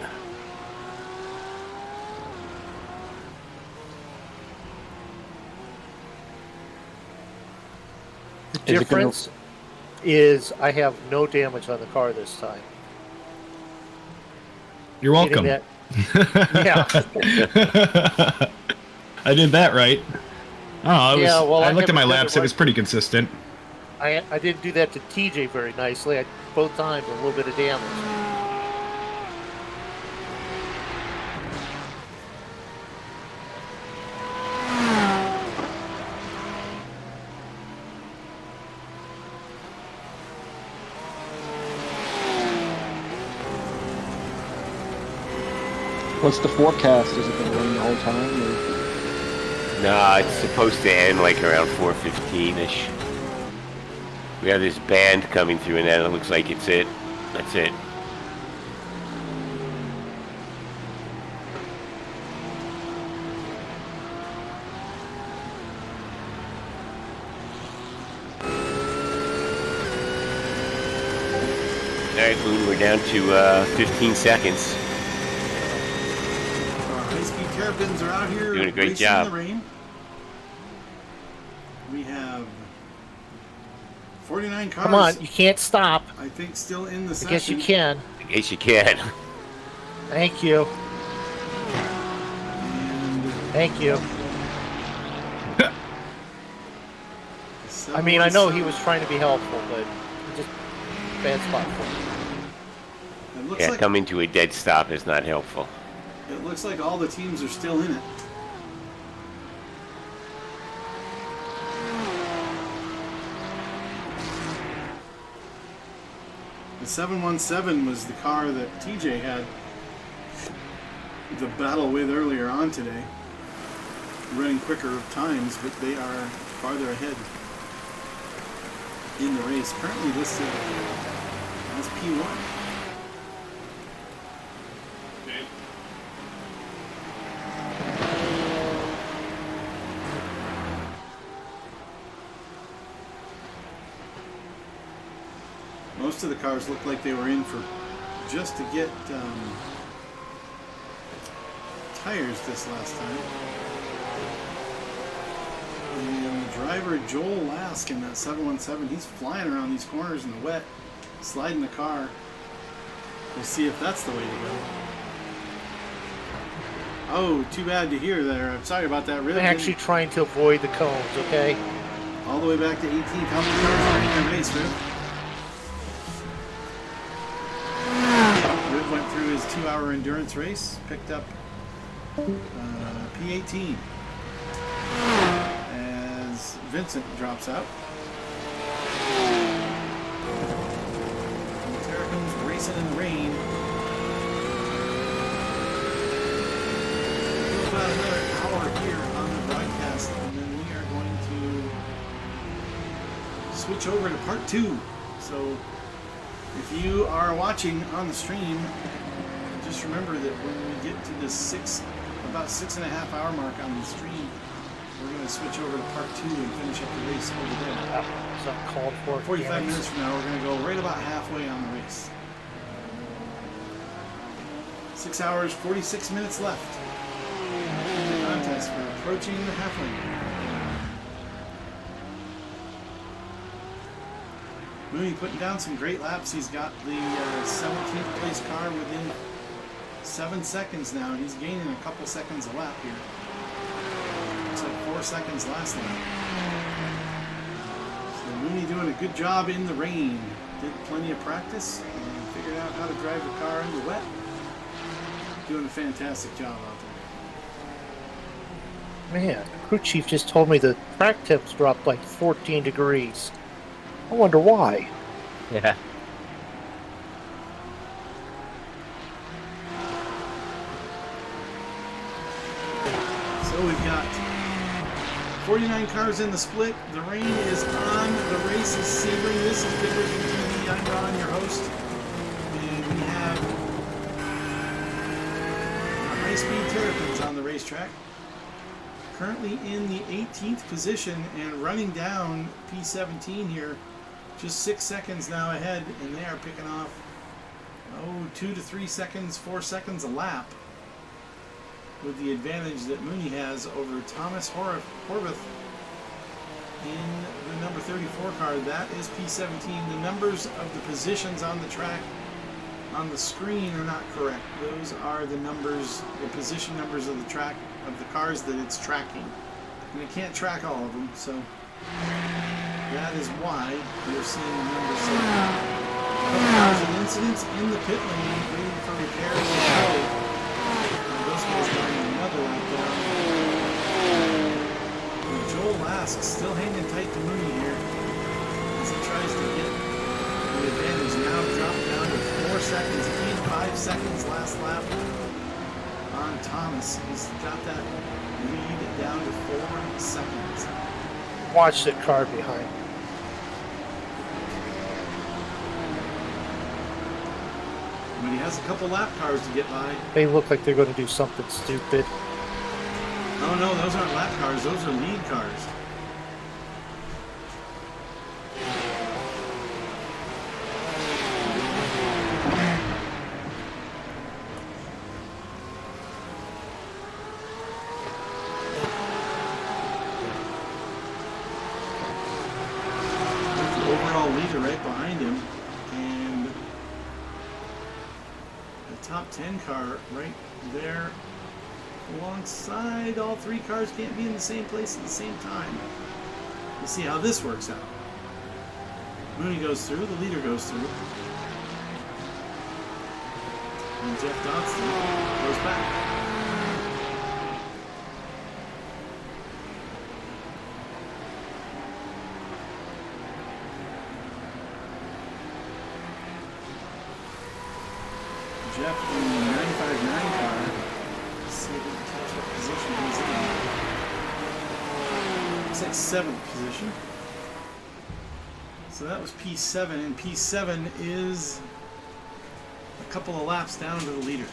The difference is I have no damage on the car this time. You're welcome. Getting that- yeah. I did that right. Oh, Yeah, well, I I looked at my haven't done laps. it It was right. pretty consistent. I didn't do that to TJ very nicely. Both times a little bit of damage. What's the forecast? Is it going to rain the whole time? Or? Nah, it's supposed to end like around 4:15-ish. We have this band coming through, and then it looks like it's it. That's it. All right, Moon, we're down to 15 seconds. Our High Speed Terrapins are out here Doing a great racing job. in the rain. We have 49 cars. Come on, you can't stop. I think still in the I session. guess you can. I guess you can. Thank you. And Thank you. I mean, I know he was trying to be helpful, but just bad spot for him. And looks Yeah, like coming to a dead stop is not helpful. it looks like all the teams are still in it. The 717 was the car that TJ had the battle with earlier on today, running quicker times, but they are farther ahead in the race. Currently listed as P1. Most of the cars looked like they were in for just to get tires this last time. And the driver, Joel Lask, in that 717, he's flying around these corners in the wet, sliding the car. We'll see if that's the way to go. Oh, too bad to hear there. I'm sorry about that. Really, I'm actually trying to avoid the cones, okay? all the way back to 18th. How many cars are in the race, Riv? Riv went through his 2-hour endurance race, picked up P18 as Vincent drops out. And Terrapins racing in the rain. About another hour here on the broadcast, and then we are going to switch over to part 2. So if you are watching on the stream, just remember that when we get to this about 6.5 hour mark on the stream, we're going to switch over to part 2 and finish up the race over there. So called for 45 minutes from now, we're going to go right about halfway on the race. 6 hours, 46 minutes left. The contest, we're approaching the halfway mark. Mooney putting down some great laps. He's got the 17th place car within 7 seconds now. He's gaining a couple seconds a lap here. Looks like 4 seconds last lap. So Mooney doing a good job in the rain. Did plenty of practice and figured out how to drive the car in the wet. Doing a fantastic job out there. Man, the crew chief just told me the track temps dropped like 14 degrees. I wonder why. Yeah. So we've got 49 cars in the split. The rain is on. The race is Sebring. This is Bigg Wizurd TV. I'm Ron, your host. And we have High Speed Terrapins on the racetrack. Currently in the 18th position and running down P17 here. Just 6 seconds now ahead, and they are picking off 2 to 3 seconds, 4 seconds a lap, with the advantage that Mooney has over Thomas Horvath in the number 34 car. That is P17. The numbers of the positions on the track on the screen are not correct. Those are the numbers, the position numbers of the track of the cars that it's tracking, and it can't track all of them, so that is why you're seeing the numbers. So, cars and incidents in the pit lane waiting for repairs to show. And those guys getting another lap down. And Joel Lask still hanging tight to Mooney here as he tries to get the advantage. Now dropped down to 4 seconds, 5 seconds last lap on Thomas. He's got that lead down to 4 seconds. Watch the car behind. But he has a couple lap cars to get by. They look like they're going to do something stupid. Oh no, those aren't lap cars, those are lead cars. The overall leader right behind him, and the top 10 car right there alongside. All 3 cars can't be in the same place at the same time. We'll see how this works out. Mooney goes through, the leader goes through. And Jeff Dodson goes back. Jeff in the 95.9 car. Let's see if we can catch what position he's in. Looks like 7th position. So that was P7, and P7 is a couple of laps down to the leader.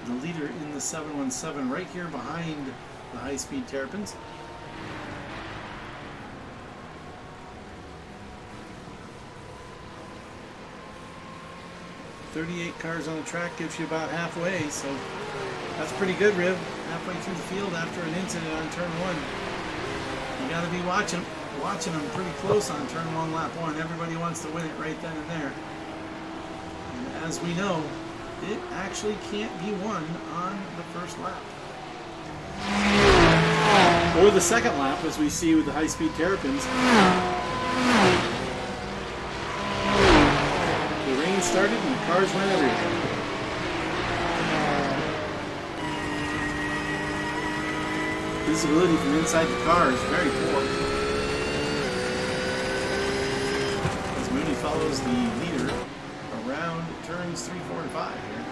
The leader in the 717 right here behind the High Speed Terrapins. .38 cars on the track gives you about halfway, so that's pretty good, Riv. Halfway through the field after an incident on turn 1. You got to be watching them pretty close on turn 1, lap 1. Everybody wants to win it right then and there. And as we know, it actually can't be won on the first lap. Or the second lap, as we see with the High Speed Terrapins. The rain started and the cars went everywhere. Visibility from inside the car is very poor. As Mooney follows the leader around turns 3, 4, and 5 here.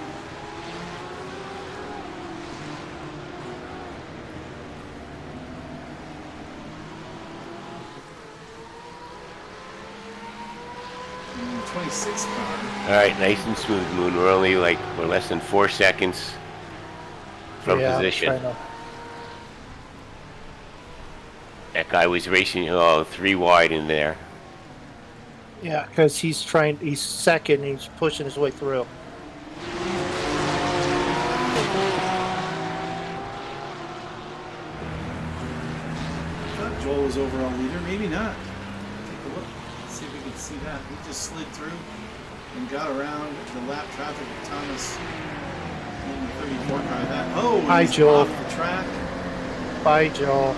And the 26 car. All right, nice and smooth, Moon. We're less than 4 seconds from position. That guy was racing 3 wide in there. Yeah, because he's second, he's pushing his way through. I thought Joel was overall leader, maybe not. Take a look, see if we can see that. He just slid through and got around the lap traffic of Thomas in the 34 car. Hi, he's Joel. off the track. Bye, Joel.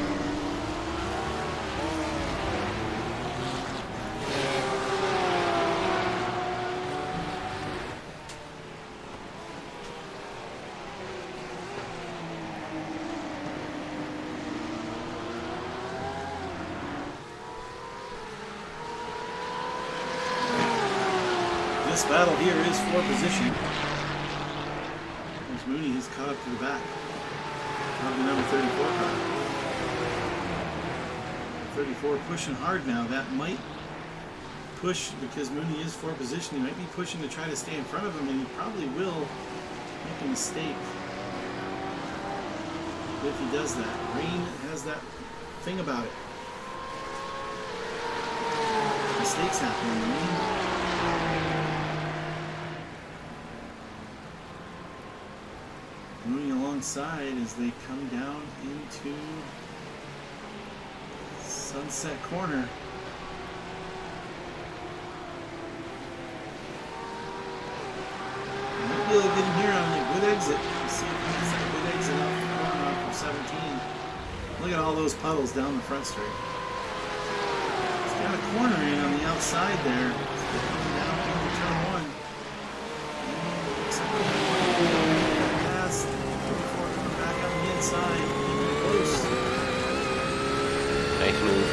This battle here is for position. As Mooney has caught up to the back of the number 34 car. 34 pushing hard now. That might push, because Mooney is for position. He might be pushing to try to stay in front of him, and he probably will make a mistake if he does that. Rain has that thing about it. Mistakes happen in the rain. Moving alongside as they come down into Sunset Corner. Might be able to get him here on a good exit. Let's see if he gets that good exit off the corner off of 17. Look at all those puddles down the front straight. He's got a corner in on the outside there. He's coming down into turn 1. And looks like pass. 34 coming back on the inside. Close. Nice move.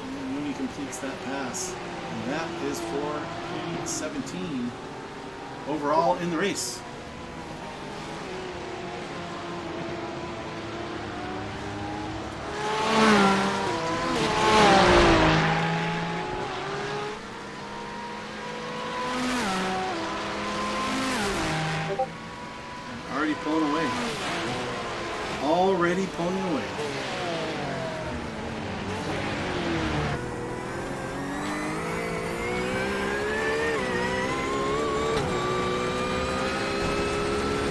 And then Mooney completes that pass. And that is for P17 overall in the race. Already pulling away. Already pulling away.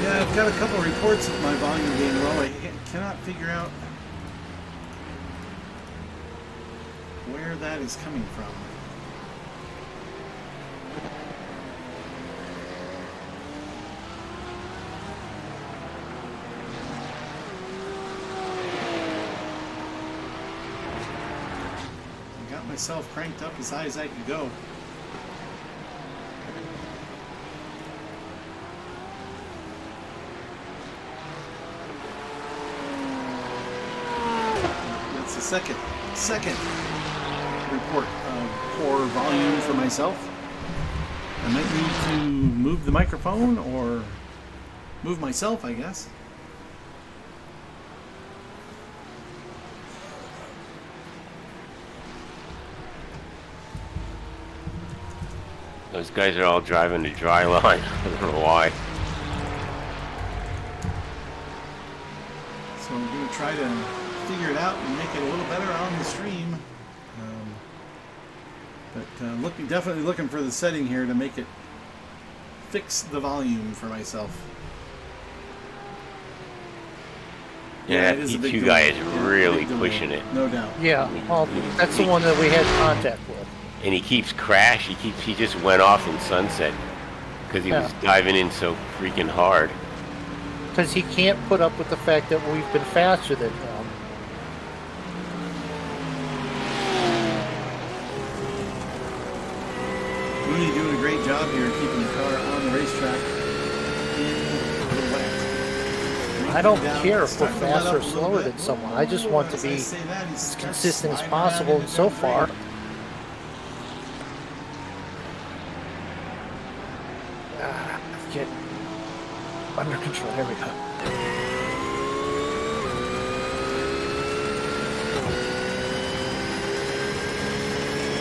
Yeah, I've got a couple of reports of my volume being low. I cannot figure out where that is coming from. myself cranked up as high as I could go. That's the second report of poor volume for myself. I might need to move the microphone or move myself, I guess. Those guys are all driving the dry line. I don't know why. So I'm going to try to figure it out and make it a little better on the stream. Definitely looking for the setting here to make it fix the volume for myself. Yeah, it is a that big P2 delay. guy is Yeah, really big delay. pushing it. No doubt. Yeah, well, that's the one that we had contact with. And he keeps he just went off in sunset because he was diving in so freaking hard. Because he can't put up with the fact that we've been faster than him. Mooney doing a great job here keeping the car on the racetrack in the wet. I don't Down, care if we're starting to let faster up or a little slower bit. than someone. I just want to As I be say that, he as starts consistent as sliding possible, around and so into far, turn get under control. There we go.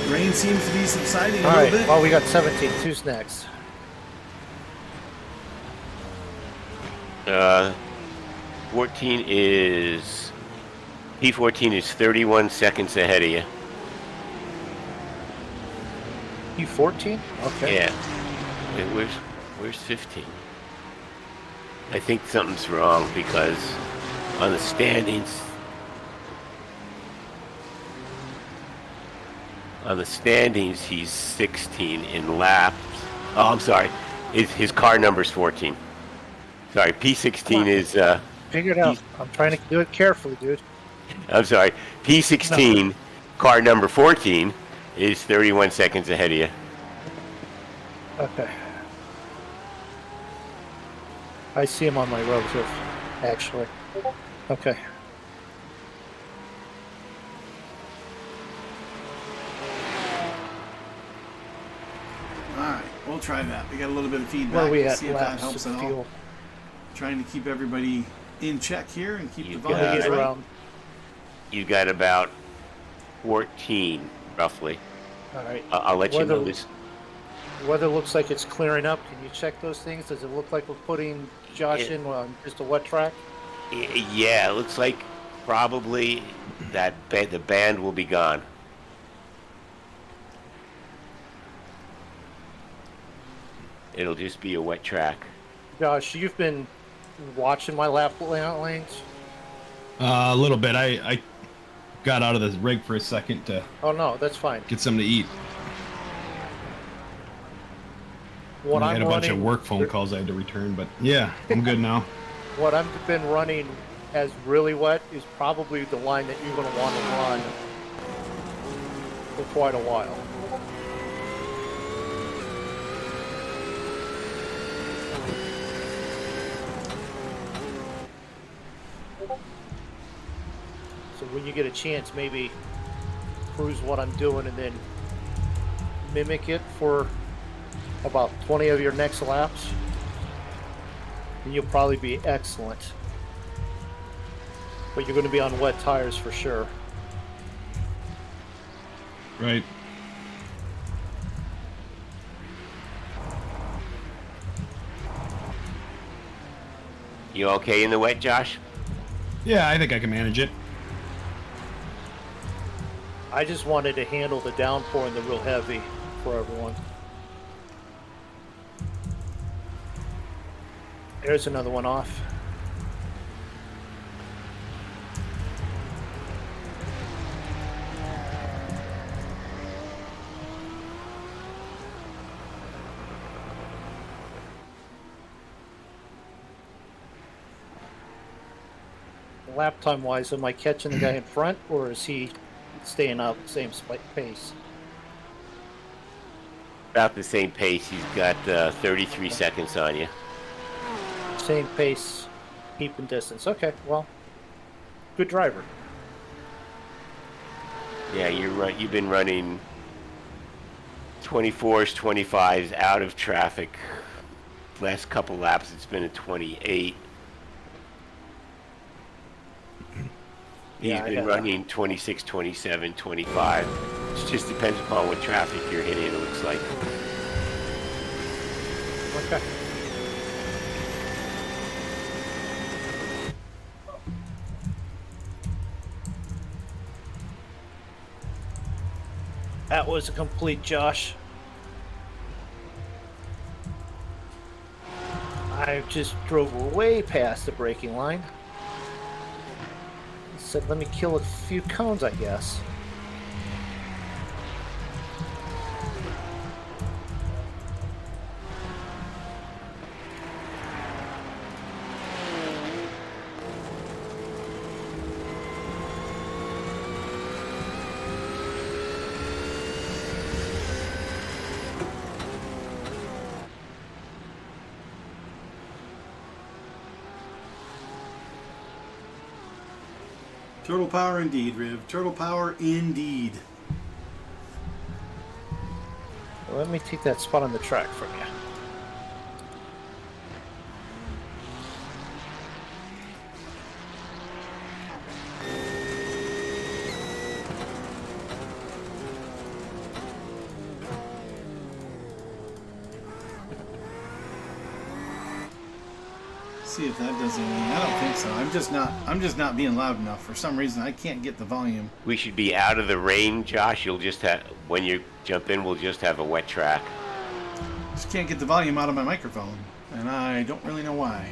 Rain seems to be subsiding a All little right, bit. well, we got 17. Who's next? 14 is P14 is 31 seconds ahead of you. You 14? Okay. Yeah. Wait, where's 15? I think something's wrong because on the standings he's 16 in laps. Oh, I'm sorry. His car number's 14. Sorry, P16 is Figure it out. I'm trying to do it carefully, dude. I'm sorry. P16 car number 14 is 31 seconds ahead of you. Okay. I see him on my road, too, actually. Okay. Alright, we'll try that. We got a little bit of feedback. Where are we Let's at? see if that Laps helps of at all. fuel. Trying to keep everybody in check here and keep You the got volume it. Get right. around. You got about 14, roughly. All right. I'll let you know this. Weather looks like it's clearing up. Can you check those things? Does it look like we're putting Josh in on just a wet track? Yeah, it looks like probably that the band will be gone. It'll just be a wet track. Josh, you've been watching my lap lanes? A little bit. I got out of the rig for a second to Oh, no, that's fine. get something to eat. What I had I'm a bunch of running, work phone calls I had to return, but yeah, I'm good now. what I've been running as really wet is probably the line that you're going to want to run for quite a while. So when you get a chance, maybe cruise what I'm doing and then mimic it for about 20 of your next laps. And you'll probably be excellent. But you're going to be on wet tires for sure. Right. You okay in the wet, Josh? Yeah, I think I can manage it. I just wanted to handle the downpour and the real heavy for everyone. There's another one off. Lap time wise, am I catching the guy in front or is he staying up same pace? About the same pace. He's got 33 seconds on you. Same pace, keeping distance. Okay, well, good driver. Yeah, you've been running 24s, 25s out of traffic. Last couple laps, it's been a 28. He's been running 26, 27, 25. It just depends upon what traffic you're hitting, it looks like. Okay. That was a complete Josh. I just drove way past the braking line. Said, let me kill a few cones, I guess. Turtle power indeed, Riv. Turtle power indeed. Well, let me take that spot on the track from you. See if that does anything. I don't think so. I'm just not being loud enough. For some reason I can't get the volume. We should be out of the rain, Josh. You'll just have, when you jump in, we'll just have a wet track. Just can't get the volume out of my microphone. And I don't really know why.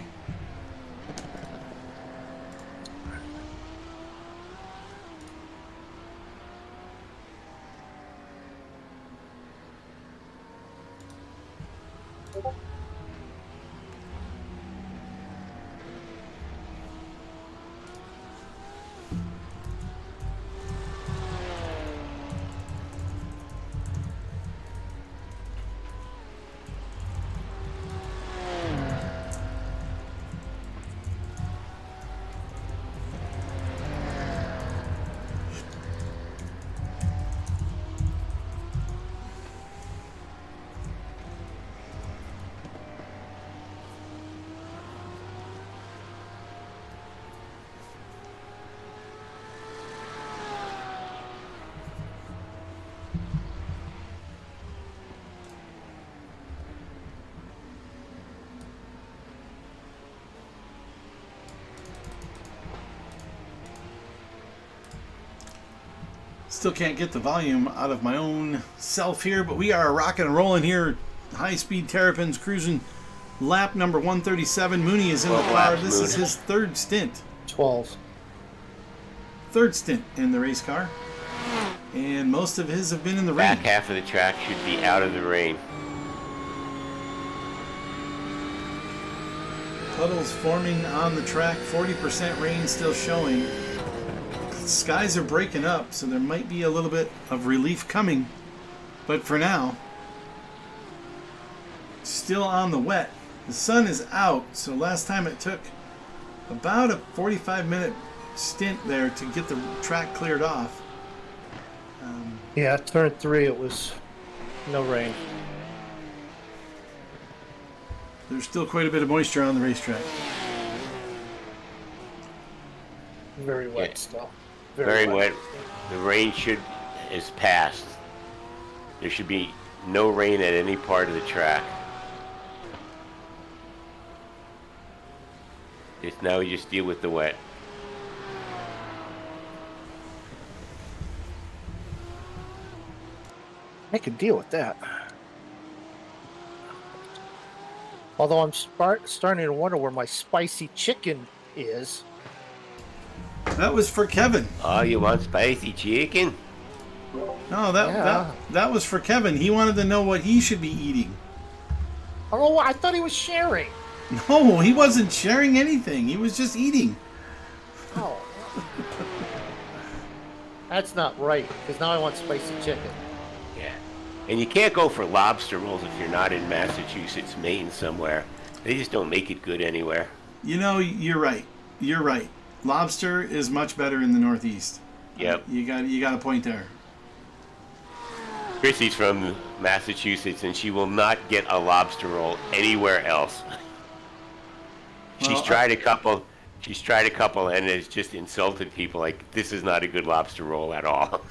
Still can't get the volume out of my own self here, but we are rocking and rolling here. High Speed Terrapins cruising lap number 137. Mooney is in the car. This is his third stint. 12. Third stint in the race car. And most of his have been in the rain. Back half of the track should be out of the rain. Puddles forming on the track. 40% rain still showing. Skies are breaking up, so there might be a little bit of relief coming. But for now, still on the wet. The sun is out, so last time it took about a 45-minute stint there to get the track cleared off. Yeah, turn 3, it was no rain. There's still quite a bit of moisture on the racetrack. Very wet still. Very wet. The rain is past. There should be no rain at any part of the track. Now we just deal with the wet. I can deal with that. Although I'm starting to wonder where my spicy chicken is. That was for Kevin. Oh, you want spicy chicken? No, that was for Kevin. He wanted to know what he should be eating. Oh, I thought he was sharing. No, he wasn't sharing anything. He was just eating. Oh. that's not right, because now I want spicy chicken. Yeah. And you can't go for lobster rolls if you're not in Massachusetts, Maine somewhere. They just don't make it good anywhere. You know, you're right. You're right. Lobster is much better in the Northeast. Yep. You got a point there. Chrissy's from Massachusetts, and she will not get a lobster roll anywhere else. She's tried a couple. She's tried a couple, and has just insulted people like, this is not a good lobster roll at all.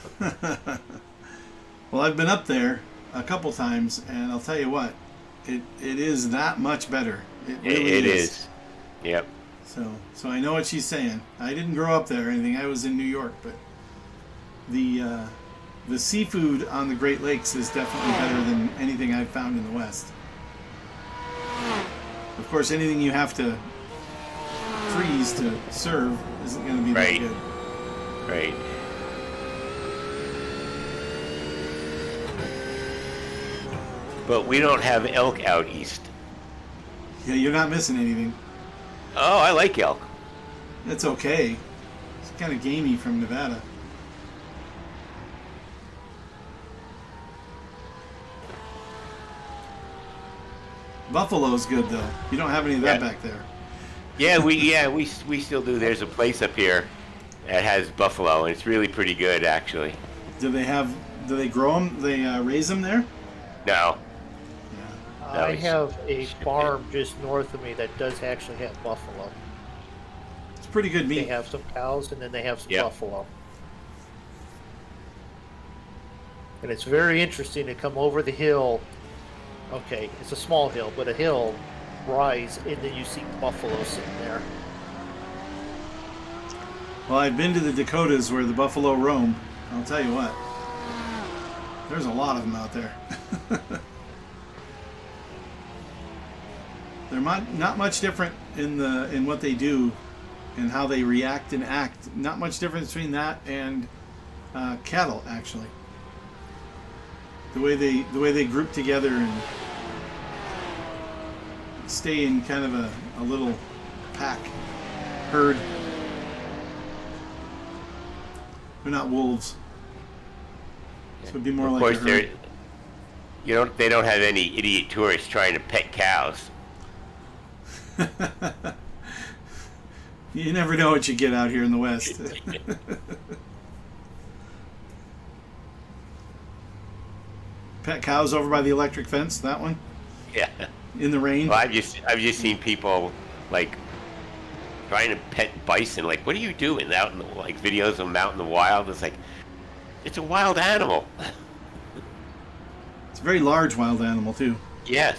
Well, I've been up there a couple times, and I'll tell you what, it is that much better. It really It is. is. Yep. So I know what she's saying. I didn't grow up there or anything. I was in New York, but the seafood on the Great Lakes is definitely better than anything I've found in the West. Of course, anything you have to freeze to serve isn't going to be that good. Right. But we don't have elk out east. Yeah, you're not missing anything. Oh, I like elk. It's okay. It's kind of gamey from Nevada. Buffalo's good though. You don't have any of that back there. Yeah, we still do. There's a place up here that has buffalo, and it's really pretty good, actually. Do they grow them? Do they raise them there? No. I have a farm just north of me that does actually have buffalo. It's pretty good meat. They have some cows, and then they have some Yep. buffalo. And it's very interesting to come over the hill. Okay, it's a small hill, but a hill rise, and then you see buffalo sitting there. Well, I've been to the Dakotas where the buffalo roam. I'll tell you what. There's a lot of them out there. They're not much different in what they do and how they react and act. Not much difference between that and cattle, actually. The way they group together and stay in kind of a little pack herd. They're not wolves. So it'd be more Of like course, a herd. they don't have any idiot tourists trying to pet cows. You never know what you get out here in the West. Pet cows over by the electric fence, that one? Yeah. In the rain? Well, I've just seen people like trying to pet bison. Like, what are you doing out in the videos of them out in the wild? It's like, it's a wild animal. It's a very large wild animal, too. Yes.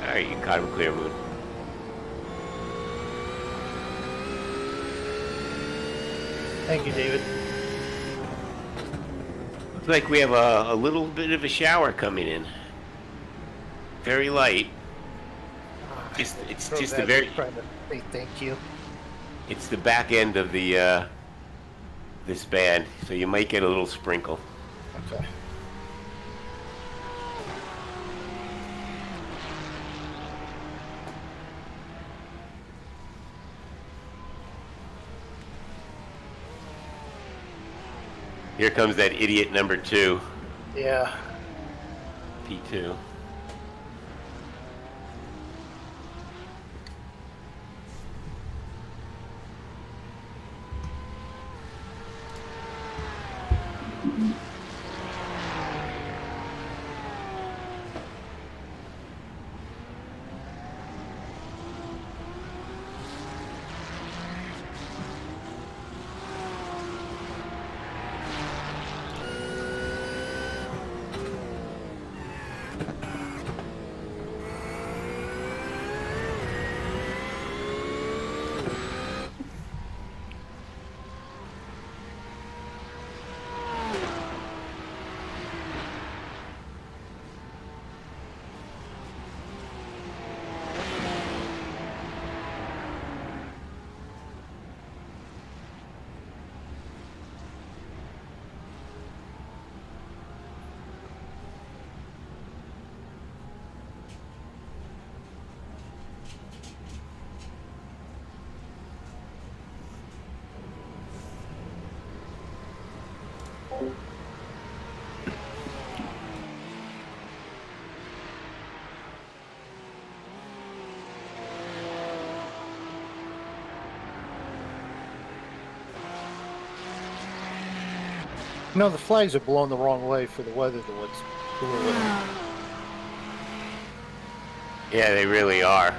All right, you caught him clear, Moon. Thank you, David. Looks like we have a little bit of a shower coming in. Very light. It's So just glad the very. you're trying to say thank you. It's the back end of the this band, so you might get a little sprinkle. Okay. Here comes that idiot number 2, Yeah. P2. No, the flags are blown the wrong way for the weather that was blew it. Yeah, they really are.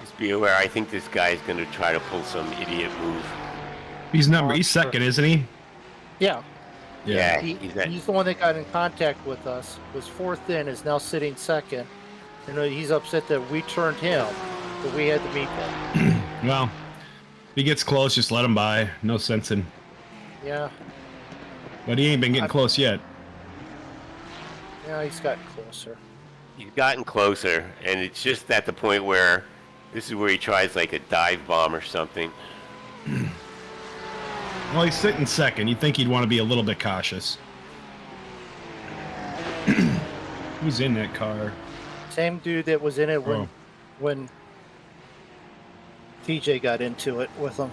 Just be aware, I think this guy's going to try to pull some idiot move. He's second, isn't he? Yeah, Yeah, he's the one that got in contact with us. Was fourth in, is now sitting second. You know, he's upset that we turned him, that we had to meet him. Well, if he gets close, just let him by. No sense in. Yeah, But he ain't been getting close yet. yeah, he's gotten closer. He's gotten closer, and it's just at the point where this is where he tries like a dive bomb or something. Well, he's sitting second. You'd think he'd want to be a little bit cautious. Who's in that car? Same dude that was in it when TJ got into it with him.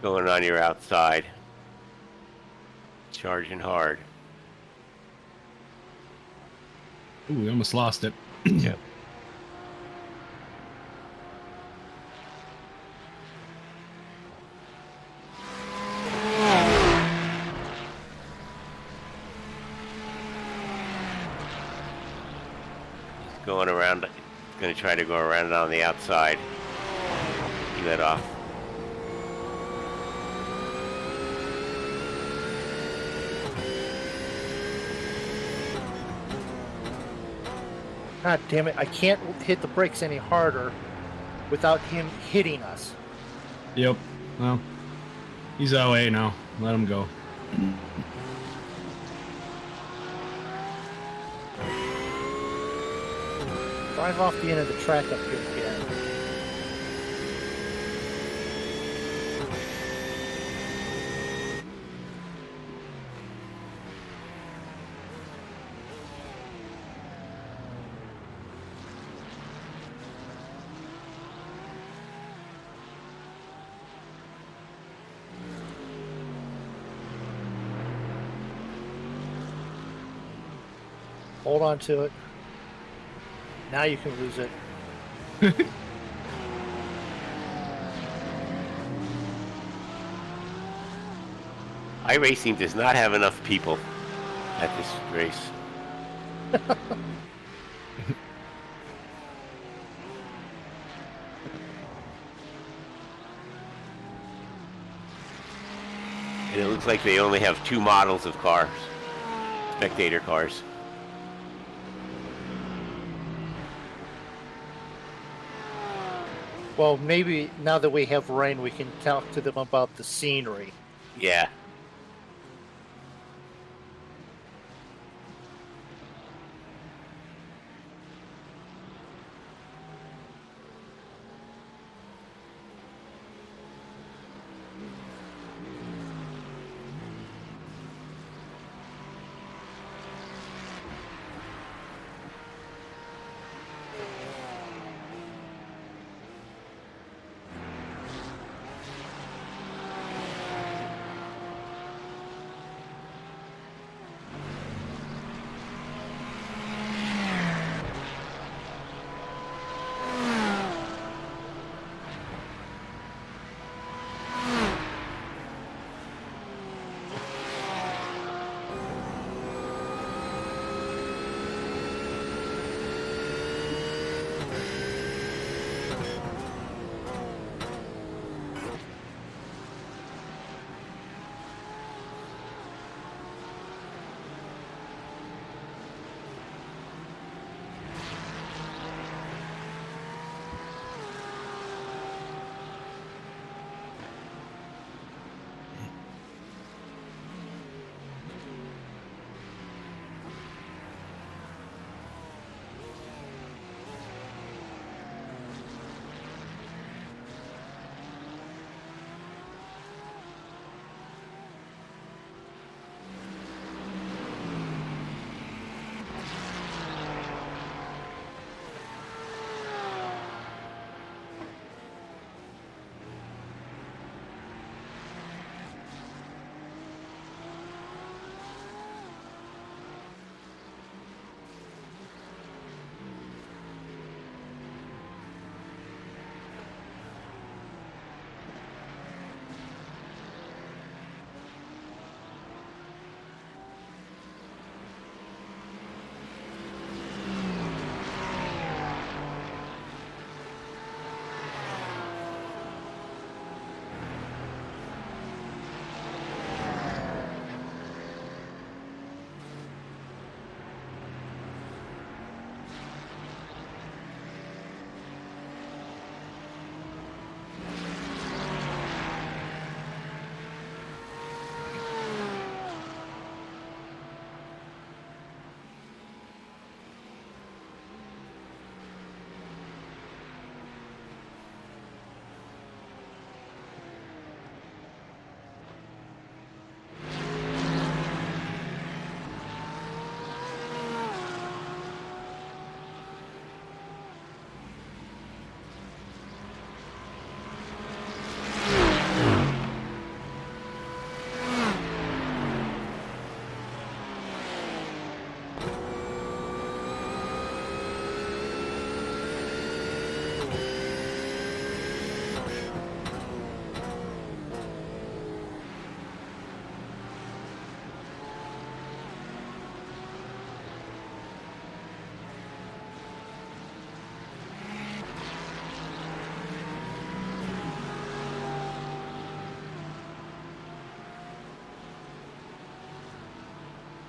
Going on your outside. Charging hard. Ooh, we almost lost it. Yep. He's going around. He's going to try to go around on the outside. He let off. God damn it, I can't hit the brakes any harder without him hitting us. Yep. Well, he's OA now. Let him go. Drive off the end of the track up here again. Hold on to it. Now you can lose it. iRacing does not have enough people at this race. And it looks like they only have 2 models of cars. Spectator cars. Well, maybe now that we have rain, we can talk to them about the scenery. Yeah.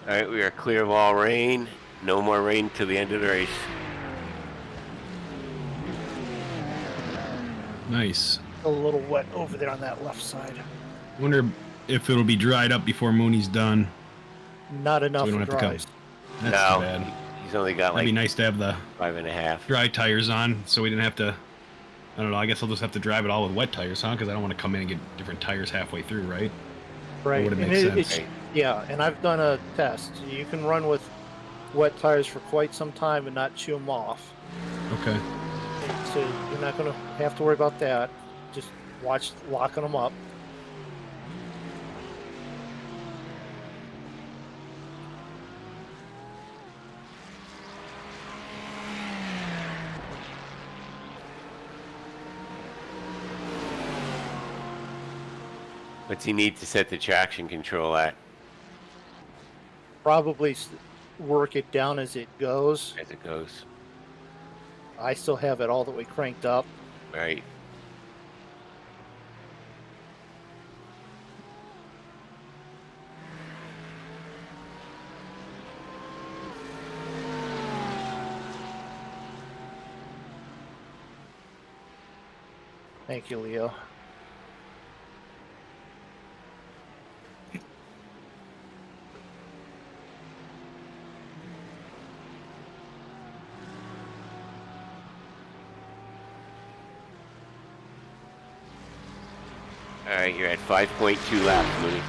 All right, we are clear of all rain. No more rain till the end of the race. Nice. A little wet over there on that left side. Wonder if it'll be dried up before Mooney's done. Not So enough we don't for have to dries. come. That's too bad. He's only got That'd be like nice to have the 5.5. dry tires on, so we didn't have to. I don't know. I guess I'll just have to drive it all with wet tires, huh? Because I don't want to come in and get different tires halfway through, right? Right. Would it And make sense? it's- yeah, and I've done a test. You can run with wet tires for quite some time and not chew them off. Okay. So you're not going to have to worry about that. Just watch locking them up. What's he need to set the traction control at Probably work it down as it goes. as it goes? I still have it all the way cranked up. Right. Thank you, Leo. All right, you're at 5.2 laps, Mooney.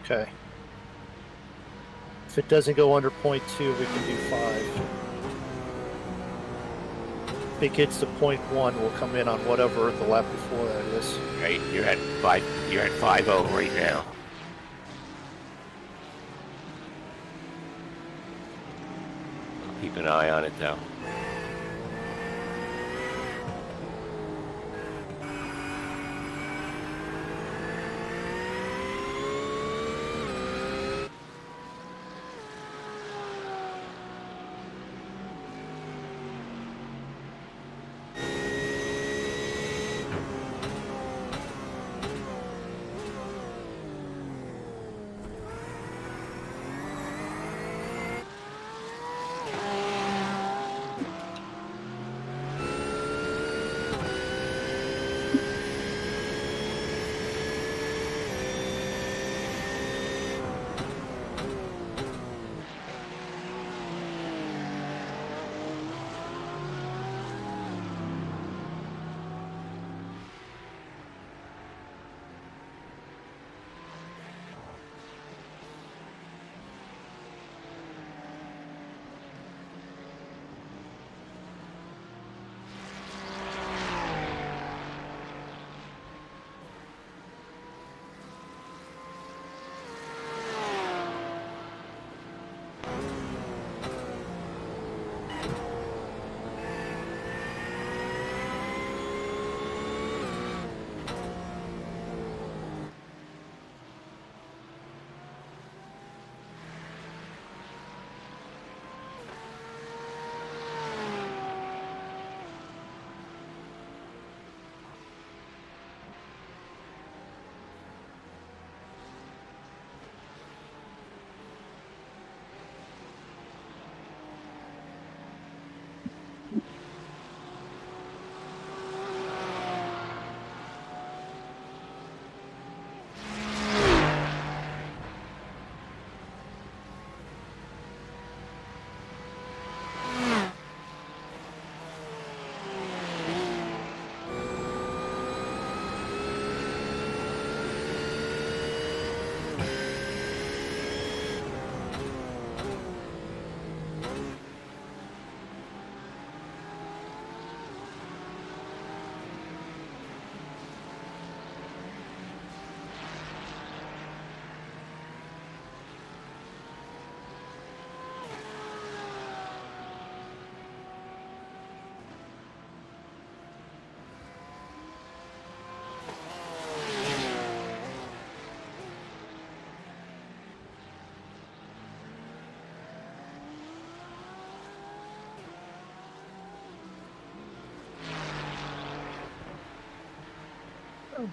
Okay. If it doesn't go under 0.2, we can do 5. If it gets to 0.1, we'll come in on whatever the lap before that is. Right, you're at 5. You're at 5.0 right now. Keep an eye on it though.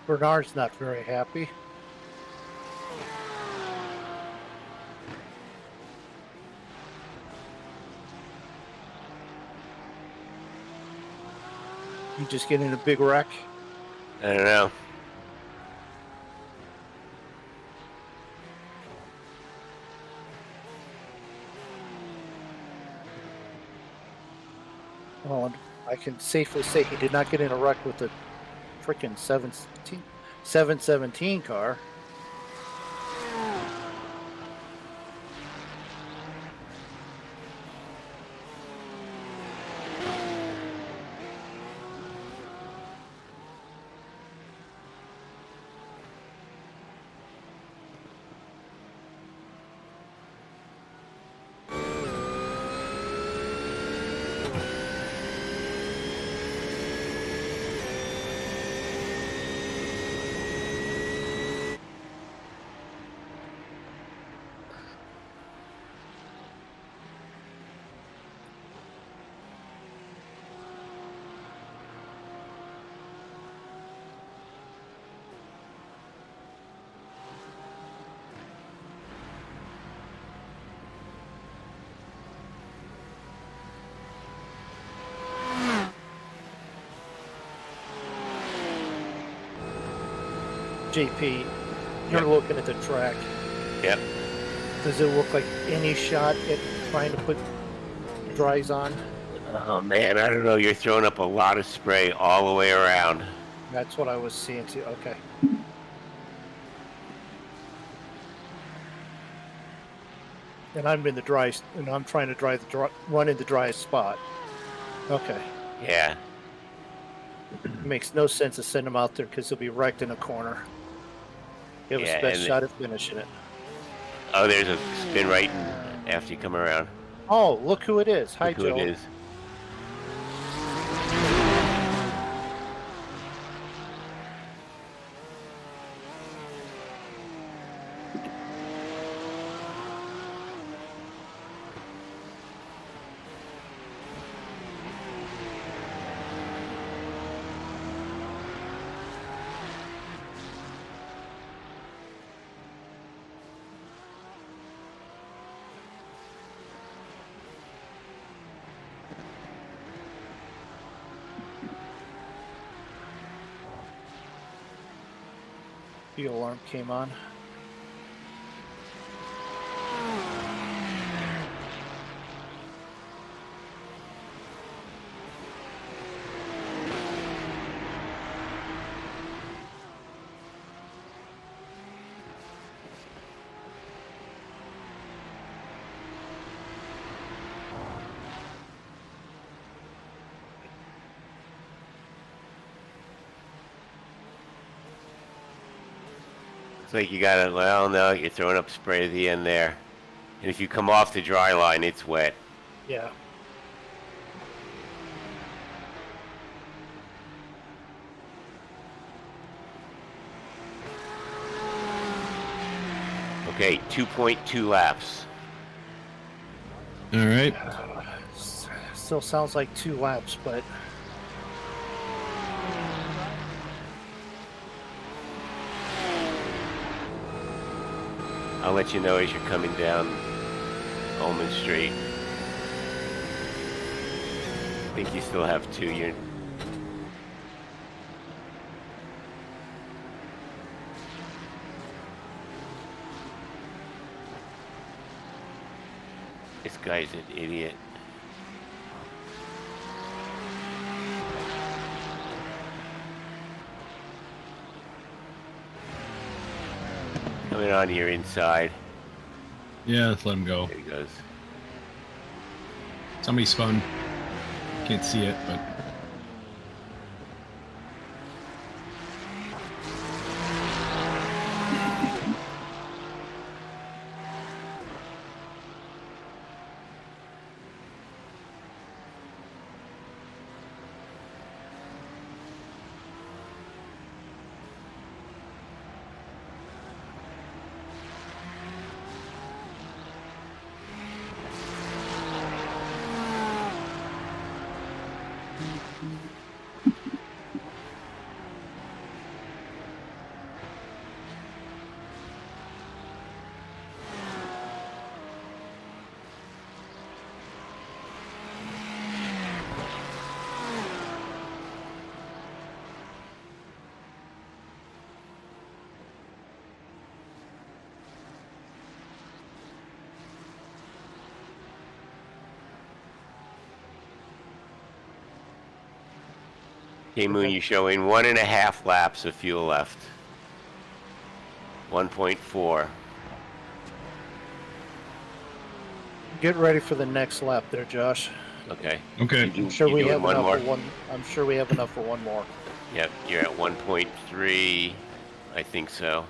Bernard's not very happy. You just get in a big wreck. I don't know. Well, and I can safely say he did not get in a wreck with the freaking 717 car. JP, you're Yep. looking at the track. Yep. Does it look like any shot at trying to put dries on? Oh man, I don't know. You're throwing up a lot of spray all the way around. That's what I was seeing too. Okay. And I'm in the dry, and I'm trying to run in the driest spot. Okay. Yeah. It makes no sense to send him out there because he'll be wrecked in a corner. Give us Yeah, the best and shot at finishing it. Oh, there's a spin right after you come around. Oh, look who it is. Hi, Look who Joe. it is. The alarm came on. It's like you gotta, well, no, you're throwing up spray at the end there. And if you come off the dry line, it's wet. Yeah. Okay, 2.2 laps. All right. Still sounds like 2 laps, but I'll let you know as you're coming down Ullman Street. I think you still have 2. You're... This guy's an idiot. Coming on here inside. Yeah, let's let him go. There he goes. Somebody spun. Can't see it, but Okay, Moon, you're showing 1.5 laps of fuel left. 1.4. Get ready for the next lap there, Josh. Okay. Okay. You I'm sure you we doing have one enough more? for one. I'm sure we have enough for one more. Yep, you're at 1.3. I think so.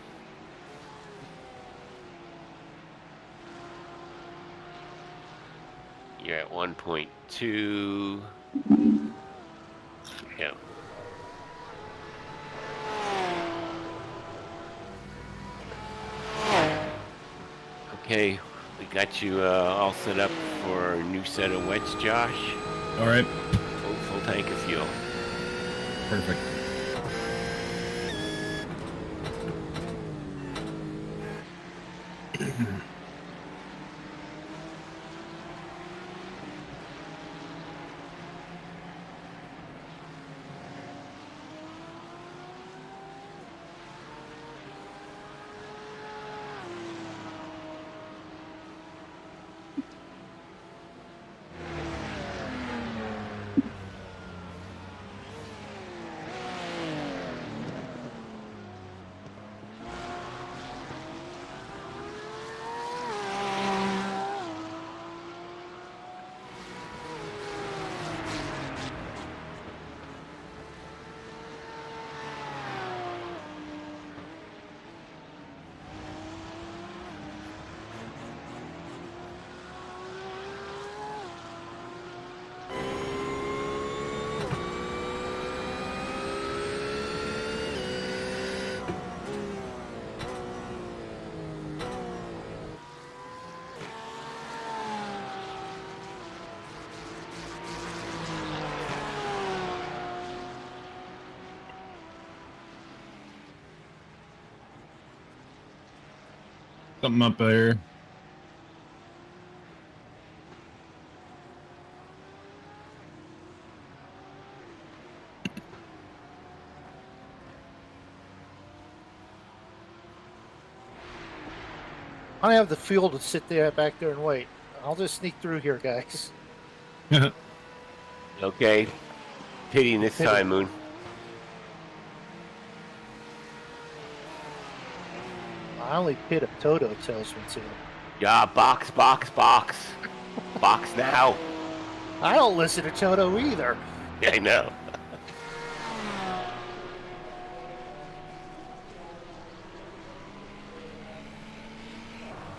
You're at 1.2. Yep. Okay, we got you all set up for a new set of wets, Josh. All right. Full tank of fuel. Perfect. Something up there. I have the fuel to sit there back there and wait. I'll just sneak through here, guys. Okay. Pitting this Pitting. time, Moon. I only pit if Toto tells me to. Yeah, box. Box now. I don't listen to Toto either. Yeah, I know.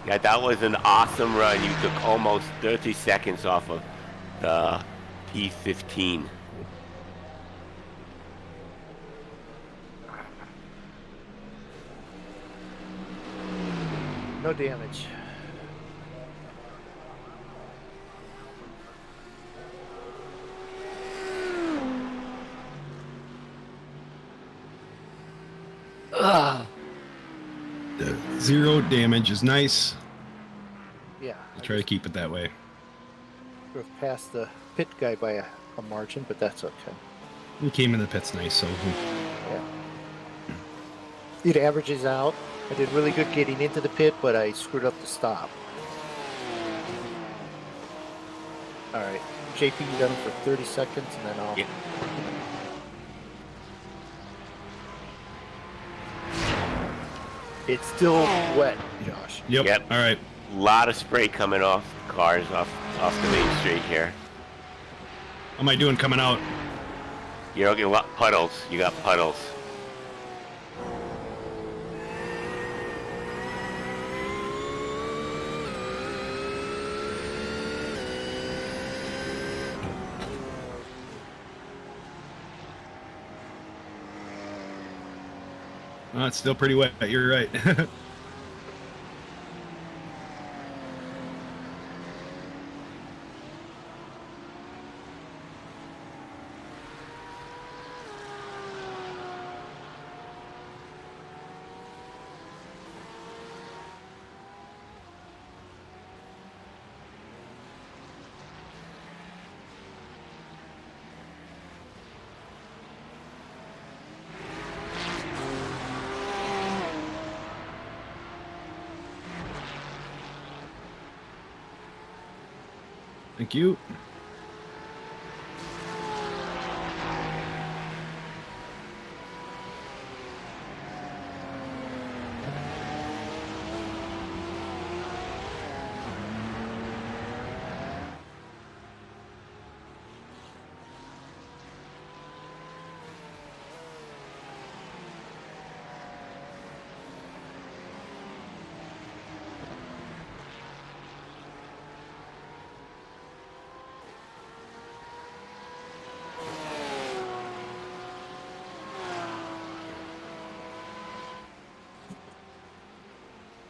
Yeah, that was an awesome run. You took almost 30 seconds off of the P15. No damage. Zero damage is nice. Yeah. I'll try to keep it that way. Drove past the pit guy by a margin, but that's okay. He came in the pits nice, so Yeah. It averages out. I did really good getting into the pit, but I screwed up the stop. All right. JP, you done it for 30 seconds, and then I'll... Yeah. It's still wet, Josh. Yep. Yep. All right. Lot of spray coming off cars off the main street here. How am I doing coming out? You're getting puddles. You got puddles. Oh, it's still pretty wet. You're right. Thank you.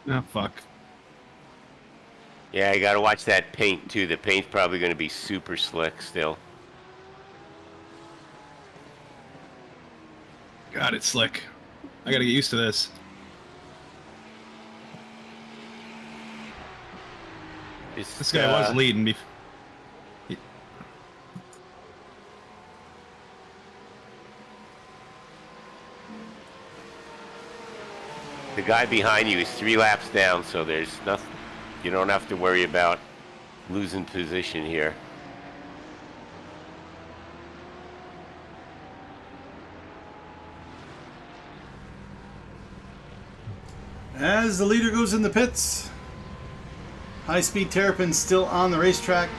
Oh, fuck. Yeah, you got to watch that paint too. The paint's probably going to be super slick still. God, it's slick. I gotta get used to this. This guy was leading before. The guy behind you is 3 laps down, so there's nothing. You don't have to worry about losing position here. As the leader goes in the pits, High Speed Terrapins still on the racetrack.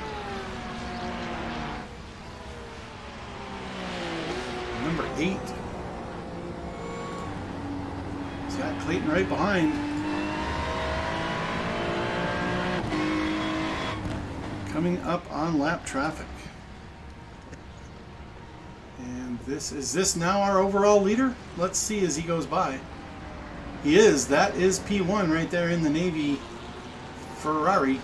Number 8. He's got Clayton right behind. Coming up on lap traffic. And is this now our overall leader? Let's see as he goes by. He is. That is P1 right there in the Navy Ferrari.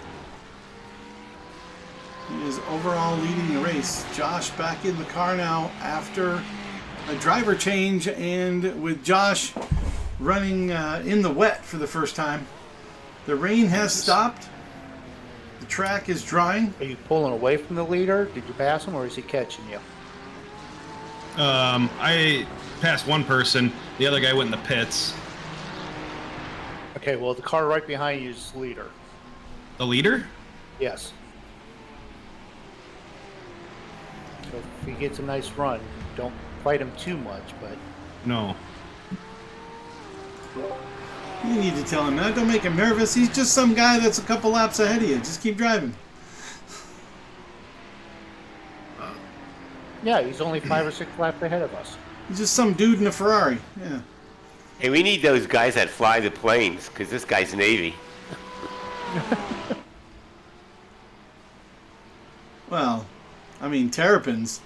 He is overall leading the race. Josh back in the car now after a driver change, and with Josh running in the wet for the first time. The rain has stopped. The track is drying. Are you pulling away from the leader? Did you pass him, or is he catching you? I passed one person. The other guy went in the pits. Okay, well, the car right behind you is leader. The leader? Yes. So if he gets a nice run, don't fight him too much, but... No. You need to tell him that. Don't make him nervous. He's just some guy that's a couple laps ahead of you. Just keep driving. Yeah, he's only 5 or 6 laps ahead of us. He's just some dude in a Ferrari. Yeah. Hey, we need those guys that fly the planes, because this guy's Navy. Well, I mean, Terrapins.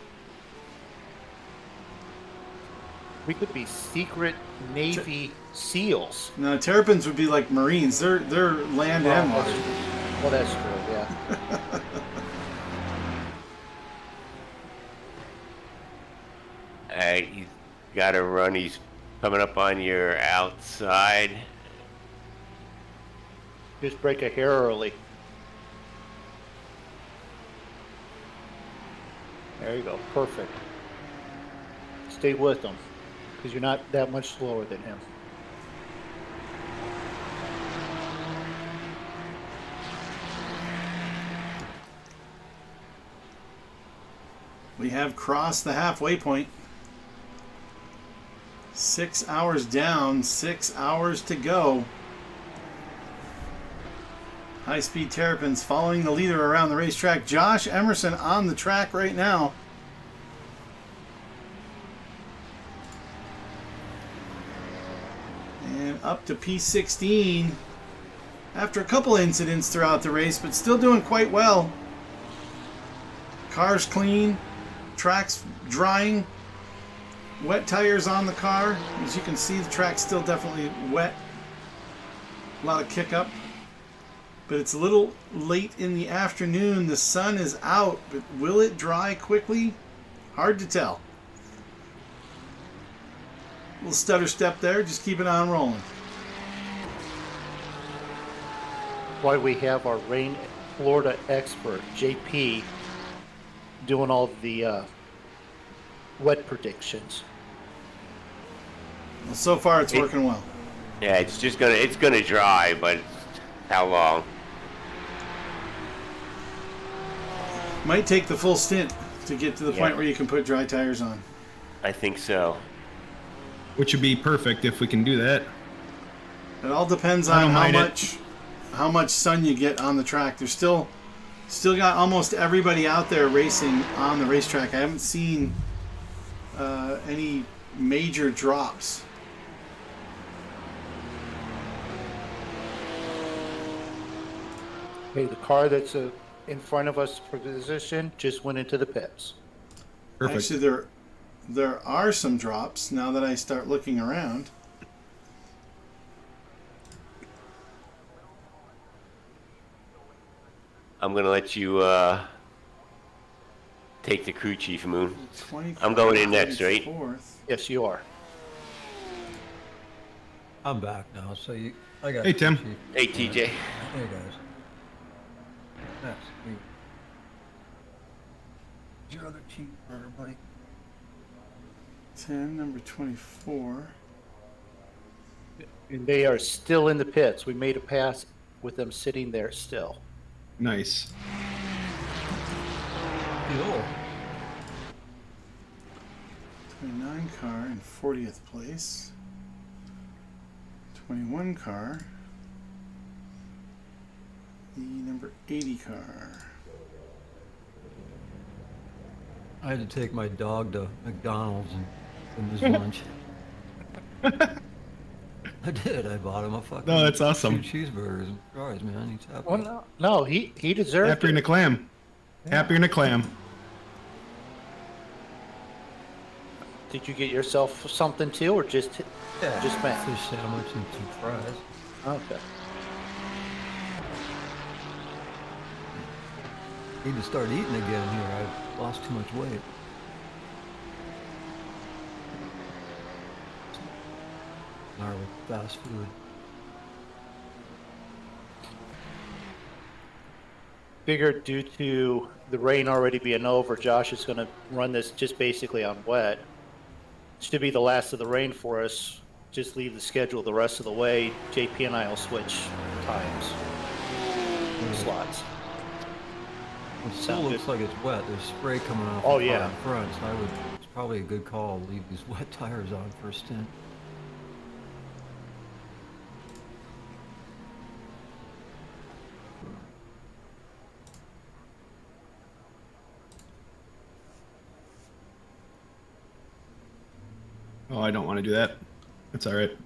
We could be secret Navy SEALs. No, Terrapins would be like Marines. They're land and water. Well, that's true, yeah. You got to run. He's coming up on your outside. Just break a hair early. There you go, perfect. Stay with him, because you're not that much slower than him. We have crossed the halfway point. 6 hours down, 6 hours to go. High Speed Terrapins following the leader around the racetrack. Josh Emerson on the track right now. And up to P16 after a couple incidents throughout the race, but still doing quite well. Car's clean, track's drying. Wet tires on the car. As you can see, the track's still definitely wet. A lot of kick up. But it's a little late in the afternoon. The sun is out, but will it dry quickly? Hard to tell. Little stutter step there. Just keep it on rolling. Why we have our rain Florida expert, JP, doing all the wet predictions. Well, so far it's working well. Yeah, it's gonna dry, but how long? Might take the full stint to get to the point where you can put dry tires on. I think so. Which would be perfect if we can do that. It all depends on how much sun you get on the track. There's still got almost everybody out there racing on the racetrack. I haven't seen any major drops. Okay, the car that's in front of us for position just went into the pits. Perfect. Actually, there are some drops now that I start looking around. I'm gonna let you take the crew chief, Moon. 20 I'm going in next, right? Fourth. Yes, you are. I'm back now, so I got Hey, you, Tim. Chief. Hey, TJ. Hey guys. Next. Your other cheeseburger, buddy. 10, number 24. And they are still in the pits. We made a pass with them sitting there still. Nice. Cool. 29 car in 40th place. 21 car. The number 80 car. I had to take my dog to McDonald's and his lunch. I did. I bought him a fucking No, that's awesome. 2 cheeseburgers and fries, man. He's happy. Well, no, he deserved Happier than a it. clam. Happier than a clam. Did you get yourself something too, or just Matt? Fish sandwich and 2 fries. Okay. Need to start eating again here. I've lost too much weight. Gnarly fast food. Figured due to the rain already being over, Josh is going to run this just basically on wet. Should be the last of the rain for us. Just leave the schedule the rest of the way. JP and I will switch times, slots. It still Sound looks good. like it's wet. There's spray coming off Oh, the car yeah. in front, so it's probably a good call to leave these wet tires on for a stint. Oh, I don't want to do that. That's all right.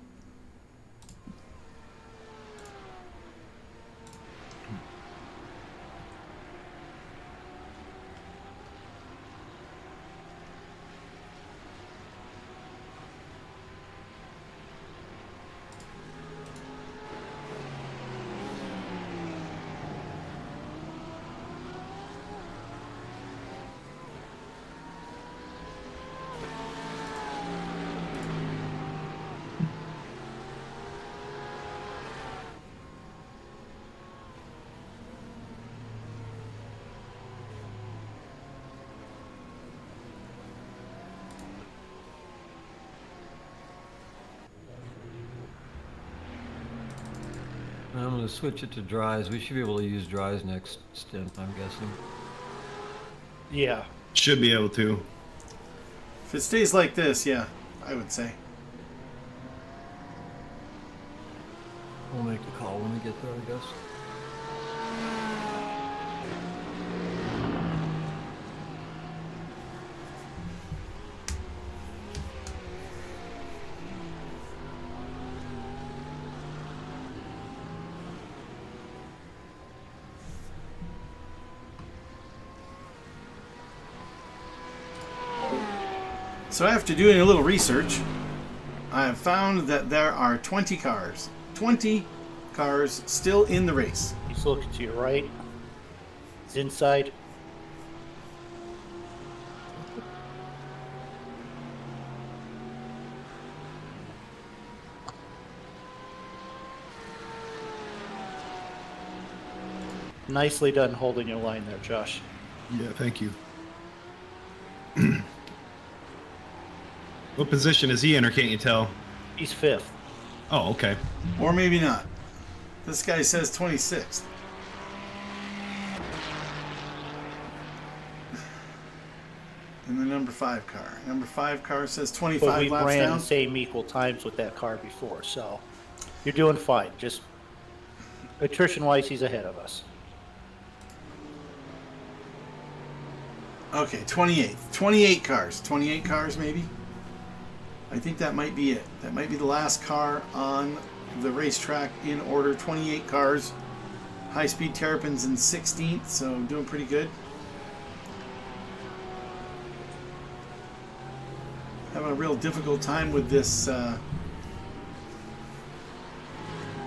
I'm going to switch it to dries. We should be able to use dries next stint, I'm guessing. Yeah. Should be able to. If it stays like this, yeah, I would say. We'll make the call when we get there, I guess. So after doing a little research, I have found that there are 20 cars. 20 cars still in the race. He's looking to your right. It's inside. Nicely done holding your line there, Josh. Yeah, thank you. What position is he in, or can't you tell? He's fifth. Oh, okay. Or maybe not. This guy says 26th. In the number 5 car. Number 5 car says But 25 we laps ran down. the same equal times with that car before, so you're doing fine. Just attrition-wise, he's ahead of us. Okay, 28. 28 cars. 28 cars, maybe? I think that might be it. That might be the last car on the racetrack in order. 28 cars. High Speed Terrapins in 16th, so doing pretty good. Having a real difficult time with this.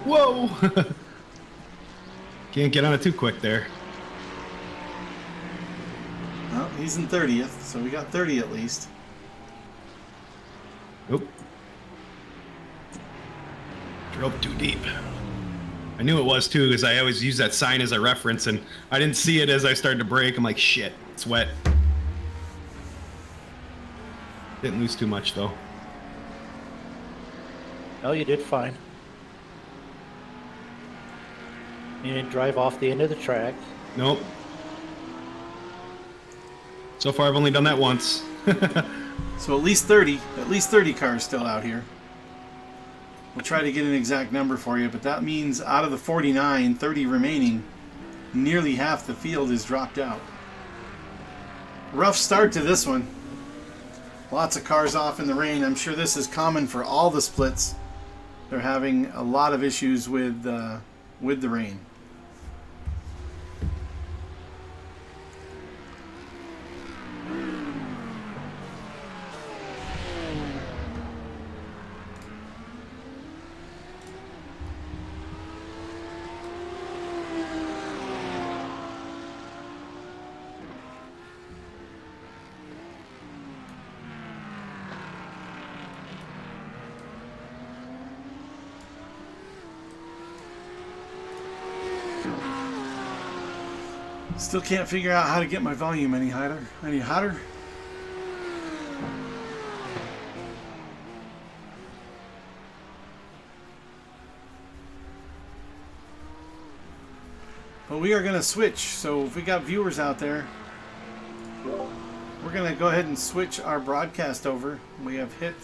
Whoa! Can't get on it too quick there. He's in 30th, so we got 30 at least. Oop. Drove too deep. I knew it was too, because I always use that sign as a reference, and I didn't see it as I started to brake. I'm like, shit, it's wet. Didn't lose too much though. No, you did fine. You didn't drive off the end of the track. Nope. So far, I've only done that once. So at least 30 cars still out here. We'll try to get an exact number for you, but that means out of the 49, 30 remaining, nearly half the field is dropped out. Rough start to this one. Lots of cars off in the rain. I'm sure this is common for all the splits. They're having a lot of issues with the rain. Still can't figure out how to get my volume any hotter. Any hotter? But we are going to switch. So if we got viewers out there, we're going to go ahead and switch our broadcast over. We have hit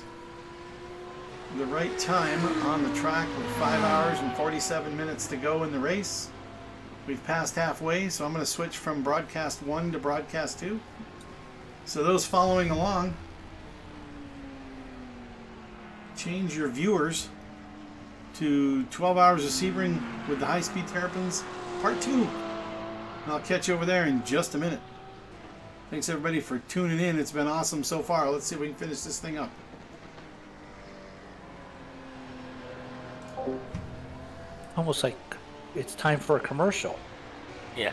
the right time on the track with 5 hours and 47 minutes to go in the race. We've passed halfway, so I'm going to switch from broadcast 1 to broadcast 2. So those following along, change your viewers to 12 Hours of Sebring with the High Speed Terrapins, part 2. And I'll catch you over there in just a minute. Thanks everybody for tuning in. It's been awesome so far. Let's see if we can finish this thing up. Almost like it's time for a commercial. Yeah.